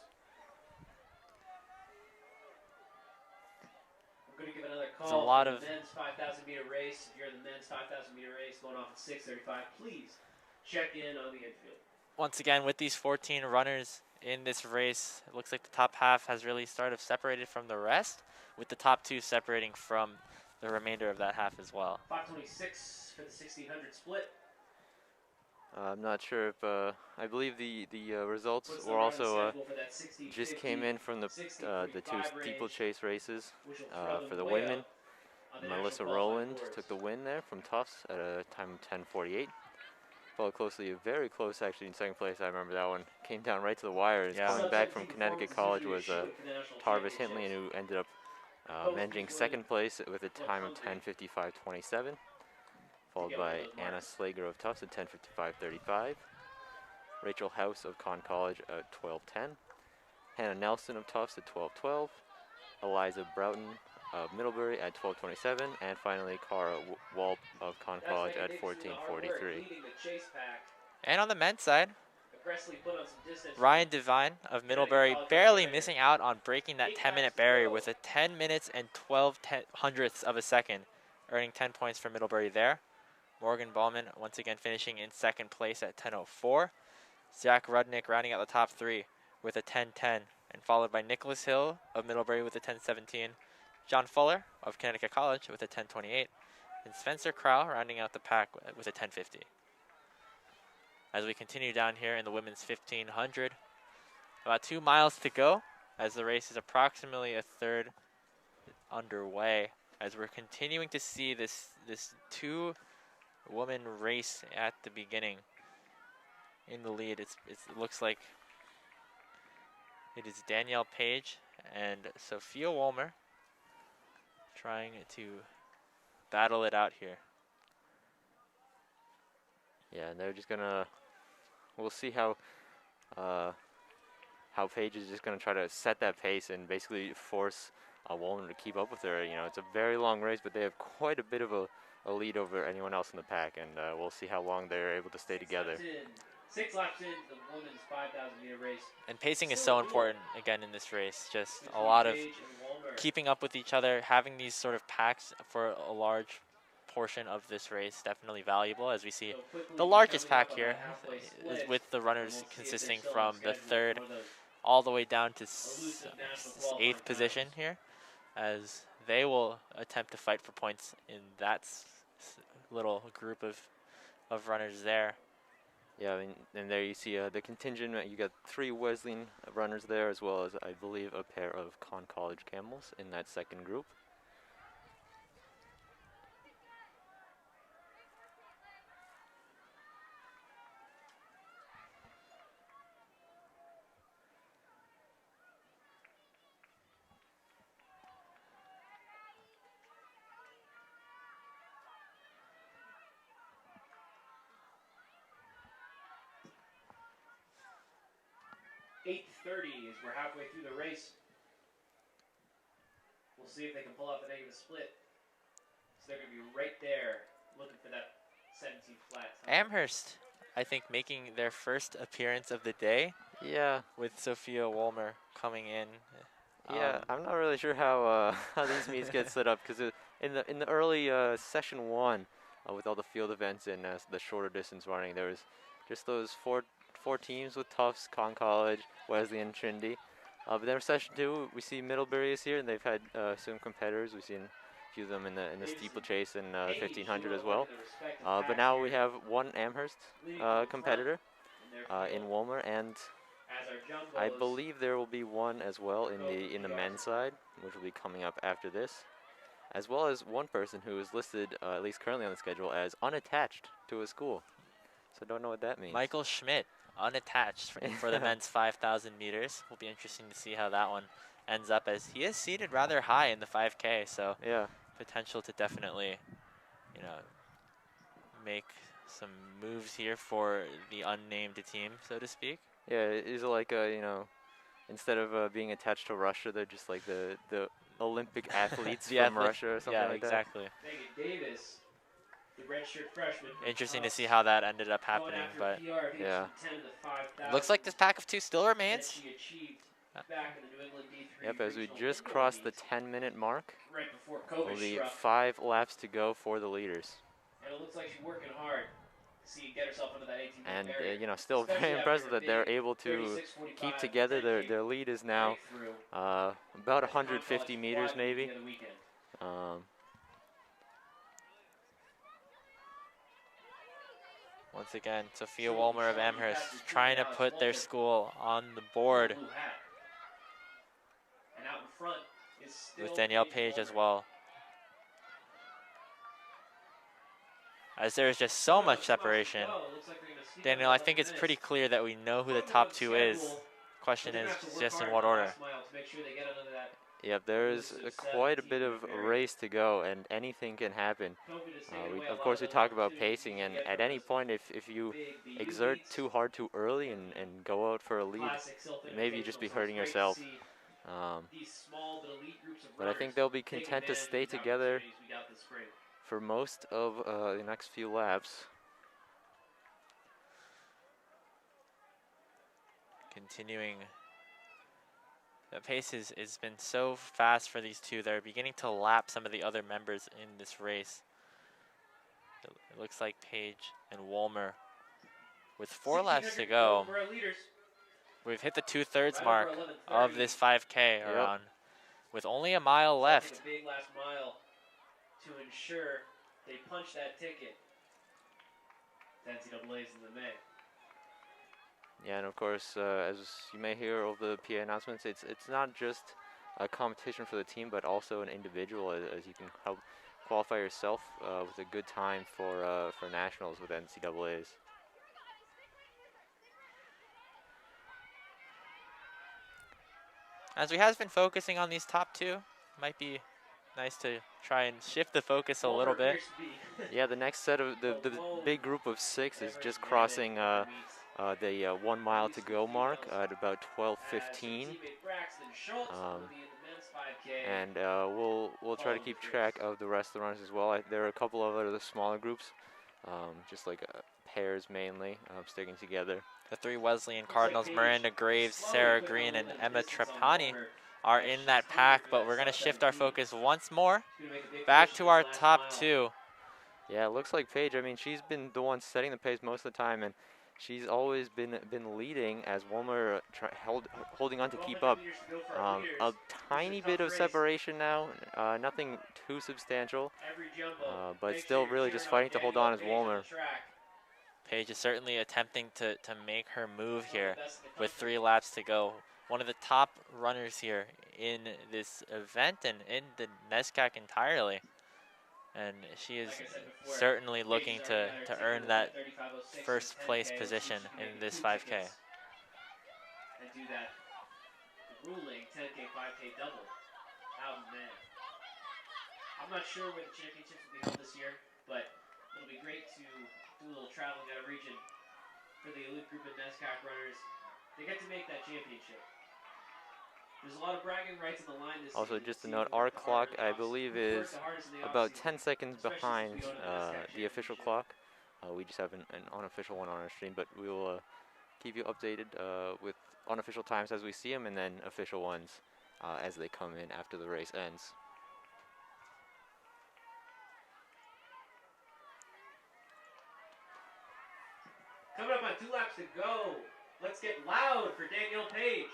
We're going to give another call There's a lot for of the men's 5,000 meter race. If you're in the men's 5,000 meter race going off at 6:35, please check in on the infield. Once again, with these 14 runners in this race, it looks like the top half has really separated from the rest. with the top two separating from the remainder of that half as well. 5:26 for the 1600 split. I'm not sure if I believe the results What's the were run on the also schedule for that 60, just came in from the 60 two 45 steeplechase races. which will throw them For the way women, up on the Melissa national qualifying Rowland boards. took the win there from Tufts at a time of 10:48. Followed closely, very close actually in second place. I remember that one came down right to the wire. Yeah. Coming back from Sub-17 Connecticut performance is College usually a was shoe-in for the national Tarvis Hintley, championships. who ended up Both managing usually second place with a look time of hungry 10:55.27. Followed get one of by those Anna marks. Slager of Tufts at 10:55.35. Rachel House of Conn College at 12:10. Hannah Nelson of Tufts at 12:12. Eliza Broughton of Middlebury at 12:27. And finally, Cara Walp of Conn That's College Megan at Davis doing the hard work, 14:43. leading the chase pack. And on the men's side, Aggressively put on some distance. Ryan Devine of Middlebury barely missing out on breaking that 10-minute barrier with a 10 minutes and 12 hundredths of a second, earning 10 points for Middlebury there. Morgan Ballman once again finishing in second place at 10:04. Zach Rudnick rounding out the top three with a 10:10, and followed by Nicholas Hill of Middlebury with a 10:17. John Fuller of Connecticut College with a 10:28, and Spencer Crow rounding out the pack with a 10:50. As we continue down here in the women's 1500, about 2 miles to go as the race is approximately a third underway. As we're continuing to see this two-woman race at the beginning. In the lead, it looks like it is Danielle Page and Sophia Wolmer trying to battle it out here. Yeah, and they're just gonna. We'll see how Paige is just gonna try to set that pace and basically force a Wolmer to keep up with her. You know, it's a very long race, but they have quite a bit of a lead over anyone else in the pack, and we'll see how long they're able to stay together. 6 laps in the women's 5,000-meter race. And pacing is so important again in this race. Just a lot of keeping up with each other, having these sort of packs for a large portion of this race, definitely valuable. As we see, the largest pack here is with the runners consisting from the third all the way down to 8th position here, as they will attempt to fight for points in that little group of runners there. Yeah, I mean, and there you see the contingent. You got 3 Wesleyan runners there, as well as, I believe, a pair of Conn College Camels in that second group. .830 as we're halfway through the race. We'll see if they can pull out the negative split. So they're going to be right there looking for that 17 flat. Amherst, I think, making their first appearance of the day. Yeah. With Sophia Wolmer coming in. Yeah, I'm not really sure how these meets get set up, because in the early session 1, with all the field events and the shorter distance running, there was just those four teams with Tufts, Conn College, Wesleyan, Trinity. But then for session 2, we see Middlebury is here, and they've had some competitors. We've seen a few of them in the steeplechase and the 1500 as well. But now we have one Amherst competitor in Wolmer, and I believe there will be one as well in the men's side, which will be coming up after this, as well as one person who is listed, at least currently on the schedule, as unattached to a school. So don't know what that means. Michael Schmidt, unattached for the men's 5,000 meters. Will be interesting to see how that one ends up, as he is seated rather high in the 5K. So yeah, potential to definitely, make some moves here for the unnamed team, so to speak. Yeah, is it like instead of being attached to Russia, they're just like the Olympic athletes from Russia or something like exactly. that? Megan Davis, the redshirt freshman. Interesting to see how that ended up happening, but yeah. Looks like this pack of 2 still remains. Yep, as we just crossed the 10-minute mark, right before COVID will be struck. 5 laps to go for the leaders. And it looks like she's working hard. see get herself into that 18 And barrier. you know, still Especially very after impressive her that they're big able to 36-45 keep together. 10K Their lead is now breakthrough about at the Con 150 College meters Quad Meet maybe. the other weekend. Once again, Sophia So Wolmer of Sean, you Amherst passed your trying to Alex put their Walton, school on the the board blue hat. And out in front is still with Danielle Page as well. As there's just so much separation. Daniel, I think it's pretty clear that we know who the top two is. Question is just in what order. Yep, there's quite a bit of a race to go, and anything can happen. Of course, we talk about pacing, and at any point, if you exert too hard too early and go out for a lead, maybe you just be hurting yourself. But I think they'll be content to stay together for most of the next few laps. Continuing. The pace has been so fast for these two. They're beginning to lap some of the other members in this race. It looks like Page and Wolmer with 4 laps to go. We've hit the 2/3 mark of this 5K around with only a mile left. A big last mile to ensure they punch that ticket to NCAA's in the May. Yeah, and of course, as you may hear over the PA announcements, it's not just a competition for the team, but also an individual, as you can help qualify yourself with a good time for nationals with NCAA's. As we have been focusing on these top two, might be nice to try and shift the focus a little bit. Yeah, the next set of the big group of 6 is just crossing the 1 mile to go mark at about 12:15. And we'll try to keep track of the rest of the runners as well. There are a couple of other smaller groups, just like pairs mainly, sticking together. The 3 Wesleyan Cardinals, Miranda Graves, Sarah Green, and Emma Trapani are in that pack, but we're going to shift our focus once more back to our top 2. Yeah, it looks like Paige. I mean, she's been the one setting the pace most of the time, and she's always been leading as Wolmer holding on to keep up. A tiny bit of separation now, nothing too substantial, but still really just fighting to hold on as Wolmer. Paige is certainly attempting to make her move here with 3 laps to go. One of the top runners here in this event and in the NESCAC entirely. And she is certainly looking to earn that first place position in this 5K. And do that grueling 10K, 5K double out in May. I'm not sure where the championships will be held this year, but it'll be great to do a little traveling out of region for the elite group of NESCAC runners. They get to make that championship. There's a lot of bragging rights on the line this Also, season. just to note, our clock, I believe, is about 10 seconds behind the official clock. We just have an unofficial one on our stream, but we will keep you updated with unofficial times as we see them, and then official ones as they come in after the race ends. Coming up on 2 laps to go. Let's get loud for Danielle Page.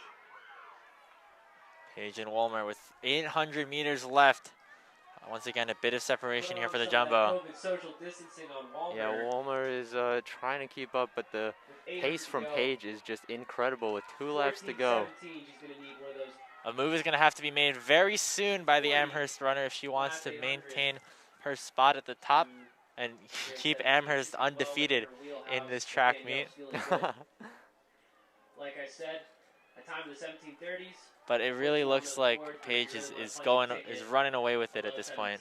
Page and Wolmer with 800 meters left. Once again, a bit of separation here for the jumbo. Yeah, Wolmer is trying to keep up, but the pace from Page is just incredible with 2 laps to go. A move is going to have to be made very soon by the Amherst runner if she wants to maintain her spot at the top and keep Amherst undefeated in this track meet. Like I said, a time of the 1730s. But it really looks like Page is running away with it at this point.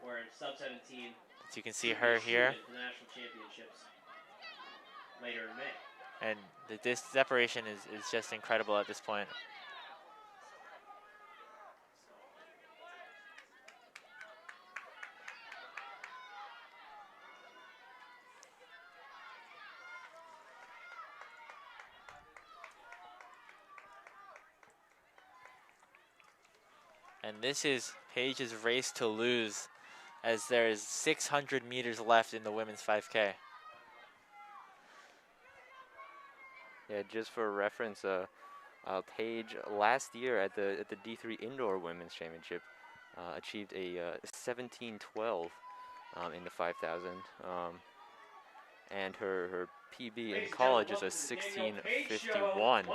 Or sub 17. As you can see her here. The national championships later in May. And this separation is just incredible at this point. And this is Page's race to lose, as there is 600 meters left in the women's 5K. Yeah, just for reference, Paige last year at the D3 Indoor Women's Championship achieved a 17:12 in the 5,000, and her PB in college is a 16:51,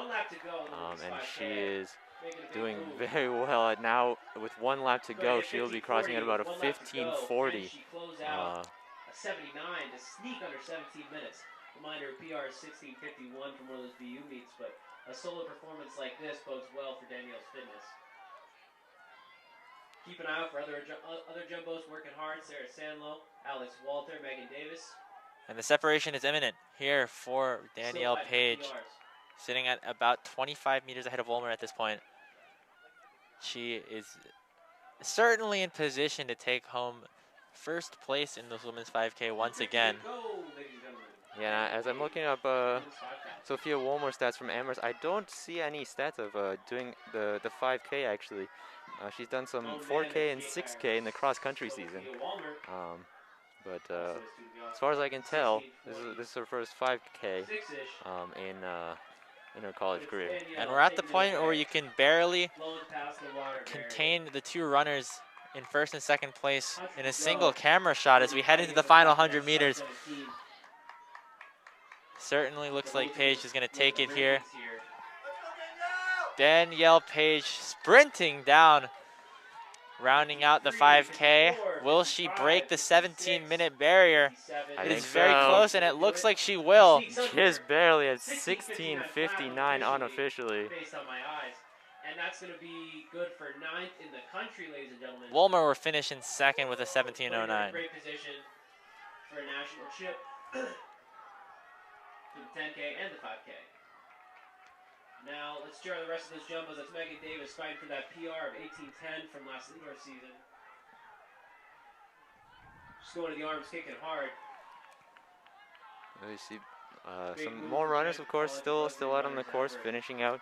and she is doing very well. Now with 1 lap to go, she'll be crossing at about a 15:40. A 79 to sneak under 17 minutes. Reminder, PR is 16:51 from one of those BU meets, but a solo performance like this bodes well for Danielle's fitness. Keep an eye out for other jumbos working hard. Sarah Sandlow, Alex Walter, Megan Davis. And the separation is imminent here for Danielle Still 5 Page, PRs. sitting at about 25 meters ahead of Wolmer at this point. She is certainly in position to take home first place in this women's 5K once again. Go, ladies and gentlemen. Yeah, as I'm looking up Women's 5K. Sophia Wolmer stats from Amherst, I don't see any stats of doing the 5K actually. She's done some 4K and 6K in the cross-country season. But as far as I can tell, this is her first 5K in her college career. And we're at the point where you can barely contain the two runners in first and second place in a single camera shot as we head into the final 100 meters. Certainly looks like Page is going to take it here. Danielle Page sprinting down, rounding out the 5K. Will she break the 17-minute barrier? It is very close, and it looks like she will. Just barely at 16:59 unofficially. Based on my eyes. And that's going to be good for 9th in the country, ladies and gentlemen. Wolmer will finish in second with a 17:09. Great position for a national chip for the 10K and the 5K. Now, let's cheer on the rest of those jumbos. That's Megan Davis fighting for that PR of 18:10 from last indoor season. Just going to the arms, kicking hard. We see some more runners, of course, still out on the course, finishing out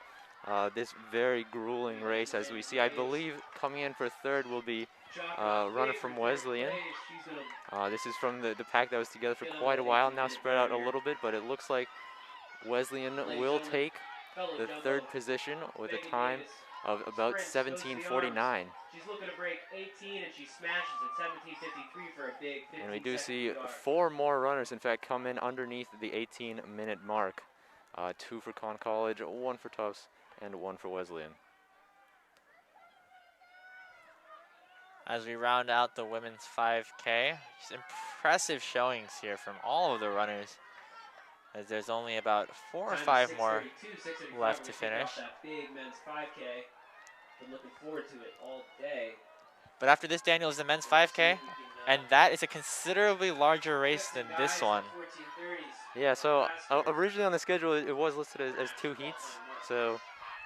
this very grueling race. As we see, I believe coming in for third will be a runner from Wesleyan. This is from the pack that was together for quite a while, now spread out a little bit, but it looks like Wesleyan will take the third position with a time of about 17:49. She's looking to break 18 and she smashes at 17:53 for a big 15. And we do see 4 more runners, in fact, come in underneath the 18-minute mark. 2 for Conn College, 1 for Tufts, and 1 for Wesleyan. As we round out the women's 5K, just impressive showings here from all of the runners, as there's only about 4 or 5 more left to finish. That big men's 5K. Been looking forward to it all day. But after this, Daniel, is the men's 5K, and that is a considerably larger race than this one. Yeah, so originally on the schedule it was listed as 2 heats, so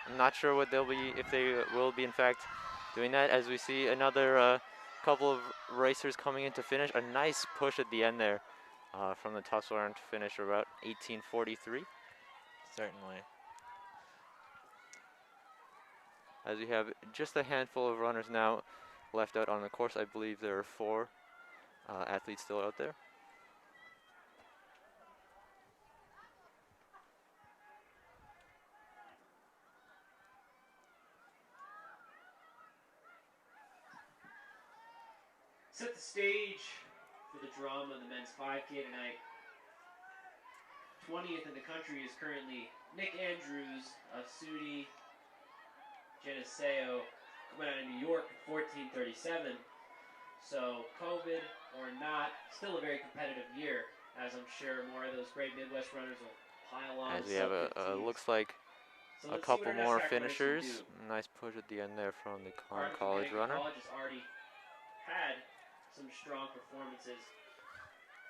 I'm not sure what they'll be, if they will be in fact doing that, as we see another couple of racers coming in to finish. A nice push at the end there from the Tufts Orange finish about 18:43. Certainly. As we have just a handful of runners now left out on the course. I believe there are 4 athletes still out there. Set the stage for the drama of the men's 5K tonight. 20th in the country is currently Nick Andrews of SUNY Geneseo, coming out of New York at 14:37. So COVID or not, still a very competitive year, as I'm sure more of those great Midwest runners will pile on. As we have looks like a couple more finishers. Nice push at the end there from the Conn College runner. College has already had some strong performances.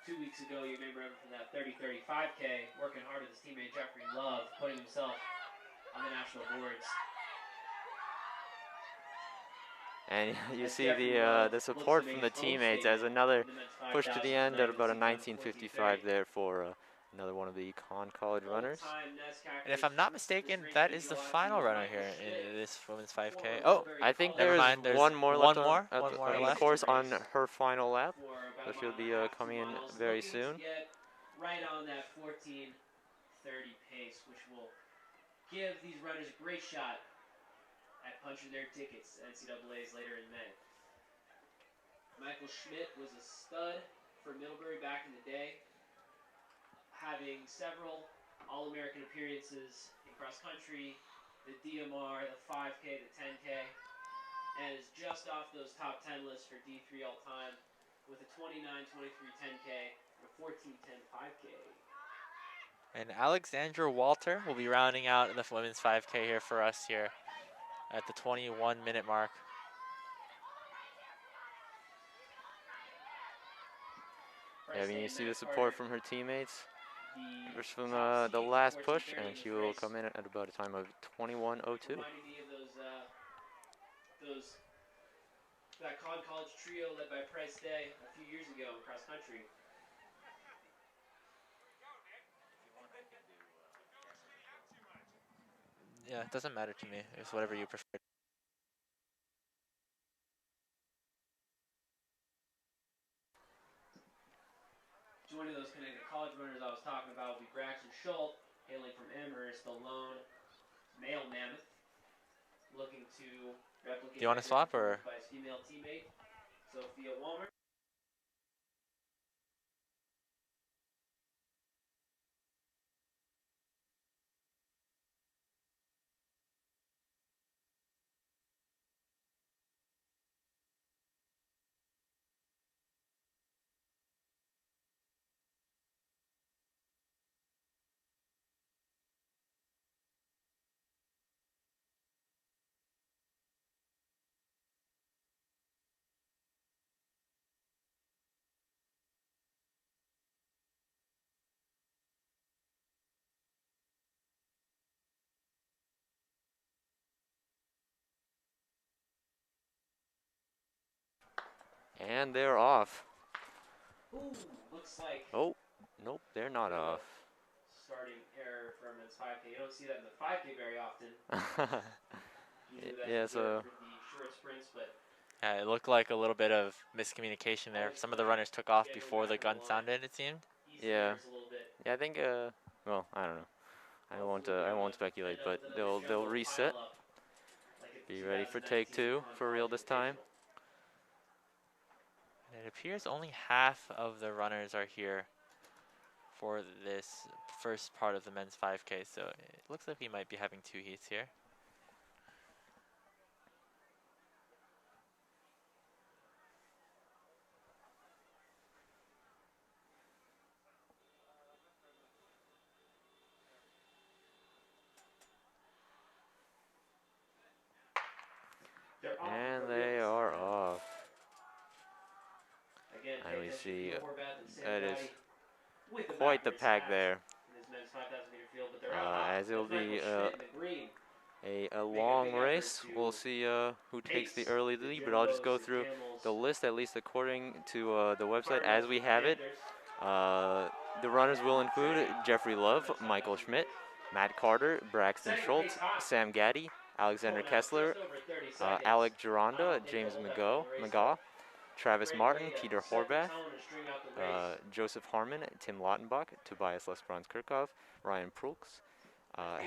2 weeks ago, you may remember from that 30-35K, working hard with his teammate Jeffrey Love, putting himself on the national boards. And you see the support from the teammates as another push to the end at about a 19:55 there for another one of the Conn College runners. And if I'm not mistaken, that is the final runner here in this women's 5K. Oh, I think never mind. there's There's one more one left more? on One more the left. course on her final lap. So she'll be coming in very soon. Right on that 14:30 1:30 pace, which will give these runners a great shot at punching their tickets to NCAAs later in May. Michael Schmidt was a stud for Middlebury back in the day, having several All-American appearances in cross country, the DMR, the 5K, the 10K, and is just off those top 10 lists for D3 all time with a 29:23 10K and a 14:10 5K. And Alexandra Walter will be rounding out the women's 5K here for us here at the 21-minute mark. Yeah, I mean, you see the support from her teammates. Just from the last push, and she will come in at about a time of 21:02. Reminding me of that college trio led by Price Day a few years ago in cross country. Yeah, it doesn't matter to me. It's whatever you prefer. Joining those connected college runners I was talking about will be Braxton Schultz, hailing from Amherst, the lone male mammoth, looking to replicate Do you want to swap or? by his female teammate, Sophia Walmer. And they're off. Ooh, looks like. Oh, nope, they're not off. Starting error for a men's 5K. You don't see that in the 5K very often. Yeah, so. For the short sprints, but Yeah, it looked like a little bit of miscommunication there. Some of the runners took off before the gun sounded, it seemed. Yeah. Yeah, I think. Well, I don't know. I won't speculate, but they'll reset. Be ready for take two for real this time. It appears only half of the runners are here for this first part of the men's 5K, so it looks like we might be having two heats here. And they are off. And we see that is quite the pack there. As it'll be a long race. We'll see who takes the early lead, but I'll just go through the list, at least according to the website as we have it. The runners will include Jeffrey Love, Michael Schmidt, Matt Carter, Braxton Schultz, Sam Gaddy, Alexander Kessler, Alec Gironda, James McGaw, Travis Martin, Peter Horvath, Joseph Harmon, Tim Lautenbach, Tobias Lesbrans-Kirchhoff, Ryan Prulks,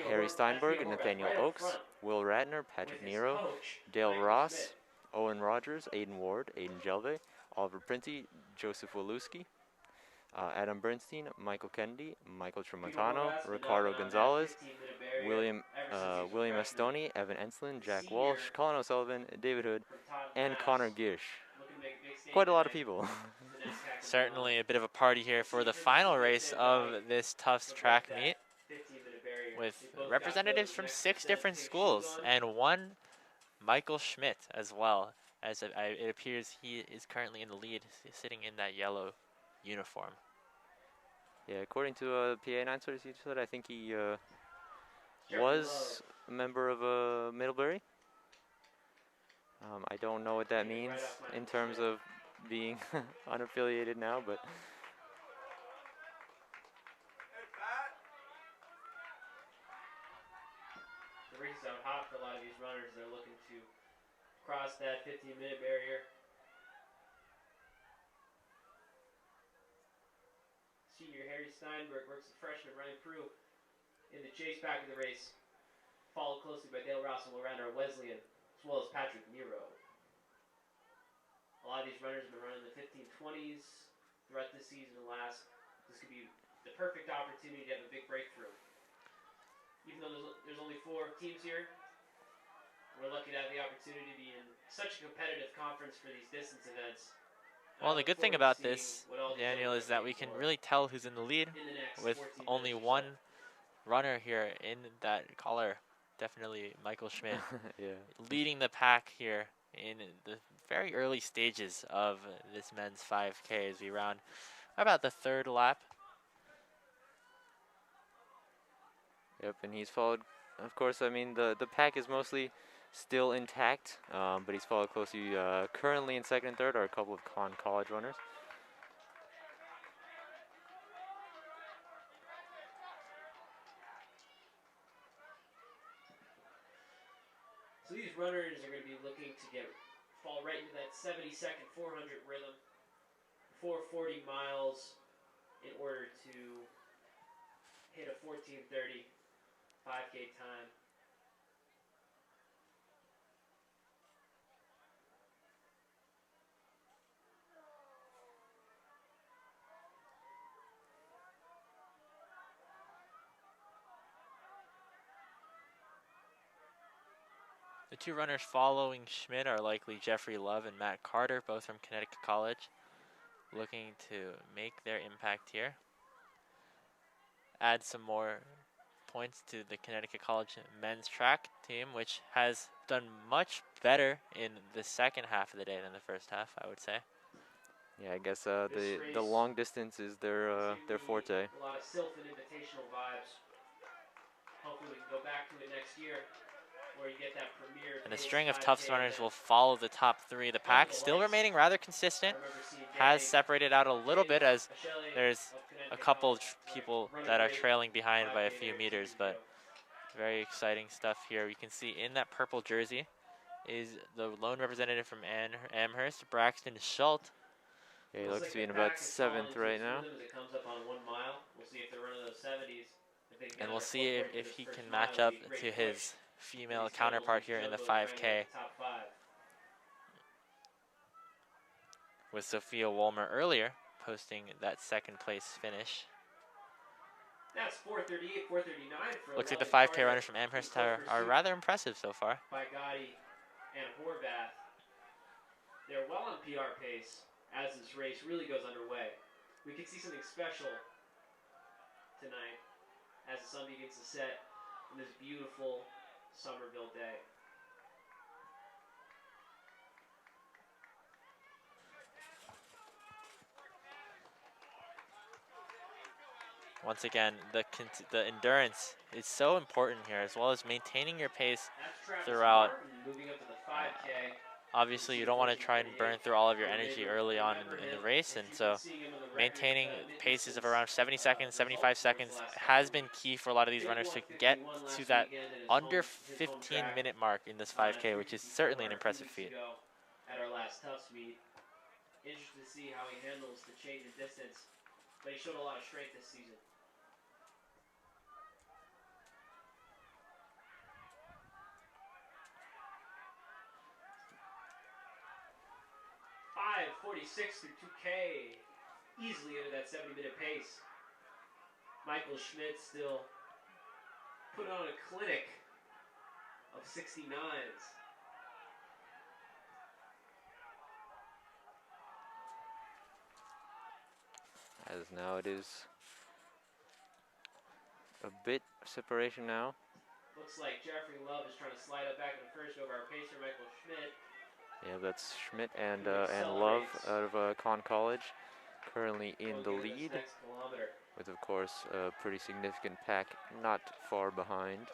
Harry Steinberg, Nathaniel Oakes, Will Ratner, Patrick Nero, Dale Ross, Owen Rogers, Aiden Ward, Aiden Jelve, Oliver Printy, Joseph Waluski, Adam Bernstein, Michael Kennedy, Michael Tramontano, Ricardo Gonzalez, William Estoni, Evan Enslin, Jack Walsh, Colin O'Sullivan, David Hood, and Connor Gish. Quite a lot of people. Certainly a bit of a party here for the final race of this Tufts track meet, with representatives from 6 different schools and one Michael Schmidt as well, as it appears he is currently in the lead, sitting in that yellow uniform. Yeah, according to PA announcers, he said I think he was a member of Middlebury. I don't know what that means in terms of being unaffiliated now, but the race is out hot for a lot of these runners. They're looking to cross that 15-minute barrier. Senior Harry Steinberg works the freshman Ryan Prue In the chase back of the race, followed closely by Dale Ross and Lorena Wesleyan, as well as Patrick Nero. A lot of these runners have been running the 15:20s throughout this season and last. This could be the perfect opportunity to have a big breakthrough. Even though there's only 4 teams here, we're lucky to have the opportunity to be in such a competitive conference for these distance events. Well, the good thing about this, Daniel, is that we can really tell who's in the lead with only one runner here in that collar. Definitely Michael Schmidt Yeah. leading the pack here in the very early stages of this men's 5K as we round about the 3rd lap. Yep, and he's followed, of course, I mean, the pack is mostly still intact, but he's followed closely. Currently in 2nd and 3rd are a couple of college runners. So these runners are going to be looking to fall right into that 70-second 400 rhythm, 440 miles in order to hit a 14:30 5K time. The 2 runners following Schmidt are likely Jeffrey Love and Matt Carter, both from Connecticut College, looking to make their impact here. Add some more points to the Connecticut College men's track team, which has done much better in the 2nd half of the day than the 1st half, I would say. Yeah, I guess the long distance is their forte. A lot of Sylphin Invitational vibes. Hopefully we can go back to it next year, where you get that premier. And a string of Tufts runners will follow the top 3. The pack still remaining rather consistent. Has separated out a little bit as there's a couple people that are trailing behind by a few meters, but very exciting stuff here. You can see in that purple jersey is the lone representative from Amherst, Braxton Schultz. Yeah, he looks to be in about 7th right now. It comes up on 1 mile. We'll see if they're running those 70s. And we'll see if he can match up to his female counterpart here in the 5K. With Sophia Wolmer earlier posting that 2nd place finish. That's 4:38, 4:39 for looks like the 5K runners from Amherst are rather impressive so far. By Gotti and Horvath. They're well on PR pace as this race really goes underway. We could see something special tonight as the sun begins to set on this beautiful Somerville day. Once again, the endurance is so important here, as well as maintaining your pace throughout. Moving up to the 5K. Obviously, you don't want to try and burn through all of your energy early on in the race, and so maintaining paces of around 70 seconds, 75 seconds has been key for a lot of these runners to get to that under 15-minute mark in this 5K, which is certainly an impressive feat. At our last Tufts meet, interested to see how he handles the change in distance, but he showed a lot of strength this season. 5:46 through 2K, easily into that 70-minute pace. Michael Schmidt still put on a clinic of 69s. As now it is a bit of separation now. Looks like Jeffrey Love is trying to slide up back in the first over our pacer, Michael Schmidt. Yeah, that's Schmidt and Love out of Conn College, currently in the lead, with of course a pretty significant pack not far behind.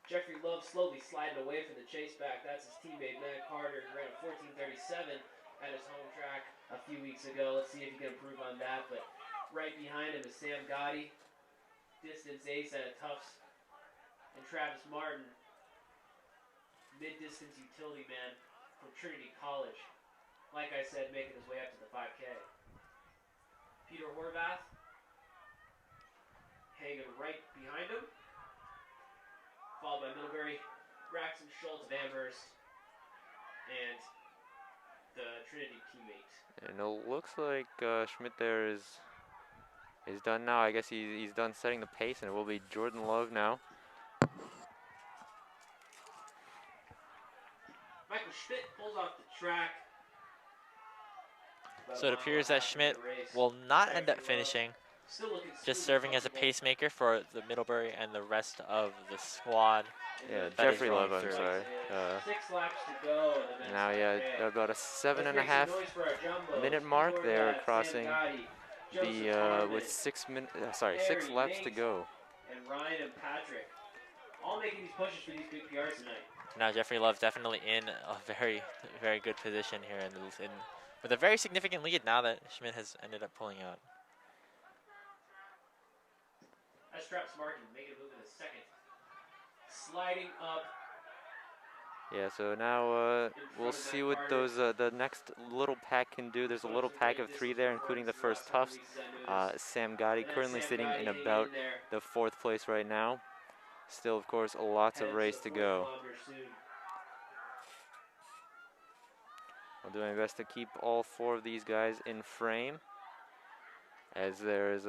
Jeffrey Love slowly sliding away from the chase back. That's his teammate Matt Carter, who ran a 14:37 at his home track a few weeks ago. Let's see if he can improve on that. But right behind him is Sam Gotti, distance ace out of Tufts, and Travis Martin, mid-distance utility man from Trinity College. Like I said, making his way up to the 5K. Peter Horvath hanging right behind him. followed by Middlebury, Braxton Schultz of Amherst, and the Trinity teammate. And it looks like Schmidt there is done now. I guess he's done setting the pace, and it will be Jordan Love now. Michael Schmidt pulls off the track. So it appears that Schmidt will not end up finishing, just serving as a pacemaker for the Middlebury and the rest of the squad. Yeah, that is Jeffrey rolling Love, I'm through. sorry. 6 laps to go. Now, yeah, about a 7.5-minute mark there, crossing the with 6 laps to go. And Ryan and Patrick, all making these pushes for these big PRs tonight. Now Jeffrey Love definitely in a very, very good position here, with a very significant lead now that Schmidt has ended up pulling out. That's Travis Martin making a move in the second. Sliding up. Yeah, so now we'll see what those the next little pack can do. There's a little pack of 3 there, including the first Tufts. Sam Gotti currently sitting in about the 4th place right now. Still, of course, lots of race to go. I'll do my best to keep all 4 of these guys in frame, as there's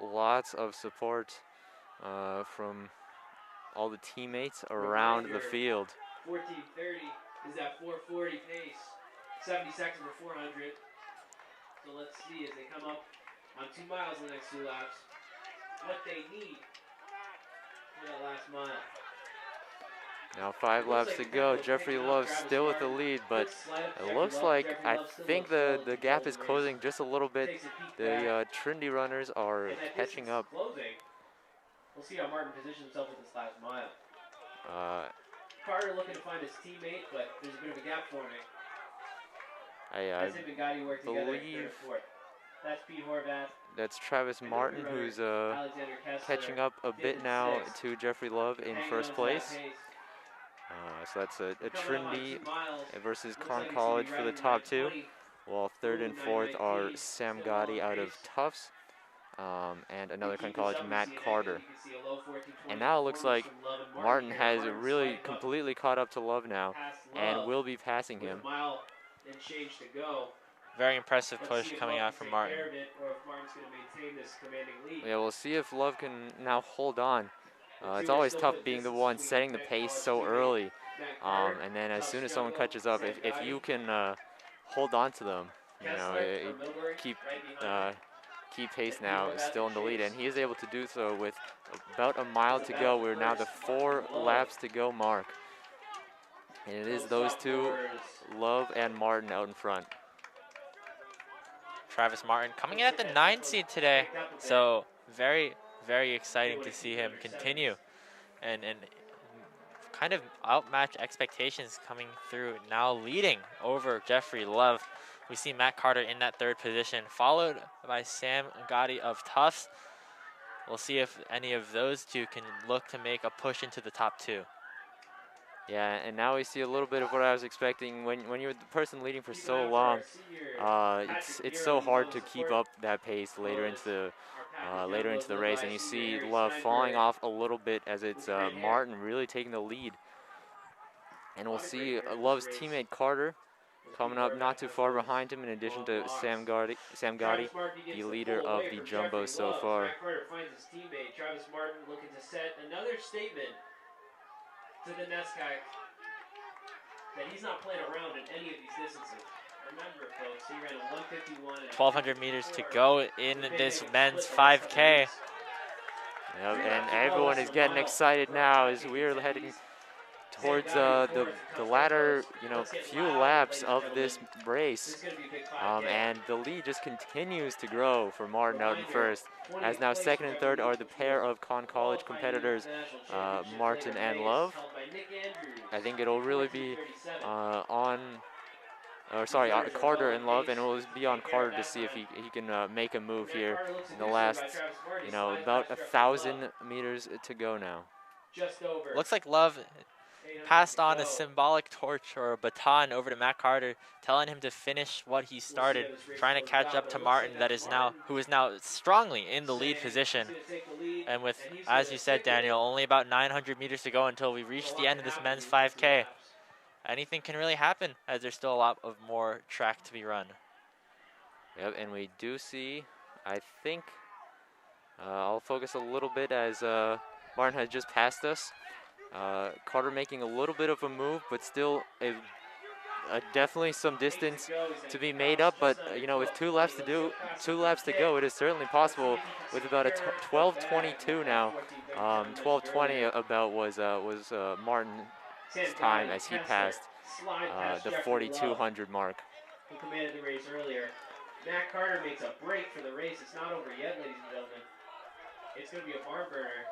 lots of support from all the teammates around the field. 14:30 is that 4:40 pace. 70 seconds for 400. So let's see as they come up on 2 miles in the next 2 laps, what they need for that last mile. Now 5 laps to go. Jeffrey Love still with the lead, but it looks like I think the gap is closing just a little bit. The Trinity runners are catching up. We'll see how Martin positions himself with this last mile. Carter looking to find his teammate, but there's a bit of a gap forming. I believe that's Pete Horvath. that's Travis Martin, who's catching up a bit now to Jeffrey Love in first place. So that's a Trinity versus Conn College for the top 2, while 3rd and 4th are Sam Gotti out of Tufts and another Conn College, Matt Carter. And now it looks like Martin has really completely caught up to Love now and will be passing him. Very impressive push coming out from Martin. Yeah, we'll see if Love can now hold on. It's always tough being the one setting the pace so early. And then as soon as someone catches up, if you can hold on to them, you know, keep pace now, still in the lead. And he is able to do so with about a mile to go. We're now the 4 laps to go mark. And it is those 2, Love and Martin, out in front. Travis Martin coming in at the 9th seed today. So very, very exciting to see him continue and kind of outmatch expectations, coming through, now leading over Jeffrey Love. We see Matt Carter in that 3rd position, followed by Sam Gotti of Tufts. We'll see if any of those 2 can look to make a push into the top 2. Yeah, and now we see a little bit of what I was expecting. When you're the person leading for so long, it's so hard to keep up that pace later into the race, and you see Love falling off a little bit as it's Martin really taking the lead. And we'll see Love's teammate Carter coming up not too far behind him, in addition to Sam Gotti, the leader of the Jumbo so far. Matt Carter finds his teammate, Travis Martin, looking to set another statement to the NESCAC that he's not playing around in any of these distances. Remember, folks, he ran a 151. 1,200 meters to go in this men's 5K. Yep, and everyone is getting excited now as we're heading towards the latter, few laps of this race. And the lead just continues to grow for Martin out in first, as now 2nd and 3rd are the pair of Conn College competitors, Martin and Love. I think it'll really be Carter and Love, and it will be on Carter to see if he can make a move here in the last, about 1,000 meters to go now. Looks like Love passed on a symbolic torch or a baton over to Matt Carter, telling him to finish what he started, trying to catch up to Martin, who is now strongly in the lead position. And with, And he's as gonna you said, stick with it. Daniel, only about 900 meters to go until we reach A the lot end of can this happen men's in these 2 5K. laps. Anything can really happen, as there's still a lot of more track to be run. Yep, and we do see, I think, I'll focus a little bit as Martin has just passed us. Carter making a little bit of a move, but still definitely some distance to be made up. But you know, with 2 laps to go, it is certainly possible. With about a 12:22 now, 12:20 about was Martin's time as he passed the 4,200 mark. Who commanded the race earlier. Matt Carter makes a break for the race. It's not over yet, ladies and gentlemen. It's going to be a barn burner.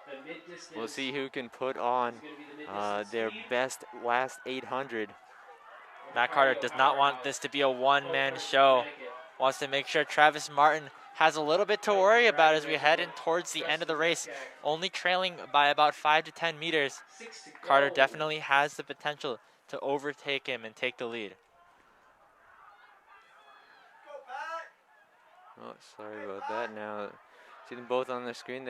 The mid-distance. We'll see who can put on their best last 800. Matt Carter does not want this to be a one-man show. Wants to make sure Travis Martin has a little bit to worry about as we head in towards the end of the race. Only trailing by about 5 to 10 meters. Carter definitely has the potential to overtake him and take the lead. Oh, sorry about that. Now, see them both on the screen.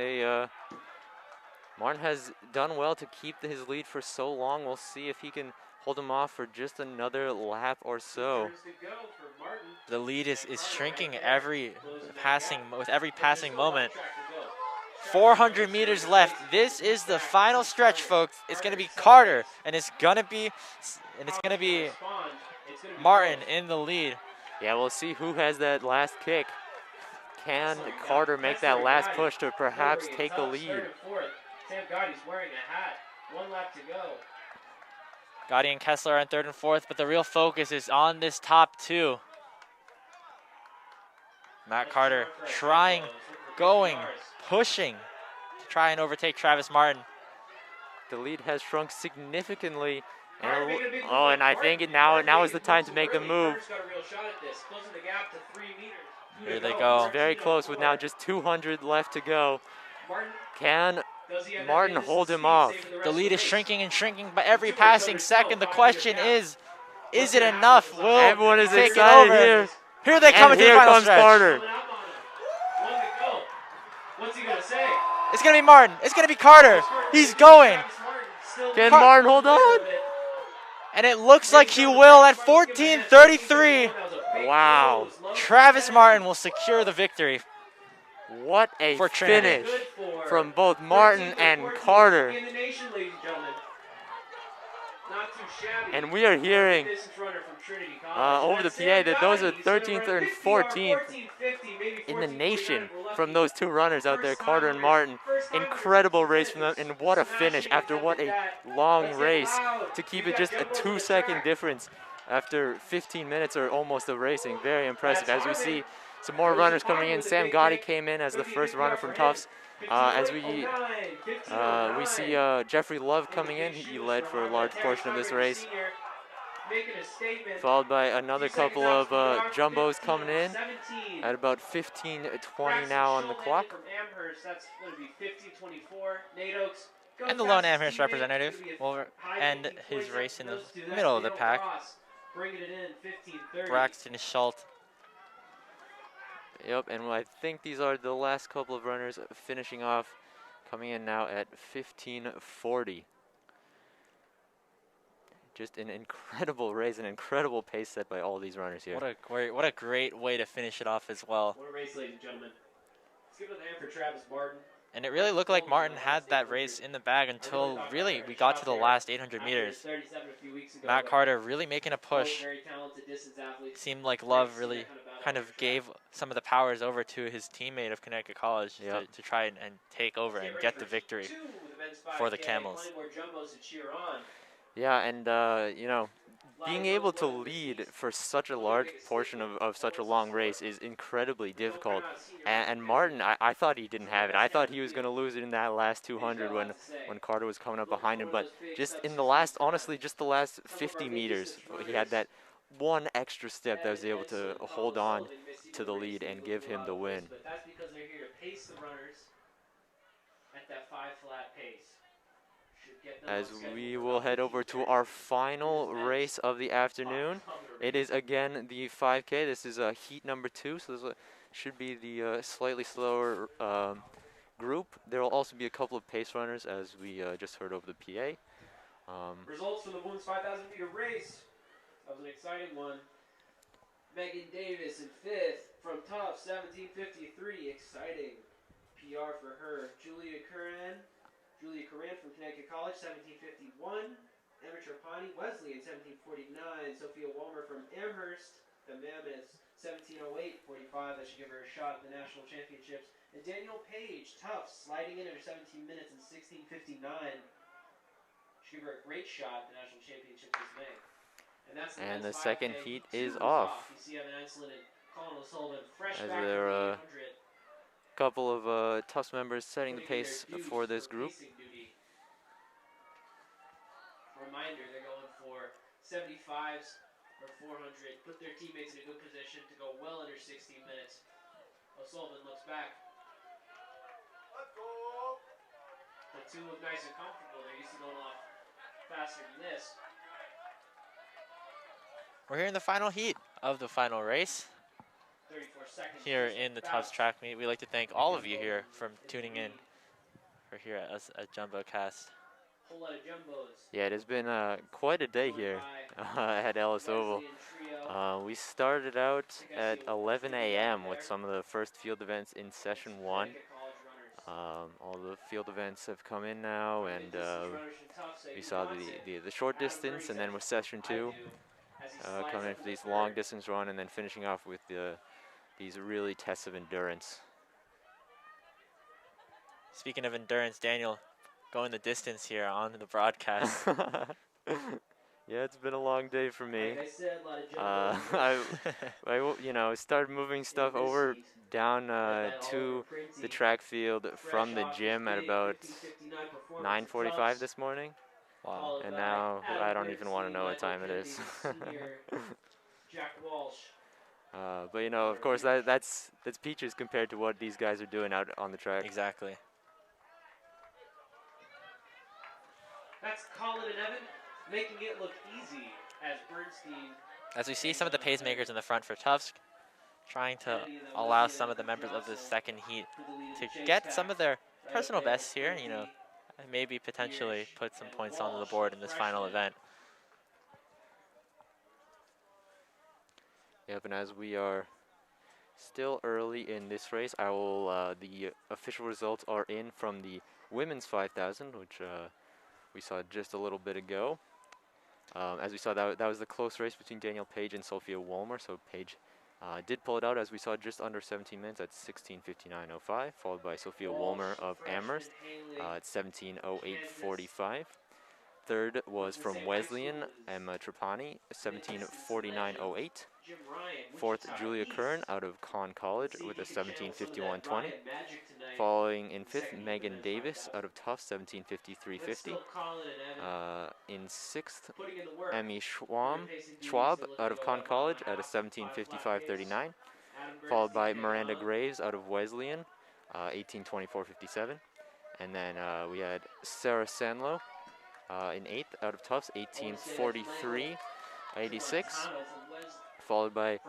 Martin has done well to keep his lead for so long. We'll see if he can hold him off for just another lap or so. The lead is shrinking with every passing moment. 400 meters left. This is the final stretch, folks. It's going to be Carter, and it's going to be Martin in the lead. Yeah, we'll see who has that last kick. Can Carter make that last push to perhaps take the lead? Sam Gotti's wearing a hat. 1 lap to go. Gotti and Kessler are in 3rd and 4th, but the real focus is on this top 2. Matt Carter trying, going, pushing to try and overtake Travis Martin. The lead has shrunk significantly. And I think now is the time to make the move. Here they go. It's very close with now just 200 left to go. Can Martin hold him off? The lead is shrinking and shrinking by every passing second. The question is it enough? Will everyone is take excited it over? here. Here they come into the final stretch. Carter. What's he gonna say? It's gonna be Martin. It's gonna be Carter. He's going. Can Martin hold on? And it looks like he will at 14:33. Wow. Travis Martin will secure the victory. What a for Trinity. finish from both Martin and Carter. And we are hearing over the PA that those are 13th and 14th in the nation from those 2 runners out there, Carter and Martin. Incredible race from them, and what a finish after what a long race to keep it just a 2-second difference after 15 minutes or almost of racing. Very impressive. As we see some more runners coming in. Sam Gotti came in as the first runner from Tufts. As we see Jeffrey Love coming in. He led for a large portion of this race. Followed by another couple of jumbos coming in at about 15:20 now on the clock. And the lone Amherst representative will end his race in the middle of the pack. Braxton Schultz. Yep, and I think these are the last couple of runners finishing off, coming in now at 15:40. Just an incredible race, an incredible pace set by all these runners here. What a great way to finish it off as well. What a race, ladies and gentlemen. Let's give it a hand for Travis Martin. And it really looked like Martin had that race in the bag until really we got to the last 800 meters. Matt Carter really making a push. Seemed like Love really kind of gave some of the powers over to his teammate of Connecticut College to try and take over and get the victory for the Camels. Yeah, and you know, being able to lead for such a large portion of such a long race is incredibly difficult. And Martin, I thought he didn't have it. I thought he was going to lose it in that last 200 when Carter was coming up behind him. But just in the last, honestly, just the last 50 meters, he had that one extra step that was able to hold on to the lead and give him the win. But that's because they're here to pace the runners at that 5-flat pace. As we will head over to our final race of the afternoon. It is again the 5K. This is heat number 2, so this should be the slightly slower group, there will also be a couple of pace runners, as we just heard over the PA. Results from the women's 5,000 meter race. That was an exciting one. Megan Davis in 5th from Tufts, 17:53. Exciting PR for her. Julia Curran from Connecticut College, 17:51. Emma Trapani, Wesleyan, 17:49. Sophia Walmer from Amherst, the Mammoths, 17:08.45. That should give her a shot at the national championships. And Danielle Page, Tufts, sliding in under 17 minutes and 16:59. Should give her a great shot at the national championships this May. And that's And men's the second 5K. heat Two is off. You see Evan Enslin and Colin O'Sullivan fresh As back there from are the a 800. couple of Tufts members setting the Putting in pace their dukes for this group. pacing duty. Reminder, they're going for 75s or 400. Put their teammates in a good position to go well under 16 minutes. O'Sullivan looks back. Let's go. The two look nice and comfortable. They're used to going off faster than this. We're here in the final heat of the final race 34 seconds. here in the Tufts track meet. We'd like to thank all of you here from tuning in for here at us at JumboCast. Whole lot of jumbos. Yeah, it has been quite a day here at Ellis Oval. We started out at 11 a.m. with some of the first field events in session 1. All the field events have come in now, and we saw the short distance, and then with session 2 coming in for these long distance run, and then finishing off with these really tests of endurance. Speaking of endurance, Daniel, going the distance here on the broadcast. Yeah, it's been a long day for me. Like I said, a lot of jumbos. I started moving stuff over down to the track field from the gym at about 9:45 this morning. Wow. And now I don't even want to know what time it is. Jack Walsh. But of course, that's peaches compared to what these guys are doing out on the track. Exactly. That's Colin and Evan making it look easy as Bernstein. As we see some of the pacemakers in the front for Tufts, trying to allow some of the members of the second heat to get some of their personal bests here, and maybe potentially put some points onto the board in this final event. Yep, and as we are still early in this race, the official results are in from the women's 5,000, which we saw just a little bit ago. As we saw, that was the close race between Danielle Page and Sophia Walmer. So Page did pull it out, as we saw, just under 17 minutes at 16:59.05, followed by Sophia Walmer of Amherst at 17:08.45. Third was from Wesleyan, Emma Trapani, 17:49.08. Fourth, Julia Curran out of Conn College with a 17:51.20. Following in fifth, Megan Davis out of Tufts, 17:53.50. In sixth, Emmy Schwab out of Conn College at a 17:55.39. Followed by Miranda Graves out of Wesleyan, 18:24.57. And then we had Sarah Sanlow in eighth out of Tufts, 18:43.86. Followed by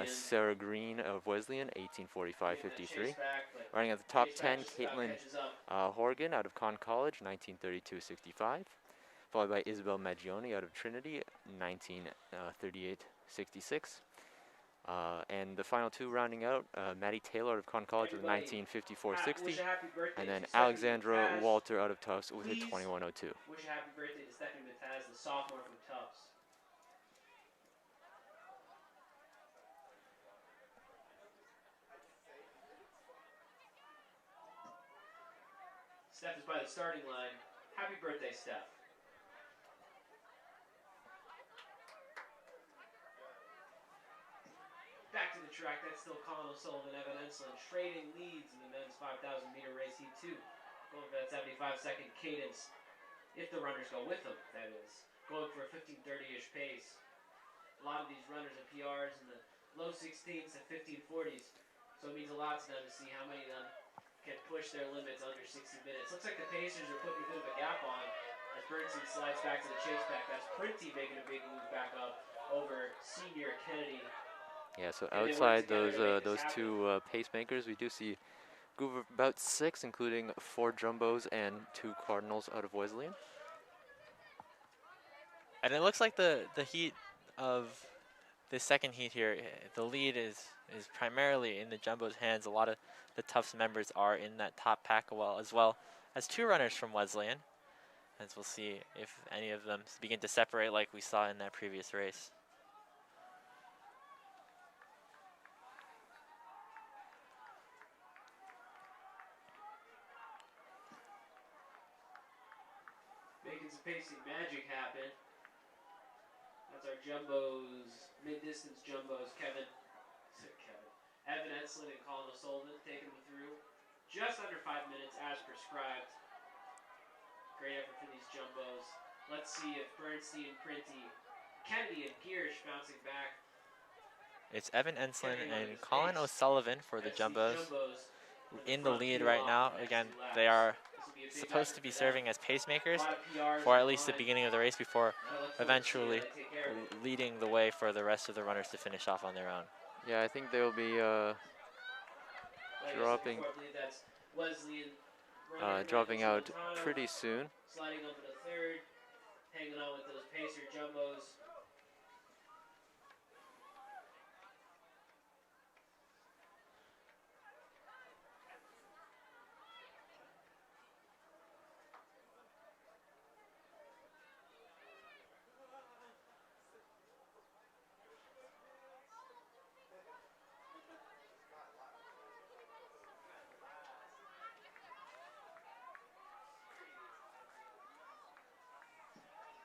Sarah Green of Wesleyan, 18:45.53. Running at the top 10, Caitlin Horgan out of Conn College, 19:32.65. Followed by Isabel Maggioni out of Trinity, 19:38.66. And the final two rounding out, Maddie Taylor out of Conn College with 19:54.60. And then Alexandra Walter out of Tufts with a 21:02. Wish a happy birthday to Stephanie Mataz, the sophomore from Tufts. Steph is by the starting line. Happy birthday, Steph. Back to the track, that's still Colin O'Sullivan, Evan Enslin trading leads in the men's 5,000 meter race heat 2. Going for that 75-second cadence, if the runners go with them, that is. Going for a 15:30-ish pace. A lot of these runners are PRs in the low 16s and 15:40s, so it means a lot to them to see how many of them can push their limits under 60 minutes. Looks like the Pacers are putting a bit of a gap on as Bernstein slides back to the chase back. That's Printy making a big move back up over senior Kennedy. Yeah, so outside those two pacemakers, we do see group of about 6, including 4 jumbos and 2 cardinals out of Wesleyan. And it looks like the heat of the second heat here, the lead is primarily in the jumbo's hands. A lot of the Tufts members are in that top pack as well as 2 runners from Wesleyan. As we'll see if any of them begin to separate like we saw in that previous race. Making some pacing magic happen. That's our jumbos, mid-distance jumbos, Evan Enslin and Colin O'Sullivan taking them through just under 5 minutes as prescribed. Great effort for these jumbos. Let's see if Bernstein, Printy, Kennedy, and Giersch bouncing back. It's Evan Enslin and Colin O'Sullivan for the jumbos in the lead right now. Again, they are supposed to be serving as pacemakers for at least the beginning of the race before eventually leading the way for the rest of the runners to finish off on their own. Yeah, I think they'll be dropping out pretty soon. Sliding up to third, hanging on with those pacer jumbos.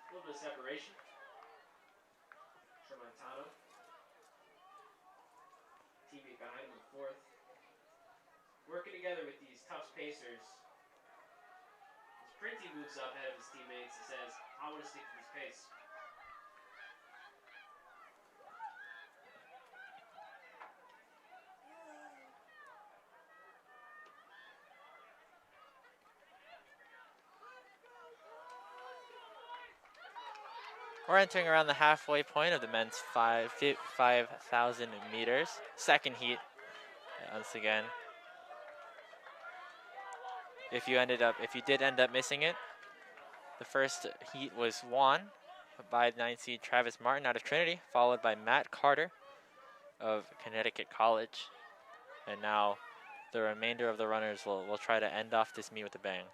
A little bit of separation. Tramontano. Teammate behind him in 4th. Working together with these Tufts Pacers. As Printy moves up ahead of his teammates and says, I want to stick to this pace. We're entering around the halfway point of the men's 5,000 meters. Second heat, once again. If you did end up missing it, the first heat was won by 9th seed Travis Martin out of Trinity, followed by Matt Carter of Connecticut College. And now the remainder of the runners will try to end off this meet with a bang.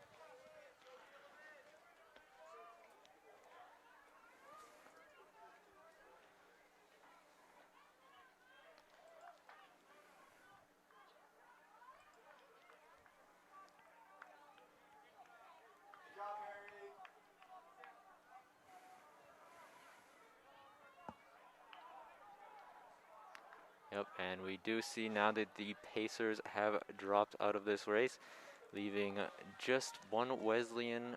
Yep, and we do see now that the Pacers have dropped out of this race, leaving just one Wesleyan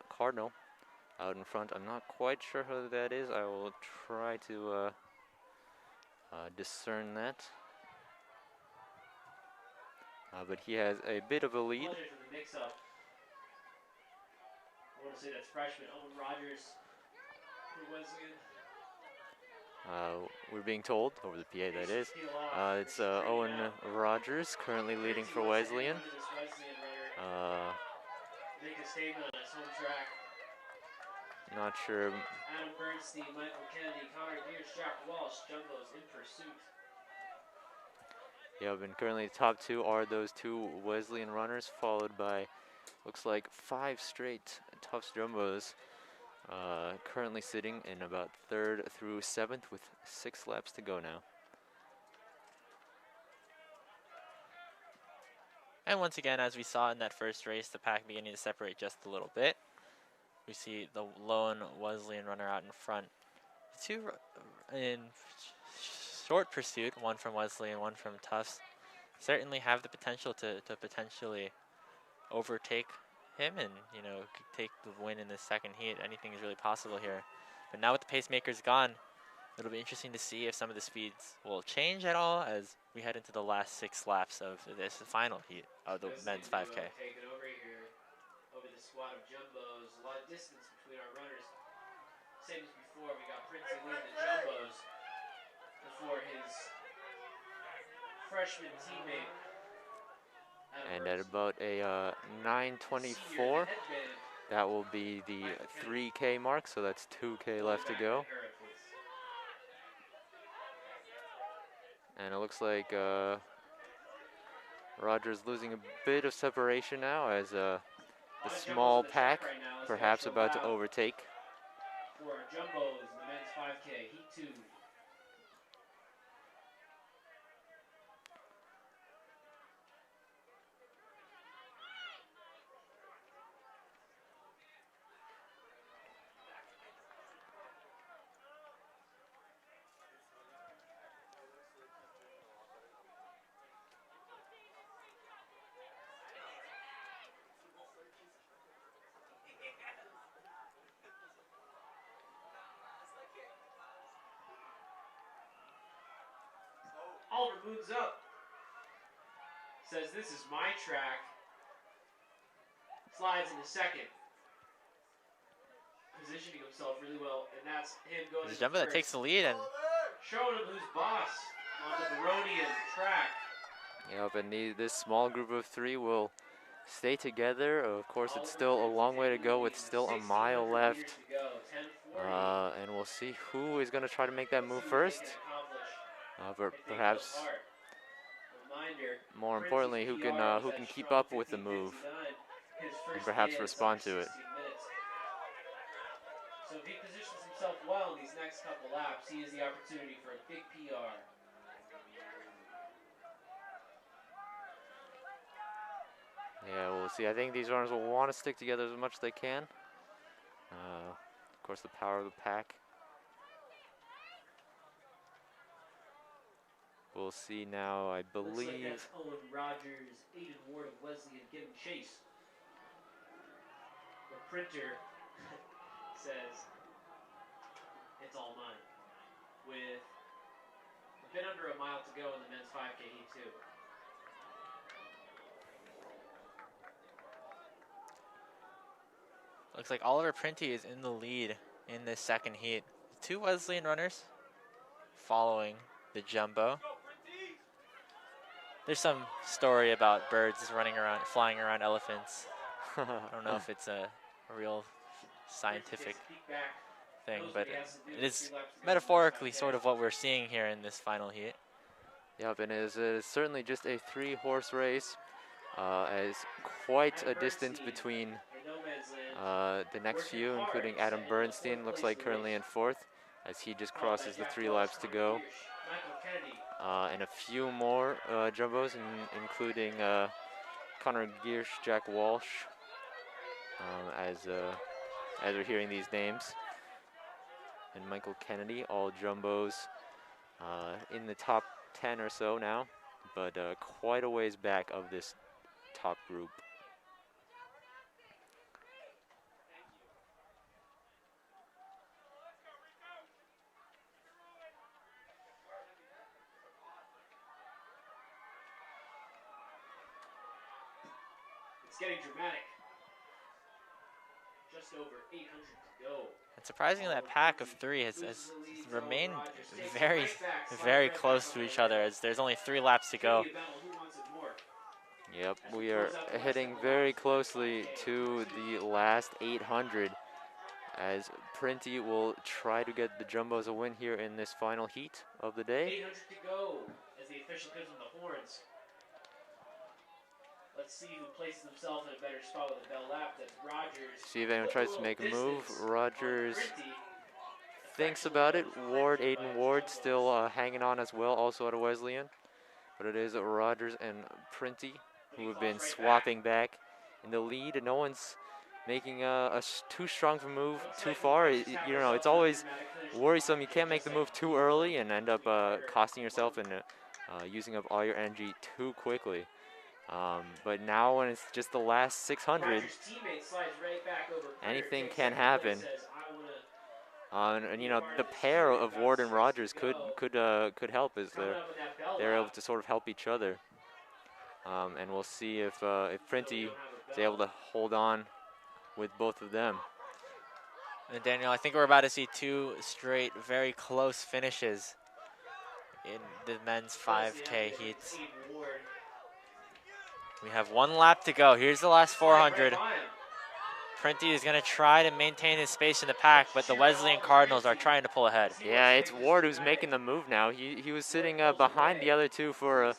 Cardinal out in front. I'm not quite sure who that is. I will try to discern that. But he has a bit of a lead. I want to say that's freshman Owen Rogers for Wesleyan. We're being told, over the PA that is, it's Owen Rogers currently leading for Wesleyan. Make a statement on his home track. Not sure. Adam Bernstein, Michael Kennedy, Connor Gears, Jack Walsh, jumbos in pursuit. Yeah, and currently the top 2 are those 2 Wesleyan runners, followed by, looks like 5 straight Tufts jumbos. Currently sitting in about 3rd through 7th with 6 laps to go now. And once again, as we saw in that first race, the pack beginning to separate just a little bit. We see the lone Wesleyan runner out in front. 2 in short pursuit, one from Wesleyan, one from Tufts, certainly have the potential to potentially overtake him and, you know, take the win in the second heat. Anything is really possible here. But now with the pacemakers gone, it'll be interesting to see if some of the speeds will change at all as we head into the last 6 laps of this final heat of the men's 5K. Taking over here, over the squad of jumbos. A lot of distance between our runners. Same as before, we got Princey leading the jumbos before his freshman teammate And at about a 9:24, that will be the 3K mark, so that's 2K left to go. And it looks like Rogers losing a bit of separation now as the small pack perhaps about to overtake. For Jumbos in the men's 5K, Heat 2. Oliver moves up. Says, this is my track. Slides into second. Positioning himself really well, and that's him going There's into Jumbo that first. takes the lead, and Showing him who's boss on the Baronian track. Yep, and this small group of three will stay together. Of course, it's still a long way to go with still a mile left. And we'll see who is going to try to make that move first. But perhaps, more importantly, who can keep up with the move and perhaps respond to it. So if he positions himself well in these next couple laps, he has the opportunity for a big PR. Yeah, we'll see. I think these runners will want to stick together as much as they can. Of course, the power of the pack. We'll see now, I Looks like believe. that's Owen Rogers, Aiden Ward of Wesleyan giving chase. The printer says, it's all mine. With a bit under a mile to go in the men's 5K Heat 2. looks like Oliver Printy is in the lead in this second heat. Two Wesleyan runners following the Jumbo. There's some story about birds running around, flying around elephants. I don't know if it's a real scientific thing, but it is metaphorically sort of what we're seeing here in this final heat. Yep, and it is certainly just a three-horse race. As quite a distance between the next few, including Adam Bernstein, looks like currently in fourth, as he just crosses the 3 laps to go. And a few more Jumbos, including Connor Giersch, Jack Walsh, as we're hearing these names, and Michael Kennedy, all Jumbos in the top 10 or so now, but quite a ways back of this top group. It's getting dramatic. Just over 800 to go. And surprisingly, that pack of three has remained very, very close to each other, as there's only 3 laps to go. Yep, we are heading very closely to the last 800, as Printy will try to get the Jumbos a win here in this final heat of the day. 800 to go as the official gives him the horns. Let's see who places himself in a better spot with a bell lap. That's Rogers. See if anyone tries to make a move. Rogers thinks about it. Ward, Aiden Ward, still hanging on as well, also at a Wesleyan. But it is Rogers and Printy who have been swapping back in the lead. No one's making a too strong of a move too far. You know, it's always worrisome. You can't make the move too early and end up costing yourself and using up all your energy too quickly. But now when it's just the last 600, anything can happen. And you know, the pair of Ward and Rogers could help, as they're able to sort of help each other. And we'll see if Printy is able to hold on with both of them. And Daniel, I think we're about to see 2 straight, very close finishes in the men's 5K heats. We have 1 lap to go. Here's the last 400. Printy is going to try to maintain his space in the pack, but the Wesleyan Cardinals are trying to pull ahead. Yeah, it's Ward who's making the move now. He was sitting behind the other two for a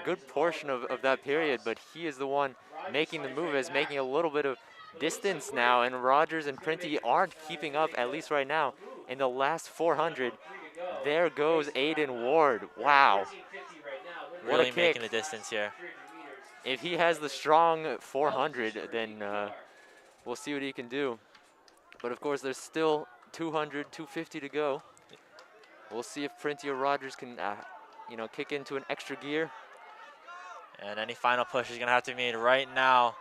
good portion of that period, but he is the one making the move, is making a little bit of distance now, and Rogers and Printy aren't keeping up, at least right now. In the last 400, there goes Aiden Ward. Wow. What Really a kick. making the distance here. If he has the strong 400, then we'll see what he can do. But of course, there's still 200, 250 to go. We'll see if Printy or Rogers can, kick into an extra gear. And any final push is going to have to be made right now,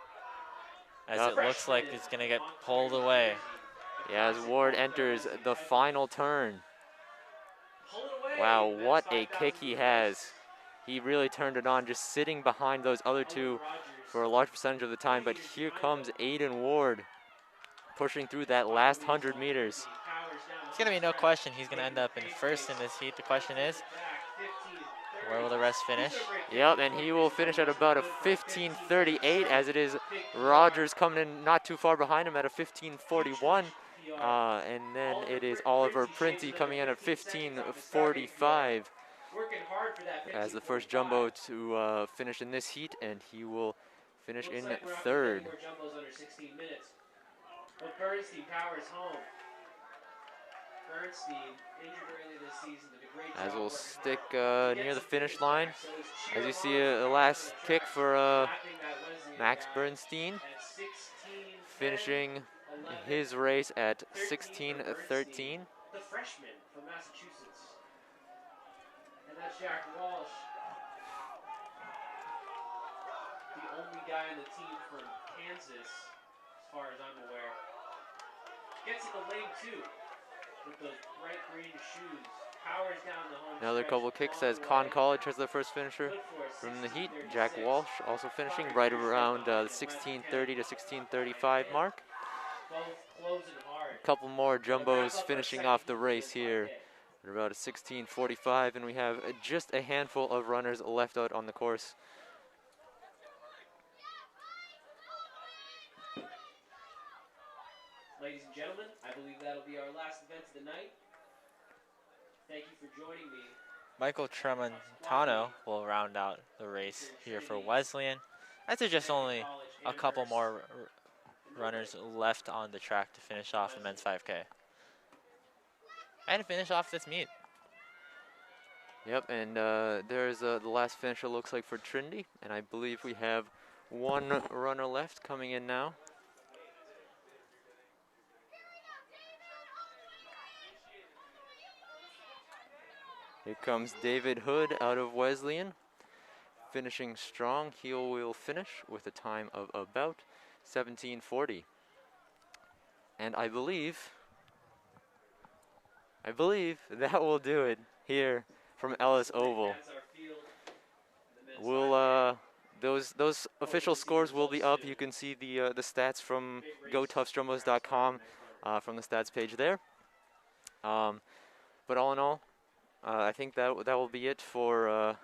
as Yep. it looks like it's going to get pulled away. Yeah, as Ward enters the final turn. Wow, what a kick he has. He really turned it on, just sitting behind those other two for a large percentage of the time. But here comes Aiden Ward, pushing through that last 100 meters. It's going to be no question he's going to end up in first in this heat. The question is, where will the rest finish? Yep, and he will finish at about a 15:38, as it is Rogers coming in not too far behind him at a 15:41. And then it is Oliver Printy coming in at 15:45 as the first jumbo to finish in this heat, and he will finish in third. But Bernstein powers home. Bernstein, injured early this season, did a great As job we'll working stick hard. near the finish line, as you see a last kick for Max Bernstein, finishing his race at 16:13. The freshman from Massachusetts. And that's Jack Walsh, the only guy on the team from Kansas, as far as I'm aware. Gets in the lane too, with those bright green shoes. Powers down the home Another stretch couple kicks all as the Conn way. College has their first finisher Good for a from the heat. 16:36. Jack Walsh also finishing right around the 16:30 to 16:35 mark. Both closing hard. A couple more jumbos finishing off the race here at about a 16:45, and we have just a handful of runners left out on the course. Ladies and gentlemen, I believe that'll be our last event of the night. Thank you for joining me. Michael Tramontano will round out the race here for Wesleyan. As there's just only a couple more runners left on the track to finish off the men's 5K. And finish off this meet. Yep, and there's the last finisher looks like for Trinity, and I believe we have one runner left coming in now. Here comes David Hood out of Wesleyan, finishing strong. He will finish with a time of about 17:40. And I believe that will do it here from Ellis Oval. We'll those official scores will be up. You can see the stats from GoTuftsJumbos.com from the stats page there. But all in all, I think that will be it for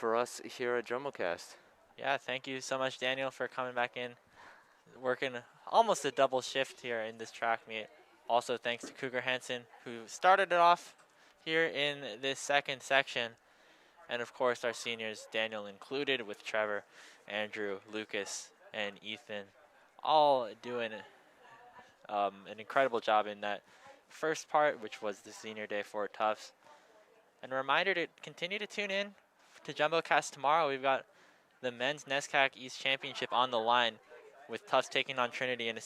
us here at JumboCast. Yeah, thank you so much, Daniel, for coming back in, working almost a double shift here in this track meet. Also, thanks to Cougar Hansen, who started it off here in this second section. And, of course, our seniors, Daniel included, with Trevor, Andrew, Lucas, and Ethan, all doing an incredible job in that first part, which was the senior day for Tufts. And a reminder to continue to tune in to JumboCast tomorrow. We've got the men's NESCAC East Championship on the line, with Tufts taking on Trinity in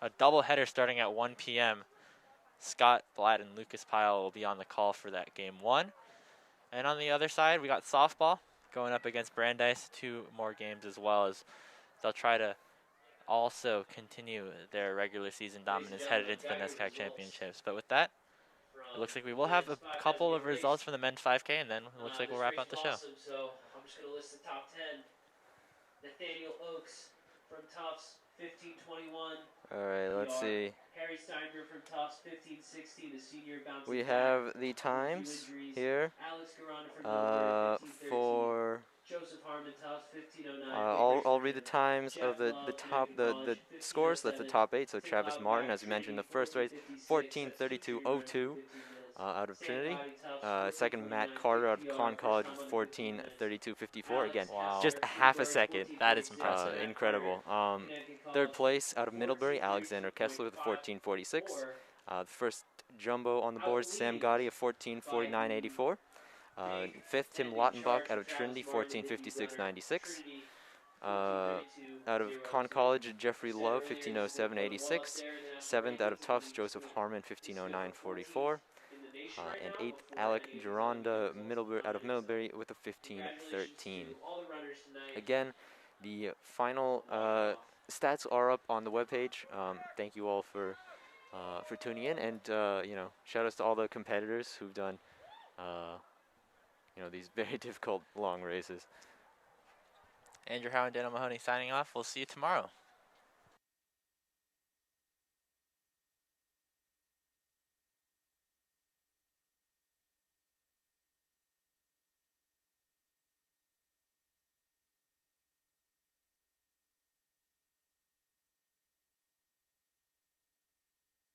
a doubleheader starting at 1 p.m. Scott Blatt and Lucas Pyle will be on the call for that game 1. And on the other side, we got softball going up against Brandeis. 2 more games as well, as they'll try to also continue their regular season dominance headed into the NESCAC championships. But with that, it looks like we will have a couple of results from the men's 5K, and then it looks like we'll wrap out the show. So I'm just going to list the top 10. Nathaniel Oakes from Tufts, 15:21. All right, let's see. Harry Steinberg from Tufts, 15:16. The senior bouncing We back. have the times here Alex Garanda from Millburn, 15:13. for Joseph Harmon, Tufts, 15:09. I'll read the times of the scores. That's the top 8. So Travis Martin, as we mentioned, the first race, 14:32.02 out of Trinity. Second, Matt Carter out of Conn College with 14:32.54. Again, Wow. just a half a second. That is impressive. Incredible. Third place out of Middlebury, Alexander Kessler with 14:46. The first jumbo on the board, Sam Gotti of 14:49.84. Fifth, Tim Lautenbach out of Trinity, 14:56.96. Out of Conn College, Jeffrey Love, 15:07.86. Seventh, out of Tufts, Joseph Harmon, 15:09.44. And eighth, Alec Geronda out of Middlebury with a 15:13. Again, the final stats are up on the webpage. Thank you all for tuning in, and shout outs to all the competitors who've done these very difficult long races. Andrew Howe and Daniel Mahoney signing off. We'll see you tomorrow.